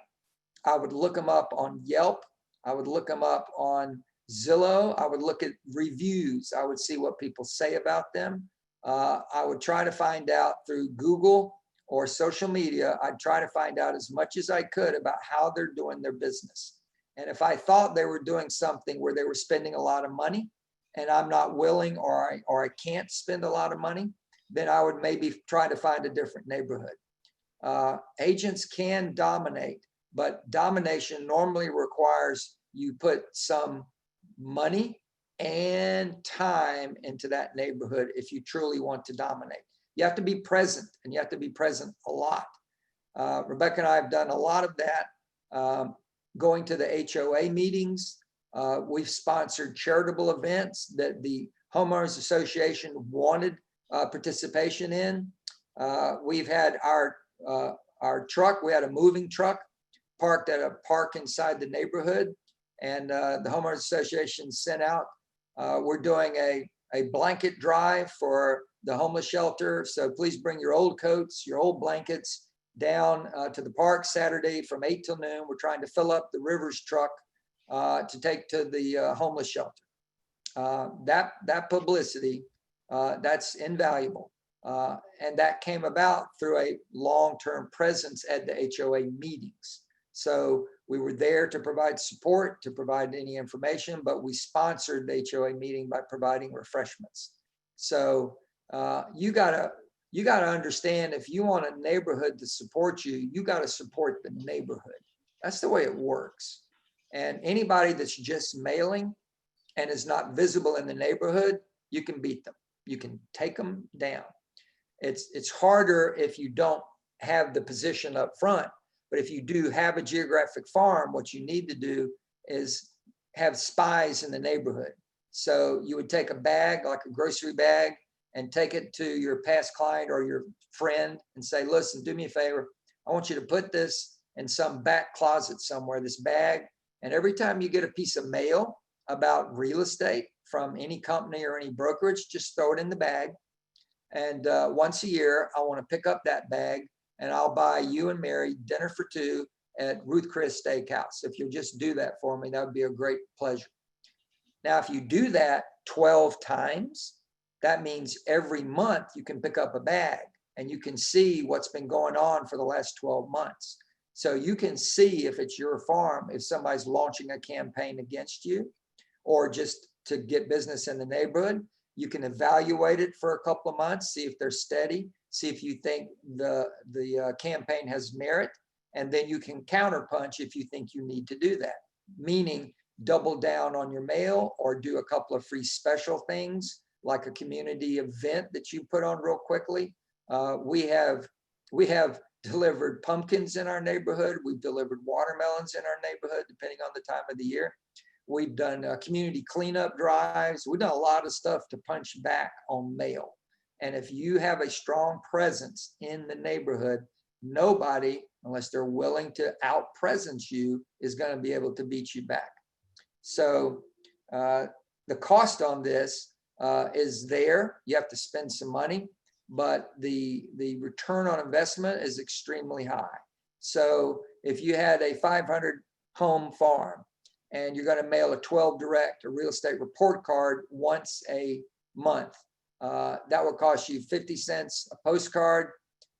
Speaker 2: I would look them up on Yelp. I would look them up on Zillow. I would look at reviews. I would see what people say about them. I would try to find out through Google or social media. I'd try to find out as much as I could about how they're doing their business. And if I thought they were doing something where they were spending a lot of money and I'm not willing or I can't spend a lot of money, then I would maybe try to find a different neighborhood. Agents can dominate, but domination normally requires you put some money and time into that neighborhood if you truly want to dominate. You have to be present, and you have to be present a lot. Rebecca and I have done a lot of that, going to the HOA meetings. We've sponsored charitable events that the Homeowners Association wanted participation in. We've had our truck, we had a moving truck parked at a park inside the neighborhood. and the homeowners association sent out. We're doing a blanket drive for the homeless shelter. So please bring your old coats, your old blankets down to the park Saturday from 8 till noon. We're trying to fill up the Rivers truck to take to the homeless shelter. That publicity, that's invaluable. And that came about through a long-term presence at the HOA meetings. So we were there to provide support, to provide any information, but we sponsored the HOA meeting by providing refreshments. So you gotta understand, if you want a neighborhood to support you, you gotta support the neighborhood. That's the way it works. And anybody that's just mailing and is not visible in the neighborhood, you can beat them. You can take them down. It's harder if you don't have the position up front, but if you do have a geographic farm, what you need to do is have spies in the neighborhood. So you would take a bag, like a grocery bag, and take it to your past client or your friend and say, listen, do me a favor. I want you to put this in some back closet somewhere, this bag. And every time you get a piece of mail about real estate from any company or any brokerage, just throw it in the bag. And once a year, I want to pick up that bag and I'll buy you and Mary dinner for two at Ruth Chris Steakhouse. If you'll just do that for me, that would be a great pleasure. Now, if you do that 12 times, that means every month you can pick up a bag and you can see what's been going on for the last 12 months. So you can see if it's your farm, if somebody's launching a campaign against you or just to get business in the neighborhood. You can evaluate it for a couple of months, see if they're steady, see if you think the campaign has merit, and then you can counterpunch if you think you need to do that, meaning double down on your mail or do a couple of free special things like a community event that you put on real quickly. We have delivered pumpkins in our neighborhood. We've delivered watermelons in our neighborhood, depending on the time of the year. We've done community cleanup drives. We've done a lot of stuff to punch back on mail. And if you have a strong presence in the neighborhood, nobody, unless they're willing to out-presence you, is going to be able to beat you back. So the cost on this is there. You have to spend some money, but the return on investment is extremely high. So if you had a 500 home farm, and you're going to mail a 12 direct, a real estate report card once a month. That will cost you 50 cents a postcard.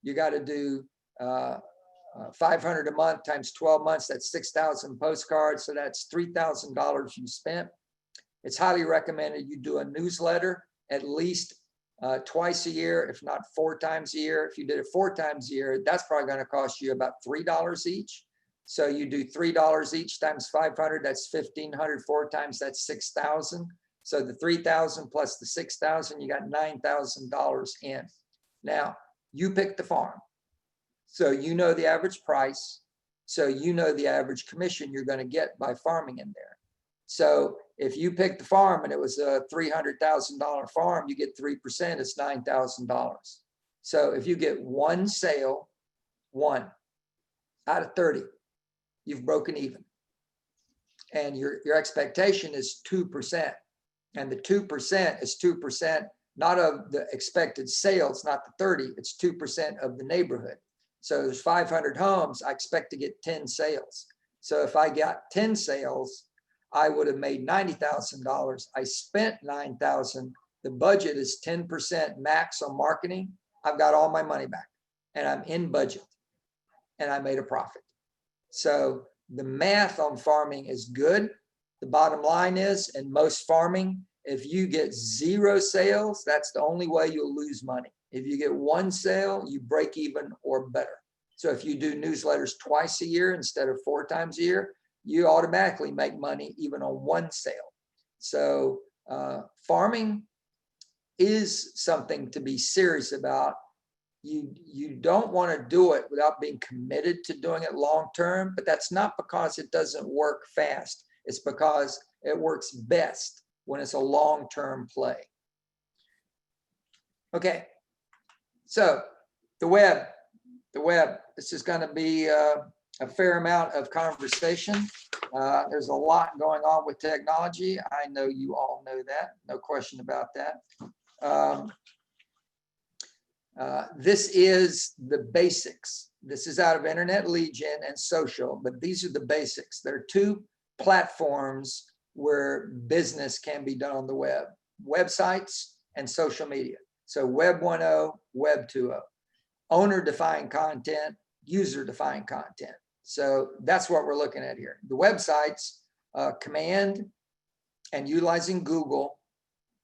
Speaker 2: You got to do 500 a month times 12 months. That's 6,000 postcards. So that's $3,000 you spent. It's highly recommended you do a newsletter at least twice a year, if not 4 times a year. If you did it 4 times a year, that's probably going to cost you about $3 each. So you do $3 each times 500, that's 1,500, 4 times, that's 6,000. So the 3,000 plus the 6,000, you got $9,000 in. Now, you pick the farm. So you know the average price. So you know the average commission you're going to get by farming in there. So if you pick the farm and it was a $300,000 farm, you get 3%, it's $9,000. So if you get one sale, 1 out of 30, you've broken even. And your expectation is 2%. And the 2% is 2%, not of the expected sales, not the 30, it's 2% of the neighborhood. So there's 500 homes, I expect to get 10 sales. So if I got 10 sales, I would have made $90,000. I spent $9,000. The budget is 10% max on marketing. I've got all my money back and I'm in budget and I made a profit. So the math on farming is good. The bottom line is, in most farming, if you get 0 sales, that's the only way you'll lose money. If you get 1 sale, you break even or better. So if you do newsletters twice a year instead of 4 times a year, you automatically make money even on 1 sale. So farming is something to be serious about. You don't want to do it without being committed to doing it long term, but that's not because it doesn't work fast. It's because it works best when it's a long-term play. Okay, so the web, this is going to be a fair amount of conversation. There's a lot going on with technology. I know you all know that, no question about that. This is the basics. This is out of Internet Lead Gen and social, but these are the basics. There are two platforms where business can be done on the web: websites and social media. So Web 1.0, Web 2.0. Owner-defined content, user-defined content. So that's what we're looking at here. The websites, command and utilizing Google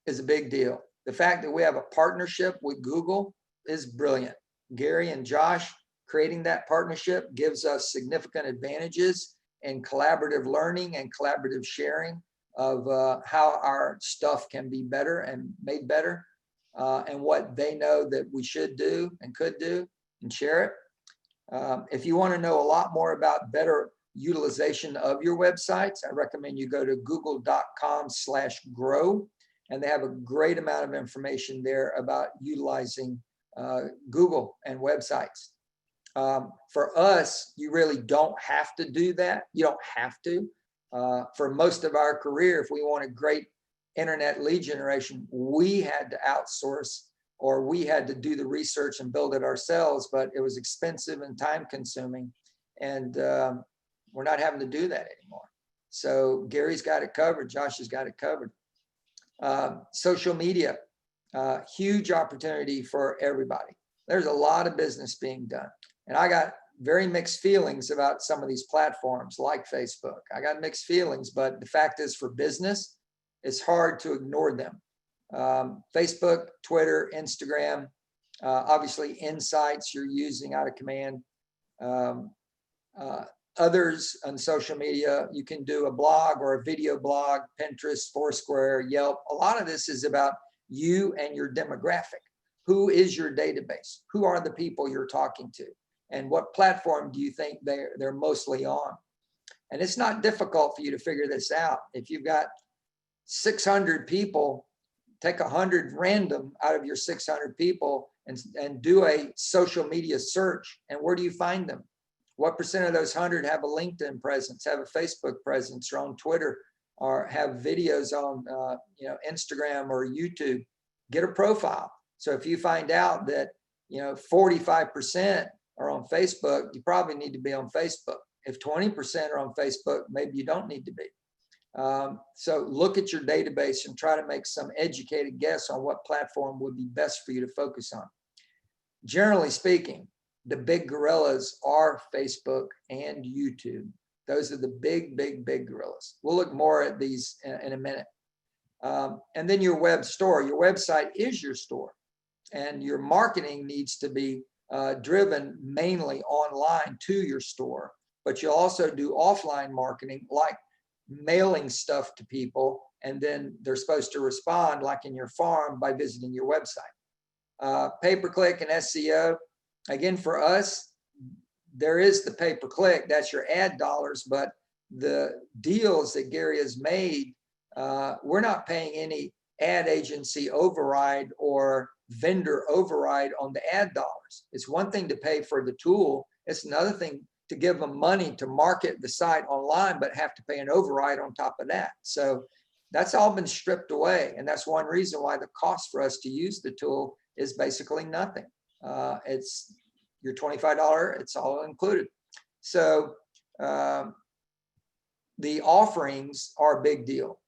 Speaker 2: is a big deal. The fact that we have a partnership with Google is brilliant. Gary and Josh creating that partnership gives us significant advantages in collaborative learning and collaborative sharing of how our stuff can be better and made better, and what they know that we should do and could do, and share it. If you want to know a lot more about better utilization of your websites, I recommend you go to google.com/grow, and they have a great amount of information there about utilizing Google and websites. For us, you really don't have to do that. You don't have to. For most of our career, if we wanted great internet lead generation, we had to outsource, or we had to do the research and build it ourselves, but it was expensive and time consuming. And we're not having to do that anymore. So Gary's got it covered. Josh has got it covered. Social media, huge opportunity for everybody. There's a lot of business being done. And I got very mixed feelings about some of these platforms like Facebook. I got mixed feelings, but the fact is, for business, it's hard to ignore them. Facebook, Twitter, Instagram, obviously Insights you're using out of command. Others on social media, you can do a blog or a video blog, Pinterest, Foursquare, Yelp. A lot of this is about you and your demographic. Who is your database? Who are the people you're talking to? And what platform do you think they're mostly on? And it's not difficult for you to figure this out. If you've got 600 people, take 100 random out of your 600 people and do a social media search. And where do you find them? What percent of those 100 have a LinkedIn presence, have a Facebook presence, or on Twitter, or have videos on Instagram or YouTube? Get a profile. So if you find out that 45% are on Facebook, you probably need to be on Facebook. If 20% are on Facebook, maybe you don't need to be. So look at your database and try to make some educated guess on what platform would be best for you to focus on. Generally speaking, the big gorillas are Facebook and YouTube. Those are the big gorillas. We'll look more at these in a minute. And then your web store. Your website is your store, and your marketing needs to be driven mainly online to your store. But you'll also do offline marketing, like mailing stuff to people, and then they're supposed to respond, like in your farm, by visiting your website. Pay-per-click and SEO. Again, for us, there is the pay-per-click, that's your ad dollars, but the deals that Gary has made, we're not paying any ad agency override or vendor override on the ad dollars. It's one thing to pay for the tool. It's another thing to give them money to market the site online, but have to pay an override on top of that. So that's all been stripped away. And that's one reason why the cost for us to use the tool is basically nothing. It's your $25, it's all included. So the offerings are a big deal.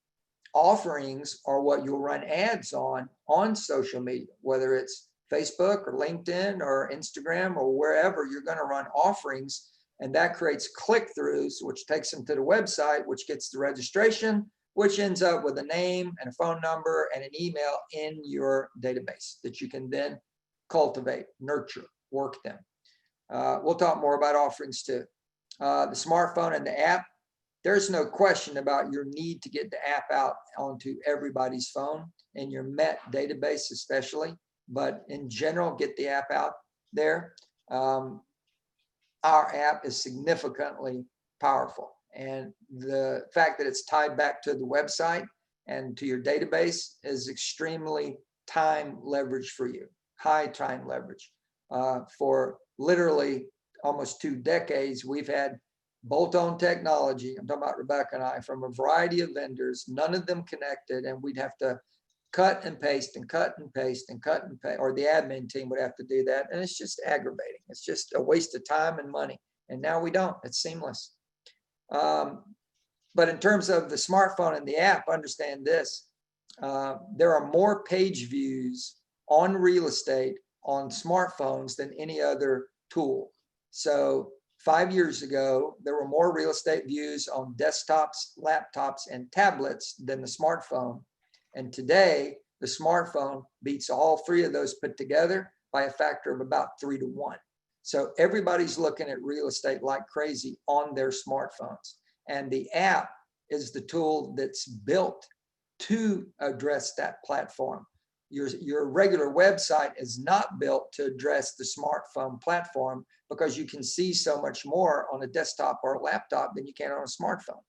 Speaker 2: Offerings are what you'll run ads on social media, whether it's Facebook or LinkedIn or Instagram or wherever. You're going to run offerings, and that creates click-throughs, which takes them to the website, which gets the registration, which ends up with a name and a phone number and an email in your database that you can then cultivate, nurture, work them. We'll talk more about offerings too. The smartphone and the app. There's no question about your need to get the app out onto everybody's phone, and your Met database especially, but in general, get the app out there. Our app is significantly powerful, and the fact that it's tied back to the website and to your database is extremely time leverage for you, high time leverage for literally almost 2 decades, we've had bolt-on technology. I'm talking about Rebecca and I, from a variety of vendors, none of them connected, and we'd have to cut and paste and cut and paste and cut and paste, or the admin team would have to do that. And it's just aggravating. It's just a waste of time and money. And now we don't, it's seamless. But in terms of the smartphone and the app, understand this, there are more page views on real estate on smartphones than any other tool. So 5 years ago, there were more real estate views on desktops, laptops, and tablets than the smartphone. And today, the smartphone beats all 3 of those put together by a factor of about 3 to 1. So everybody's looking at real estate like crazy on their smartphones. And the app is the tool that's built to address that platform. Your regular website is not built to address the smartphone platform because you can see so much more on a desktop or a laptop than you can on a smartphone.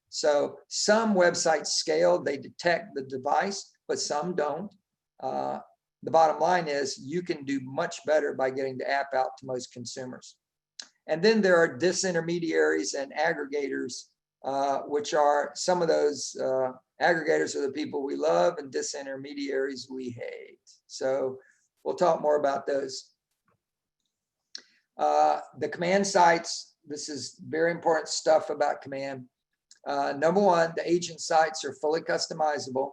Speaker 2: So some websites scale, they detect the device, but some don't. The bottom line is you can do much better by getting the app out to most consumers. And then there are disintermediaries and aggregators, which are some of those aggregators are the people we love and disintermediaries we hate. So we'll talk more about those. The command sites, this is very important stuff about command. Number one, the agent sites are fully customizable.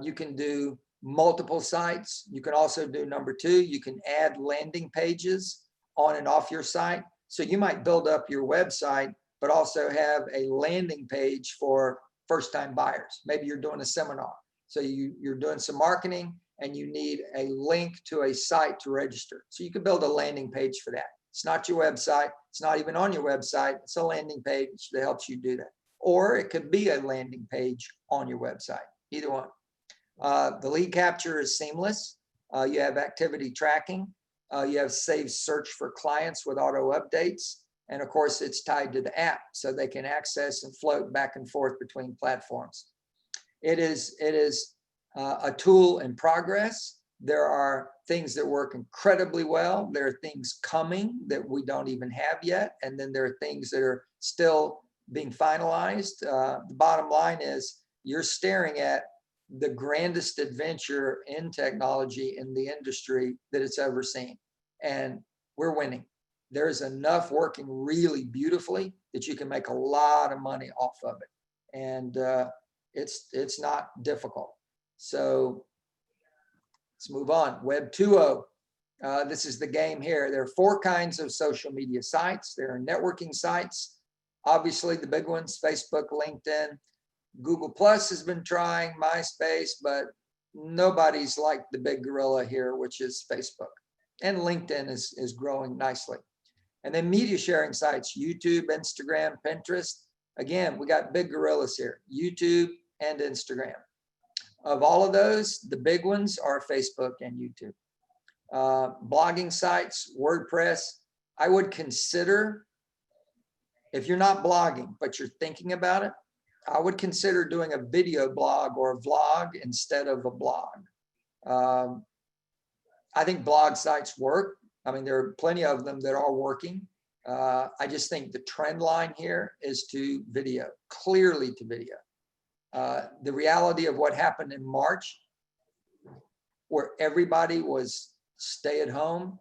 Speaker 2: You can do multiple sites. You can also do number 2, you can add landing pages on and off your site. So you might build up your website, but also have a landing page for first-time buyers. Maybe you're doing a seminar. So you're doing some marketing and you need a link to a site to register. So you can build a landing page for that. It's not your website. It's not even on your website. It's a landing page that helps you do that. Or it could be a landing page on your website, either one. The lead capture is seamless. You have activity tracking. You have saved search for clients with auto updates. And of course, it's tied to the app so they can access and float back and forth between platforms. It is a tool in progress. There are things that work incredibly well. There are things coming that we don't even have yet. And then there are things that are still being finalized. The bottom line is you're staring at the grandest adventure in technology in the industry that it's ever seen. And we're winning. There's enough working really beautifully that you can make a lot of money off of it. And it's not difficult. So let's move on. Web 2.0. This is the game here. There are 4 kinds of social media sites. There are networking sites. Obviously, the big ones, Facebook, LinkedIn. Google Plus has been trying, MySpace, but nobody's like the big gorilla here, which is Facebook. And LinkedIn is growing nicely. And then media sharing sites, YouTube, Instagram, Pinterest. Again, we got big gorillas here, YouTube and Instagram. Of all of those, the big ones are Facebook and YouTube. Blogging sites, WordPress. I would consider, if you're not blogging, but you're thinking about it, I would consider doing a video blog or a vlog instead of a blog. I think blog sites work. I mean, there are plenty of them that are working. I just think the trend line here is to video, clearly to video. The reality of what happened in March, where everybody was stay at home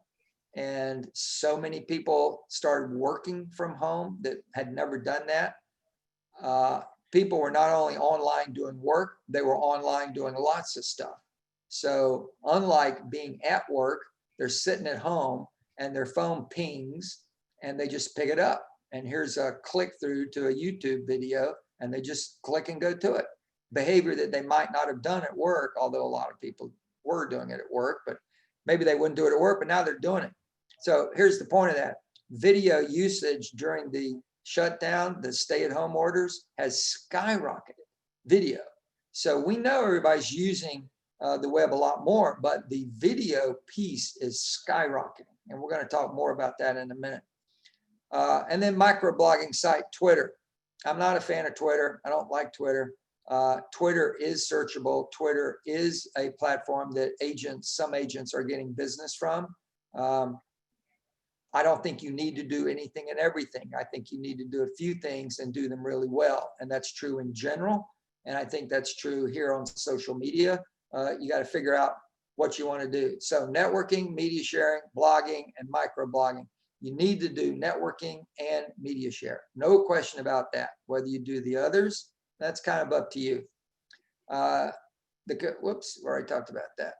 Speaker 2: and so many people started working from home that had never done that. People were not only online doing work, they were online doing lots of stuff. So unlike being at work, they're sitting at home and their phone pings and they just pick it up. And here's a click through to a YouTube video and they just click and go to it. Behavior that they might not have done at work, although a lot of people were doing it at work, but maybe they wouldn't do it at work, but now they're doing it. So here's the point of that. Video usage during the shutdown, the stay-at-home orders, has skyrocketed video. So we know everybody's using the web a lot more, but the video piece is skyrocketing. And we're going to talk more about that in a minute. And then microblogging site, Twitter. I'm not a fan of Twitter. I don't like Twitter. Twitter is searchable. Twitter is a platform that some agents are getting business from. I don't think you need to do anything and everything. I think you need to do a few things and do them really well. And that's true in general. And I think that's true here on social media. You got to figure out what you want to do. So networking, media sharing, blogging, and microblogging. You need to do networking and media share. No question about that. Whether you do the others, that's kind of up to you. Whoops, we already talked about that.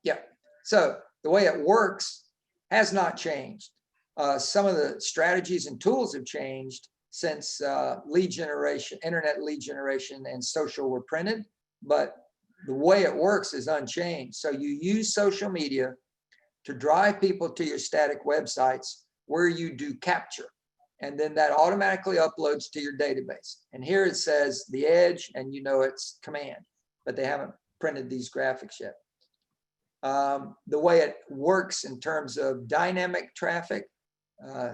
Speaker 2: Yeah, so the way it works has not changed. Some of the strategies and tools have changed since lead generation, internet lead generation, and social were printed, but the way it works is unchanged. So you use social media to drive people to your static websites where you do capture, and then that automatically uploads to your database. And here it says the Edge, and you know it's command, but they haven't printed these graphics yet. The way it works in terms of dynamic traffic,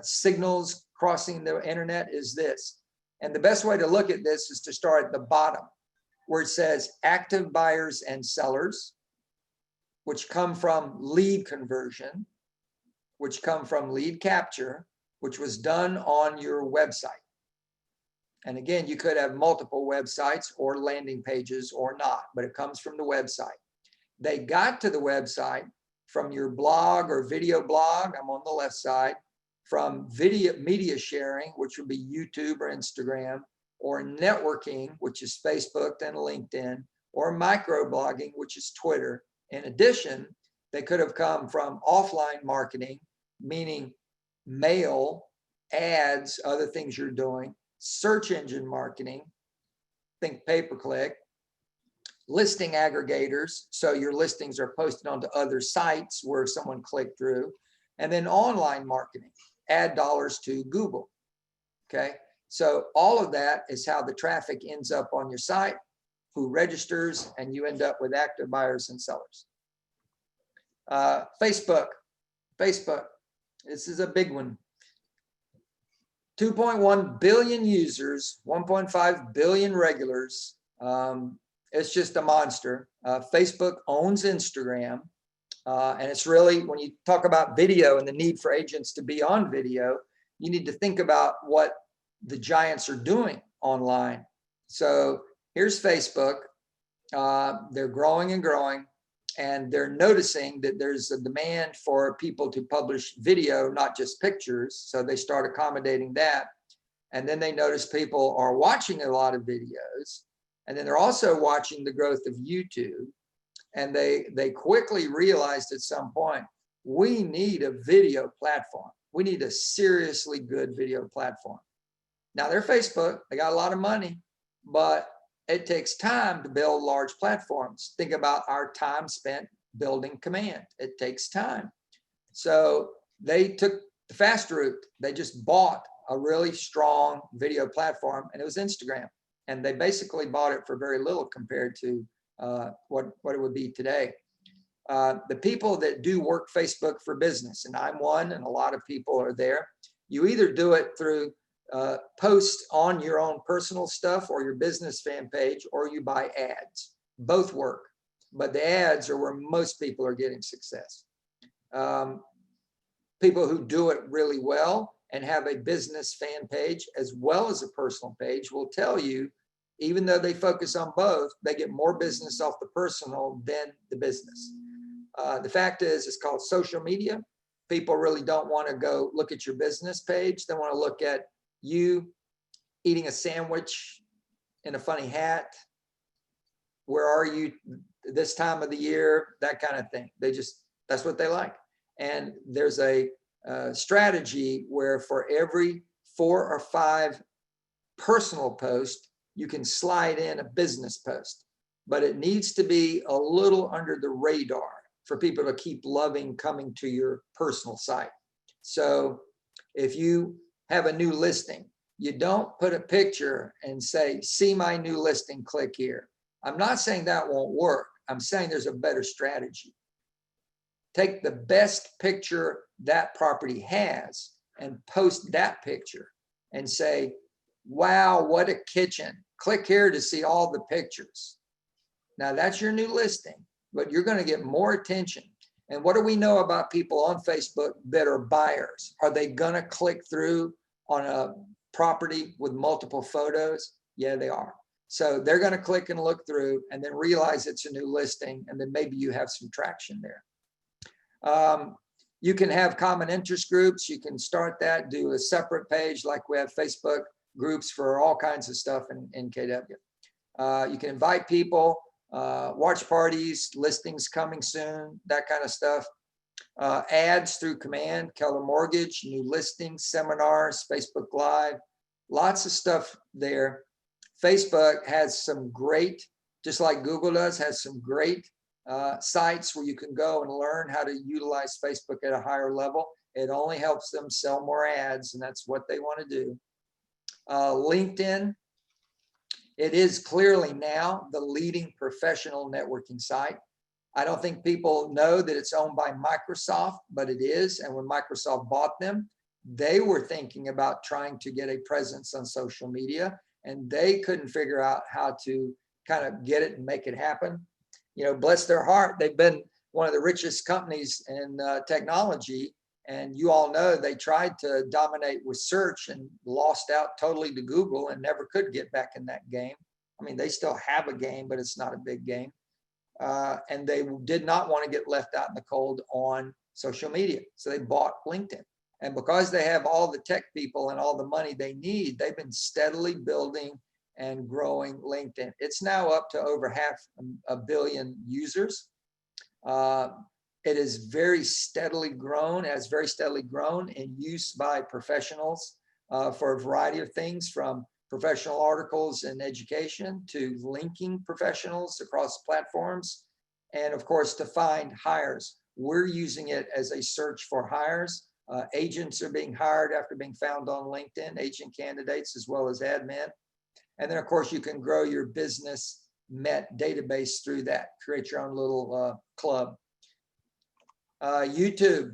Speaker 2: signals crossing the internet is this. And the best way to look at this is to start at the bottom where it says active buyers and sellers, which come from lead conversion, which come from lead capture, which was done on your website. And again, you could have multiple websites or landing pages or not, but it comes from the website. They got to the website from your blog or video blog, I'm on the left side, from video media sharing, which would be YouTube or Instagram, or networking, which is Facebook and LinkedIn, or microblogging, which is Twitter. In addition, they could have come from offline marketing, meaning mail, ads, other things you're doing, search engine marketing, think pay-per-click, listing aggregators, so your listings are posted onto other sites where someone clicked through, and then online marketing, add dollars to Google. Okay, so all of that is how the traffic ends up on your site, who registers, and you end up with active buyers and sellers. Facebook, this is a big one. 2.1 billion users, 1.5 billion regulars. It's just a monster. Facebook owns Instagram. And it's really, when you talk about video and the need for agents to be on video, you need to think about what the giants are doing online. So here's Facebook. They're growing and growing, and they're noticing that there's a demand for people to publish video, not just pictures. So they start accommodating that. And then they notice people are watching a lot of videos. And then they're also watching the growth of YouTube. And they quickly realized at some point, we need a video platform. We need a seriously good video platform. Now they're Facebook, they got a lot of money, but it takes time to build large platforms. Think about our time spent building Command. It takes time. So they took the fast route. They just bought a really strong video platform, and it was Instagram. And they basically bought it for very little compared to what it would be today. The people that do work Facebook for business, and I'm one, and a lot of people are there, you either do it through post on your own personal stuff or your business fan page, or you buy ads. Both work, but the ads are where most people are getting success. People who do it really well and have a business fan page as well as a personal page will tell you, even though they focus on both, they get more business off the personal than the business. The fact is, it's called social media. People really don't want to go look at your business page. They want to look at you eating a sandwich in a funny hat. Where are you this time of the year? That kind of thing. That's what they like. And there's a strategy where for every 4 or 5 personal posts, you can slide in a business post, but it needs to be a little under the radar for people to keep loving coming to your personal site. So if you have a new listing, you don't put a picture and say, see my new listing, click here. I'm not saying that won't work. I'm saying there's a better strategy. Take the best picture that property has and post that picture and say, wow, what a kitchen. Click here to see all the pictures. Now that's your new listing, but you're going to get more attention. And what do we know about people on Facebook that are buyers? Are they gonna click through on a property with multiple photos? Yeah, they are. So they're gonna click and look through and then realize it's a new listing, and then maybe you have some traction there. You can have common interest groups. You can start that, do a separate page like we have Facebook groups for all kinds of stuff in KW. You can invite people, watch parties, listings coming soon, that kind of stuff. Ads through Command, Keller Mortgage, new listings, seminars, Facebook Live, lots of stuff there. Facebook has some great, just like Google does, has some great sites where you can go and learn how to utilize Facebook at a higher level. It only helps them sell more ads, and that's what they want to do. LinkedIn, it is clearly now the leading professional networking site. I don't think people know that it's owned by Microsoft, but it is. And when Microsoft bought them, they were thinking about trying to get a presence on social media, and they couldn't figure out how to kind of get it and make it happen. You know, bless their heart, they've been one of the richest companies in technology. And you all know they tried to dominate with search and lost out totally to Google and never could get back in that game. I mean, they still have a game, but it's not a big game. And they did not want to get left out in the cold on social media. So they bought LinkedIn. And because they have all the tech people and all the money they need, they've been steadily building and growing LinkedIn. It's now up to over 500 million users. It is very steadily grown, has very steadily grown in use by professionals for a variety of things, from professional articles and education to linking professionals across platforms. And of course, to find hires. We're using it as a search for hires. Agents are being hired after being found on LinkedIn, agent candidates as well as admin. And then of course you can grow your business Met database through that, create your own little club. YouTube,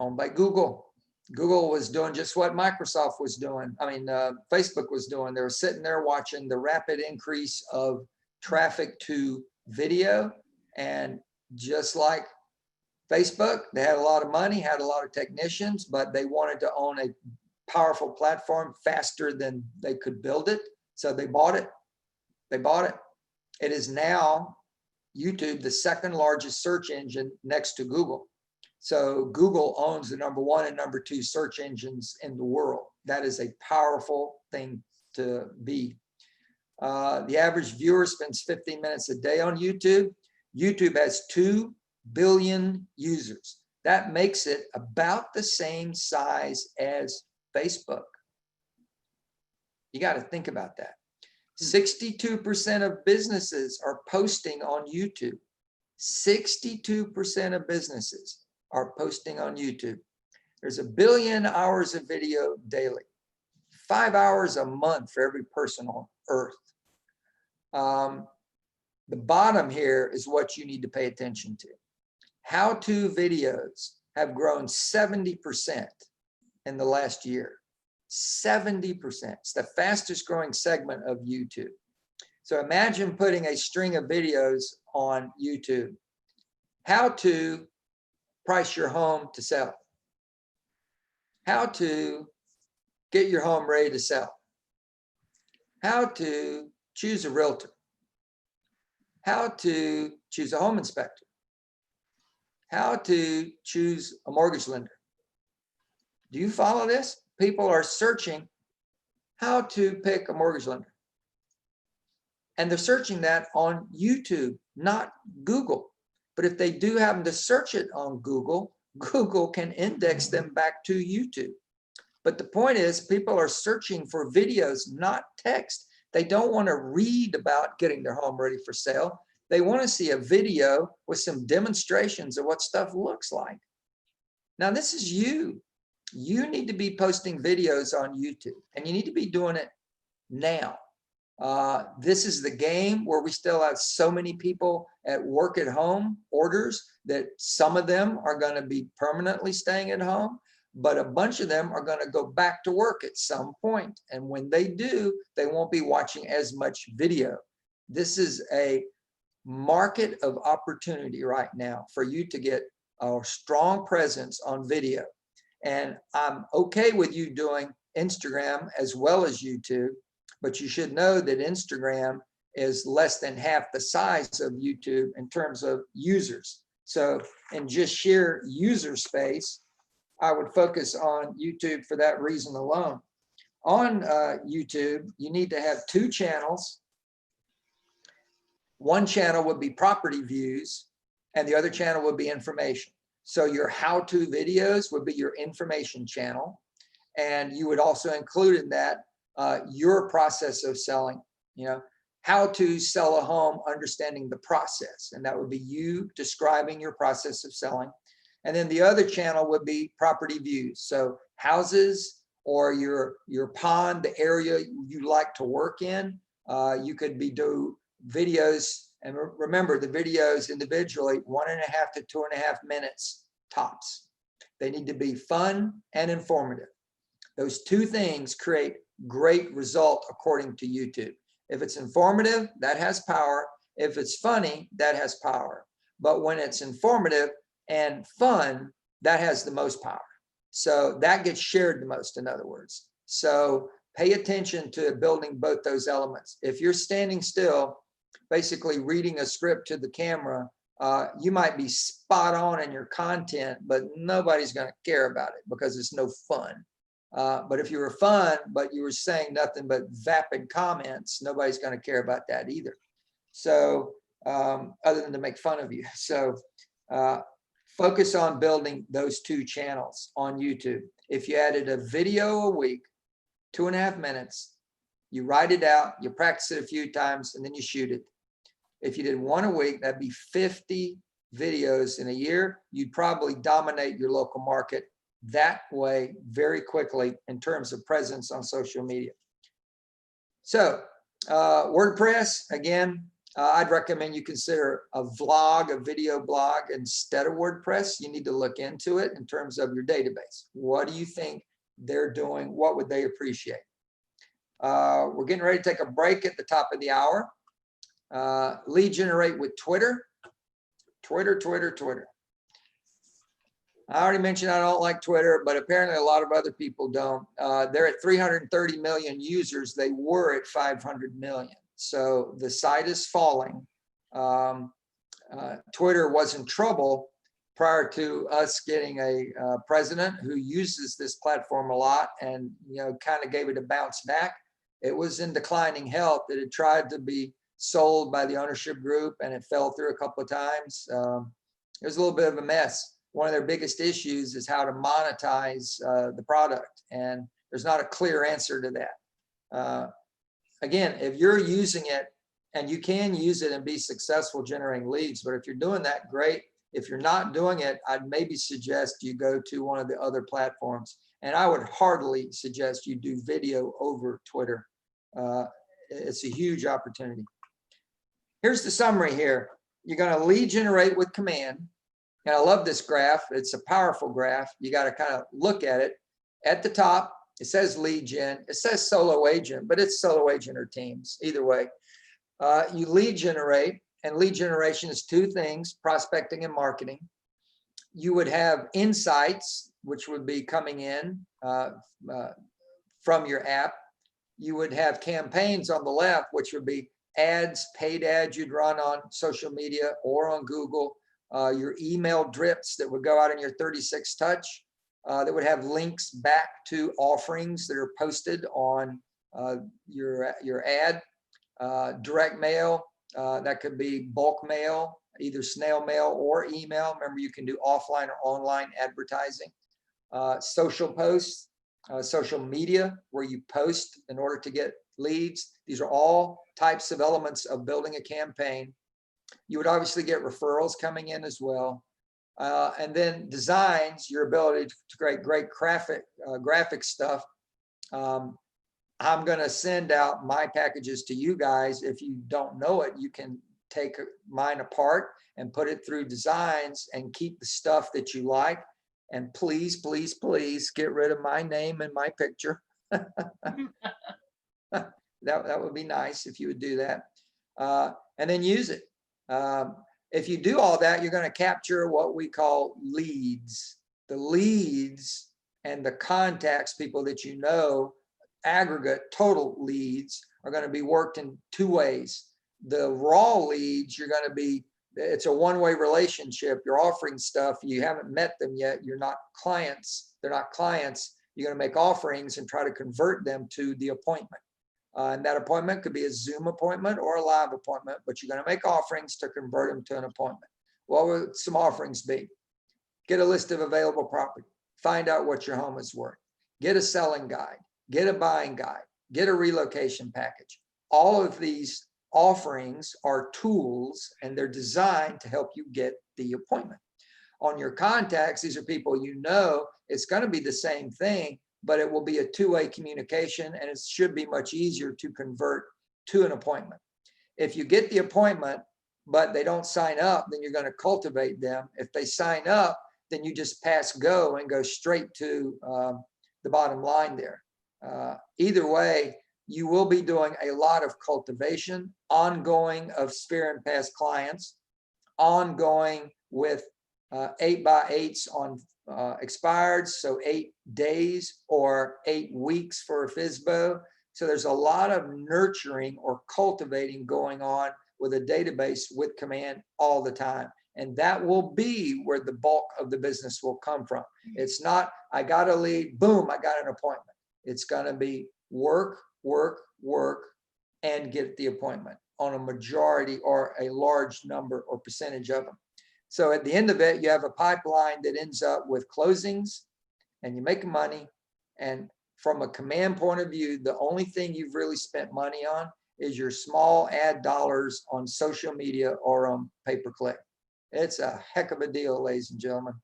Speaker 2: owned by Google. Google was doing just what Microsoft was doing. I mean, Facebook was doing. They were sitting there watching the rapid increase of traffic to video. And just like Facebook, they had a lot of money, had a lot of technicians, but they wanted to own a powerful platform faster than they could build it. So they bought it. They bought it. It is now YouTube, the second largest search engine next to Google. So Google owns the #1 and #2 search engines in the world. That is a powerful thing to be. The average viewer spends 15 minutes a day on YouTube. YouTube has 2 billion users. That makes it about the same size as Facebook. You got to think about that. 62% of businesses are posting on YouTube. 62% of businesses are posting on YouTube. There's 1 billion hours of video daily, 5 hours a month for every person on earth. The bottom here is what you need to pay attention to. How-to videos have grown 70% in the last year. 70%. It's the fastest growing segment of YouTube. So imagine putting a string of videos on YouTube. How to price your home to sell. How to get your home ready to sell. How to choose a realtor. How to choose a home inspector. How to choose a mortgage lender. Do you follow this? People are searching how to pick a mortgage lender. And they're searching that on YouTube, not Google. But if they do happen to search it on Google, Google can index them back to YouTube. But the point is, people are searching for videos, not text. They don't want to read about getting their home ready for sale. They want to see a video with some demonstrations of what stuff looks like. Now, this is you. You need to be posting videos on YouTube, and you need to be doing it now. This is the game where we still have so many people at work at home orders that some of them are going to be permanently staying at home, but a bunch of them are going to go back to work at some point. And when they do, they won't be watching as much video. This is a market of opportunity right now for you to get a strong presence on video. And I'm okay with you doing Instagram as well as YouTube, but you should know that Instagram is less than half the size of YouTube in terms of users. So in just sheer user space, I would focus on YouTube for that reason alone. On YouTube, you need to have 2 channels. One channel would be property views, and the other channel would be information. So your how-to videos would be your information channel. And you would also include in that your process of selling, how to sell a home, understanding the process. And that would be you describing your process of selling. And then the other channel would be property views. So houses or your pond, the area you like to work in, you could do videos. And remember, the videos individually, 1.5 to 2.5 minutes tops. They need to be fun and informative. Those 2 things create great result according to YouTube. If it's informative, that has power. If it's funny, that has power. But when it's informative and fun, that has the most power. So that gets shared the most, in other words. So pay attention to building both those elements. If you're standing still, basically reading a script to the camera, you might be spot on in your content, but nobody's going to care about it because it's no fun. But if you were fun, but you were saying nothing but vapid comments, nobody's going to care about that either. So other than to make fun of you. So focus on building those 2 channels on YouTube. If you added a video a week, 2.5 minutes, you write it out, you practice it a few times, and then you shoot it. If you did 1 a week, that'd be 50 videos in a year. You'd probably dominate your local market that way very quickly in terms of presence on social media. So WordPress, again, I'd recommend you consider a vlog, a video blog instead of WordPress. You need to look into it in terms of your database. What do you think they're doing? What would they appreciate? We're getting ready to take a break at the top of the hour. Lead generate with Twitter. Twitter. I already mentioned I don't like Twitter, but apparently a lot of other people don't. They're at 330 million users. They were at 500 million. So the site is falling. Twitter was in trouble prior to us getting a president who uses this platform a lot and kind of gave it a bounce back. It was in declining health. It had tried to be sold by the ownership group and it fell through a couple of times. It was a little bit of a mess. One of their biggest issues is how to monetize the product, and there's not a clear answer to that. Again, if you're using it, and you can use it and be successful generating leads, but if you're doing that, great. If you're not doing it, I'd maybe suggest you go to one of the other platforms, and I would heartily suggest you do video over Twitter. It's a huge opportunity. Here's the summary here. You're going to lead generate with command. And I love this graph. It's a powerful graph. You got to kind of look at it. At the top, it says lead gen. It says solo agent, but it's solo agent or teams. Either way, you lead generate, and lead generation is 2 things: prospecting and marketing. You would have insights, which would be coming in from your app. You would have campaigns on the left, which would be ads, paid ads you'd run on social media or on Google. Your email drips that would go out in your 36 touch that would have links back to offerings that are posted on your ad. Direct mail, that could be bulk mail, either snail mail or email. Remember, you can do offline or online advertising. Social posts, social media, where you post in order to get leads. These are all types of elements of building a campaign. You would obviously get referrals coming in as well. And then designs, your ability to create great graphic stuff. I'm going to send out my packages to you guys. If you don't know it, you can take mine apart and put it through designs and keep the stuff that you like. And please, please, please get rid of my name and my picture. That would be nice if you would do that. And then use it. if you do all that, you're going to capture what we call leads. The leads and the contacts, people that you know, aggregate total leads are going to be worked in two ways. The raw leads, you're going to be, it's a one-way relationship. You're offering stuff. You haven't met them yet. You're not clients. They're not clients. You're going to make offerings and try to convert them to the appointment. And that appointment could be a Zoom appointment or a live appointment, but you're going to make offerings to convert them to an appointment. What would some offerings be? Get a list of available property. Find out what your home is worth. Get a selling guide. Get a buying guide. Get a relocation package. All of these offerings are tools, and they're designed to help you get the appointment. On your contacts, these are people you know. It's going to be the same thing, but it will be a two-way communication, and it should be much easier to convert to an appointment. If you get the appointment, but they don't sign up, then you're going to cultivate them. If they sign up, then you just pass go and go straight to the bottom line there. Either way, you will be doing a lot of cultivation, ongoing of Sphere and Pass clients, ongoing with 8x8s on expired, so 8 days or 8 weeks for a FSBO. So there's a lot of nurturing or cultivating going on with a database with Command all the time. And that will be where the bulk of the business will come from. It's not, I got a lead, boom, I got an appointment. It's going to be work, work, work, and get the appointment on a majority or a large number or percentage of them. So at the end of it, you have a pipeline that ends up with closings and you make money. And from a Command point of view, the only thing you've really spent money on is your small ad dollars on social media or on pay-per-click. It's a heck of a deal, ladies and gentlemen.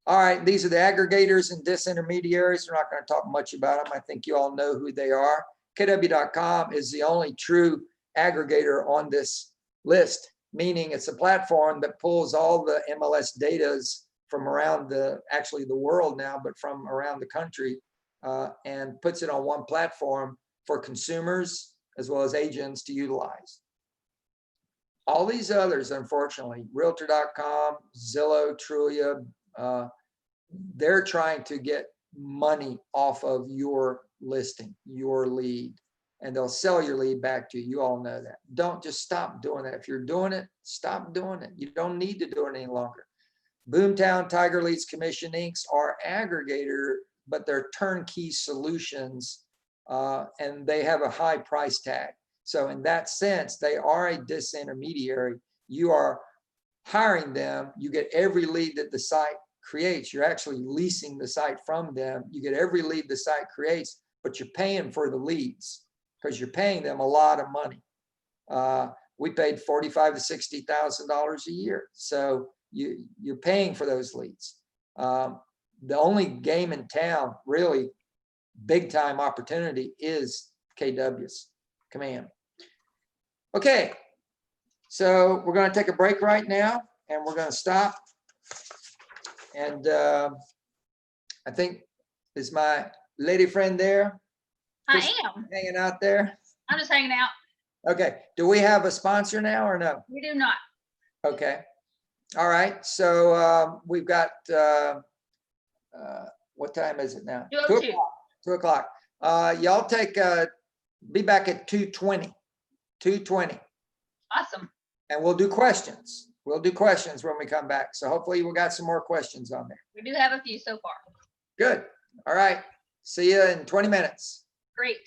Speaker 2: All right, these are the aggregators and disintermediaries. We're not going to talk much about them. I think you all know who they are. KW.com is the only true aggregator on this list, meaning it's a platform that pulls all the MLS datas from around actually the world now, but from around the country, and puts it on one platform for consumers as well as agents to utilize. All these others, unfortunately, Realtor.com, Zillow, Trulia, they're trying to get money off of your listing, your lead, and they'll sell your lead back to you. You all know that. Don't just stop doing that. If you're doing it, stop doing it. You don't need to do it any longer. Boomtown, Tiger Leads, Commission Inc. are aggregator, but they're turnkey solutions, and they have a high price tag. So in that sense, they are a disintermediary. You are hiring them. You get every lead that the site creates. You're actually leasing the site from them. You get every lead the site creates, but you're paying for the leads because you're paying them a lot of money. We paid $45,000 to $60,000 a year. So you're paying for those leads. The only game in town, really big time opportunity, is KW's Command. Okay, so we're going to take a break right now, and we're going to stop. And I think, is my lady friend there?
Speaker 1: I am.
Speaker 2: Hanging out there?
Speaker 1: I'm just hanging out.
Speaker 2: Okay, do we have a sponsor now or no?
Speaker 1: We do not.
Speaker 2: Okay, all right, so we've got, what time is it now?
Speaker 1: 2:02.
Speaker 2: 2 o'clock. Y'all take, be back at 2:20, 2:20.
Speaker 1: Awesome.
Speaker 2: And we'll do questions. We'll do questions when we come back. So hopefully we got some more questions on there.
Speaker 1: We do have a few so far.
Speaker 2: Good. All right. See you in 20 minutes.
Speaker 1: Great.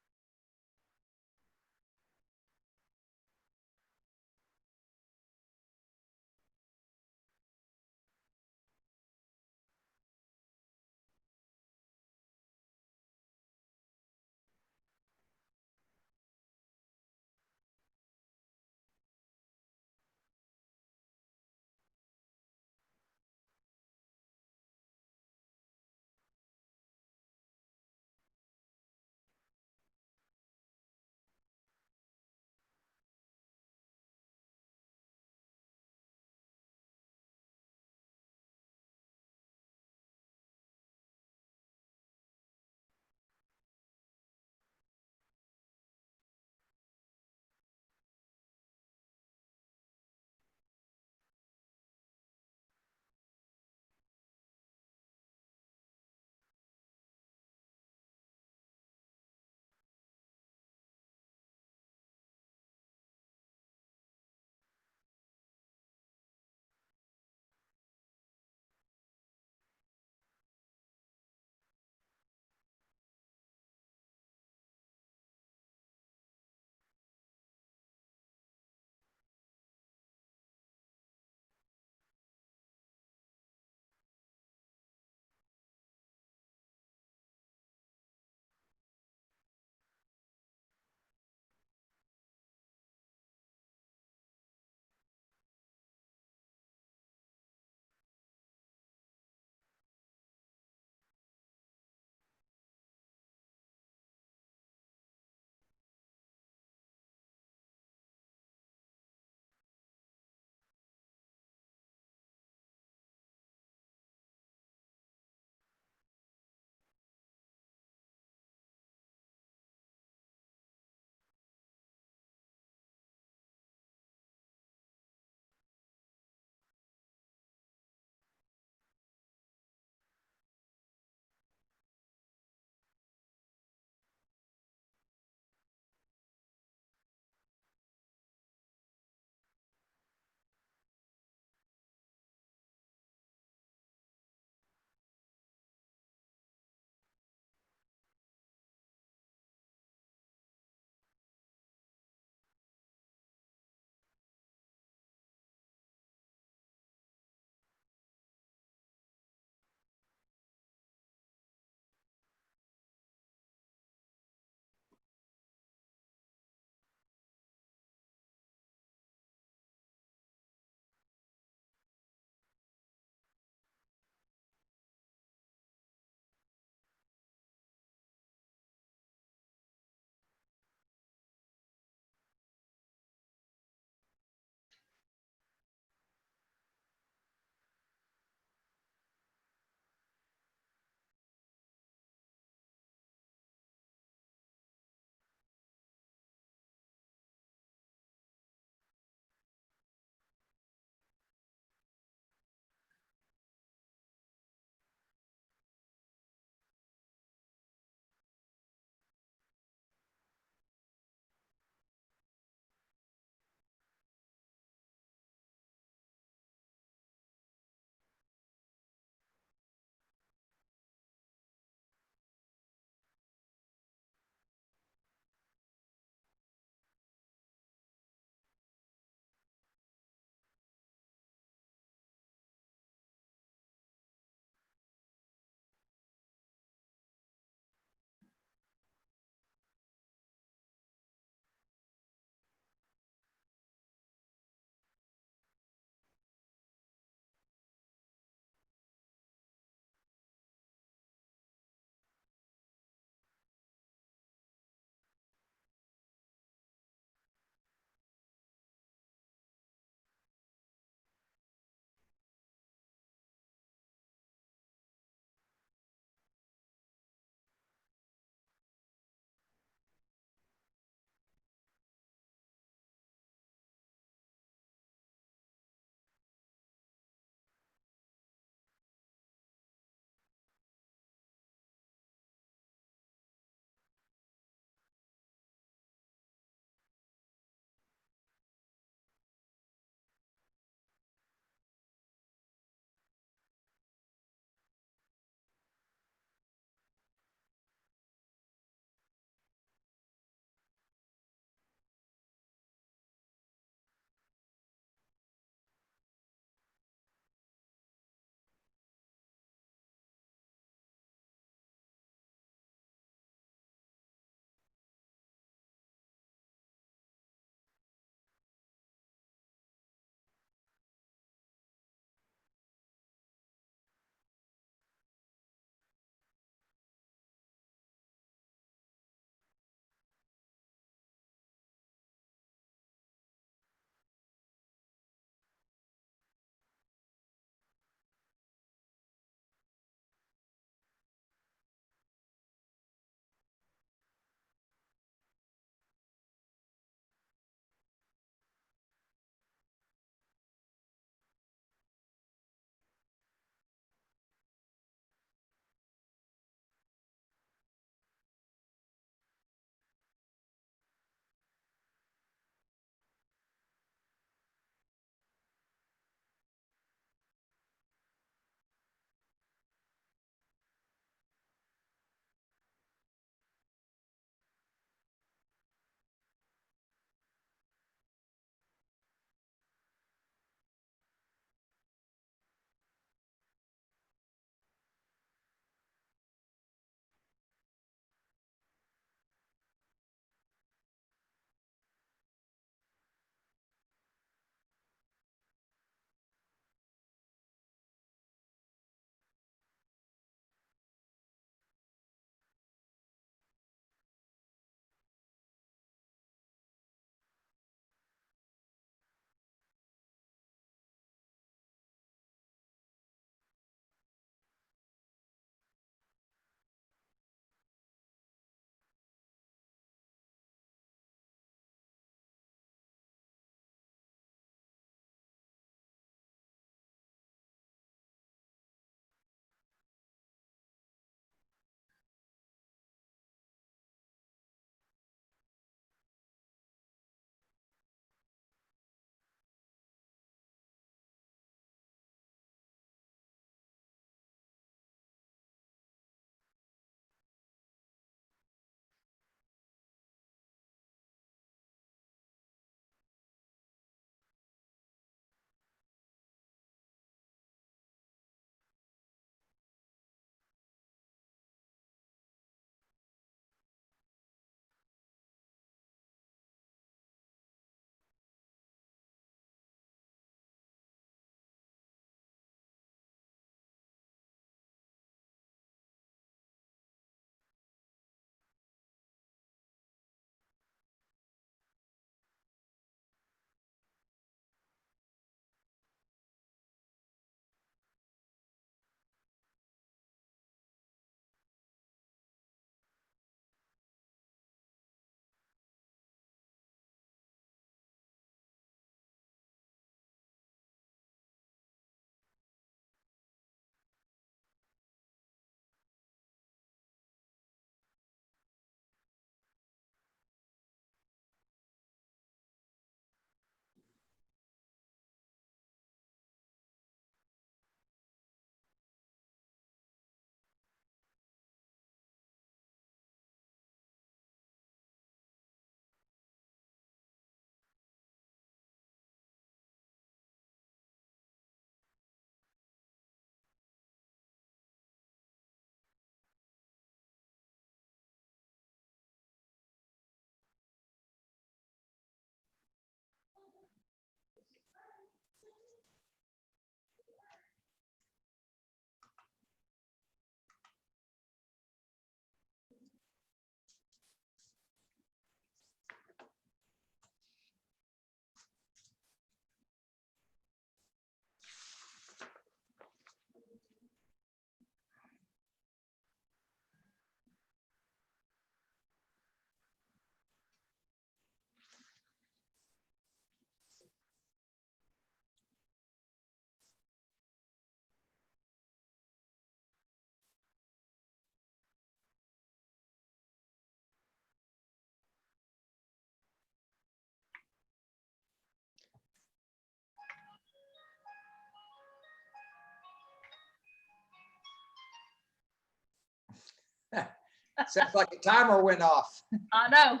Speaker 2: Sounds like a timer went off.
Speaker 1: I know.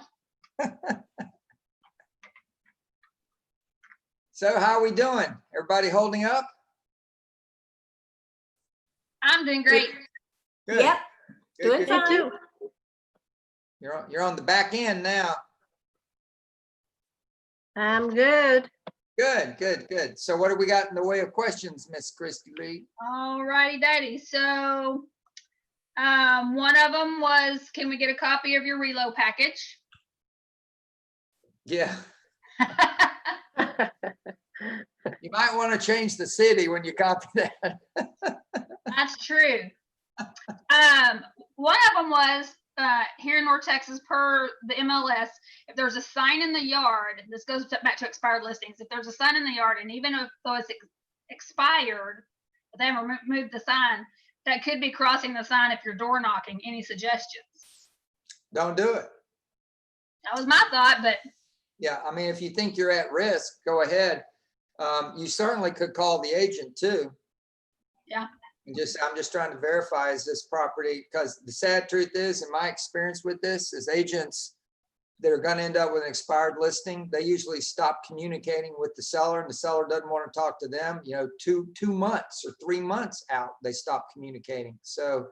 Speaker 2: So how are we doing? Everybody holding up?
Speaker 1: I'm doing great.
Speaker 2: Good.
Speaker 5: Yep,
Speaker 2: Good,
Speaker 5: doing
Speaker 2: good.
Speaker 5: fine.
Speaker 2: You're on the back end now.
Speaker 5: I'm good.
Speaker 2: Good, good, good. So what do we got in the way of questions, Miss Christy Lee?
Speaker 1: All righty, daddy. So, one of them was, can we get a copy of your reload package?
Speaker 2: Yeah, you might want to change the city when you copy that.
Speaker 1: That's true. One of them was, here in North Texas, per the MLS, if there's a sign in the yard, this goes back to expired listings. If there's a sign in the yard, and even though it's expired, but they haven't removed the sign, that could be crossing the sign if you're door knocking. Any suggestions?
Speaker 2: Don't do it.
Speaker 1: That was my thought, but
Speaker 2: Yeah, I mean, if you think you're at risk, go ahead. You certainly could call the agent too.
Speaker 1: Yeah.
Speaker 2: And I'm just trying to verify, is this property, because the sad truth is, in my experience with this, is agents that are gonna end up with an expired listing, they usually stop communicating with the seller, and the seller doesn't want to talk to them, 2 months or 3 months out, they stop communicating. So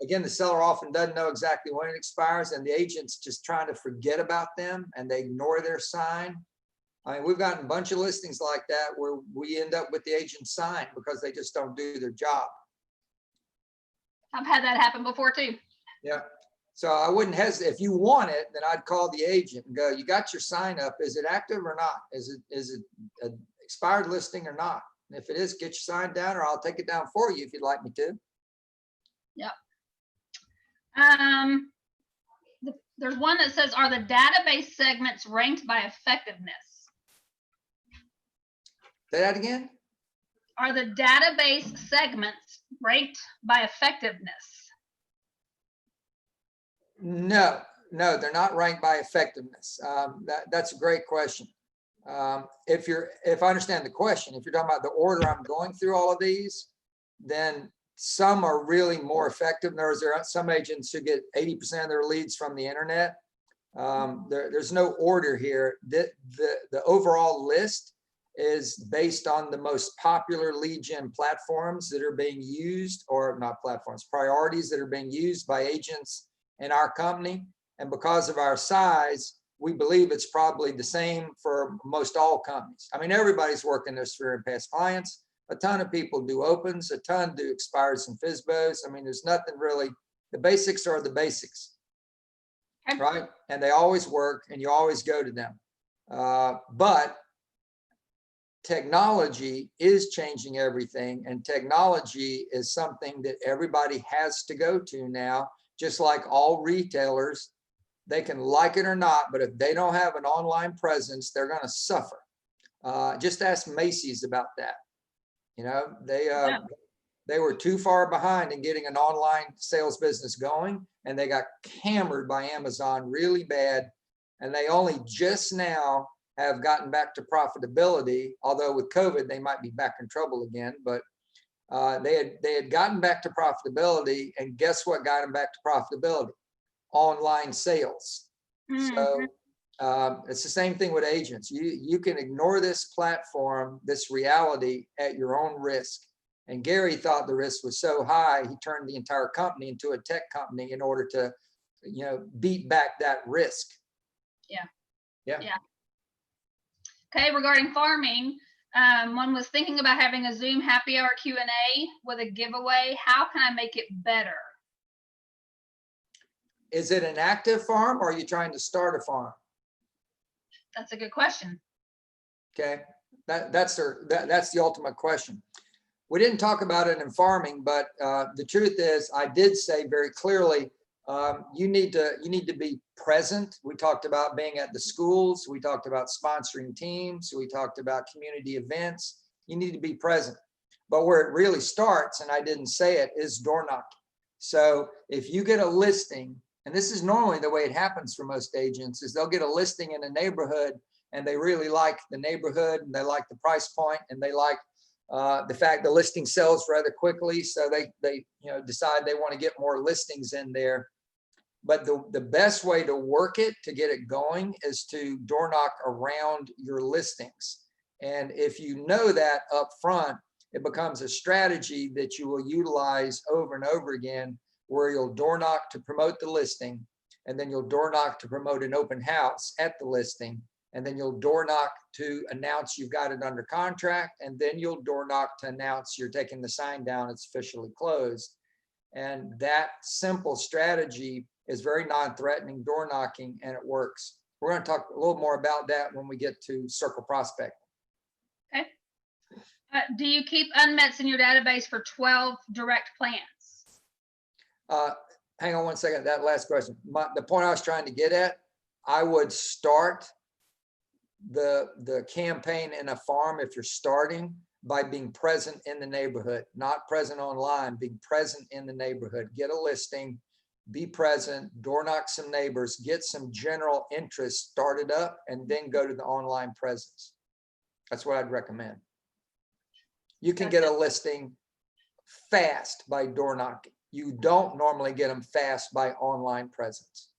Speaker 2: again, the seller often doesn't know exactly when it expires, and the agent's just trying to forget about them and they ignore their sign. I mean, we've gotten a bunch of listings like that where we end up with the agent's sign because they just don't do their job.
Speaker 1: I've had that happen before too.
Speaker 2: Yeah. So I wouldn't hesitate. If you want it, then I'd call the agent and go, you got your sign up. Is it active or not? Is it an expired listing or not? And if it is, get your sign down, or I'll take it down for you if you'd like me to.
Speaker 1: There's one that says, are the database segments ranked by effectiveness?
Speaker 2: Say that again?
Speaker 1: Are the database segments ranked by effectiveness?
Speaker 2: No, they're not ranked by effectiveness. That's a great question. If I understand the question, if you're talking about the order I'm going through all of these, then some are really more effective. There are some agents who get 80% of their leads from the internet. There's no order here. The overall list is based on the most popular lead gen platforms that are being used, or not platforms, priorities that are being used by agents in our company. And because of our size, we believe it's probably the same for most all companies. I mean, everybody's working their sphere and past clients. A ton of people do opens, a ton do expires and FSBOs. I mean, there's nothing really, the basics are the basics,
Speaker 1: Okay.
Speaker 2: right? And they always work and you always go to them. But technology is changing everything, and technology is something that everybody has to go to now, just like all retailers. They can like it or not, but if they don't have an online presence, they're going to suffer. Just ask Macy's about that. They were too far behind in getting an online sales business going, and they got hammered by Amazon really bad. And they only just now have gotten back to profitability, although with COVID, they might be back in trouble again. But they had gotten back to profitability, and guess what got them back to profitability? Online sales. So it's the same thing with agents. You can ignore this platform, this reality, at your own risk. And Gary thought the risk was so high, he turned the entire company into a tech company in order to, beat back that risk. Yeah.
Speaker 1: Okay, regarding farming, one was thinking about having a Zoom happy hour Q&A with a giveaway. How can I make it better?
Speaker 2: Is it an active farm, or are you trying to start a farm?
Speaker 1: That's a good question.
Speaker 2: Okay, that's the ultimate question. We didn't talk about it in farming, but the truth is, I did say very clearly, you need to be present. We talked about being at the schools. We talked about sponsoring teams. We talked about community events. You need to be present. But where it really starts, and I didn't say it, is door knocking. So if you get a listing, and this is normally the way it happens for most agents, is they'll get a listing in a neighborhood and they really like the neighborhood and they like the price point and they like the fact the listing sells rather quickly. So they decide they want to get more listings in there. But the best way to work it, to get it going, is to door knock around your listings. And if you know that up front, it becomes a strategy that you will utilize over and over again, where you'll door knock to promote the listing, and then you'll door knock to promote an open house at the listing, and then you'll door knock to announce you've got it under contract, and then you'll door knock to announce you're taking the sign down, it's officially closed. And that simple strategy is very non-threatening door knocking, and it works. We're going to talk a little more about that when we get to circle prospect.
Speaker 1: Okay. Do you keep unmets in your database for 12 direct plans?
Speaker 2: Hang on one second, that last question. The point I was trying to get at, I would start the campaign in a farm, if you're starting, by being present in the neighborhood, not present online, being present in the neighborhood. Get a listing, be present, door knock some neighbors, get some general interest started up, and then go to the online presence. That's what I'd recommend. You can get a listing fast by door knocking. You don't normally get them fast by online presence.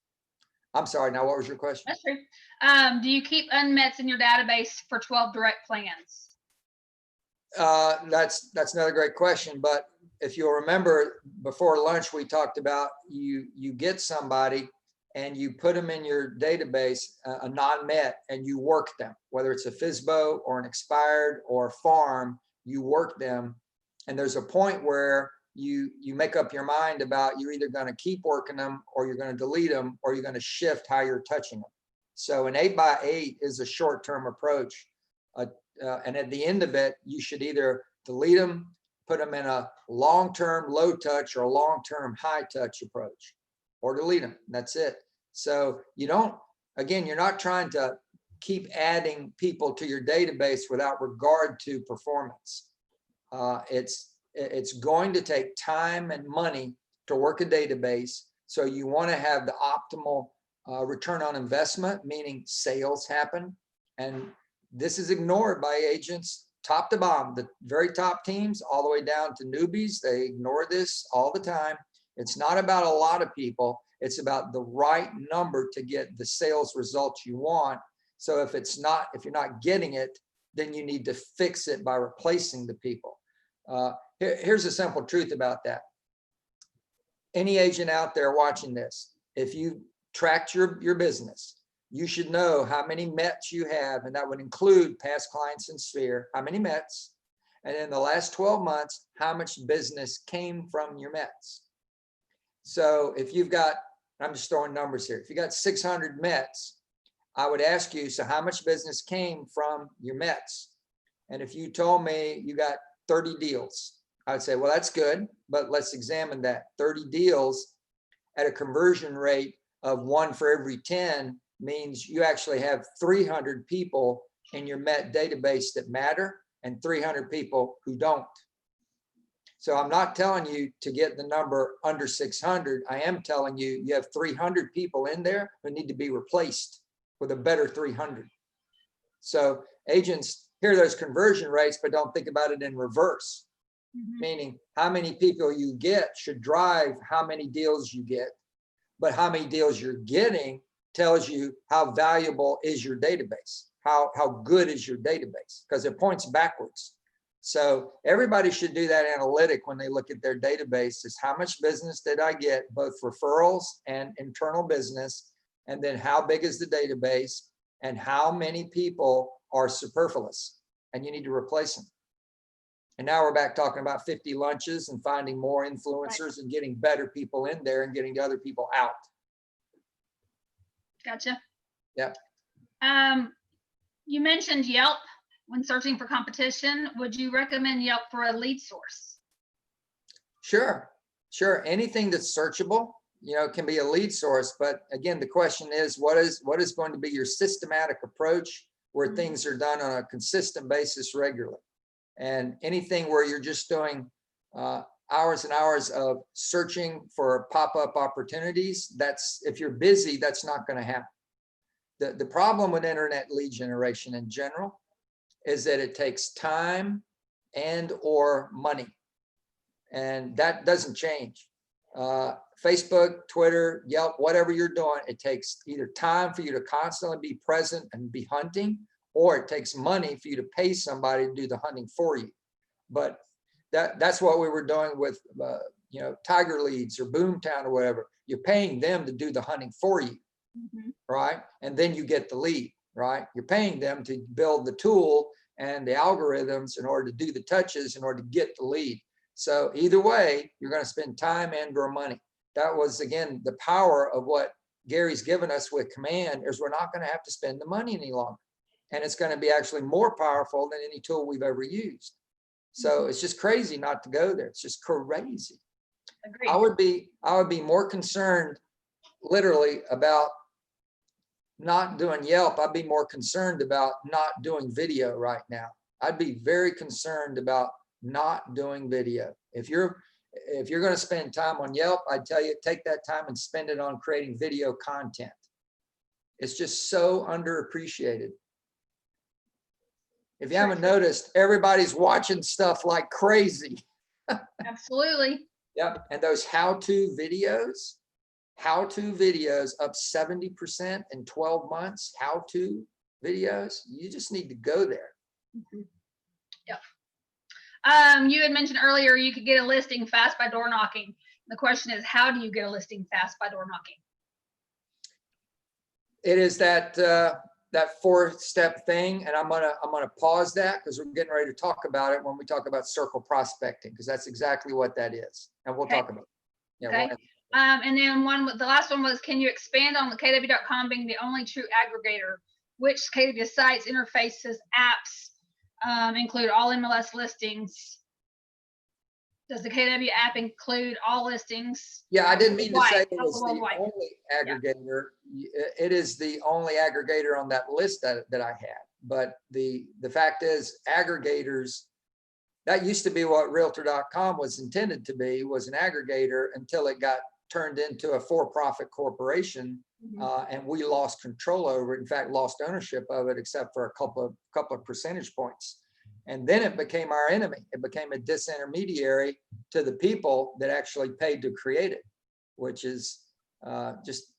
Speaker 2: I'm sorry, now what was your question?
Speaker 1: That's true. Do you keep unmets in your database for 12 direct plans?
Speaker 2: That's another great question. But if you'll remember, before lunch, we talked about you get somebody and you put them in your database, a non-met, and you work them, whether it's a FSBO or an expired or a farm, you work them. And there's a point where you make up your mind about, you're either going to keep working them, or you're going to delete them, or you're going to shift how you're touching them. So an 8x8 is a short-term approach. And at the end of it, you should either delete them, put them in a long-term low touch or a long-term high touch approach, or delete them. That's it. So you don't, again, you're not trying to keep adding people to your database without regard to performance. It's going to take time and money to work a database. So you want to have the optimal return on investment, meaning sales happen. And this is ignored by agents top to bottom, the very top teams all the way down to newbies. They ignore this all the time. It's not about a lot of people. It's about the right number to get the sales results you want. So if you're not getting it, then you need to fix it by replacing the people. Here's a simple truth about that. Any agent out there watching this, if you tracked your business, you should know how many METs you have, and that would include past clients in Sphere, how many METs, and in the last 12 months, how much business came from your METs. So if you've got, I'm just throwing numbers here, if you got 600 METs, I would ask you, so how much business came from your METs? And if you told me you got 30 deals, I'd say, well, that's good, but let's examine that. 30 deals at a conversion rate of 1 for every 10 means you actually have 300 people in your MET database that matter and 300 people who don't. So I'm not telling you to get the number under 600. I am telling you, you have 300 people in there who need to be replaced with a better 300. So agents hear those conversion rates, but don't think about it in reverse. Meaning how many people you get should drive how many deals you get, but how many deals you're getting tells you how valuable is your database, how good is your database, because it points backwards. So everybody should do that analytic when they look at their database, is how much business did I get, both referrals and internal business, and then how big is the database, and how many people are superfluous and you need to replace them. And now we're back talking about 50 lunches and finding more influencers and getting better people in there and getting the other people out.
Speaker 1: Gotcha.
Speaker 2: Yep.
Speaker 1: You mentioned Yelp when searching for competition. Would you recommend Yelp for a lead source?
Speaker 2: Sure. Anything that's searchable, can be a lead source. But again, the question is, what is going to be your systematic approach where things are done on a consistent basis regularly? And anything where you're just doing hours and hours of searching for pop-up opportunities, if you're busy, that's not going to happen. The problem with internet lead generation in general is that it takes time and or money, and that doesn't change. Facebook, Twitter, Yelp, whatever you're doing, it takes either time for you to constantly be present and be hunting, or it takes money for you to pay somebody to do the hunting for you. But that's what we were doing with, you know, Tiger Leads or Boomtown or whatever. You're paying them to do the hunting for you, right? And then you get the lead, right? You're paying them to build the tool and the algorithms in order to do the touches in order to get the lead. So either way, you're going to spend time and or money. That was, again, the power of what Gary's given us with Command, is we're not going to have to spend the money any longer. And it's going to be actually more powerful than any tool we've ever used. So it's just crazy not to go there. It's just crazy.
Speaker 1: Agreed.
Speaker 2: I would be more concerned literally about not doing Yelp. I'd be more concerned about not doing video right now. I'd be very concerned about not doing video. If you're going to spend time on Yelp, I'd tell you, take that time and spend it on creating video content. It's just so underappreciated. If you haven't noticed, everybody's watching stuff like crazy.
Speaker 1: Absolutely.
Speaker 2: Yep. And those how-to videos up 70% in 12 months, how-to videos, you just need to go there.
Speaker 1: Yep. You had mentioned earlier you could get a listing fast by door knocking. The question is, how do you get a listing fast by door knocking?
Speaker 2: It is that that 4-step thing, and I'm gonna pause that because we're getting ready to talk about it when we talk about circle prospecting, because that's exactly what that is, and we'll talk about it. Yeah,
Speaker 1: Okay. And then the last one was, can you expand on the KW.com being the only true aggregator? Which KW sites, interfaces, apps include all MLS listings? Does the KW app include all listings?
Speaker 2: Yeah, I didn't mean to say it was the
Speaker 1: worldwide.
Speaker 2: only aggregator. It is the only aggregator on that list that I had. But the fact is, aggregators, that used to be what Realtor.com was intended to be, was an aggregator, until it got turned into a for-profit corporation, and we lost control over it. In fact, lost ownership of it, except for a couple of percentage points. And then it became our enemy. It became a disintermediary to the people that actually paid to create it, which is just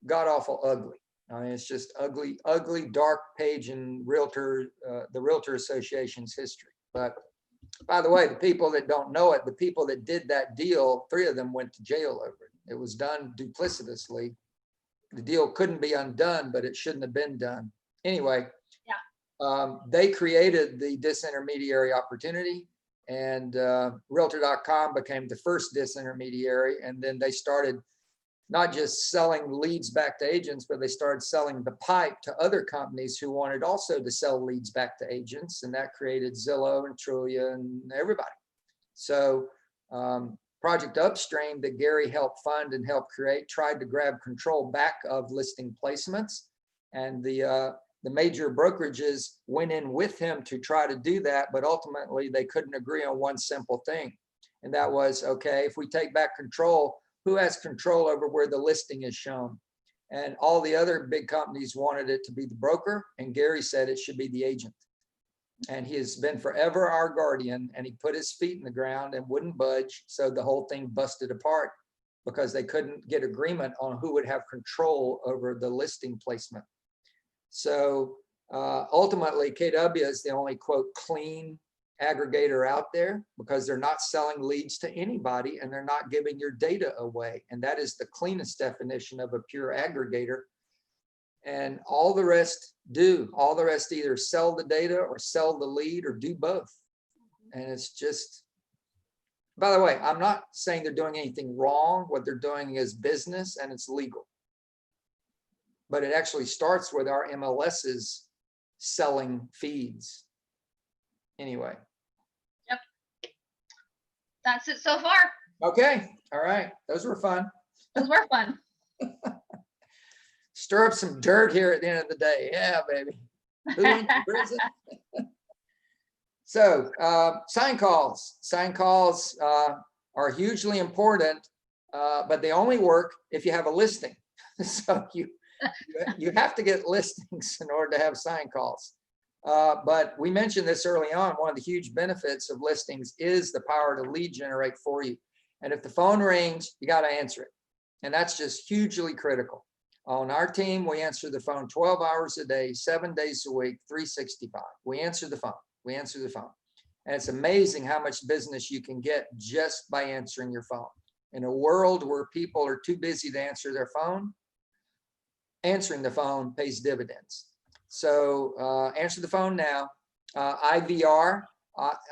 Speaker 2: god awful ugly. I mean, it's just ugly, dark page in the Realtor Association's history. But by the way, the people that don't know it, the people that did that deal, 3 of them went to jail over it. It was done duplicitously. The deal couldn't be undone, but it shouldn't have been done. Anyway, they created the disintermediary opportunity, and Realtor.com became the first disintermediary. And then they started not just selling leads back to agents, but they started selling the pipe to other companies who wanted also to sell leads back to agents. And that created Zillow and Trulia and everybody. So Project Upstream, that Gary helped fund and help create, tried to grab control back of listing placements. And the major brokerages went in with him to try to do that, but ultimately they couldn't agree on one simple thing. And that was, okay, if we take back control, who has control over where the listing is shown? And all the other big companies wanted it to be the broker, and Gary said it should be the agent. And he has been forever our guardian, and he put his feet in the ground and wouldn't budge. So the whole thing busted apart because they couldn't get agreement on who would have control over the listing placement. So ultimately, KW is the only, quote, clean aggregator out there, because they're not selling leads to anybody and they're not giving your data away. And that is the cleanest definition of a pure aggregator. And all the rest do. All the rest either sell the data or sell the lead or do both. And it's just, by the way, I'm not saying they're doing anything wrong. What they're doing is business and it's legal. But it actually starts with our MLSs selling feeds. Anyway.
Speaker 1: Yep. That's it so far.
Speaker 2: Okay. All right. Those were fun.
Speaker 1: Those were fun.
Speaker 2: Stir up some dirt here at the end of the day. Yeah, baby. Who went to prison? So sign calls. Sign calls are hugely important, but they only work if you have a listing. So you have to get listings in order to have sign calls. But we mentioned this early on. One of the huge benefits of listings is the power to lead generate for you. And if the phone rings, you got to answer it. And that's just hugely critical. On our team, we answer the phone 12 hours a day, 7 days a week, 365. We answer the phone. We answer the phone. And it's amazing how much business you can get just by answering your phone. In a world where people are too busy to answer their phone, answering the phone pays dividends. So answer the phone now. IVR.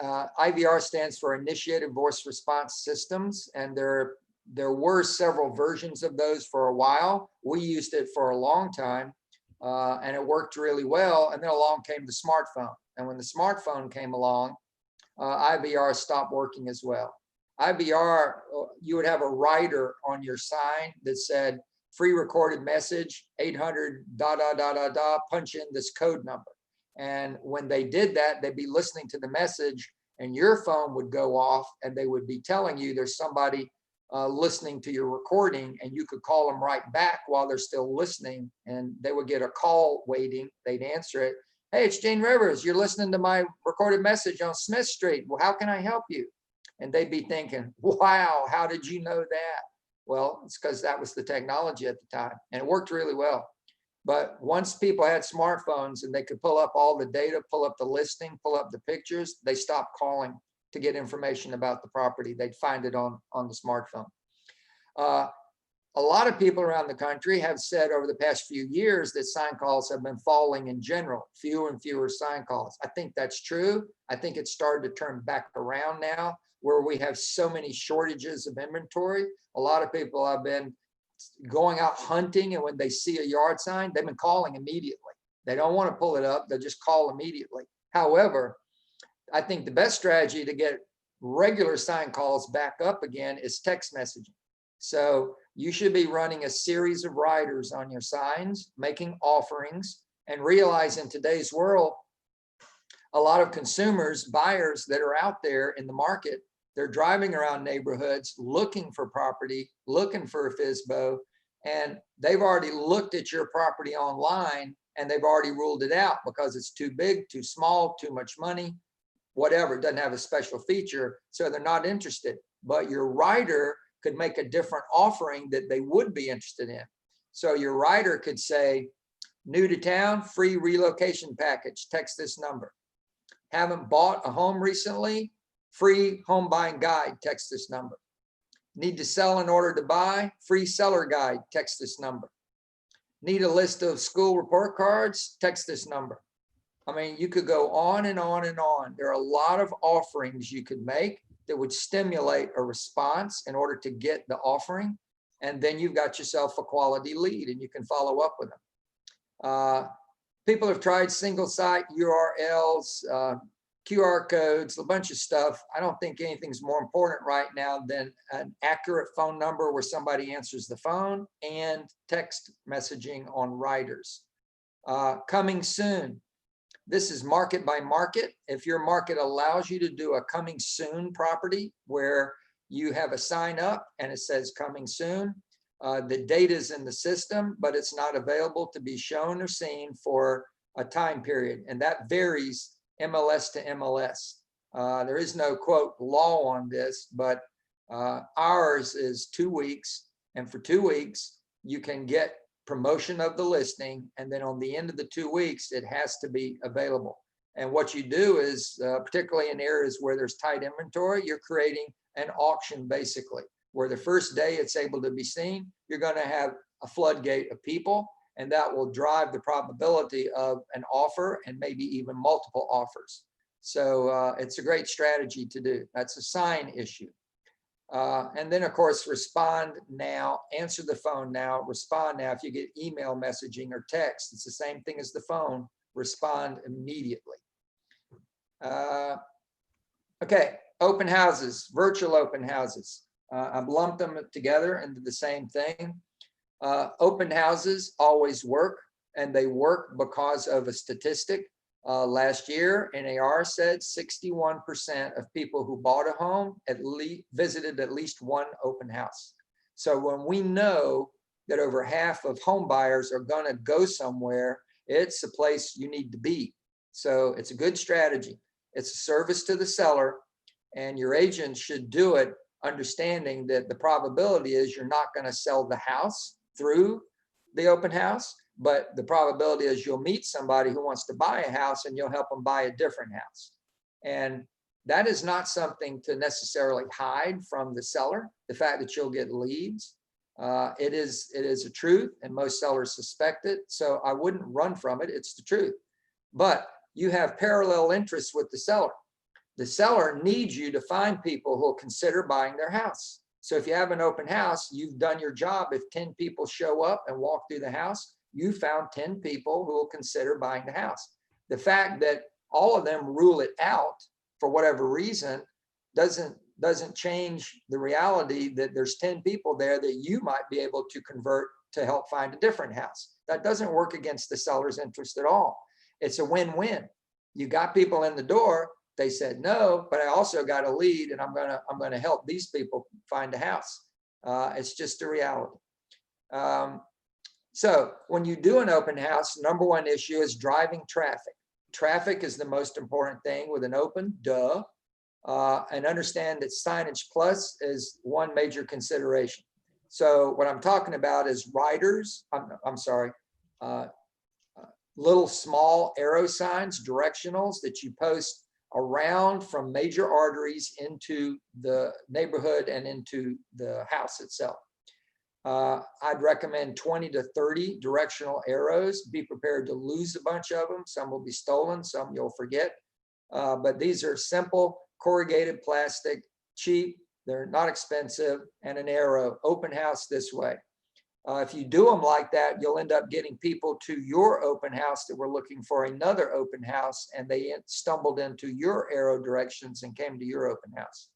Speaker 2: IVR stands for Initiated Voice Response Systems, and there were several versions of those for a while. We used it for a long time, and it worked really well. And then along came the smartphone. And when the smartphone came along, IVR stopped working as well. IVR, you would have a rider on your sign that said, free recorded message, 800 ... punch in this code number. And when they did that, they'd be listening to the message and your phone would go off and they would be telling you there's somebody listening to your recording, and you could call them right back while they're still listening, and they would get a call waiting. They'd answer it. Hey, it's Gene Rivers. You're listening to my recorded message on Smith Street. Well, how can I help you? And they'd be thinking, wow, how did you know that? Well, it's because that was the technology at the time, and it worked really well. But once people had smartphones and they could pull up all the data, pull up the listing, pull up the pictures, they stopped calling to get information about the property. They'd find it on the smartphone. A lot of people around the country have said over the past few years that sign calls have been falling in general, fewer and fewer sign calls. I think that's true. I think it's started to turn back around now, where we have so many shortages of inventory. A lot of people have been going out hunting, and when they see a yard sign, they've been calling immediately. They don't want to pull it up, they just call immediately. However, I think the best strategy to get regular sign calls back up again is text messaging. So you should be running a series of riders on your signs, making offerings, and realize in today's world, a lot of consumers, buyers that are out there in the market, they're driving around neighborhoods looking for property, looking for a FSBO, and they've already looked at your property online and they've already ruled it out because it's too big, too small, too much money, whatever, it doesn't have a special feature, so they're not interested. But your rider could make a different offering that they would be interested in. So your rider could say, new to town, free relocation package, text this number. Haven't bought a home recently, free home buying guide, text this number. Need to sell in order to buy, free seller guide, text this number. Need a list of school report cards, text this number. I mean, you could go on and on and on. There are a lot of offerings you could make that would stimulate a response in order to get the offering. And then you've got yourself a quality lead and you can follow up with them. People have tried single site URLs, QR codes, a bunch of stuff. I don't think anything's more important right now than an accurate phone number where somebody answers the phone, and text messaging on riders. Coming soon. This is market by market. If your market allows you to do a coming soon property where you have a sign up and it says coming soon, the data is in the system, but it's not available to be shown or seen for a time period. And that varies MLS to MLS. There is no quote law on this, but ours is 2 weeks. And for 2 weeks, you can get promotion of the listing. And then on the end of the 2 weeks, it has to be available. And what you do is, particularly in areas where there's tight inventory, you're creating an auction basically, where the first day it's able to be seen, you're going to have a floodgate of people, and that will drive the probability of an offer and maybe even multiple offers. So it's a great strategy to do. That's a sign issue. And then of course, respond now, answer the phone now, respond now. If you get email messaging or text, it's the same thing as the phone, respond immediately. Okay, open houses, virtual open houses. I've lumped them together into the same thing. Open houses always work, and they work because of a statistic. Last year, NAR said 61% of people who bought a home visited at least one open house. So when we know that over half of home buyers are going to go somewhere, it's a place you need to be. So it's a good strategy. It's a service to the seller, and your agent should do it understanding that the probability is you're not going to sell the house through the open house, but the probability is you'll meet somebody who wants to buy a house and you'll help them buy a different house. And that is not something to necessarily hide from the seller, the fact that you'll get leads. It is a truth, and most sellers suspect it. So I wouldn't run from it. It's the truth. But you have parallel interests with the seller. The seller needs you to find people who will consider buying their house. So if you have an open house, you've done your job. If 10 people show up and walk through the house, you found 10 people who will consider buying the house. The fact that all of them rule it out for whatever reason doesn't change the reality that there's 10 people there that you might be able to convert to help find a different house. That doesn't work against the seller's interest at all. It's a win-win. You got people in the door, they said no, but I also got a lead, and I'm gonna help these people find a house. It's just a reality. So when you do an open house, number one issue is driving traffic. Traffic is the most important thing with an open, duh. And understand that signage plus is one major consideration. So what I'm talking about is riders, little small arrow signs, directionals that you post around from major arteries into the neighborhood and into the house itself. I'd recommend 20 to 30 directional arrows. Be prepared to lose a bunch of them. Some will be stolen, some you'll forget. But these are simple, corrugated plastic, cheap, they're not expensive, and an arrow, open house this way. If you do them like that, you'll end up getting people to your open house that were looking for another open house, and they stumbled into your arrow directions and came to your open house.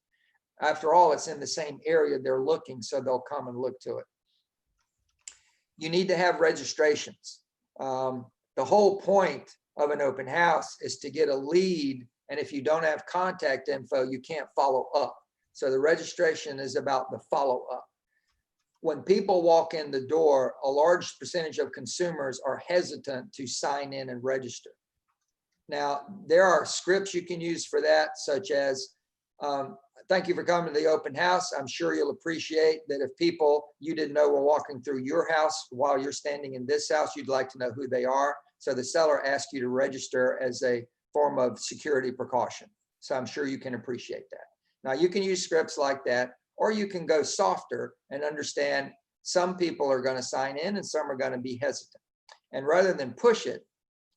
Speaker 2: After all, it's in the same area they're looking, so they'll come and look to it. You need to have registrations. The whole point of an open house is to get a lead, and if you don't have contact info, you can't follow up. So the registration is about the follow up. When people walk in the door, a large percentage of consumers are hesitant to sign in and register. Now, there are scripts you can use for that, such as, thank you for coming to the open house. I'm sure you'll appreciate that if people you didn't know were walking through your house while you're standing in this house, you'd like to know who they are. So the seller asks you to register as a form of security precaution. So I'm sure you can appreciate that. Now you can use scripts like that, or you can go softer and understand some people are going to sign in and some are going to be hesitant. And rather than push it,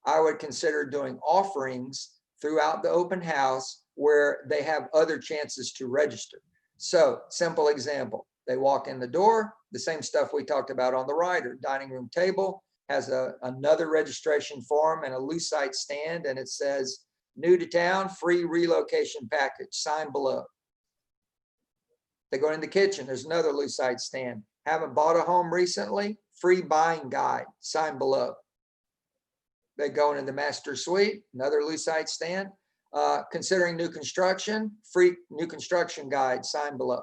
Speaker 2: I would consider doing offerings throughout the open house where they have other chances to register. So simple example, they walk in the door, the same stuff we talked about on the rider, dining room table has another registration form and a Lucite stand, and it says, new to town, free relocation package, sign below. They go in the kitchen, there's another Lucite stand. Haven't bought a home recently, free buying guide, sign below. They go into the master suite, another Lucite stand. Considering new construction, free new construction guide, sign below.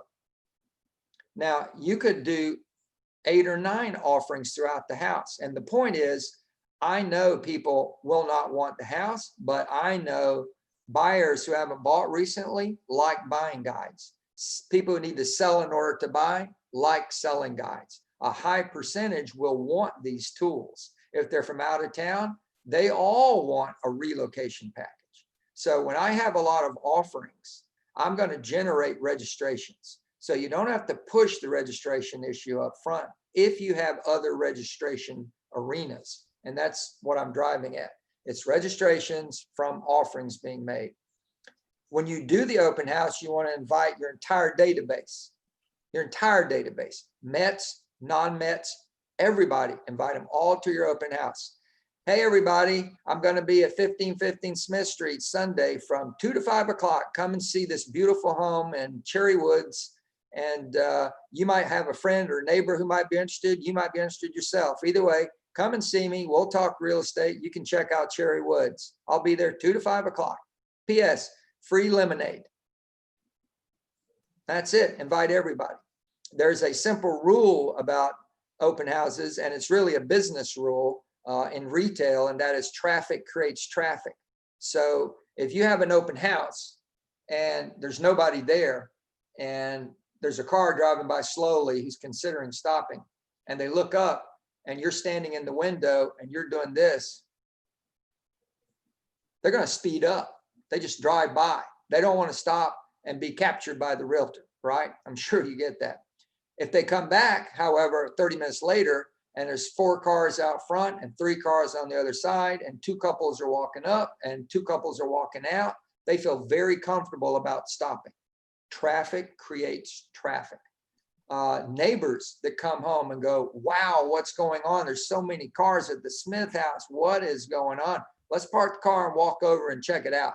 Speaker 2: Now, you could do 8 or 9 offerings throughout the house. And the point is, I know people will not want the house, but I know buyers who haven't bought recently like buying guides. People who need to sell in order to buy like selling guides. A high percentage will want these tools. If they're from out of town, they all want a relocation package. So when I have a lot of offerings, I'm going to generate registrations. So you don't have to push the registration issue up front if you have other registration arenas. And that's what I'm driving at. It's registrations from offerings being made. When you do the open house, you want to invite your entire database, Mets, non-Mets, everybody, invite them all to your open house. Hey, everybody, I'm going to be at 1515 Smith Street Sunday from 2 to 5 o'clock. Come and see this beautiful home in Cherry Woods. And you might have a friend or neighbor who might be interested. You might be interested yourself. Either way, come and see me. We'll talk real estate. You can check out Cherry Woods. I'll be there 2 to 5 o'clock. P.S. Free lemonade. That's it. Invite everybody. There's a simple rule about open houses, and it's really a business rule in retail, and that is traffic creates traffic. So if you have an open house and there's nobody there, and there's a car driving by slowly who's considering stopping, and they look up and you're standing in the window and you're doing this, they're going to speed up. They just drive by. They don't want to stop and be captured by the realtor, right? I'm sure you get that. If they come back, however, 30 minutes later, and there's 4 cars out front and 3 cars on the other side, and 2 couples are walking up and 2 couples are walking out, they feel very comfortable about stopping. Traffic creates traffic. Neighbors that come home and go, wow, what's going on? There's so many cars at the Smith house. What is going on? Let's park the car and walk over and check it out.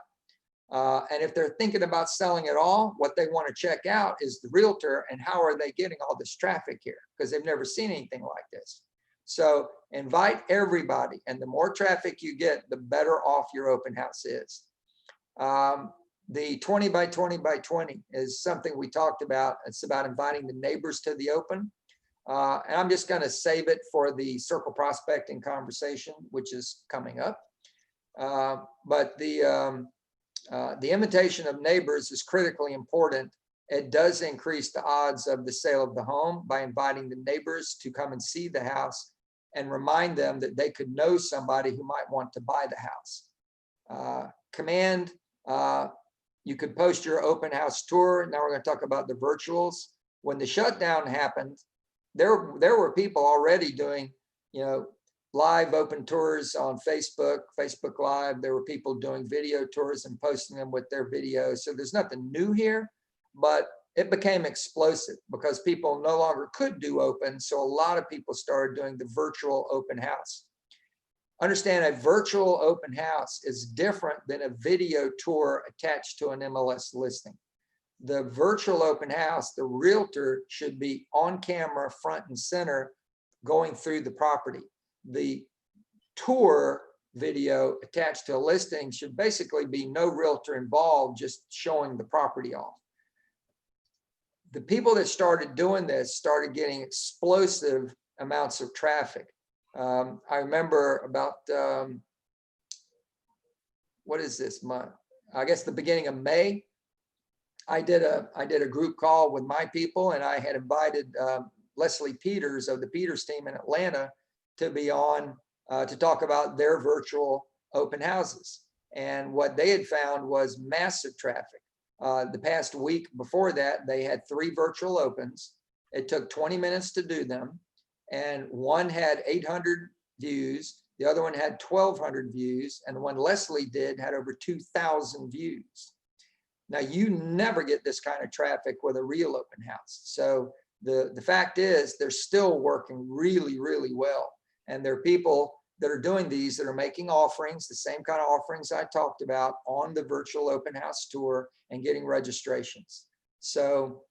Speaker 2: And if they're thinking about selling it all, what they want to check out is the realtor and how are they getting all this traffic here, because they've never seen anything like this. So invite everybody, and the more traffic you get, the better off your open house is. The 20 by 20 by 20 is something we talked about. It's about inviting the neighbors to the open. And I'm just going to save it for the circle prospecting conversation, which is coming up. But the invitation of neighbors is critically important. It does increase the odds of the sale of the home by inviting the neighbors to come and see the house and remind them that they could know somebody who might want to buy the house. You could post your open house tour. Now we're going to talk about the virtuals. When the shutdown happened, there were people already doing, live open tours on Facebook Live. There were people doing video tours and posting them with their videos. So there's nothing new here, but it became explosive because people no longer could do open. So a lot of people started doing the virtual open house. Understand, a virtual open house is different than a video tour attached to an MLS listing. The virtual open house, the realtor should be on camera, front and center, going through the property. The tour video attached to a listing should basically be no realtor involved, just showing the property off. The people that started doing this started getting explosive amounts of traffic. I remember about, what is this month? I guess the beginning of May, I did a group call with my people, and I had invited Leslie Peters of the Peters team in Atlanta to be on to talk about their virtual open houses. And what they had found was massive traffic. The past week before that, they had 3 virtual opens. It took 20 minutes to do them. And one had 800 views. The other one had 1,200 views. And the one Leslie did had over 2,000 views. Now, you never get this kind of traffic with a real open house. So the fact is they're still working really, really well. And there are people that are doing these that are making offerings, the same kind of offerings I talked about on the virtual open house tour, and getting registrations. So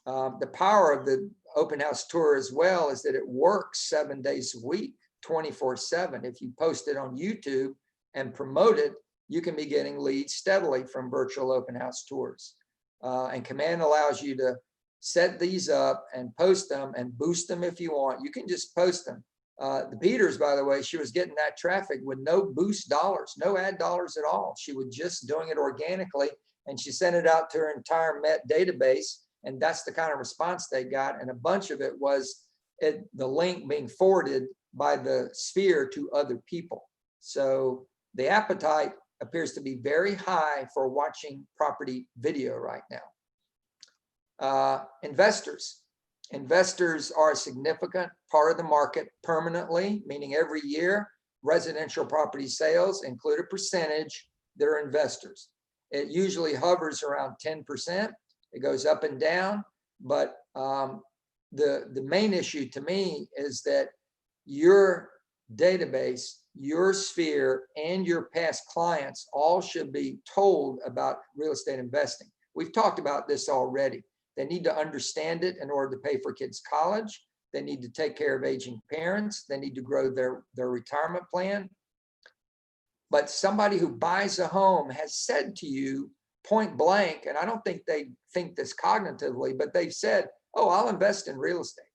Speaker 2: the power of the open house tour as well is that it works 7 days a week, 24/7. If you post it on YouTube and promote it, you can be getting leads steadily from virtual open house tours. And Command allows you to set these up and post them and boost them if you want. You can just post them. The Peters, by the way, she was getting that traffic with no boost dollars, no ad dollars at all. She was just doing it organically, and she sent it out to her entire Met database, and that's the kind of response they got. And a bunch of it was the link being forwarded by the Sphere to other people. So the appetite appears to be very high for watching property video right now. Investors are a significant part of the market permanently, meaning every year, residential property sales include a percentage that are investors. It usually hovers around 10%. It goes up and down, but the main issue to me is that your database, your Sphere, and your past clients all should be told about real estate investing. We've talked about this already. They need to understand it in order to pay for kids' college. They need to take care of aging parents. They need to grow their retirement plan. But somebody who buys a home has said to you point blank, and I don't think they think this cognitively, but they've said, oh, I'll invest in real estate.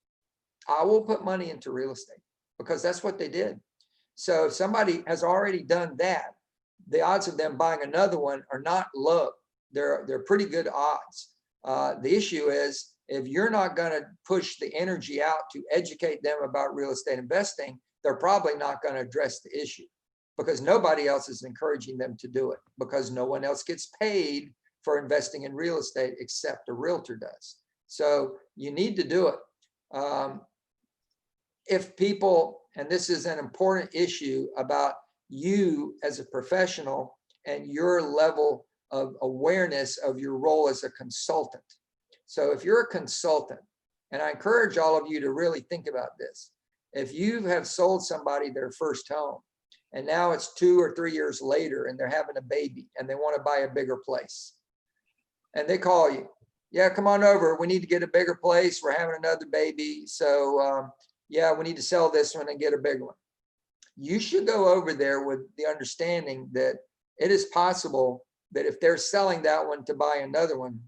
Speaker 2: I will put money into real estate, because that's what they did. So if somebody has already done that, the odds of them buying another one are not low. They're pretty good odds. The issue is if you're not going to push the energy out to educate them about real estate investing, they're probably not going to address the issue, because nobody else is encouraging them to do it, because no one else gets paid for investing in real estate except a realtor does. So you need to do it. If people, and this is an important issue about you as a professional and your level of awareness of your role as a consultant. So if you're a consultant, and I encourage all of you to really think about this, if you have sold somebody their first home, and now it's 2 or 3 years later and they're having a baby and they want to buy a bigger place, and they call you, yeah, come on over, we need to get a bigger place, we're having another baby, so yeah, we need to sell this one and get a big one. You should go over there with the understanding that it is possible that if they're selling that one to buy another one,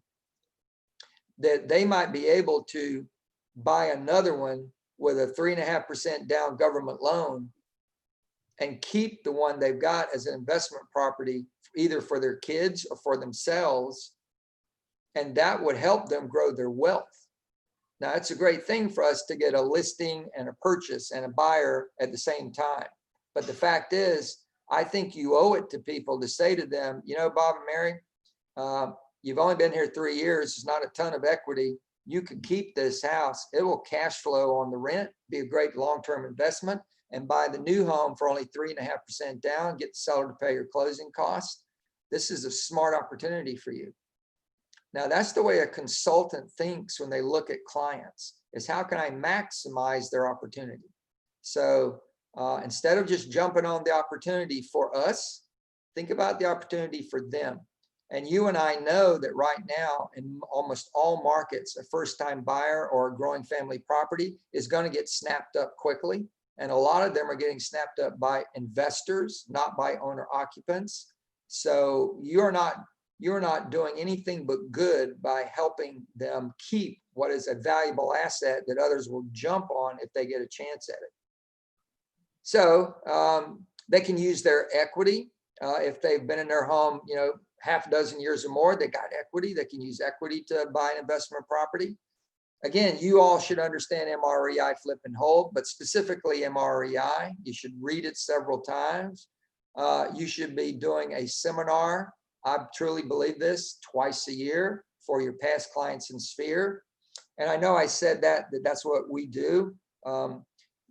Speaker 2: that they might be able to buy another one with a 3.5% down government loan and keep the one they've got as an investment property, either for their kids or for themselves. And that would help them grow their wealth. Now, it's a great thing for us to get a listing and a purchase and a buyer at the same time. But the fact is, I think you owe it to people to say to them, you know, Bob and Mary, you've only been here 3 years. There's not a ton of equity. You could keep this house. It will cash flow on the rent, be a great long-term investment, and buy the new home for only 3.5% down, get the seller to pay your closing costs. This is a smart opportunity for you. Now, that's the way a consultant thinks when they look at clients, is how can I maximize their opportunity? So instead of just jumping on the opportunity for us, think about the opportunity for them. And you and I know that right now in almost all markets, a first-time buyer or a growing family property is going to get snapped up quickly. And a lot of them are getting snapped up by investors, not by owner occupants. So you're not doing anything but good by helping them keep what is a valuable asset that others will jump on if they get a chance at it. So they can use their equity. If they've been in their home, you know, half a dozen years or more, they got equity. They can use equity to buy an investment property. Again, you all should understand MREI flip and hold, but specifically MREI, you should read it several times. You should be doing a seminar. I truly believe this, twice a year for your past clients in Sphere. And I know I said that's what we do.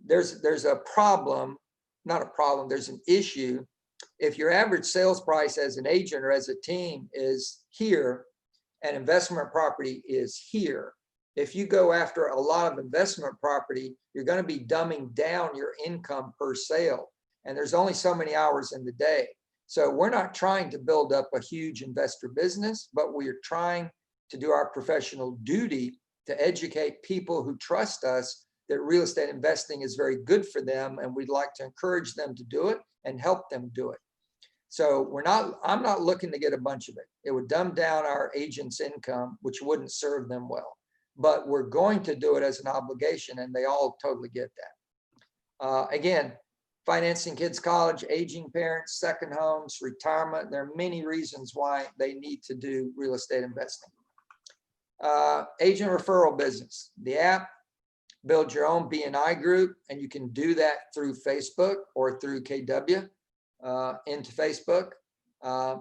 Speaker 2: There's a problem, not a problem, there's an issue. If your average sales price as an agent or as a team is here and investment property is here, if you go after a lot of investment property, you're going to be dumbing down your income per sale. And there's only so many hours in the day. So we're not trying to build up a huge investor business, but we're trying to do our professional duty to educate people who trust us that real estate investing is very good for them. And we'd like to encourage them to do it and help them do it. So I'm not looking to get a bunch of it. It would dumb down our agents' income, which wouldn't serve them well. But we're going to do it as an obligation, and they all totally get that. Again, financing kids' college, aging parents, second homes, retirement. There are many reasons why they need to do real estate investing. Agent referral business. The app, build your own BNI group, and you can do that through Facebook or through KW into Facebook.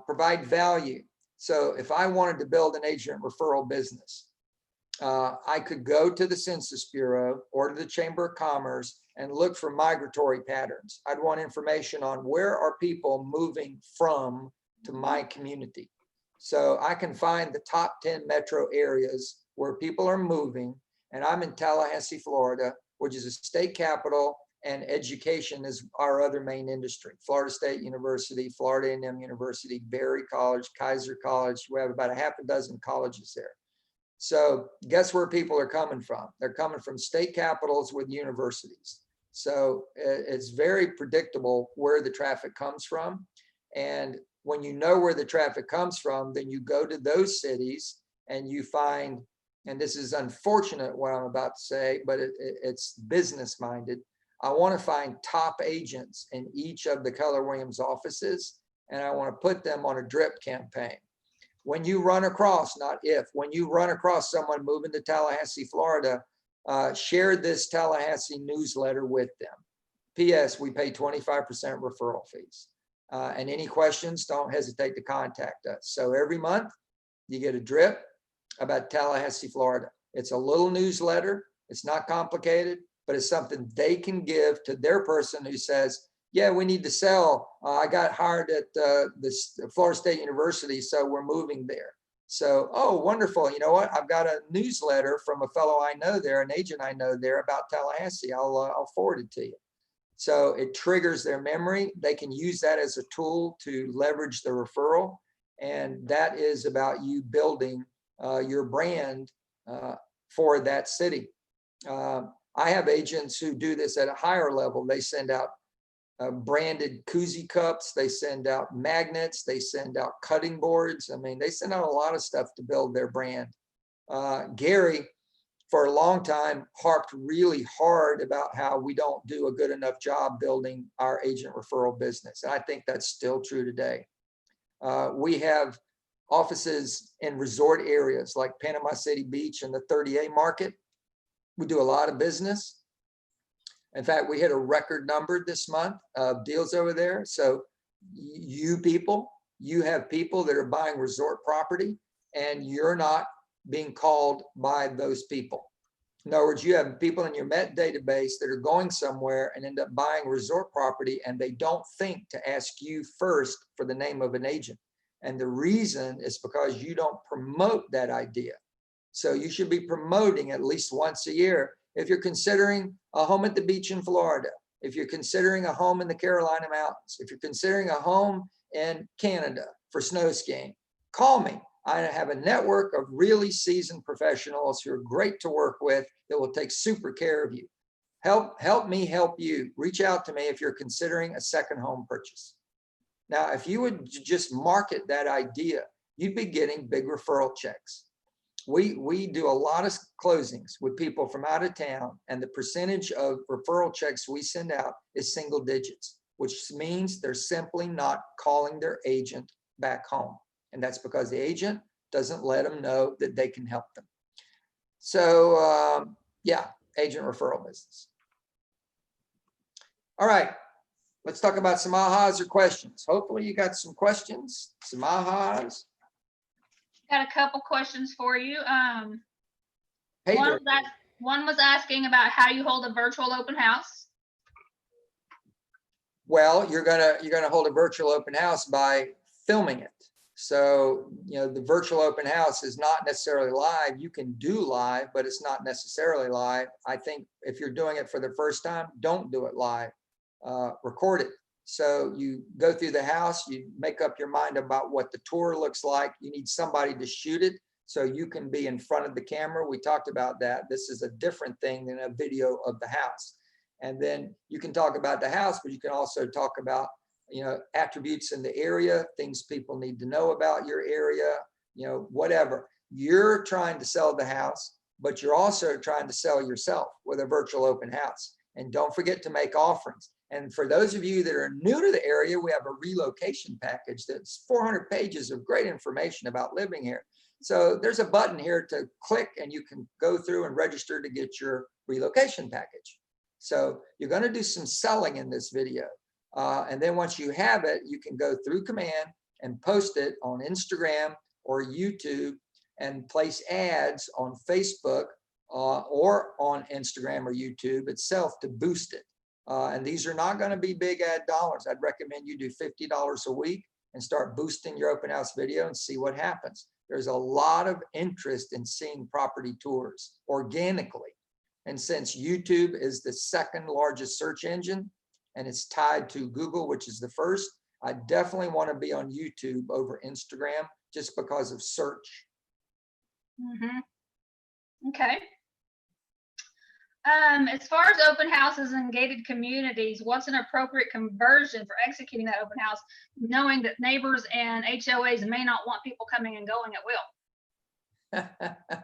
Speaker 2: Provide value. So if I wanted to build an agent referral business, I could go to the Census Bureau or to the Chamber of Commerce and look for migratory patterns. I'd want information on where are people moving from to my community. So I can find the top 10 metro areas where people are moving. And I'm in Tallahassee, Florida, which is a state capital, and education is our other main industry. Florida State University, Florida A&M University, Berry College, Kaiser College. We have about a half a dozen colleges there. So guess where people are coming from? They're coming from state capitals with universities. So it's very predictable where the traffic comes from. And when you know where the traffic comes from, then you go to those cities and you find, and this is unfortunate what I'm about to say, but it's business minded. I want to find top agents in each of the Keller Williams offices, and I want to put them on a drip campaign. when you run across, not if, when you run across someone moving to Tallahassee, Florida, share this Tallahassee newsletter with them. P.S. We pay 25% referral fees. And any questions, don't hesitate to contact us. So every month you get a drip about Tallahassee, Florida. It's a little newsletter. It's not complicated, but it's something they can give to their person who says, yeah, we need to sell. I got hired at this Florida State University, so we're moving there. So, oh, wonderful. You know what? I've got a newsletter from a fellow I know there, an agent I know there about Tallahassee. I'll forward it to you. So it triggers their memory. They can use that as a tool to leverage the referral. And that is about you building your brand for that city. I have agents who do this at a higher level. They send out branded koozie cups. They send out magnets. They send out cutting boards. I mean, they send out a lot of stuff to build their brand. Gary, for a long time, harped really hard about how we don't do a good enough job building our agent referral business. And I think that's still true today. We have offices in resort areas like Panama City Beach and the 30A market. We do a lot of business. In fact, we hit a record number this month of deals over there. So you have people that are buying resort property and you're not being called by those people. In other words, you have people in your Met database that are going somewhere and end up buying resort property and they don't think to ask you first for the name of an agent. And the reason is because you don't promote that idea. So you should be promoting at least once a year. If you're considering a home at the beach in Florida, if you're considering a home in the Carolina Mountains, if you're considering a home in Canada for snow skiing, call me. I have a network of really seasoned professionals who are great to work with that will take super care of you. Help me help you. Reach out to me if you're considering a second home purchase. Now, if you would just market that idea, you'd be getting big referral checks. We do a lot of closings with people from out of town, and the percentage of referral checks we send out is single digits, which means they're simply not calling their agent back home. And that's because the agent doesn't let them know that they can help them. So yeah, agent referral business. All right, let's talk about some ahas or questions. Hopefully you got some questions, some ahas.
Speaker 1: Got a couple questions for you.
Speaker 2: Hey there.
Speaker 1: One was asking about how you hold a virtual open house.
Speaker 2: Well, you're gonna hold a virtual open house by filming it. So, you know, the virtual open house is not necessarily live. You can do live, but it's not necessarily live. I think if you're doing it for the first time, don't do it live. Record it. So you go through the house, you make up your mind about what the tour looks like. You need somebody to shoot it so you can be in front of the camera. We talked about that. This is a different thing than a video of the house. And then you can talk about the house, but you can also talk about, you know, attributes in the area, things people need to know about your area, you know, whatever. You're trying to sell the house, but you're also trying to sell yourself with a virtual open house. And don't forget to make offerings. And for those of you that are new to the area, we have a relocation package that's 400 pages of great information about living here. So there's a button here to click and you can go through and register to get your relocation package. So you're going to do some selling in this video. And then once you have it, you can go through command and post it on Instagram or YouTube and place ads on Facebook or on Instagram or YouTube itself to boost it. And these are not going to be big ad dollars. I'd recommend you do $50 a week and start boosting your open house video and see what happens. There's a lot of interest in seeing property tours organically. And since YouTube is the second largest search engine and it's tied to Google, which is the first, I definitely want to be on YouTube over Instagram just because of search.
Speaker 1: Mm-hmm. Okay. As far as open houses and gated communities, what's an appropriate conversion for executing that open house, knowing that neighbors and HOAs may not want people coming and going at will?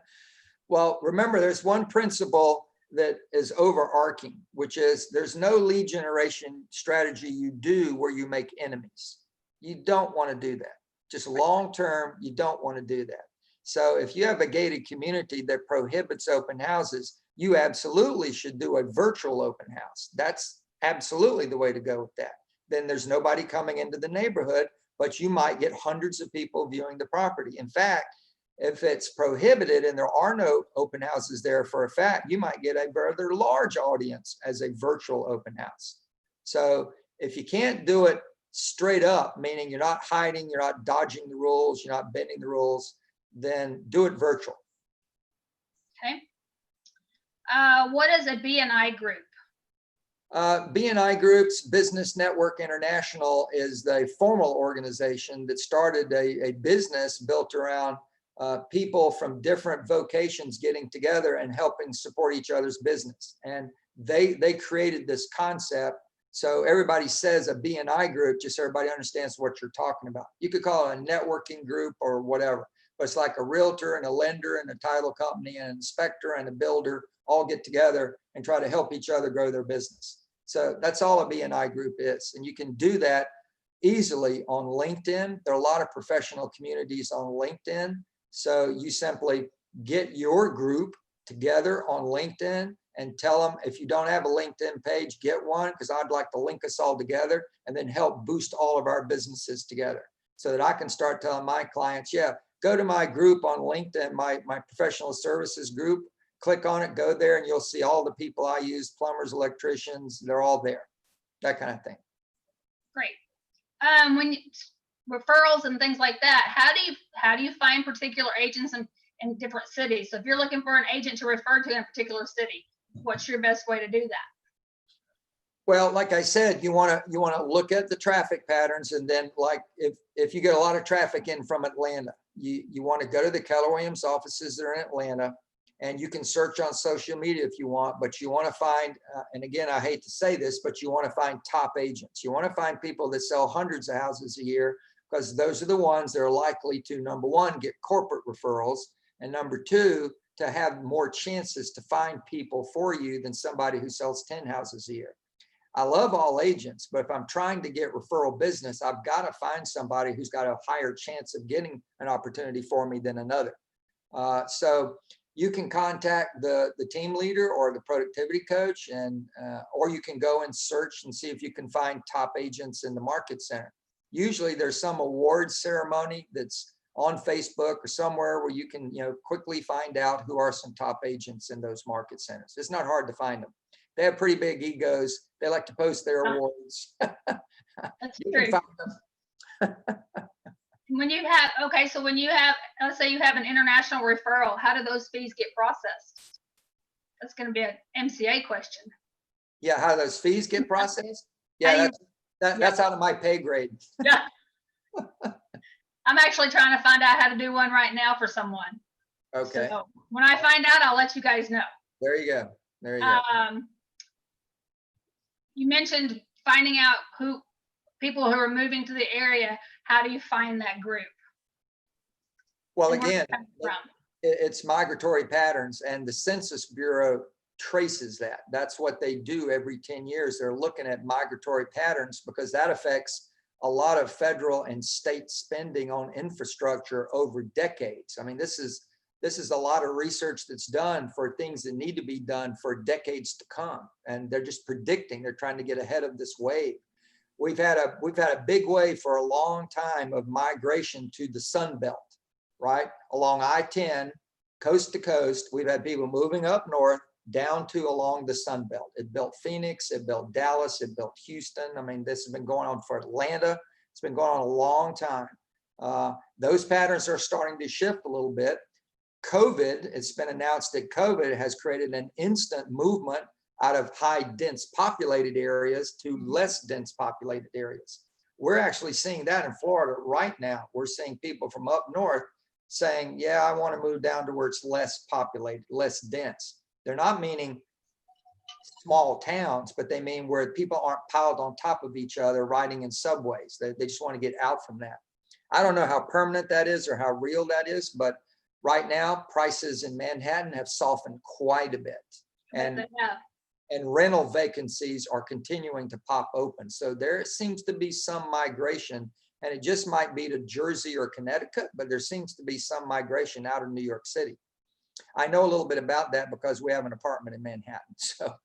Speaker 2: Well, remember, there's one principle that is overarching, which is there's no lead generation strategy you do where you make enemies. You don't want to do that. Just long-term, you don't want to do that. So if you have a gated community that prohibits open houses, you absolutely should do a virtual open house. That's absolutely the way to go with that. Then there's nobody coming into the neighborhood, but you might get hundreds of people viewing the property. In fact, if it's prohibited and there are no open houses there for a fact, you might get a rather large audience as a virtual open house. So if you can't do it straight up, meaning you're not hiding, you're not dodging the rules, you're not bending the rules, then do it virtual.
Speaker 1: Okay. What is a BNI group?
Speaker 2: BNI Groups, Business Network International, is the formal organization that started a business built around people from different vocations getting together and helping support each other's business. And they created this concept. So everybody says a BNI group, just so everybody understands what you're talking about. You could call it a networking group or whatever, but it's like a realtor and a lender and a title company and an inspector and a builder all get together and try to help each other grow their business. So that's all a BNI group is. And you can do that easily on LinkedIn. There are a lot of professional communities on LinkedIn. So you simply get your group together on LinkedIn and tell them, if you don't have a LinkedIn page, get one, because I'd like to link us all together and then help boost all of our businesses together so that I can start telling my clients, yeah, go to my group on LinkedIn, my professional services group, click on it, go there, and you'll see all the people I use, plumbers, electricians, they're all there, that kind of thing.
Speaker 1: Great. When you, referrals and things like that, how do you find particular agents in different cities? So if you're looking for an agent to refer to in a particular city, what's your best way to do that?
Speaker 2: Well, like I said, you want to look at the traffic patterns, and then like if you get a lot of traffic in from Atlanta, you want to go to the Keller Williams offices that are in Atlanta, and you can search on social media if you want, but you want to find, and again, I hate to say this, but you want to find top agents. You want to find people that sell hundreds of houses a year, because those are the ones that are likely to, number one, get corporate referrals, and number two, to have more chances to find people for you than somebody who sells 10 houses a year. I love all agents, but if I'm trying to get referral business, I've got to find somebody who's got a higher chance of getting an opportunity for me than another. So you can contact the team leader or the productivity coach, and or you can go and search and see if you can find top agents in the market center. Usually there's some award ceremony that's on Facebook or somewhere where you can, quickly find out who are some top agents in those market centers. It's not hard to find them. They have pretty big egos. They like to post their awards.
Speaker 1: That's
Speaker 2: You
Speaker 1: true.
Speaker 2: can find them.
Speaker 1: When you have, okay, so when you have, let's say you have an international referral, how do those fees get processed? That's going to be an MCA question.
Speaker 2: Yeah, how those fees get processed? Yeah, that's out of my pay grade.
Speaker 1: Yeah. I'm actually trying to find out how to do one right now for someone.
Speaker 2: Okay,
Speaker 1: So when I find out, I'll let you guys know.
Speaker 2: there you go. There you go.
Speaker 1: You mentioned finding out people who are moving to the area. How do you find that group?
Speaker 2: Well,
Speaker 1: And where
Speaker 2: again,
Speaker 1: does it come from?
Speaker 2: it's migratory patterns, and the Census Bureau traces that. That's what they do every 10 years. They're looking at migratory patterns because that affects a lot of federal and state spending on infrastructure over decades. I mean, this is a lot of research that's done for things that need to be done for decades to come. And they're just predicting, they're trying to get ahead of this wave. We've had a big wave for a long time of migration to the Sun Belt, right? Along I-10, coast to coast, we've had people moving up north down to along the Sun Belt. It built Phoenix, it built Dallas, it built Houston. I mean, this has been going on for Atlanta. It's been going on a long time. Those patterns are starting to shift a little bit. COVID, it's been announced that COVID has created an instant movement out of high dense populated areas to less dense populated areas. We're actually seeing that in Florida right now. We're seeing people from up north saying, yeah, I want to move down to where it's less populated, less dense. They're not meaning small towns, but they mean where people aren't piled on top of each other riding in subways. They just want to get out from that. I don't know how permanent that is or how real that is, but right now prices in Manhattan have softened quite a bit. And rental vacancies are continuing to pop open. So there seems to be some migration And it just might be to Jersey or Connecticut, but there seems to be some migration out of New York City. I know a little bit about that because we have an apartment in Manhattan. So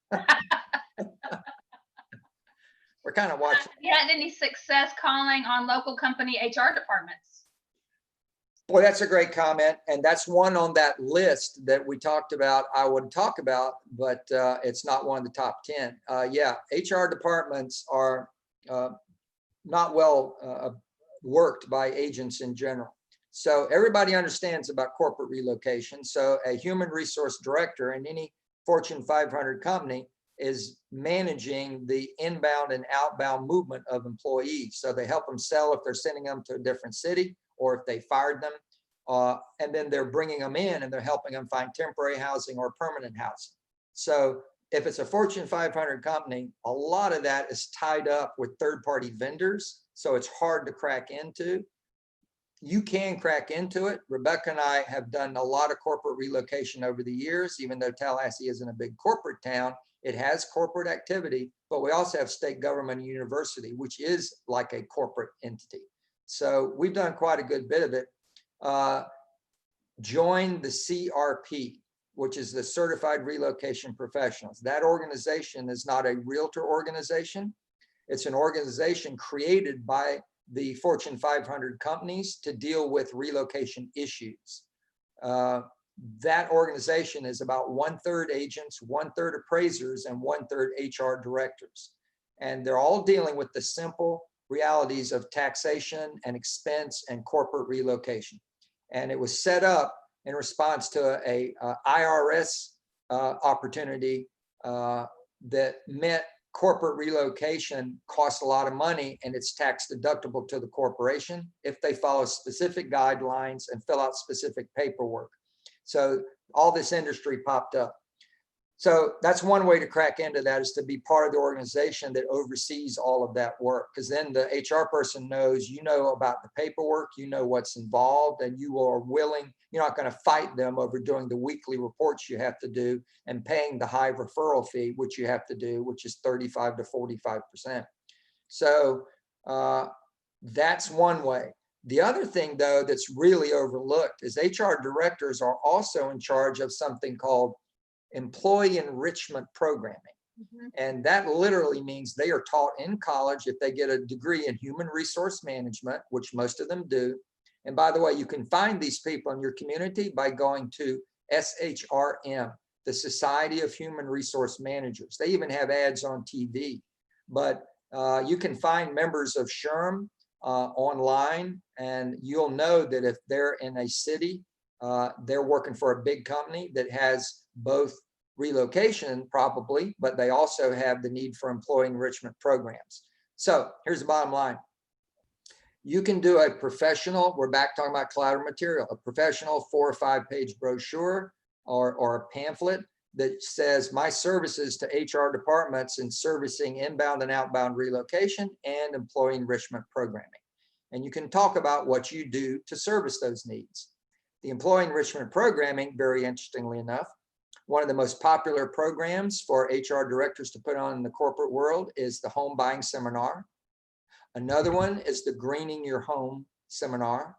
Speaker 2: we're kind of watching.
Speaker 1: Have you had any success calling on local company HR departments?
Speaker 2: Boy, that's a great comment. And that's one on that list that we talked about, I would talk about, but it's not one of the top 10. Yeah, HR departments are not well worked by agents in general. So everybody understands about corporate relocation. So a human resource director in any Fortune 500 company is managing the inbound and outbound movement of employees. So they help them sell if they're sending them to a different city or if they fired them. And then they're bringing them in and they're helping them find temporary housing or permanent housing. So if it's a Fortune 500 company, a lot of that is tied up with third-party vendors. So it's hard to crack into. You can crack into it. Rebecca and I have done a lot of corporate relocation over the years, even though Tallahassee isn't a big corporate town. It has corporate activity, but we also have state government and university, which is like a corporate entity. So we've done quite a good bit of it. Join the CRP, which is the Certified Relocation Professionals. That organization is not a realtor organization. It's an organization created by the Fortune 500 companies to deal with relocation issues. That organization is about 1/3 agents, 1/3 appraisers, and 1/3 HR directors. And they're all dealing with the simple realities of taxation and expense and corporate relocation. And it was set up in response to a IRS opportunity that meant corporate relocation costs a lot of money and it's tax deductible to the corporation if they follow specific guidelines and fill out specific paperwork. So all this industry popped up. So that's one way to crack into that, is to be part of the organization that oversees all of that work. Because then the HR person knows, you know about the paperwork, you know what's involved, and you are willing, you're not going to fight them over doing the weekly reports you have to do and paying the high referral fee, which you have to do, which is 35 to 45%. So that's one way. The other thing, though, that's really overlooked is HR directors are also in charge of something called employee enrichment programming.
Speaker 1: Mm-hmm.
Speaker 2: And that literally means they are taught in college if they get a degree in human resource management, which most of them do. And by the way, you can find these people in your community by going to SHRM, the Society of Human Resource Managers. They even have ads on TV. But you can find members of SHRM online, and you'll know that if they're in a city, they're working for a big company that has both relocation probably, but they also have the need for employee enrichment programs. So here's the bottom line. You can do a professional, we're back talking about collateral material, a professional 4 or 5 page brochure or a pamphlet that says my services to HR departments in servicing inbound and outbound relocation and employee enrichment programming. And you can talk about what you do to service those needs. The employee enrichment programming, very interestingly enough, one of the most popular programs for HR directors to put on in the corporate world is the home buying seminar. Another one is the greening your home seminar.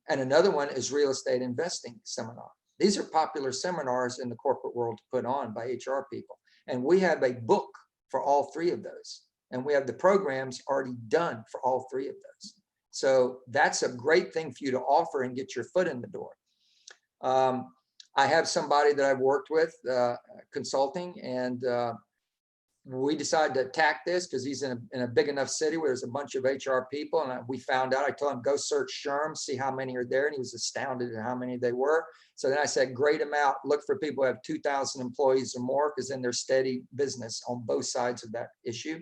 Speaker 2: And another one is real estate investing seminar. These are popular seminars in the corporate world to put on by HR people. And we have a book for all 3 of those. And we have the programs already done for all 3 of those. So that's a great thing for you to offer and get your foot in the door. I have somebody that I've worked with consulting, and we decided to attack this because he's in a big enough city where there's a bunch of HR people. And we found out, I told him, go search SHRM, see how many are there. And he was astounded at how many they were. So then I said, grade them out, look for people who have 2,000 employees or more, because then they're steady business on both sides of that issue.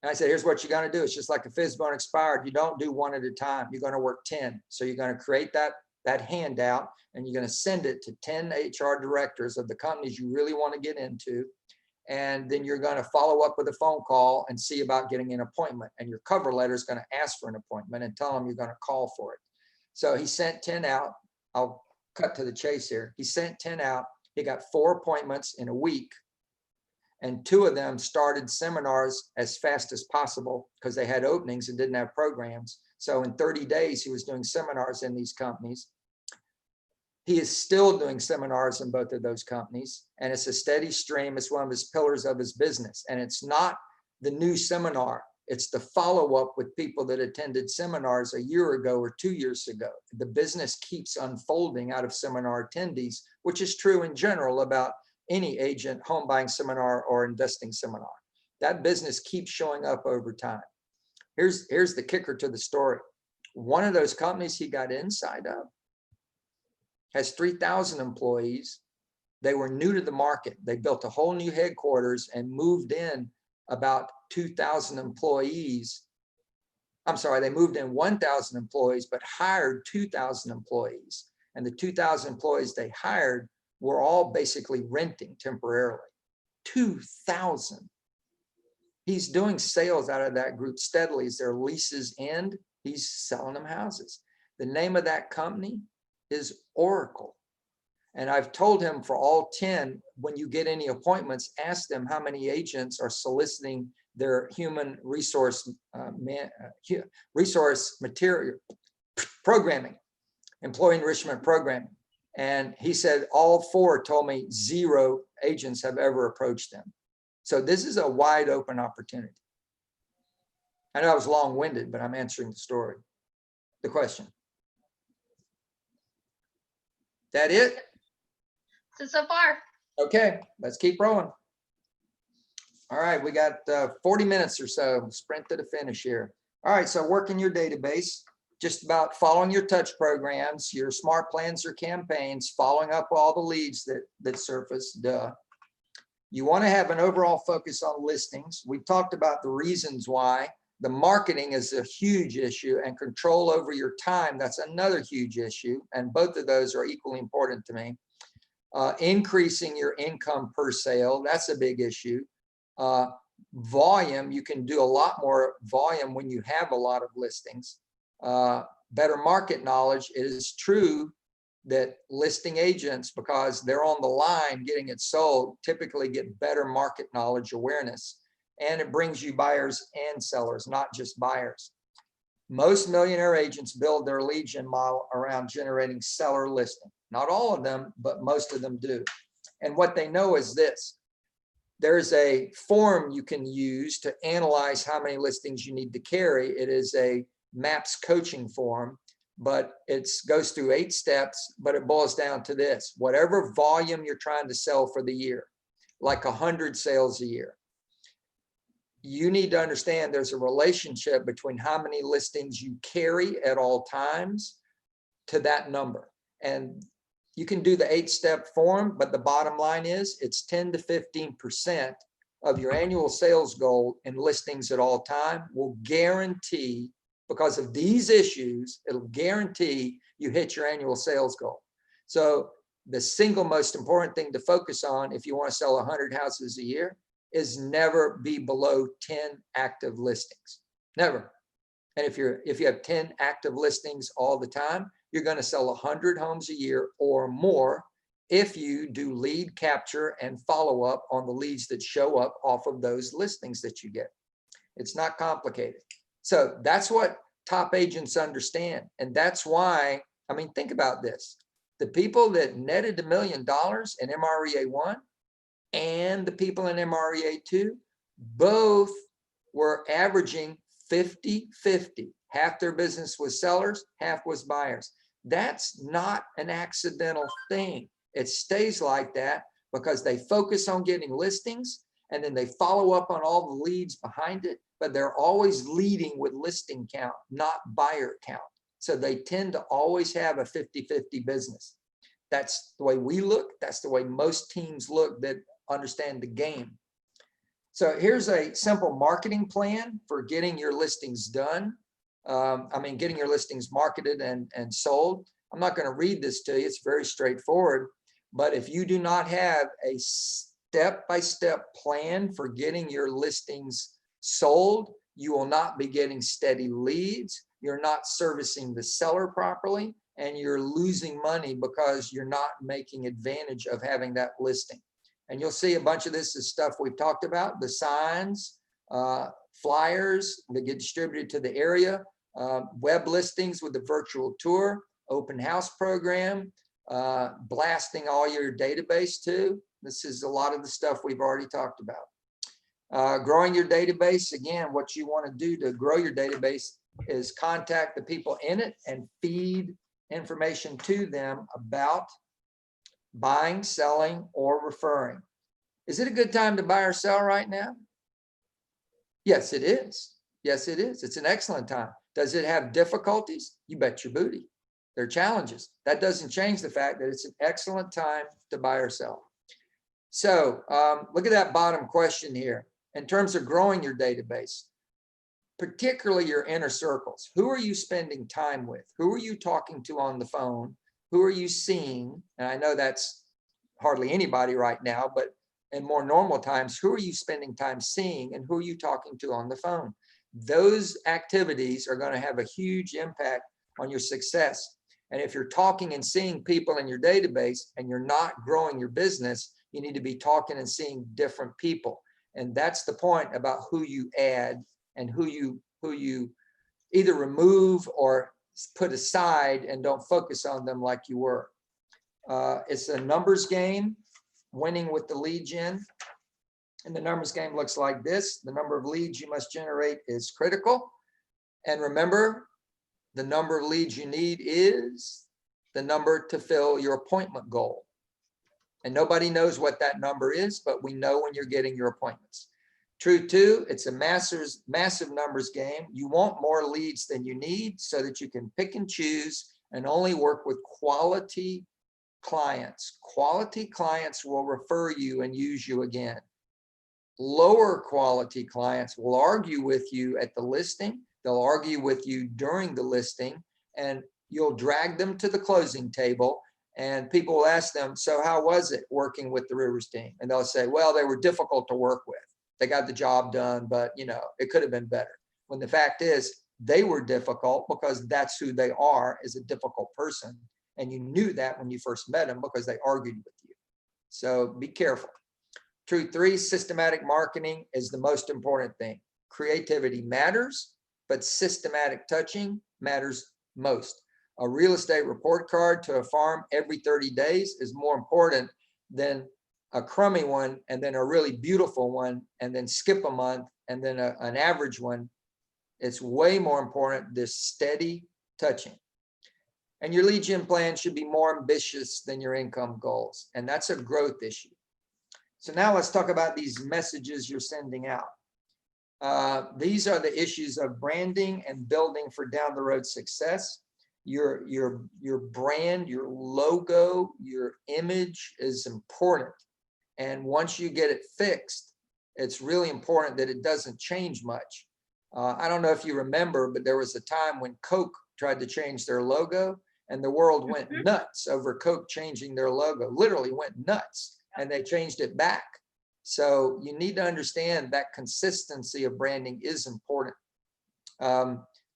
Speaker 2: And I said, here's what you're going to do. It's just like a FSBO expired. You don't do 1 at a time. You're going to work 10. So you're going to create that handout, and you're going to send it to 10 HR directors of the companies you really want to get into. And then you're going to follow up with a phone call and see about getting an appointment. And your cover letter is going to ask for an appointment and tell them you're going to call for it. So he sent 10 out. I'll cut to the chase here. He sent 10 out. He got 4 appointments in a week. And 2 of them started seminars as fast as possible because they had openings and didn't have programs. So in 30 days, he was doing seminars in these companies. He is still doing seminars in both of those companies, and it's a steady stream. It's one of his pillars of his business. And it's not the new seminar. It's the follow-up with people that attended seminars a year ago or 2 years ago. The business keeps unfolding out of seminar attendees, which is true in general about any agent home buying seminar or investing seminar. That business keeps showing up over time. Here's the kicker to the story. One of those companies he got inside of has 3,000 employees. They were new to the market. They built a whole new headquarters and moved in about 2,000 employees. I'm sorry, they moved in 1,000 employees, but hired 2,000 employees. And the 2,000 employees they hired were all basically renting temporarily. 2,000. He's doing sales out of that group steadily as their leases end. He's selling them houses. The name of that company is Oracle. And I've told him for all 10, when you get any appointments, ask them how many agents are soliciting their human resource material programming, employee enrichment programming. And he said all 4 told me 0 agents have ever approached them. So this is a wide open opportunity. I know I was long-winded, but I'm answering the story, the question. That it?
Speaker 1: So far.
Speaker 2: Okay, let's keep rolling. All right, we got 40 minutes or so, sprint to the finish here. All right, so work in your database, just about following your touch programs, your smart plans or campaigns, following up all the leads that surface, duh. You want to have an overall focus on listings. We talked about the reasons why. The marketing is a huge issue, and control over your time, that's another huge issue. And both of those are equally important to me. Increasing your income per sale, that's a big issue. Volume, you can do a lot more volume when you have a lot of listings. Better market knowledge. It is true that listing agents, because they're on the line getting it sold, typically get better market knowledge awareness. And it brings you buyers and sellers, not just buyers. Most millionaire agents build their lead gen model around generating seller listing. Not all of them, but most of them do. And what they know is this. There's a form you can use to analyze how many listings you need to carry. It is a MAPS coaching form, but it goes through 8 steps, but it boils down to this. Whatever volume you're trying to sell for the year, like 100 sales a year, you need to understand there's a relationship between how many listings you carry at all times to that number. And you can do the 8-step form, but the bottom line is it's 10 to 15% of your annual sales goal in listings at all time will guarantee, because of these issues, it'll guarantee you hit your annual sales goal. So the single most important thing to focus on if you want to sell 100 houses a year is never be below 10 active listings. Never. And if you have 10 active listings all the time, you're going to sell 100 homes a year or more if you do lead capture and follow up on the leads that show up off of those listings that you get. It's not complicated. So that's what top agents understand. And that's why, I mean, think about this. The people that netted $1 million in MREA 1 and the people in MREA 2, both were averaging 50-50. Half their business was sellers, half was buyers. That's not an accidental thing. It stays like that because they focus on getting listings and then they follow up on all the leads behind it, but they're always leading with listing count, not buyer count. So they tend to always have a 50-50 business. That's the way we look. That's the way most teams look that understand the game. So here's a simple marketing plan for getting your listings done. Getting your listings marketed and sold. I'm not going to read this to you. It's very straightforward. But if you do not have a step-by-step plan for getting your listings sold, you will not be getting steady leads. You're not servicing the seller properly, and you're losing money because you're not making advantage of having that listing. And you'll see a bunch of this is stuff we've talked about, the signs, flyers that get distributed to the area, web listings with the virtual tour, open house program, blasting all your database too. This is a lot of the stuff we've already talked about. Growing your database, again, what you want to do to grow your database is contact the people in it and feed information to them about buying, selling, or referring. Is it a good time to buy or sell right now? Yes, it is. Yes, it is. It's an excellent time. Does it have difficulties? You bet your booty. There are challenges. That doesn't change the fact that it's an excellent time to buy or sell. So look at that bottom question here. In terms of growing your database, particularly your inner circles, who are you spending time with? Who are you talking to on the phone? Who are you seeing? And I know that's hardly anybody right now, but in more normal times, who are you spending time seeing and who are you talking to on the phone? Those activities are going to have a huge impact on your success. And if you're talking and seeing people in your database and you're not growing your business, you need to be talking and seeing different people. And that's the point about who you add and who you either remove or put aside and don't focus on them like you were. It's a numbers game, winning with the lead gen. And the numbers game looks like this. The number of leads you must generate is critical. And remember, the number of leads you need is the number to fill your appointment goal. And nobody knows what that number is, but we know when you're getting your appointments. True too, it's a massive numbers game. You want more leads than you need so that you can pick and choose and only work with quality clients. Quality clients will refer you and use you again. Lower quality clients will argue with you at the listing. They'll argue with you during the listing, and you'll drag them to the closing table. And people will ask them, so how was it working with the Rivers team? And they'll say, well, they were difficult to work with. They got the job done, but it could have been better. When the fact is, they were difficult because that's who they are, as a difficult person. And you knew that when you first met them because they argued with you. So be careful. Truth 3, systematic marketing is the most important thing. Creativity matters, but systematic touching matters most. A real estate report card to a farm every 30 days is more important than a crummy one and then a really beautiful one and then skip a month and then an average one. It's way more important, this steady touching. And your lead gen plan should be more ambitious than your income goals. And that's a growth issue. So now let's talk about these messages you're sending out. These are the issues of branding and building for down the road success. Your brand, your logo, your image is important. And once you get it fixed, it's really important that it doesn't change much. I don't know if you remember, but there was a time when Coke tried to change their logo and the world went nuts over Coke changing their logo, literally went nuts, and they changed it back. So you need to understand that consistency of branding is important.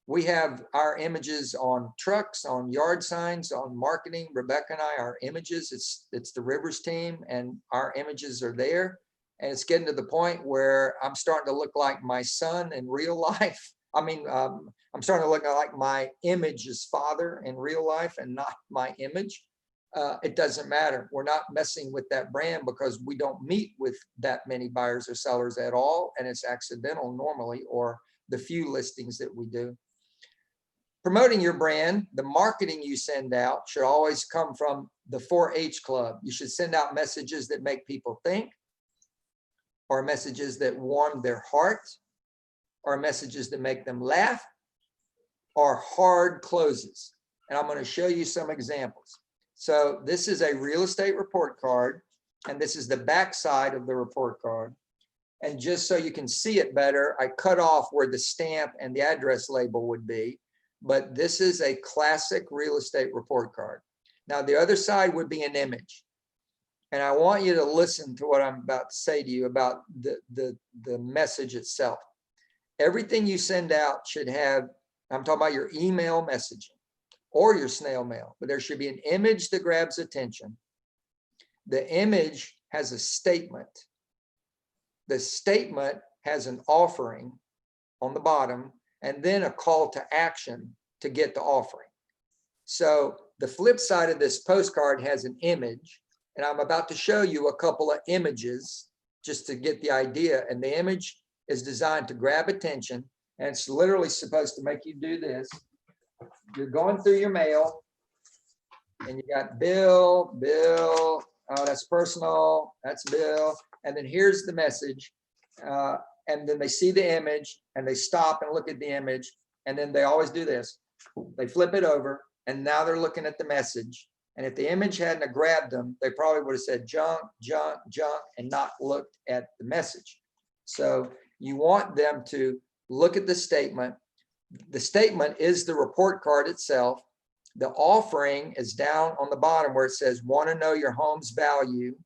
Speaker 2: We have our images on trucks, on yard signs, on marketing. Rebecca and I, our images, it's the Rivers team and our images are there. And it's getting to the point where I'm starting to look like my son in real life. I mean, I'm starting to look like my image's father in real life and not my image. It doesn't matter. We're not messing with that brand because we don't meet with that many buyers or sellers at all. And it's accidental normally, or the few listings that we do. Promoting your brand, the marketing you send out should always come from the 4-H club. You should send out messages that make people think, or messages that warm their heart, or messages that make them laugh, or hard closes. And I'm going to show you some examples. So this is a real estate report card, and this is the back side of the report card. And just so you can see it better, I cut off where the stamp and the address label would be. But this is a classic real estate report card. Now, the other side would be an image. And I want you to listen to what I'm about to say to you about the message itself. Everything you send out should have, I'm talking about your email messaging or your snail mail, but there should be an image that grabs attention. The image has a statement. The statement has an offering on the bottom and then a call to action to get the offering. So the flip side of this postcard has an image, and I'm about to show you a couple of images just to get the idea. And the image is designed to grab attention, and it's literally supposed to make you do this. You're going through your mail and you got Bill, oh, that's personal, that's Bill. And then here's the message. And then they see the image and they stop and look at the image. And then they always do this. They flip it over and now they're looking at the message. And if the image hadn't grabbed them, they probably would have said junk, junk, junk, and not looked at the message. So you want them to look at the statement. The statement is the report card itself. The offering is down on the bottom where it says, want to know your home's value.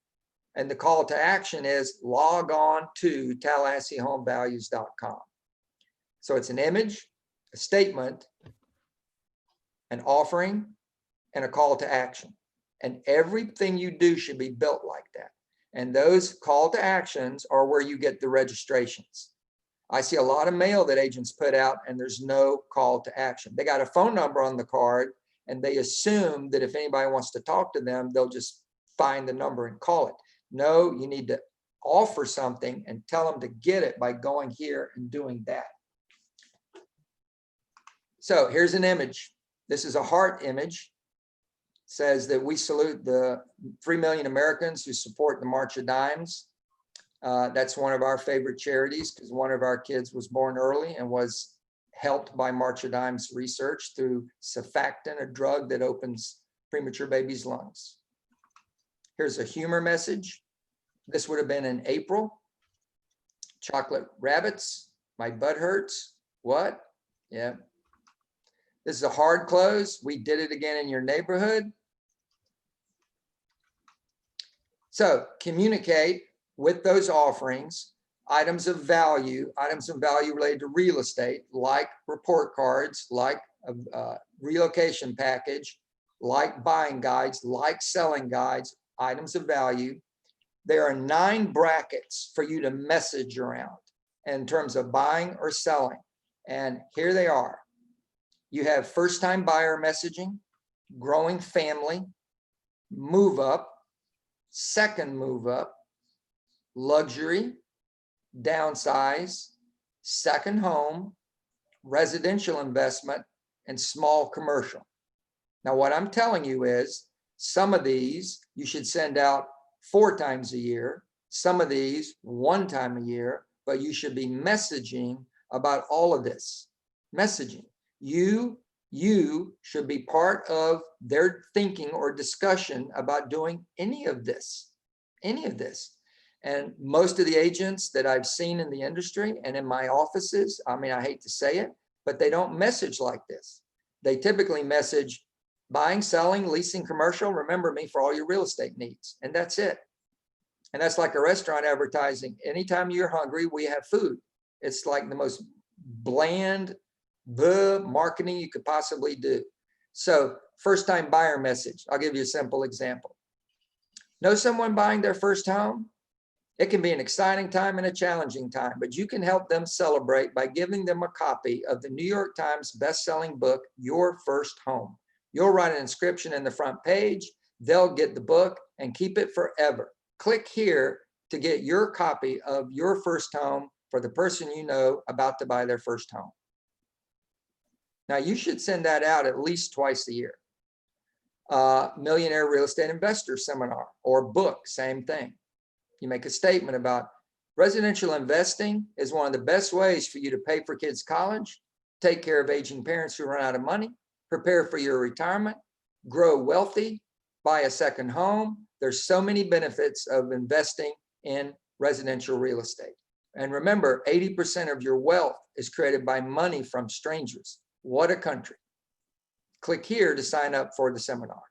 Speaker 2: And the call to action is log on to TallahasseeHomeValues.com. So it's an image, a statement, an offering, and a call to action. And everything you do should be built like that. And those call to actions are where you get the registrations. I see a lot of mail that agents put out and there's no call to action. They got a phone number on the card and they assume that if anybody wants to talk to them, they'll just find the number and call it. No, you need to offer something and tell them to get it by going here and doing that. So here's an image. This is a heart image. It says that we salute the 3 million Americans who support the March of Dimes. That's one of our favorite charities because one of our kids was born early and was helped by March of Dimes research through surfactant, a drug that opens premature babies' lungs. Here's a humor message. This would have been in April. Chocolate rabbits, my butt hurts. What? Yeah. This is a hard close. We did it again in your neighborhood. So communicate with those offerings, items of value related to real estate, like report cards, like a relocation package, like buying guides, like selling guides, items of value. There are 9 brackets for you to message around in terms of buying or selling. And here they are. You have first-time buyer messaging, growing family, move up, second move up, luxury, downsize, second home, residential investment, and small commercial. Now, what I'm telling you is some of these you should send out 4 times a year, some of these 1 time a year, but you should be messaging about all of this. Messaging. You should be part of their thinking or discussion about doing any of this. And most of the agents that I've seen in the industry and in my offices, I mean, I hate to say it, but they don't message like this. They typically message buying, selling, leasing, commercial, remember me for all your real estate needs. And that's it. And that's like a restaurant advertising. Anytime you're hungry, we have food. It's like the most bland marketing you could possibly do. So first time buyer message. I'll give you a simple example. Know someone buying their first home? It can be an exciting time and a challenging time, but you can help them celebrate by giving them a copy of the New York Times best-selling book, Your First Home. You'll write an inscription in the front page. They'll get the book and keep it forever. Click here to get your copy of Your First Home for the person you know about to buy their first home. Now, you should send that out at least twice a year. Millionaire Real Estate Investor Seminar or book, same thing. You make a statement about residential investing is one of the best ways for you to pay for kids' college, take care of aging parents who run out of money, prepare for your retirement, grow wealthy, buy a second home. There's so many benefits of investing in residential real estate. And remember, 80% of your wealth is created by money from strangers. What a country. Click here to sign up for the seminar.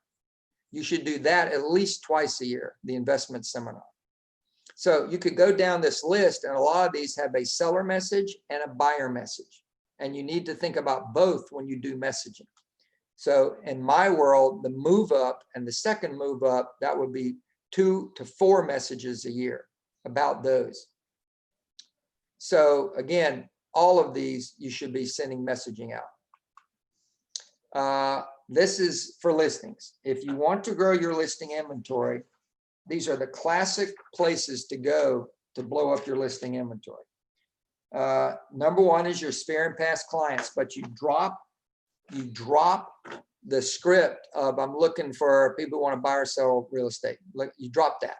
Speaker 2: You should do that at least twice a year, the investment seminar. So you could go down this list, and a lot of these have a seller message and a buyer message. And you need to think about both when you do messaging. So in my world, the move up and the second move up, that would be 2 to 4 messages a year about those. So again, all of these you should be sending messaging out. This is for listings. If you want to grow your listing inventory, these are the classic places to go to blow up your listing inventory. Number one is your spare and past clients, but you drop the script of I'm looking for people who want to buy or sell real estate. You drop that.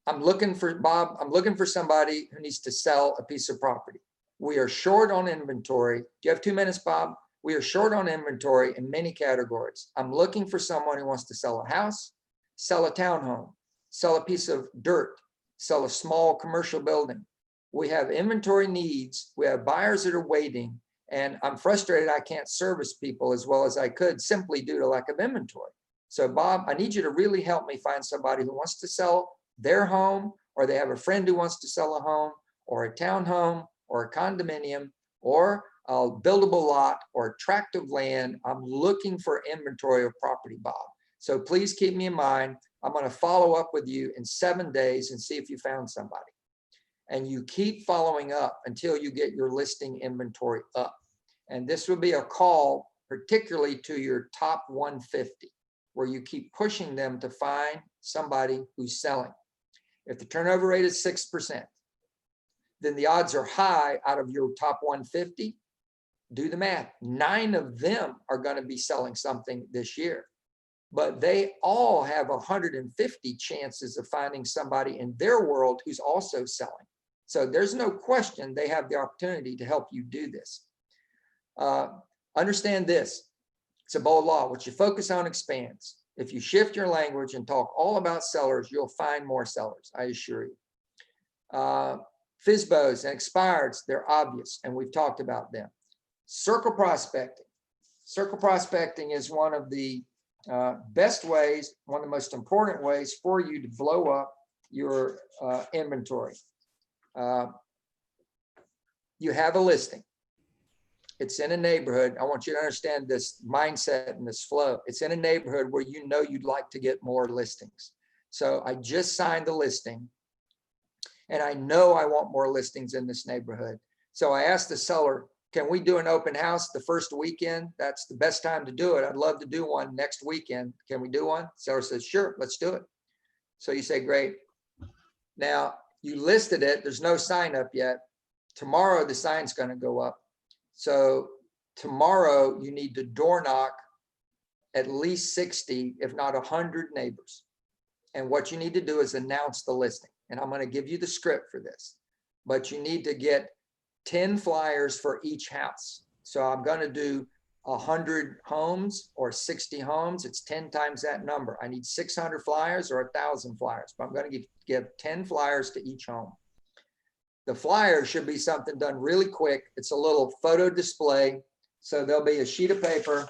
Speaker 2: I'm looking for Bob. I'm looking for somebody who needs to sell a piece of property. We are short on inventory. Do you have 2 minutes, Bob? We are short on inventory in many categories. I'm looking for someone who wants to sell a house, sell a townhome, sell a piece of dirt, sell a small commercial building. We have inventory needs. We have buyers that are waiting, and I'm frustrated I can't service people as well as I could simply due to lack of inventory. So Bob, I need you to really help me find somebody who wants to sell their home, or they have a friend who wants to sell a home or a townhome or a condominium or a buildable lot or a tract of land. I'm looking for inventory of property, Bob. So please keep me in mind. I'm going to follow up with you in 7 days and see if you found somebody. And you keep following up until you get your listing inventory up. And this will be a call particularly to your top 150, where you keep pushing them to find somebody who's selling. If the turnover rate is 6%, then the odds are high out of your top 150. Do the math. 9 of them are going to be selling something this year, but they all have 150 chances of finding somebody in their world who's also selling. So there's no question they have the opportunity to help you do this. Understand this. It's a bold law. What you focus on expands. If you shift your language and talk all about sellers, you'll find more sellers, I assure you. FSBOs and expireds, they're obvious, and we've talked about them. Circle prospecting. Circle prospecting is one of the best ways, one of the most important ways for you to blow up your inventory. You have a listing. It's in a neighborhood. I want you to understand this mindset and this flow. It's in a neighborhood where you know you'd like to get more listings. So I just signed the listing, and I know I want more listings in this neighborhood. So I asked the seller, can we do an open house the first weekend? That's the best time to do it. I'd love to do one next weekend. Can we do one? Seller says, sure, let's do it. So you say, great. Now you listed it. There's no sign up yet. Tomorrow the sign's going to go up. So tomorrow you need to door knock at least 60, if not 100 neighbors. And what you need to do is announce the listing. And I'm going to give you the script for this, but you need to get 10 flyers for each house. So I'm going to do 100 homes or 60 homes. It's 10 times that number. I need 600 flyers or 1,000 flyers, but I'm going to give 10 flyers to each home. The flyer should be something done really quick. It's a little photo display. So there'll be a sheet of paper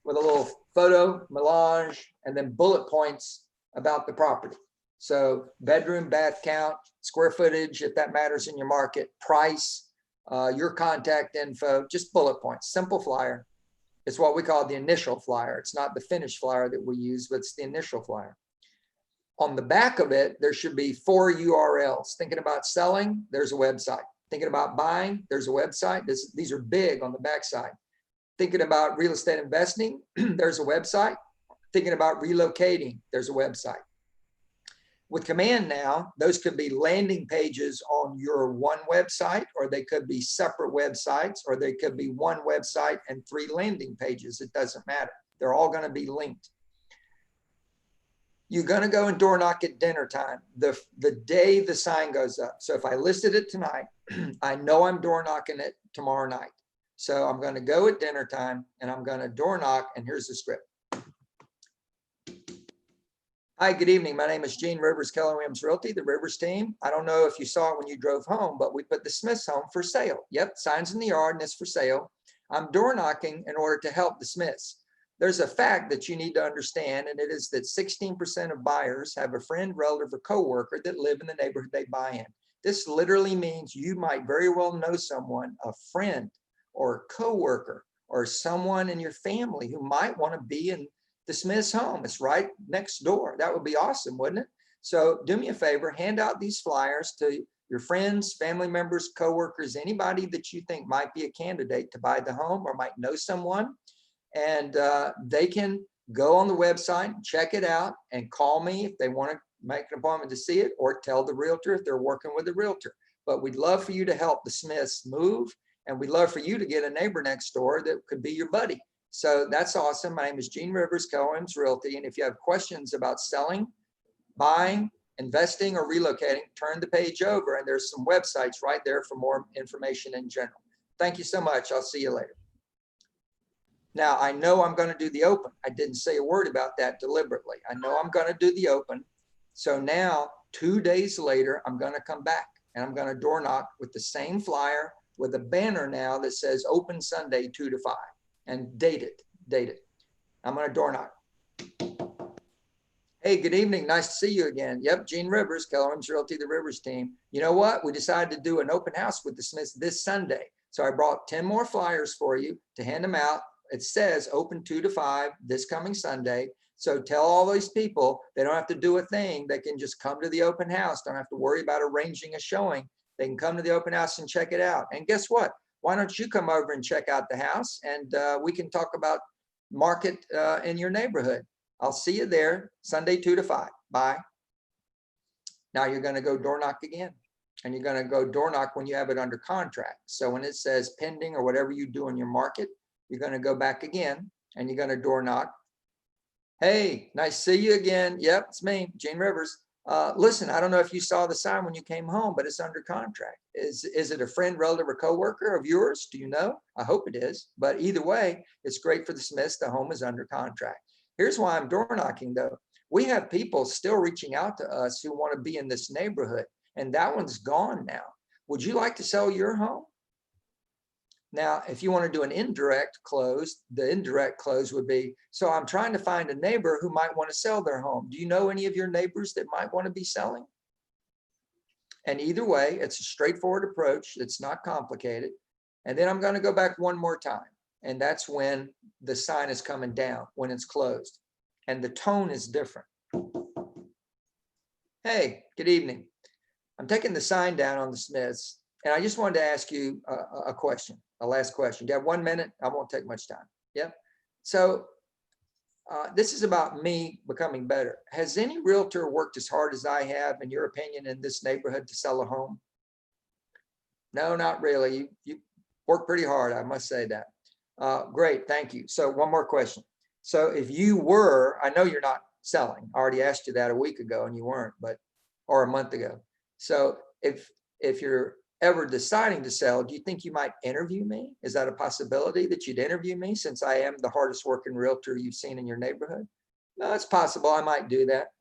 Speaker 2: with a little photo melange and then bullet points about the property. So bedroom, bath count, square footage, if that matters in your market, price, your contact info, just bullet points, simple flyer. It's what we call the initial flyer. It's not the finished flyer that we use, but it's the initial flyer. On the back of it, there should be 4 URLs. Thinking about selling, there's a website. Thinking about buying, there's a website. These are big on the backside. Thinking about real estate investing, there's a website. Thinking about relocating, there's a website. With Command now, those could be landing pages on your one website, or they could be separate websites, or they could be one website and 3 landing pages. It doesn't matter. They're all going to be linked. You're going to go and door knock at dinner time, the day the sign goes up. So if I listed it tonight, I know I'm door knocking it tomorrow night. So I'm going to go at dinner time and I'm going to door knock, and here's the script. Hi, good evening. My name is Gene Rivers, Keller Williams Realty, the Rivers team. I don't know if you saw it when you drove home, but we put the Smiths home for sale. Yep, signs in the yard and it's for sale. I'm door knocking in order to help the Smiths. There's a fact that you need to understand, and it is that 16% of buyers have a friend, relative, or coworker that live in the neighborhood they buy in. This literally means you might very well know someone, a friend or a coworker or someone in your family who might want to be in the Smith's home. It's right next door. That would be awesome, wouldn't it? So do me a favor, hand out these flyers to your friends, family members, coworkers, anybody that you think might be a candidate to buy the home or might know someone. And they can go on the website, check it out, and call me if they want to make an appointment to see it, or tell the realtor if they're working with a realtor. But we'd love for you to help the Smiths move, and we'd love for you to get a neighbor next door that could be your buddy. So that's awesome. My name is Gene Rivers, Keller Williams Realty. And if you have questions about selling, buying, investing, or relocating, turn the page over, and there's some websites right there for more information in general. Thank you so much. I'll see you later. Now, I know I'm going to do the open. I didn't say a word about that deliberately. I know I'm going to do the open. So now, 2 days later, I'm going to come back and I'm going to door knock with the same flyer with a banner now that says open Sunday 2 to 5 and date it. I'm going to door knock. Hey, good evening. Nice to see you again. Yep, Gene Rivers, Keller Williams Realty, the Rivers team. You know what? We decided to do an open house with the Smiths this Sunday. So I brought 10 more flyers for you to hand them out. It says open 2 to 5 this coming Sunday. So tell all these people they don't have to do a thing. They can just come to the open house. Don't have to worry about arranging a showing. They can come to the open house and check it out. And guess what? Why don't you come over and check out the house, and we can talk about market in your neighborhood. I'll see you there Sunday 2 to 5. Bye. Now you're going to go door knock again, and you're going to go door knock when you have it under contract. So when it says pending or whatever you do in your market, you're going to go back again and you're going to door knock. Hey, nice to see you again. Yep, it's me, Gene Rivers. Listen, I don't know if you saw the sign when you came home, but it's under contract. Is it a friend, relative, or coworker of yours? Do you know? I hope it is. But either way, it's great for the Smiths. The home is under contract. Here's why I'm door knocking, though. We have people still reaching out to us who want to be in this neighborhood, and that one's gone now. Would you like to sell your home? Now, if you want to do an indirect close, the indirect close would be, so I'm trying to find a neighbor who might want to sell their home. Do you know any of your neighbors that might want to be selling? And either way, it's a straightforward approach. It's not complicated. And then I'm going to go back one more time. And that's when the sign is coming down, when it's closed. And the tone is different. Hey, good evening. I'm taking the sign down on the Smiths. And I just wanted to ask you a question, a last question. Do you have 1 minute? I won't take much time. Yep. So this is about me becoming better. Has any realtor worked as hard as I have, in your opinion, in this neighborhood to sell a home? No, not really. You work pretty hard, I must say that. Great, thank you. So one more question. So if you were, I know you're not selling. I already asked you that a week ago and you weren't, or a month ago. So if you're ever deciding to sell, do you think you might interview me? Is that a possibility that you'd interview me, since I am the hardest working realtor you've seen in your neighborhood? No, it's possible. I might do that.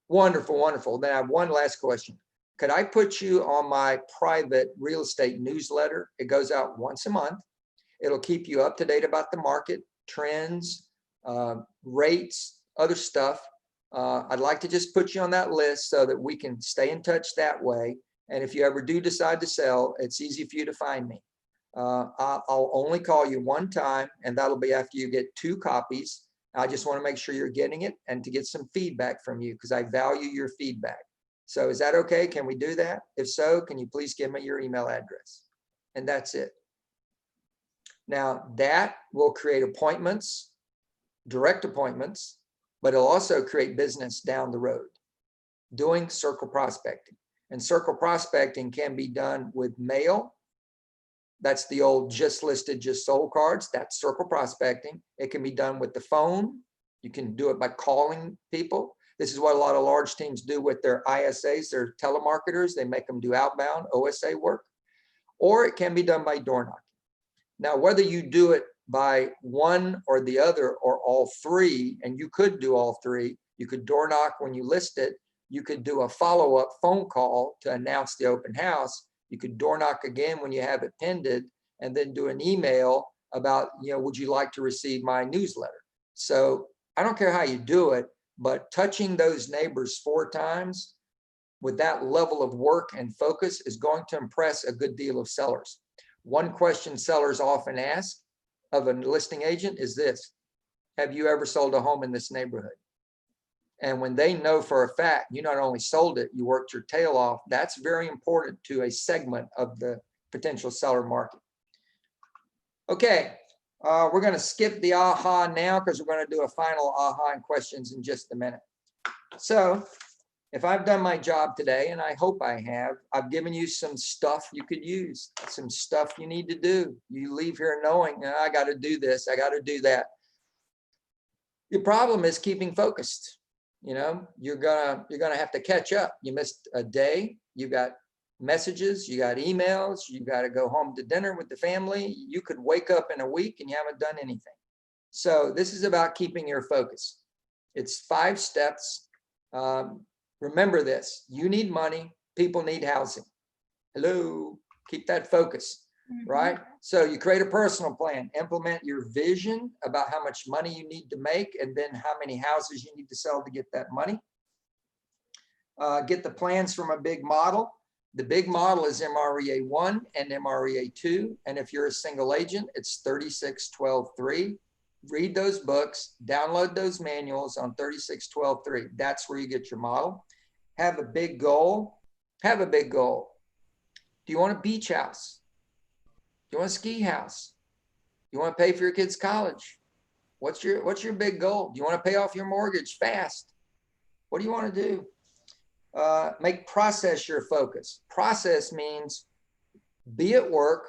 Speaker 2: Wonderful, wonderful. Then I have one last question. Could I put you on my private real estate newsletter? It goes out once a month. It'll keep you up to date about the market, trends, rates, other stuff. I'd like to just put you on that list so that we can stay in touch that way. And if you ever do decide to sell, it's easy for you to find me. I'll only call you one time, and that'll be after you get 2 copies. I just want to make sure you're getting it and to get some feedback from you, because I value your feedback. So is that okay? Can we do that? If so, can you please give me your email address? And that's it. Now that will create appointments, direct appointments, but it'll also create business down the road, doing circle prospecting. And circle prospecting can be done with mail. That's the old just listed, just sold cards. That's circle prospecting. It can be done with the phone. You can do it by calling people. This is what a lot of large teams do with their ISAs, their telemarketers. They make them do outbound OSA work. Or it can be done by door knocking. Now, whether you do it by one or the other or all three, and you could do all three, you could door knock when you list it. You could do a follow-up phone call to announce the open house. You could door knock again when you have it pended, and then do an email about, would you like to receive my newsletter? So I don't care how you do it, but touching those neighbors 4 times with that level of work and focus is going to impress a good deal of sellers. One question sellers often ask of a listing agent is this: have you ever sold a home in this neighborhood? And when they know for a fact, you not only sold it, you worked your tail off, that's very important to a segment of the potential seller market. Okay, we're going to skip the aha now because we're going to do a final aha and questions in just a minute. So if I've done my job today, and I hope I have, I've given you some stuff you could use, some stuff you need to do. You leave here knowing, I got to do this, I got to do that. The problem is keeping focused. You know, you're gonna have to catch up. You missed a day, you got messages, you got emails, you got to go home to dinner with the family. You could wake up in a week and you haven't done anything. So this is about keeping your focus. It's 5 steps. Remember this, you need money, people need housing. Hello, keep that focus, right? So you create a personal plan, implement your vision about how much money you need to make, and then how many houses you need to sell to get that money. Get the plans from a big model. The big model is MREA 1 and MREA 2. And if you're a single agent, it's 3612-3. Read those books, download those manuals on 3612-3. That's where you get your model. Have a big goal. Have a big goal. Do you want a beach house? Do you want a ski house? You want to pay for your kids' college? What's your big goal? Do you want to pay off your mortgage fast? What do you want to do? Make process your focus. Process means be at work,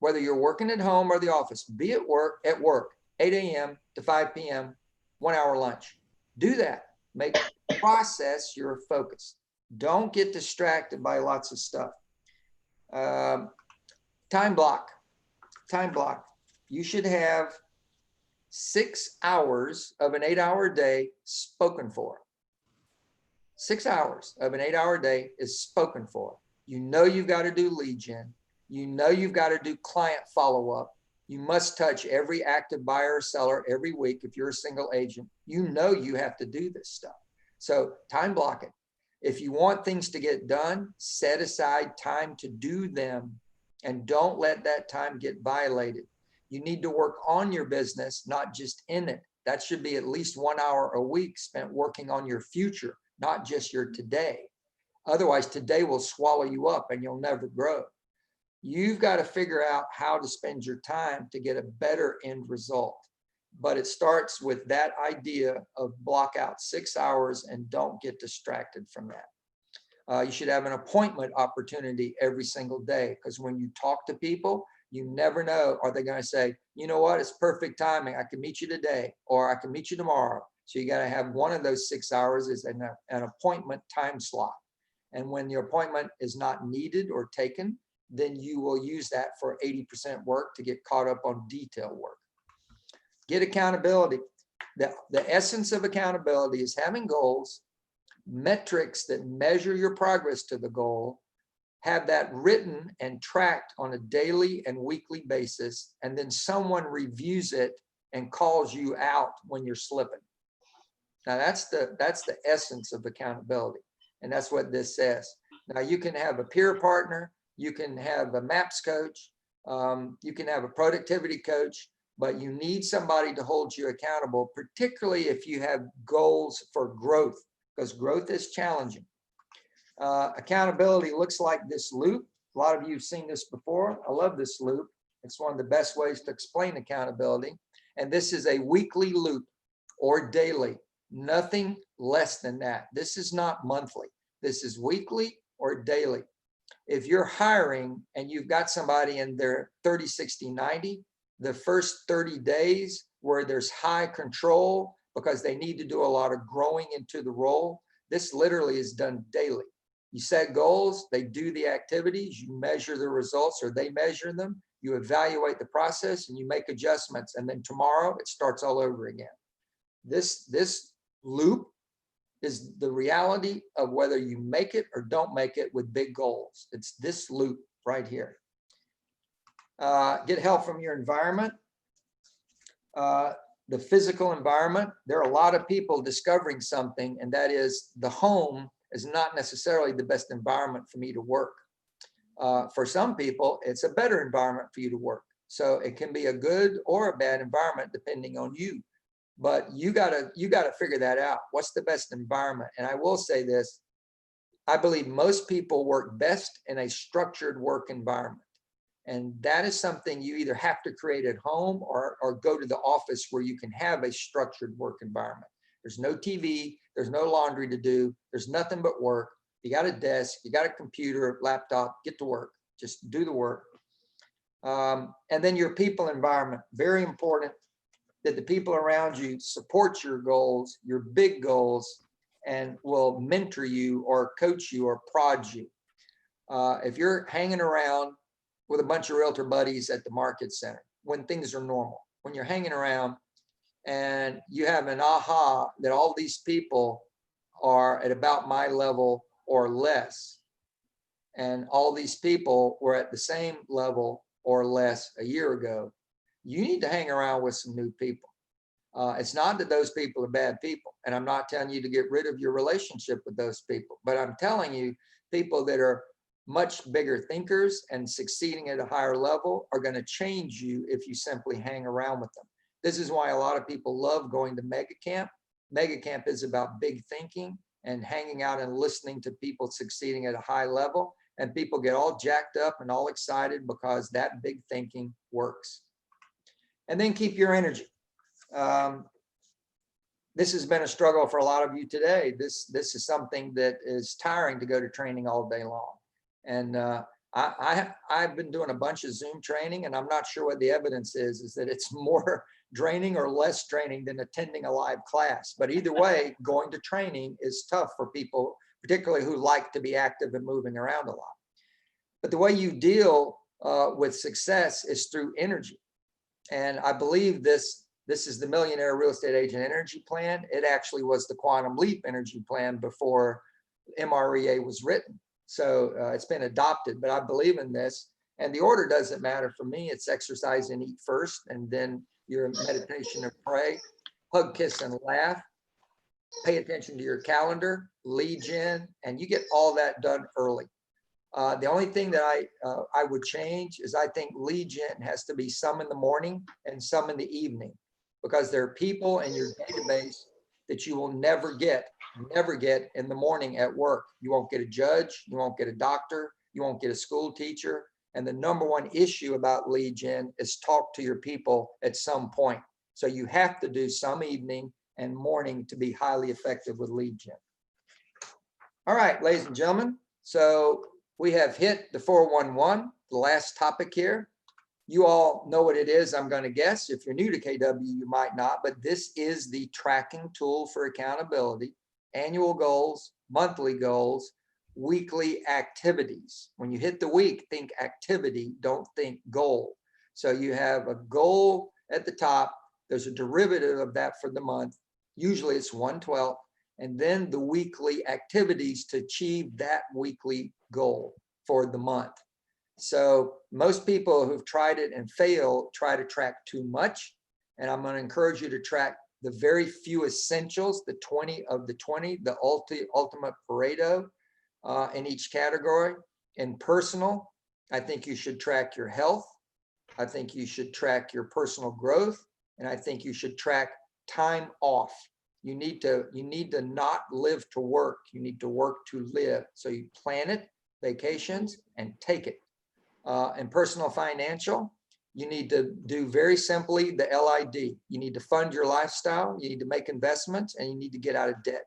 Speaker 2: whether you're working at home or the office, be at work, 8 a.m. to 5 p.m., 1 hour lunch. Do that. Make process your focus. Don't get distracted by lots of stuff. Time block. Time block. You should have 6 hours of an 8-hour day spoken for. 6 hours of an 8-hour day is spoken for. You know you've got to do lead gen. You know you've got to do client follow-up. You must touch every active buyer or seller every week if you're a single agent. You know you have to do this stuff. So time block it. If you want things to get done, set aside time to do them and don't let that time get violated. You need to work on your business, not just in it. That should be at least 1 hour a week spent working on your future, not just your today. Otherwise, today will swallow you up and you'll never grow. You've got to figure out how to spend your time to get a better end result. But it starts with that idea of block out 6 hours and don't get distracted from that. You should have an appointment opportunity every single day, because when you talk to people, you never know, are they going to say, you know what, it's perfect timing, I can meet you today, or I can meet you tomorrow. So you got to have one of those 6 hours is an appointment time slot. And when your appointment is not needed or taken, then you will use that for 80% work to get caught up on detail work. Get accountability. The essence of accountability is having goals, metrics that measure your progress to the goal, have that written and tracked on a daily and weekly basis, and then someone reviews it and calls you out when you're slipping. Now that's the essence of accountability, and that's what this says. Now you can have a peer partner, you can have a MAPS coach, you can have a productivity coach, but you need somebody to hold you accountable, particularly if you have goals for growth, because growth is challenging. Accountability looks like this loop. A lot of you have seen this before. I love this loop. It's one of the best ways to explain accountability. And this is a weekly loop or daily, nothing less than that. This is not monthly. This is weekly or daily. If you're hiring and you've got somebody in their 30, 60, 90, the first 30 days where there's high control because they need to do a lot of growing into the role, this literally is done daily. You set goals, they do the activities, you measure the results or they measure them, you evaluate the process and you make adjustments, and then tomorrow it starts all over again. This loop is the reality of whether you make it or don't make it with big goals. It's this loop right here. Get help from your environment. The physical environment, there are a lot of people discovering something, and that is the home is not necessarily the best environment for me to work. For some people, it's a better environment for you to work. So it can be a good or a bad environment depending on you. but you gotta figure that out. What's the best environment? And I will say this, I believe most people work best in a structured work environment. And that is something you either have to create at home or go to the office where you can have a structured work environment. There's no TV, there's no laundry to do, there's nothing but work. You got a desk, you got a computer, laptop, get to work, just do the work. And then your people environment, very important that the people around you support your goals, your big goals, and will mentor you or coach you or prod you. If you're hanging around with a bunch of realtor buddies at the market center, when things are normal, when you're hanging around and you have an aha that all these people are at about my level or less, and all these people were at the same level or less a year ago, you need to hang around with some new people. It's not that those people are bad people, and I'm not telling you to get rid of your relationship with those people, but I'm telling you, people that are much bigger thinkers and succeeding at a higher level are going to change you if you simply hang around with them. This is why a lot of people love going to Mega Camp. Mega Camp is about big thinking and hanging out and listening to people succeeding at a high level, and people get all jacked up and all excited because that big thinking works. And then keep your energy. This has been a struggle for a lot of you today. This is something that is tiring to go to training all day long. And I've been doing a bunch of Zoom training, and I'm not sure what the evidence is that it's more draining or less draining than attending a live class. But either way, going to training is tough for people, particularly who like to be active and moving around a lot. But the way you deal with success is through energy. And I believe this is the Millionaire Real Estate Agent Energy Plan. It actually was the Quantum Leap Energy Plan before MREA was written. So it's been adopted, but I believe in this. And the order doesn't matter for me. It's exercise and eat first, and then your meditation and pray, hug, kiss, and laugh. Pay attention to your calendar, lead gen, and you get all that done early. The only thing that I would change is I think lead gen has to be some in the morning and some in the evening, because there are people in your database that you will never get in the morning at work. You won't get a judge, you won't get a doctor, you won't get a school teacher. And the number one issue about lead gen is talk to your people at some point. So you have to do some evening and morning to be highly effective with lead gen. All right, ladies and gentlemen. So we have hit the 411, the last topic here. You all know what it is, I'm going to guess. If you're new to KW, you might not, but this is the tracking tool for accountability, annual goals, monthly goals, weekly activities. When you hit the week, think activity, don't think goal. So you have a goal at the top. There's a derivative of that for the month. Usually it's 1/12, and then the weekly activities to achieve that weekly goal for the month. So most people who've tried it and failed try to track too much. And I'm going to encourage you to track the very few essentials, the 20 of the 20, the ultimate Pareto in each category. In personal, I think you should track your health. I think you should track your personal growth. And I think you should track time off. You need to not live to work. You need to work to live. So you plan it, vacations, and take it. And personal financial, you need to do very simply the LID. You need to fund your lifestyle, you need to make investments, and you need to get out of debt.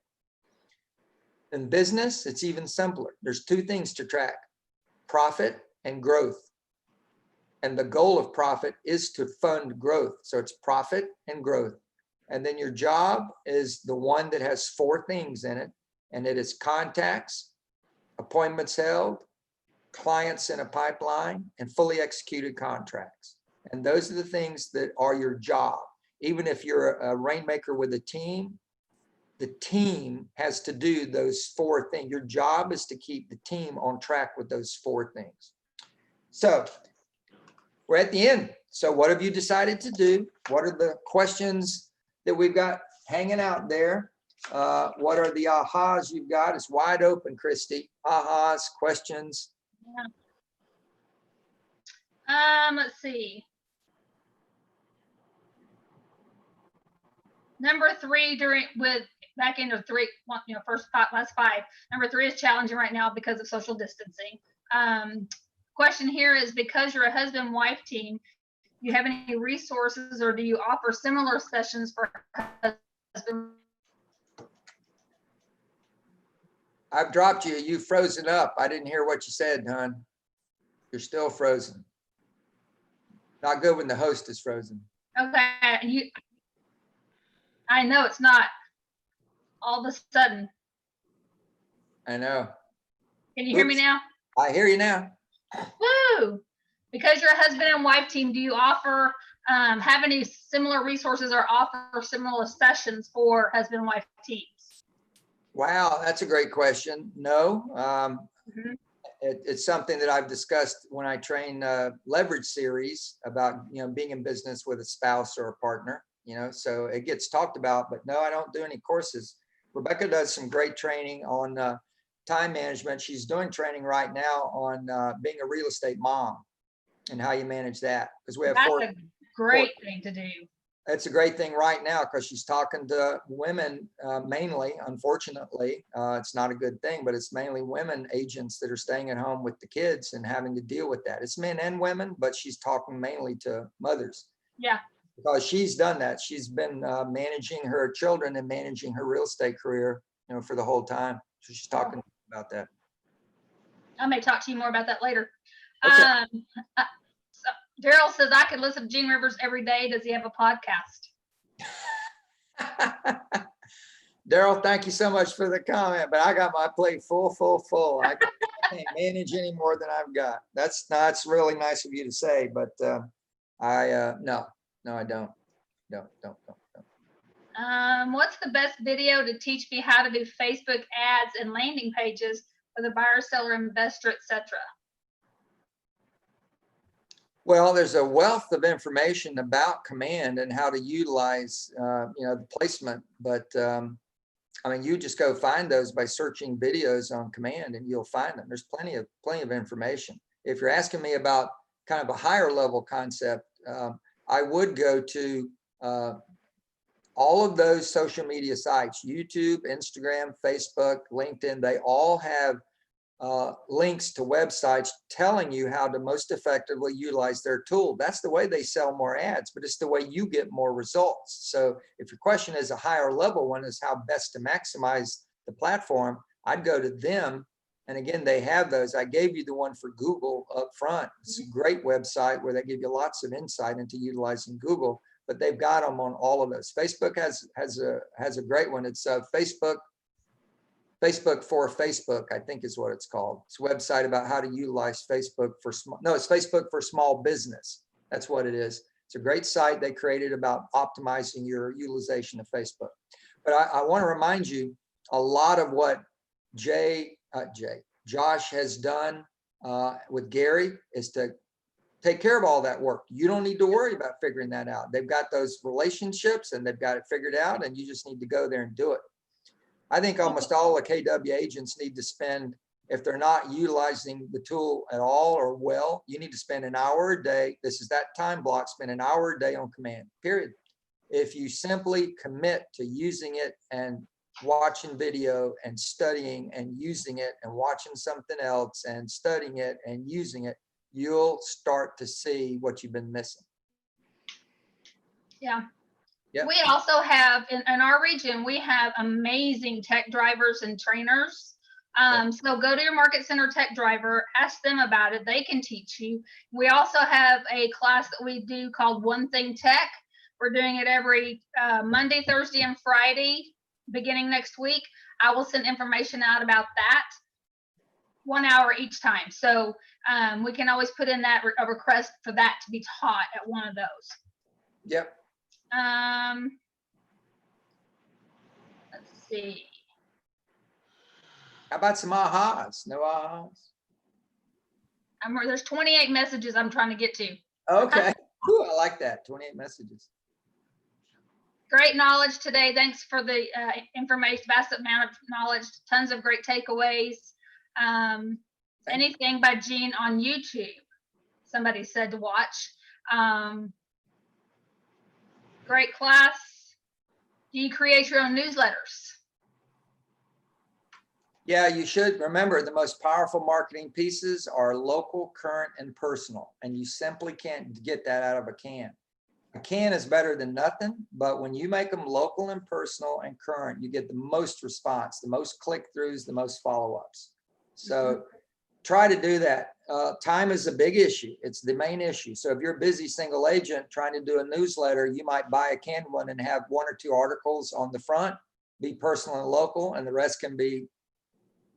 Speaker 2: In business, it's even simpler. There's two things to track: profit and growth. And the goal of profit is to fund growth. So it's profit and growth. And then your job is the one that has four things in it, and it is contacts, appointments held, clients in a pipeline, and fully executed contracts. And those are the things that are your job. Even if you're a rainmaker with a team, the team has to do those four things. Your job is to keep the team on track with those four things. So we're at the end. So what have you decided to do? What are the questions that we've got hanging out there? What are the ahas you've got? It's wide open, Christy. Ahas, questions.
Speaker 1: Let's see. number 3 back into 3, first 5, last 5. Number 3 is challenging right now because of social distancing. Question here is, because you're a husband-wife team, do you have any resources or do you offer similar sessions for husband?
Speaker 2: I've dropped you. You've frozen up. I didn't hear what you said, hon. You're still frozen. Not good when the host is frozen.
Speaker 1: Okay, I know it's not. All of a sudden,
Speaker 2: I know.
Speaker 1: can you hear me
Speaker 2: Oops.
Speaker 1: now?
Speaker 2: I hear you now.
Speaker 1: Woo! Because you're a husband and wife team, do you offer have any similar resources or offer similar sessions for husband and wife teams?
Speaker 2: Wow, that's a great question. No,
Speaker 1: Mhm.
Speaker 2: it's something that I've discussed when I train leverage series about, being in business with a spouse or a partner, so it gets talked about, but no, I don't do any courses. Rebecca does some great training on time management. She's doing training right now on being a real estate mom and how you manage that. Because we have
Speaker 1: That's
Speaker 2: 4.
Speaker 1: a great thing to do.
Speaker 2: It's a great thing right now because she's talking to women mainly. Unfortunately, it's not a good thing, but it's mainly women agents that are staying at home with the kids and having to deal with that. It's men and women, but she's talking mainly to mothers.
Speaker 1: Yeah.
Speaker 2: Because she's done that. She's been managing her children and managing her real estate career, for the whole time. So she's talking about that.
Speaker 1: I may talk to you more about that later.
Speaker 2: Okay.
Speaker 1: So Daryl says I could listen to Gene Rivers every day. Does he have a podcast?
Speaker 2: Daryl, thank you so much for the comment, but I got my plate full. I can't manage any more than I've got. That's really nice of you to say, but no, I don't. No.
Speaker 1: What's the best video to teach me how to do Facebook ads and landing pages for the buyer, seller, investor, etc.?
Speaker 2: Well, there's a wealth of information about Command and how to utilize, the placement. But you just go find those by searching videos on Command, and you'll find them. There's plenty of information. If you're asking me about kind of a higher level concept, I would go to all of those social media sites: YouTube, Instagram, Facebook, LinkedIn. They all have links to websites telling you how to most effectively utilize their tool. That's the way they sell more ads, but it's the way you get more results. So if your question is a higher level one, is how best to maximize the platform, I'd go to them. And again, they have those. I gave you the one for Google up front. It's a great website where they give you lots of insight into utilizing Google, but they've got them on all of those. Facebook has a great one. It's Facebook for Facebook, I think is what it's called. It's a website about how to utilize Facebook it's Facebook for small business. That's what it is. It's a great site they created about optimizing your utilization of Facebook. But I want to remind you, a lot of what Josh has done with Gary is to take care of all that work. You don't need to worry about figuring that out. They've got those relationships and they've got it figured out, and you just need to go there and do it. I think almost all the KW agents need to spend, if they're not utilizing the tool at all or well, you need to spend an hour a day. This is that time block, spend an hour a day on Command, period. If you simply commit to using it and watching video and studying and using it and watching something else and studying it and using it, you'll start to see what you've been missing.
Speaker 1: Yeah.
Speaker 2: Yep.
Speaker 1: We also have in our region, we have amazing tech drivers and trainers. So go to your market center tech driver, ask them about it. They can teach you. We also have a class that we do called One Thing Tech. We're doing it every Monday, Thursday, and Friday, beginning next week. I will send information out about that 1 hour each time. So we can always put in a request for that to be taught at one of those.
Speaker 2: Yep.
Speaker 1: Let's see.
Speaker 2: How about some ahas? No ahas?
Speaker 1: There's 28 messages I'm trying to get to.
Speaker 2: Okay. Ooh, I like that. 28 messages.
Speaker 1: Great knowledge today. Thanks for the information, vast amount of knowledge, tons of great takeaways. Anything by Gene on YouTube, somebody said to watch. Great class. Do you create your own newsletters?
Speaker 2: Yeah, you should remember the most powerful marketing pieces are local, current, and personal. And you simply can't get that out of a can. A can is better than nothing, but when you make them local and personal and current, you get the most response, the most click-throughs, the most follow-ups. So try to do that. Time is a big issue. It's the main issue. So if you're a busy single agent trying to do a newsletter, you might buy a canned one and have 1 or 2 articles on the front, be personal and local, and the rest can be,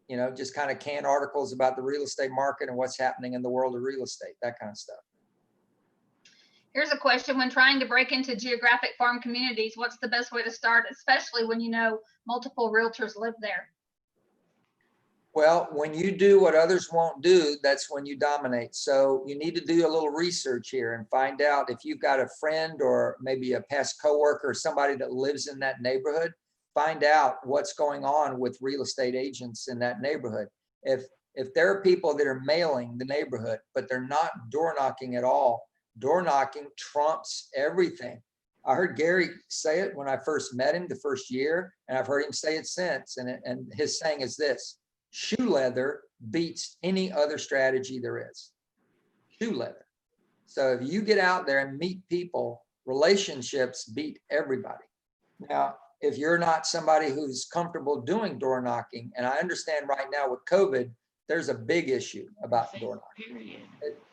Speaker 2: you know, just kind of canned articles about the real estate market and what's happening in the world of real estate, that kind of stuff.
Speaker 1: Here's a question. When trying to break into geographic farm communities, what's the best way to start, especially when you know multiple realtors live there?
Speaker 2: Well, when you do what others won't do, that's when you dominate. So you need to do a little research here and find out if you've got a friend or maybe a past coworker or somebody that lives in that neighborhood. Find out what's going on with real estate agents in that neighborhood. If there are people that are mailing the neighborhood, but they're not door knocking at all, door knocking trumps everything. I heard Gary say it when I first met him the first year, and I've heard him say it since. And his saying is this: shoe leather beats any other strategy there is. Shoe leather. So if you get out there and meet people, relationships beat everybody. Now, if you're not somebody who's comfortable doing door knocking, and I understand right now with COVID, there's a big issue about door knocking.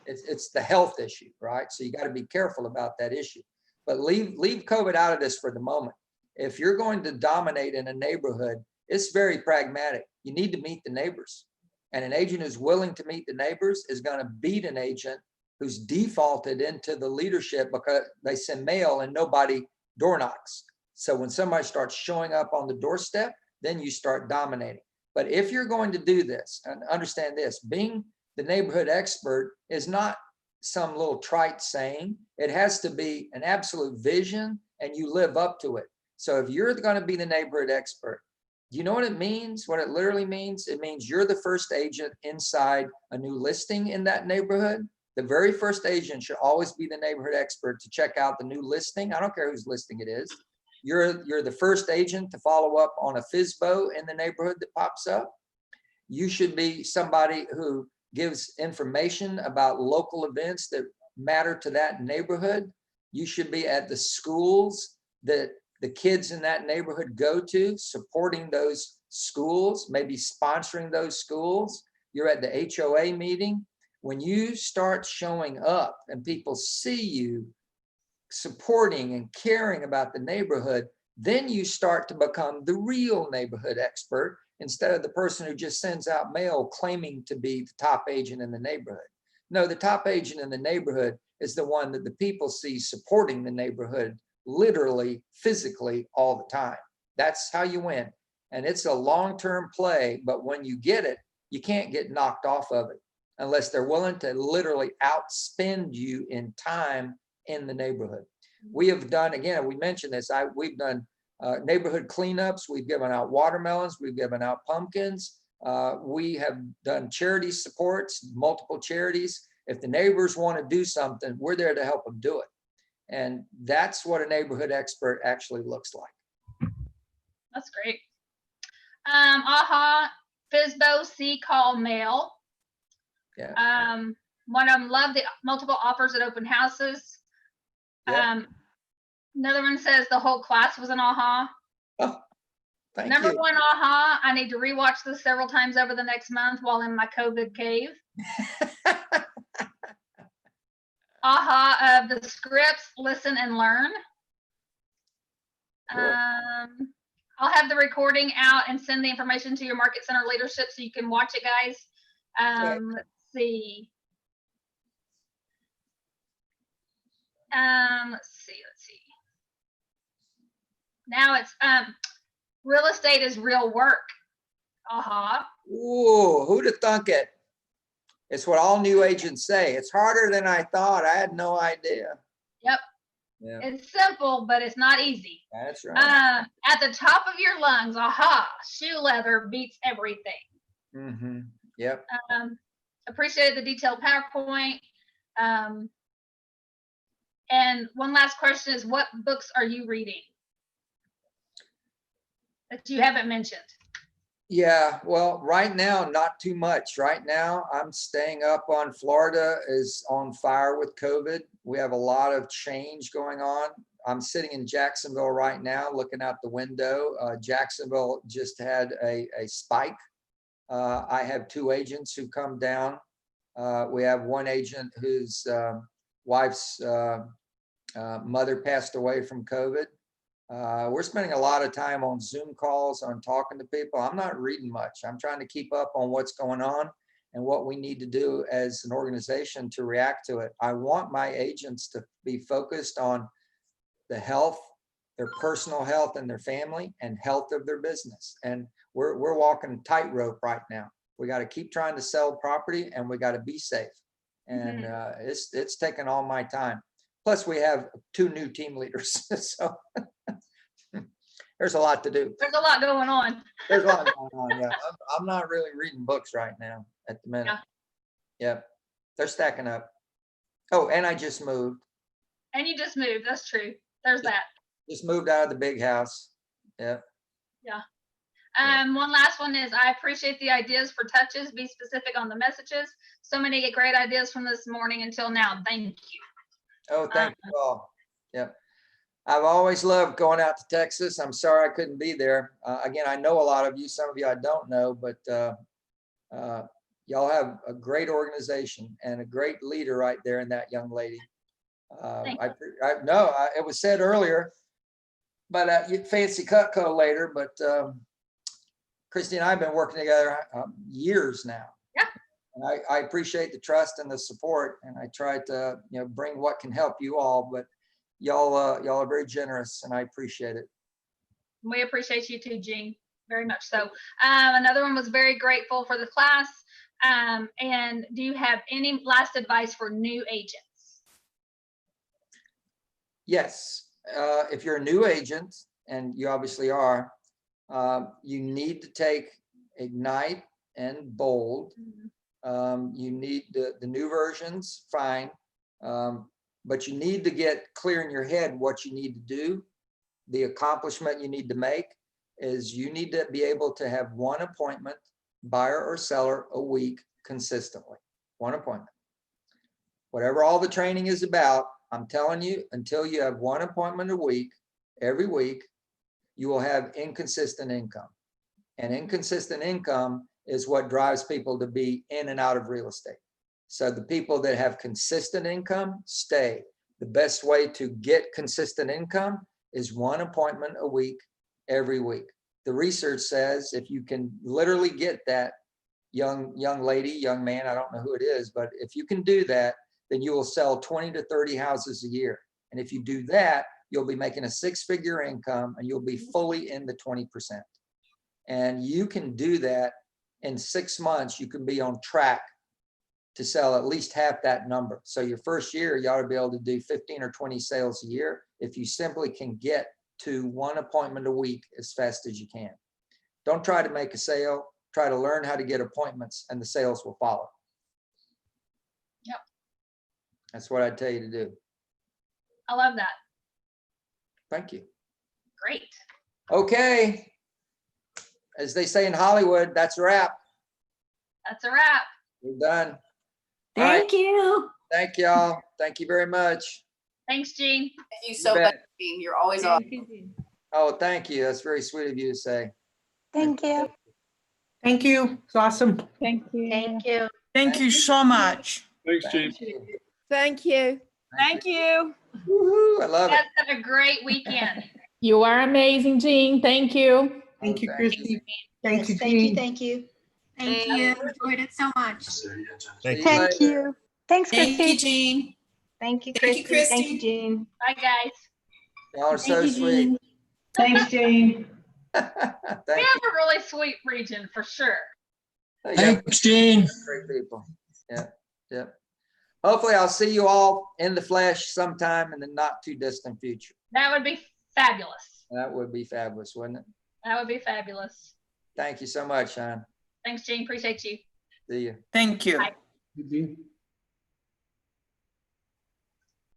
Speaker 2: It's the health issue, right? So you got to be careful about that issue. But leave COVID out of this for the moment. If you're going to dominate in a neighborhood, it's very pragmatic. You need to meet the neighbors. And an agent who's willing to meet the neighbors is going to beat an agent who's defaulted into the leadership because they send mail and nobody door knocks. So when somebody starts showing up on the doorstep, then you start dominating. But if you're going to do this, and understand this, being the neighborhood expert is not some little trite saying. It has to be an absolute vision and you live up to it. So if you're going to be the neighborhood expert, do you know what it means? What it literally means? It means you're the first agent inside a new listing in that neighborhood. The very first agent should always be the neighborhood expert to check out the new listing. I don't care whose listing it is. You're the first agent to follow up on a FSBO in the neighborhood that pops up. You should be somebody who gives information about local events that matter to that neighborhood. You should be at the schools that the kids in that neighborhood go to, supporting those schools, maybe sponsoring those schools. You're at the HOA meeting. When you start showing up and people see you supporting and caring about the neighborhood, then you start to become the real neighborhood expert instead of the person who just sends out mail claiming to be the top agent in the neighborhood. No, the top agent in the neighborhood is the one that the people see supporting the neighborhood literally, physically all the time. That's how you win. And it's a long-term play, but when you get it, you can't get knocked off of it unless they're willing to literally outspend you in time in the neighborhood. We have done, again, we mentioned this, we've done neighborhood cleanups, we've given out watermelons, we've given out pumpkins, we have done charity supports, multiple charities. If the neighbors want to do something, we're there to help them do it. And that's what a neighborhood expert actually looks like.
Speaker 1: That's great. AHA, FSBO, C-Call Mail.
Speaker 2: Yeah.
Speaker 1: One of them, love the multiple offers at open houses.
Speaker 2: Yeah.
Speaker 1: Another one says the whole class was an AHA.
Speaker 2: Oh, thank
Speaker 1: Number
Speaker 2: you.
Speaker 1: one AHA, I need to rewatch this several times over the next month while in my COVID cave. AHA of the scripts, listen and learn.
Speaker 2: Cool.
Speaker 1: I'll have the recording out and send the information to your Market Center leadership so you can watch it, guys. Let's see. Let's see. Now it's real estate is real work. AHA.
Speaker 2: Ooh, who'd have thunk it? It's what all new agents say. It's harder than I thought. I had no idea.
Speaker 1: Yep.
Speaker 2: Yeah,
Speaker 1: It's simple, but it's not easy.
Speaker 2: that's right.
Speaker 1: At the top of your lungs, AHA, shoe leather beats everything.
Speaker 2: Mm-hmm. Yep.
Speaker 1: Appreciated the detailed PowerPoint. And one last question is, what books are you reading? that you haven't mentioned?
Speaker 2: Yeah, well, right now, not too much. Right now, I'm staying up on Florida is on fire with COVID. We have a lot of change going on. I'm sitting in Jacksonville right now, looking out the window. Jacksonville just had a spike. I have 2 agents who come down. We have one agent whose wife's mother passed away from COVID. We're spending a lot of time on Zoom calls, on talking to people. I'm not reading much. I'm trying to keep up on what's going on and what we need to do as an organization to react to it. I want my agents to be focused on the health, their personal health and their family, and health of their business. And we're walking tightrope right now. We got to keep trying to sell property, and we got to be safe. And it's taken all my time. Plus, we have 2 new team leaders, so there's a lot to do.
Speaker 1: There's a lot going on.
Speaker 2: There's a lot going on. Yeah, I'm not really reading books right now at the minute. Yeah, they're stacking up. Oh, and I just moved.
Speaker 1: And you just moved. That's true. There's that.
Speaker 2: Just moved out of the big house. Yeah.
Speaker 1: One last one is I appreciate the ideas for touches. Be specific on the messages. So many great ideas from this morning until now. Thank you.
Speaker 2: Oh, thank you all. Yep. I've always loved going out to Texas. I'm sorry I couldn't be there. Again, I know a lot of you, some of you I don't know, but y'all have a great organization and a great leader right there in that young lady. It was said earlier, but you fancy Cutco later, but Christy and I have been working together years now.
Speaker 1: Yeah.
Speaker 2: And I appreciate the trust and the support, and I try to bring what can help you all, but y'all are very generous, and I appreciate it.
Speaker 1: We appreciate you too, Jean, very much so. Another one was very grateful for the class. And do you have any last advice for new agents?
Speaker 2: Yes, if you're a new agent, and you obviously are, you need to take Ignite and Bold. You need the new versions, fine. But you need to get clear in your head what you need to do. The accomplishment you need to make is you need to be able to have 1 appointment, buyer or seller, a week consistently. 1 appointment. Whatever all the training is about, I'm telling you, until you have 1 appointment a week, every week, you will have inconsistent income. And inconsistent income is what drives people to be in and out of real estate. So the people that have consistent income stay. The best way to get consistent income is 1 appointment a week, every week. The research says if you can literally get that young lady, young man, I don't know who it is, but if you can do that, then you will sell 20 to 30 houses a year. And if you do that, you'll be making a 6-figure income, and you'll be fully in the 20%. And you can do that in 6 months. You can be on track to sell at least half that number. So your first year, you ought to be able to do 15 or 20 sales a year if you simply can get to 1 appointment a week as fast as you can. Don't try to make a sale. Try to learn how to get appointments, and the sales will follow.
Speaker 1: Yep.
Speaker 2: That's what I'd tell you to do.
Speaker 1: I love that.
Speaker 2: Thank you.
Speaker 1: Great.
Speaker 2: Okay. As they say in Hollywood, that's a wrap.
Speaker 1: That's a wrap.
Speaker 2: We're done.
Speaker 5: Thank you.
Speaker 2: Thank y'all. Thank you very much.
Speaker 1: Thanks, Jean.
Speaker 5: Thank you so
Speaker 2: bet.
Speaker 5: much, Jean. You're always on.
Speaker 2: Oh, thank you. That's very sweet of you to say.
Speaker 6: Thank you.
Speaker 7: Thank you. It's awesome.
Speaker 6: Thank you.
Speaker 7: Thank you so much.
Speaker 8: Thanks, Gene.
Speaker 2: Thank you.
Speaker 6: Thank you.
Speaker 2: Thank you. Woo-hoo, I love it.
Speaker 1: That's had a great weekend.
Speaker 6: You are amazing, Jean. Thank you.
Speaker 7: Thank you,
Speaker 2: Thank
Speaker 7: Christy. Thank you,
Speaker 9: Thank you,
Speaker 7: Jean.
Speaker 9: thank you.
Speaker 5: Thank
Speaker 9: I
Speaker 5: you.
Speaker 9: enjoyed it so much.
Speaker 2: See
Speaker 6: Thank
Speaker 2: later.
Speaker 6: you. Thanks,
Speaker 5: Thank
Speaker 6: Christy.
Speaker 5: you, Jean.
Speaker 9: Thank you,
Speaker 5: Thank you,
Speaker 9: Christy. Thank
Speaker 5: Christy.
Speaker 9: you, Jean.
Speaker 1: Bye, guys.
Speaker 2: Y'all are so
Speaker 5: Thank you,
Speaker 2: sweet.
Speaker 5: Jean.
Speaker 7: Thanks, Jean.
Speaker 1: We
Speaker 2: Thank
Speaker 1: have a really sweet region for sure.
Speaker 2: you.
Speaker 8: Thanks, Gene.
Speaker 2: Great people. Yeah, yeah. Hopefully I'll see you all in the flesh sometime in the not too distant future.
Speaker 1: That would be fabulous.
Speaker 2: That would be fabulous, wouldn't it?
Speaker 1: That would be fabulous.
Speaker 2: Thank you so much, Sean.
Speaker 1: Thanks, Jean. Appreciate you.
Speaker 2: See you.
Speaker 7: Thank you.
Speaker 1: Bye.
Speaker 8: Gene.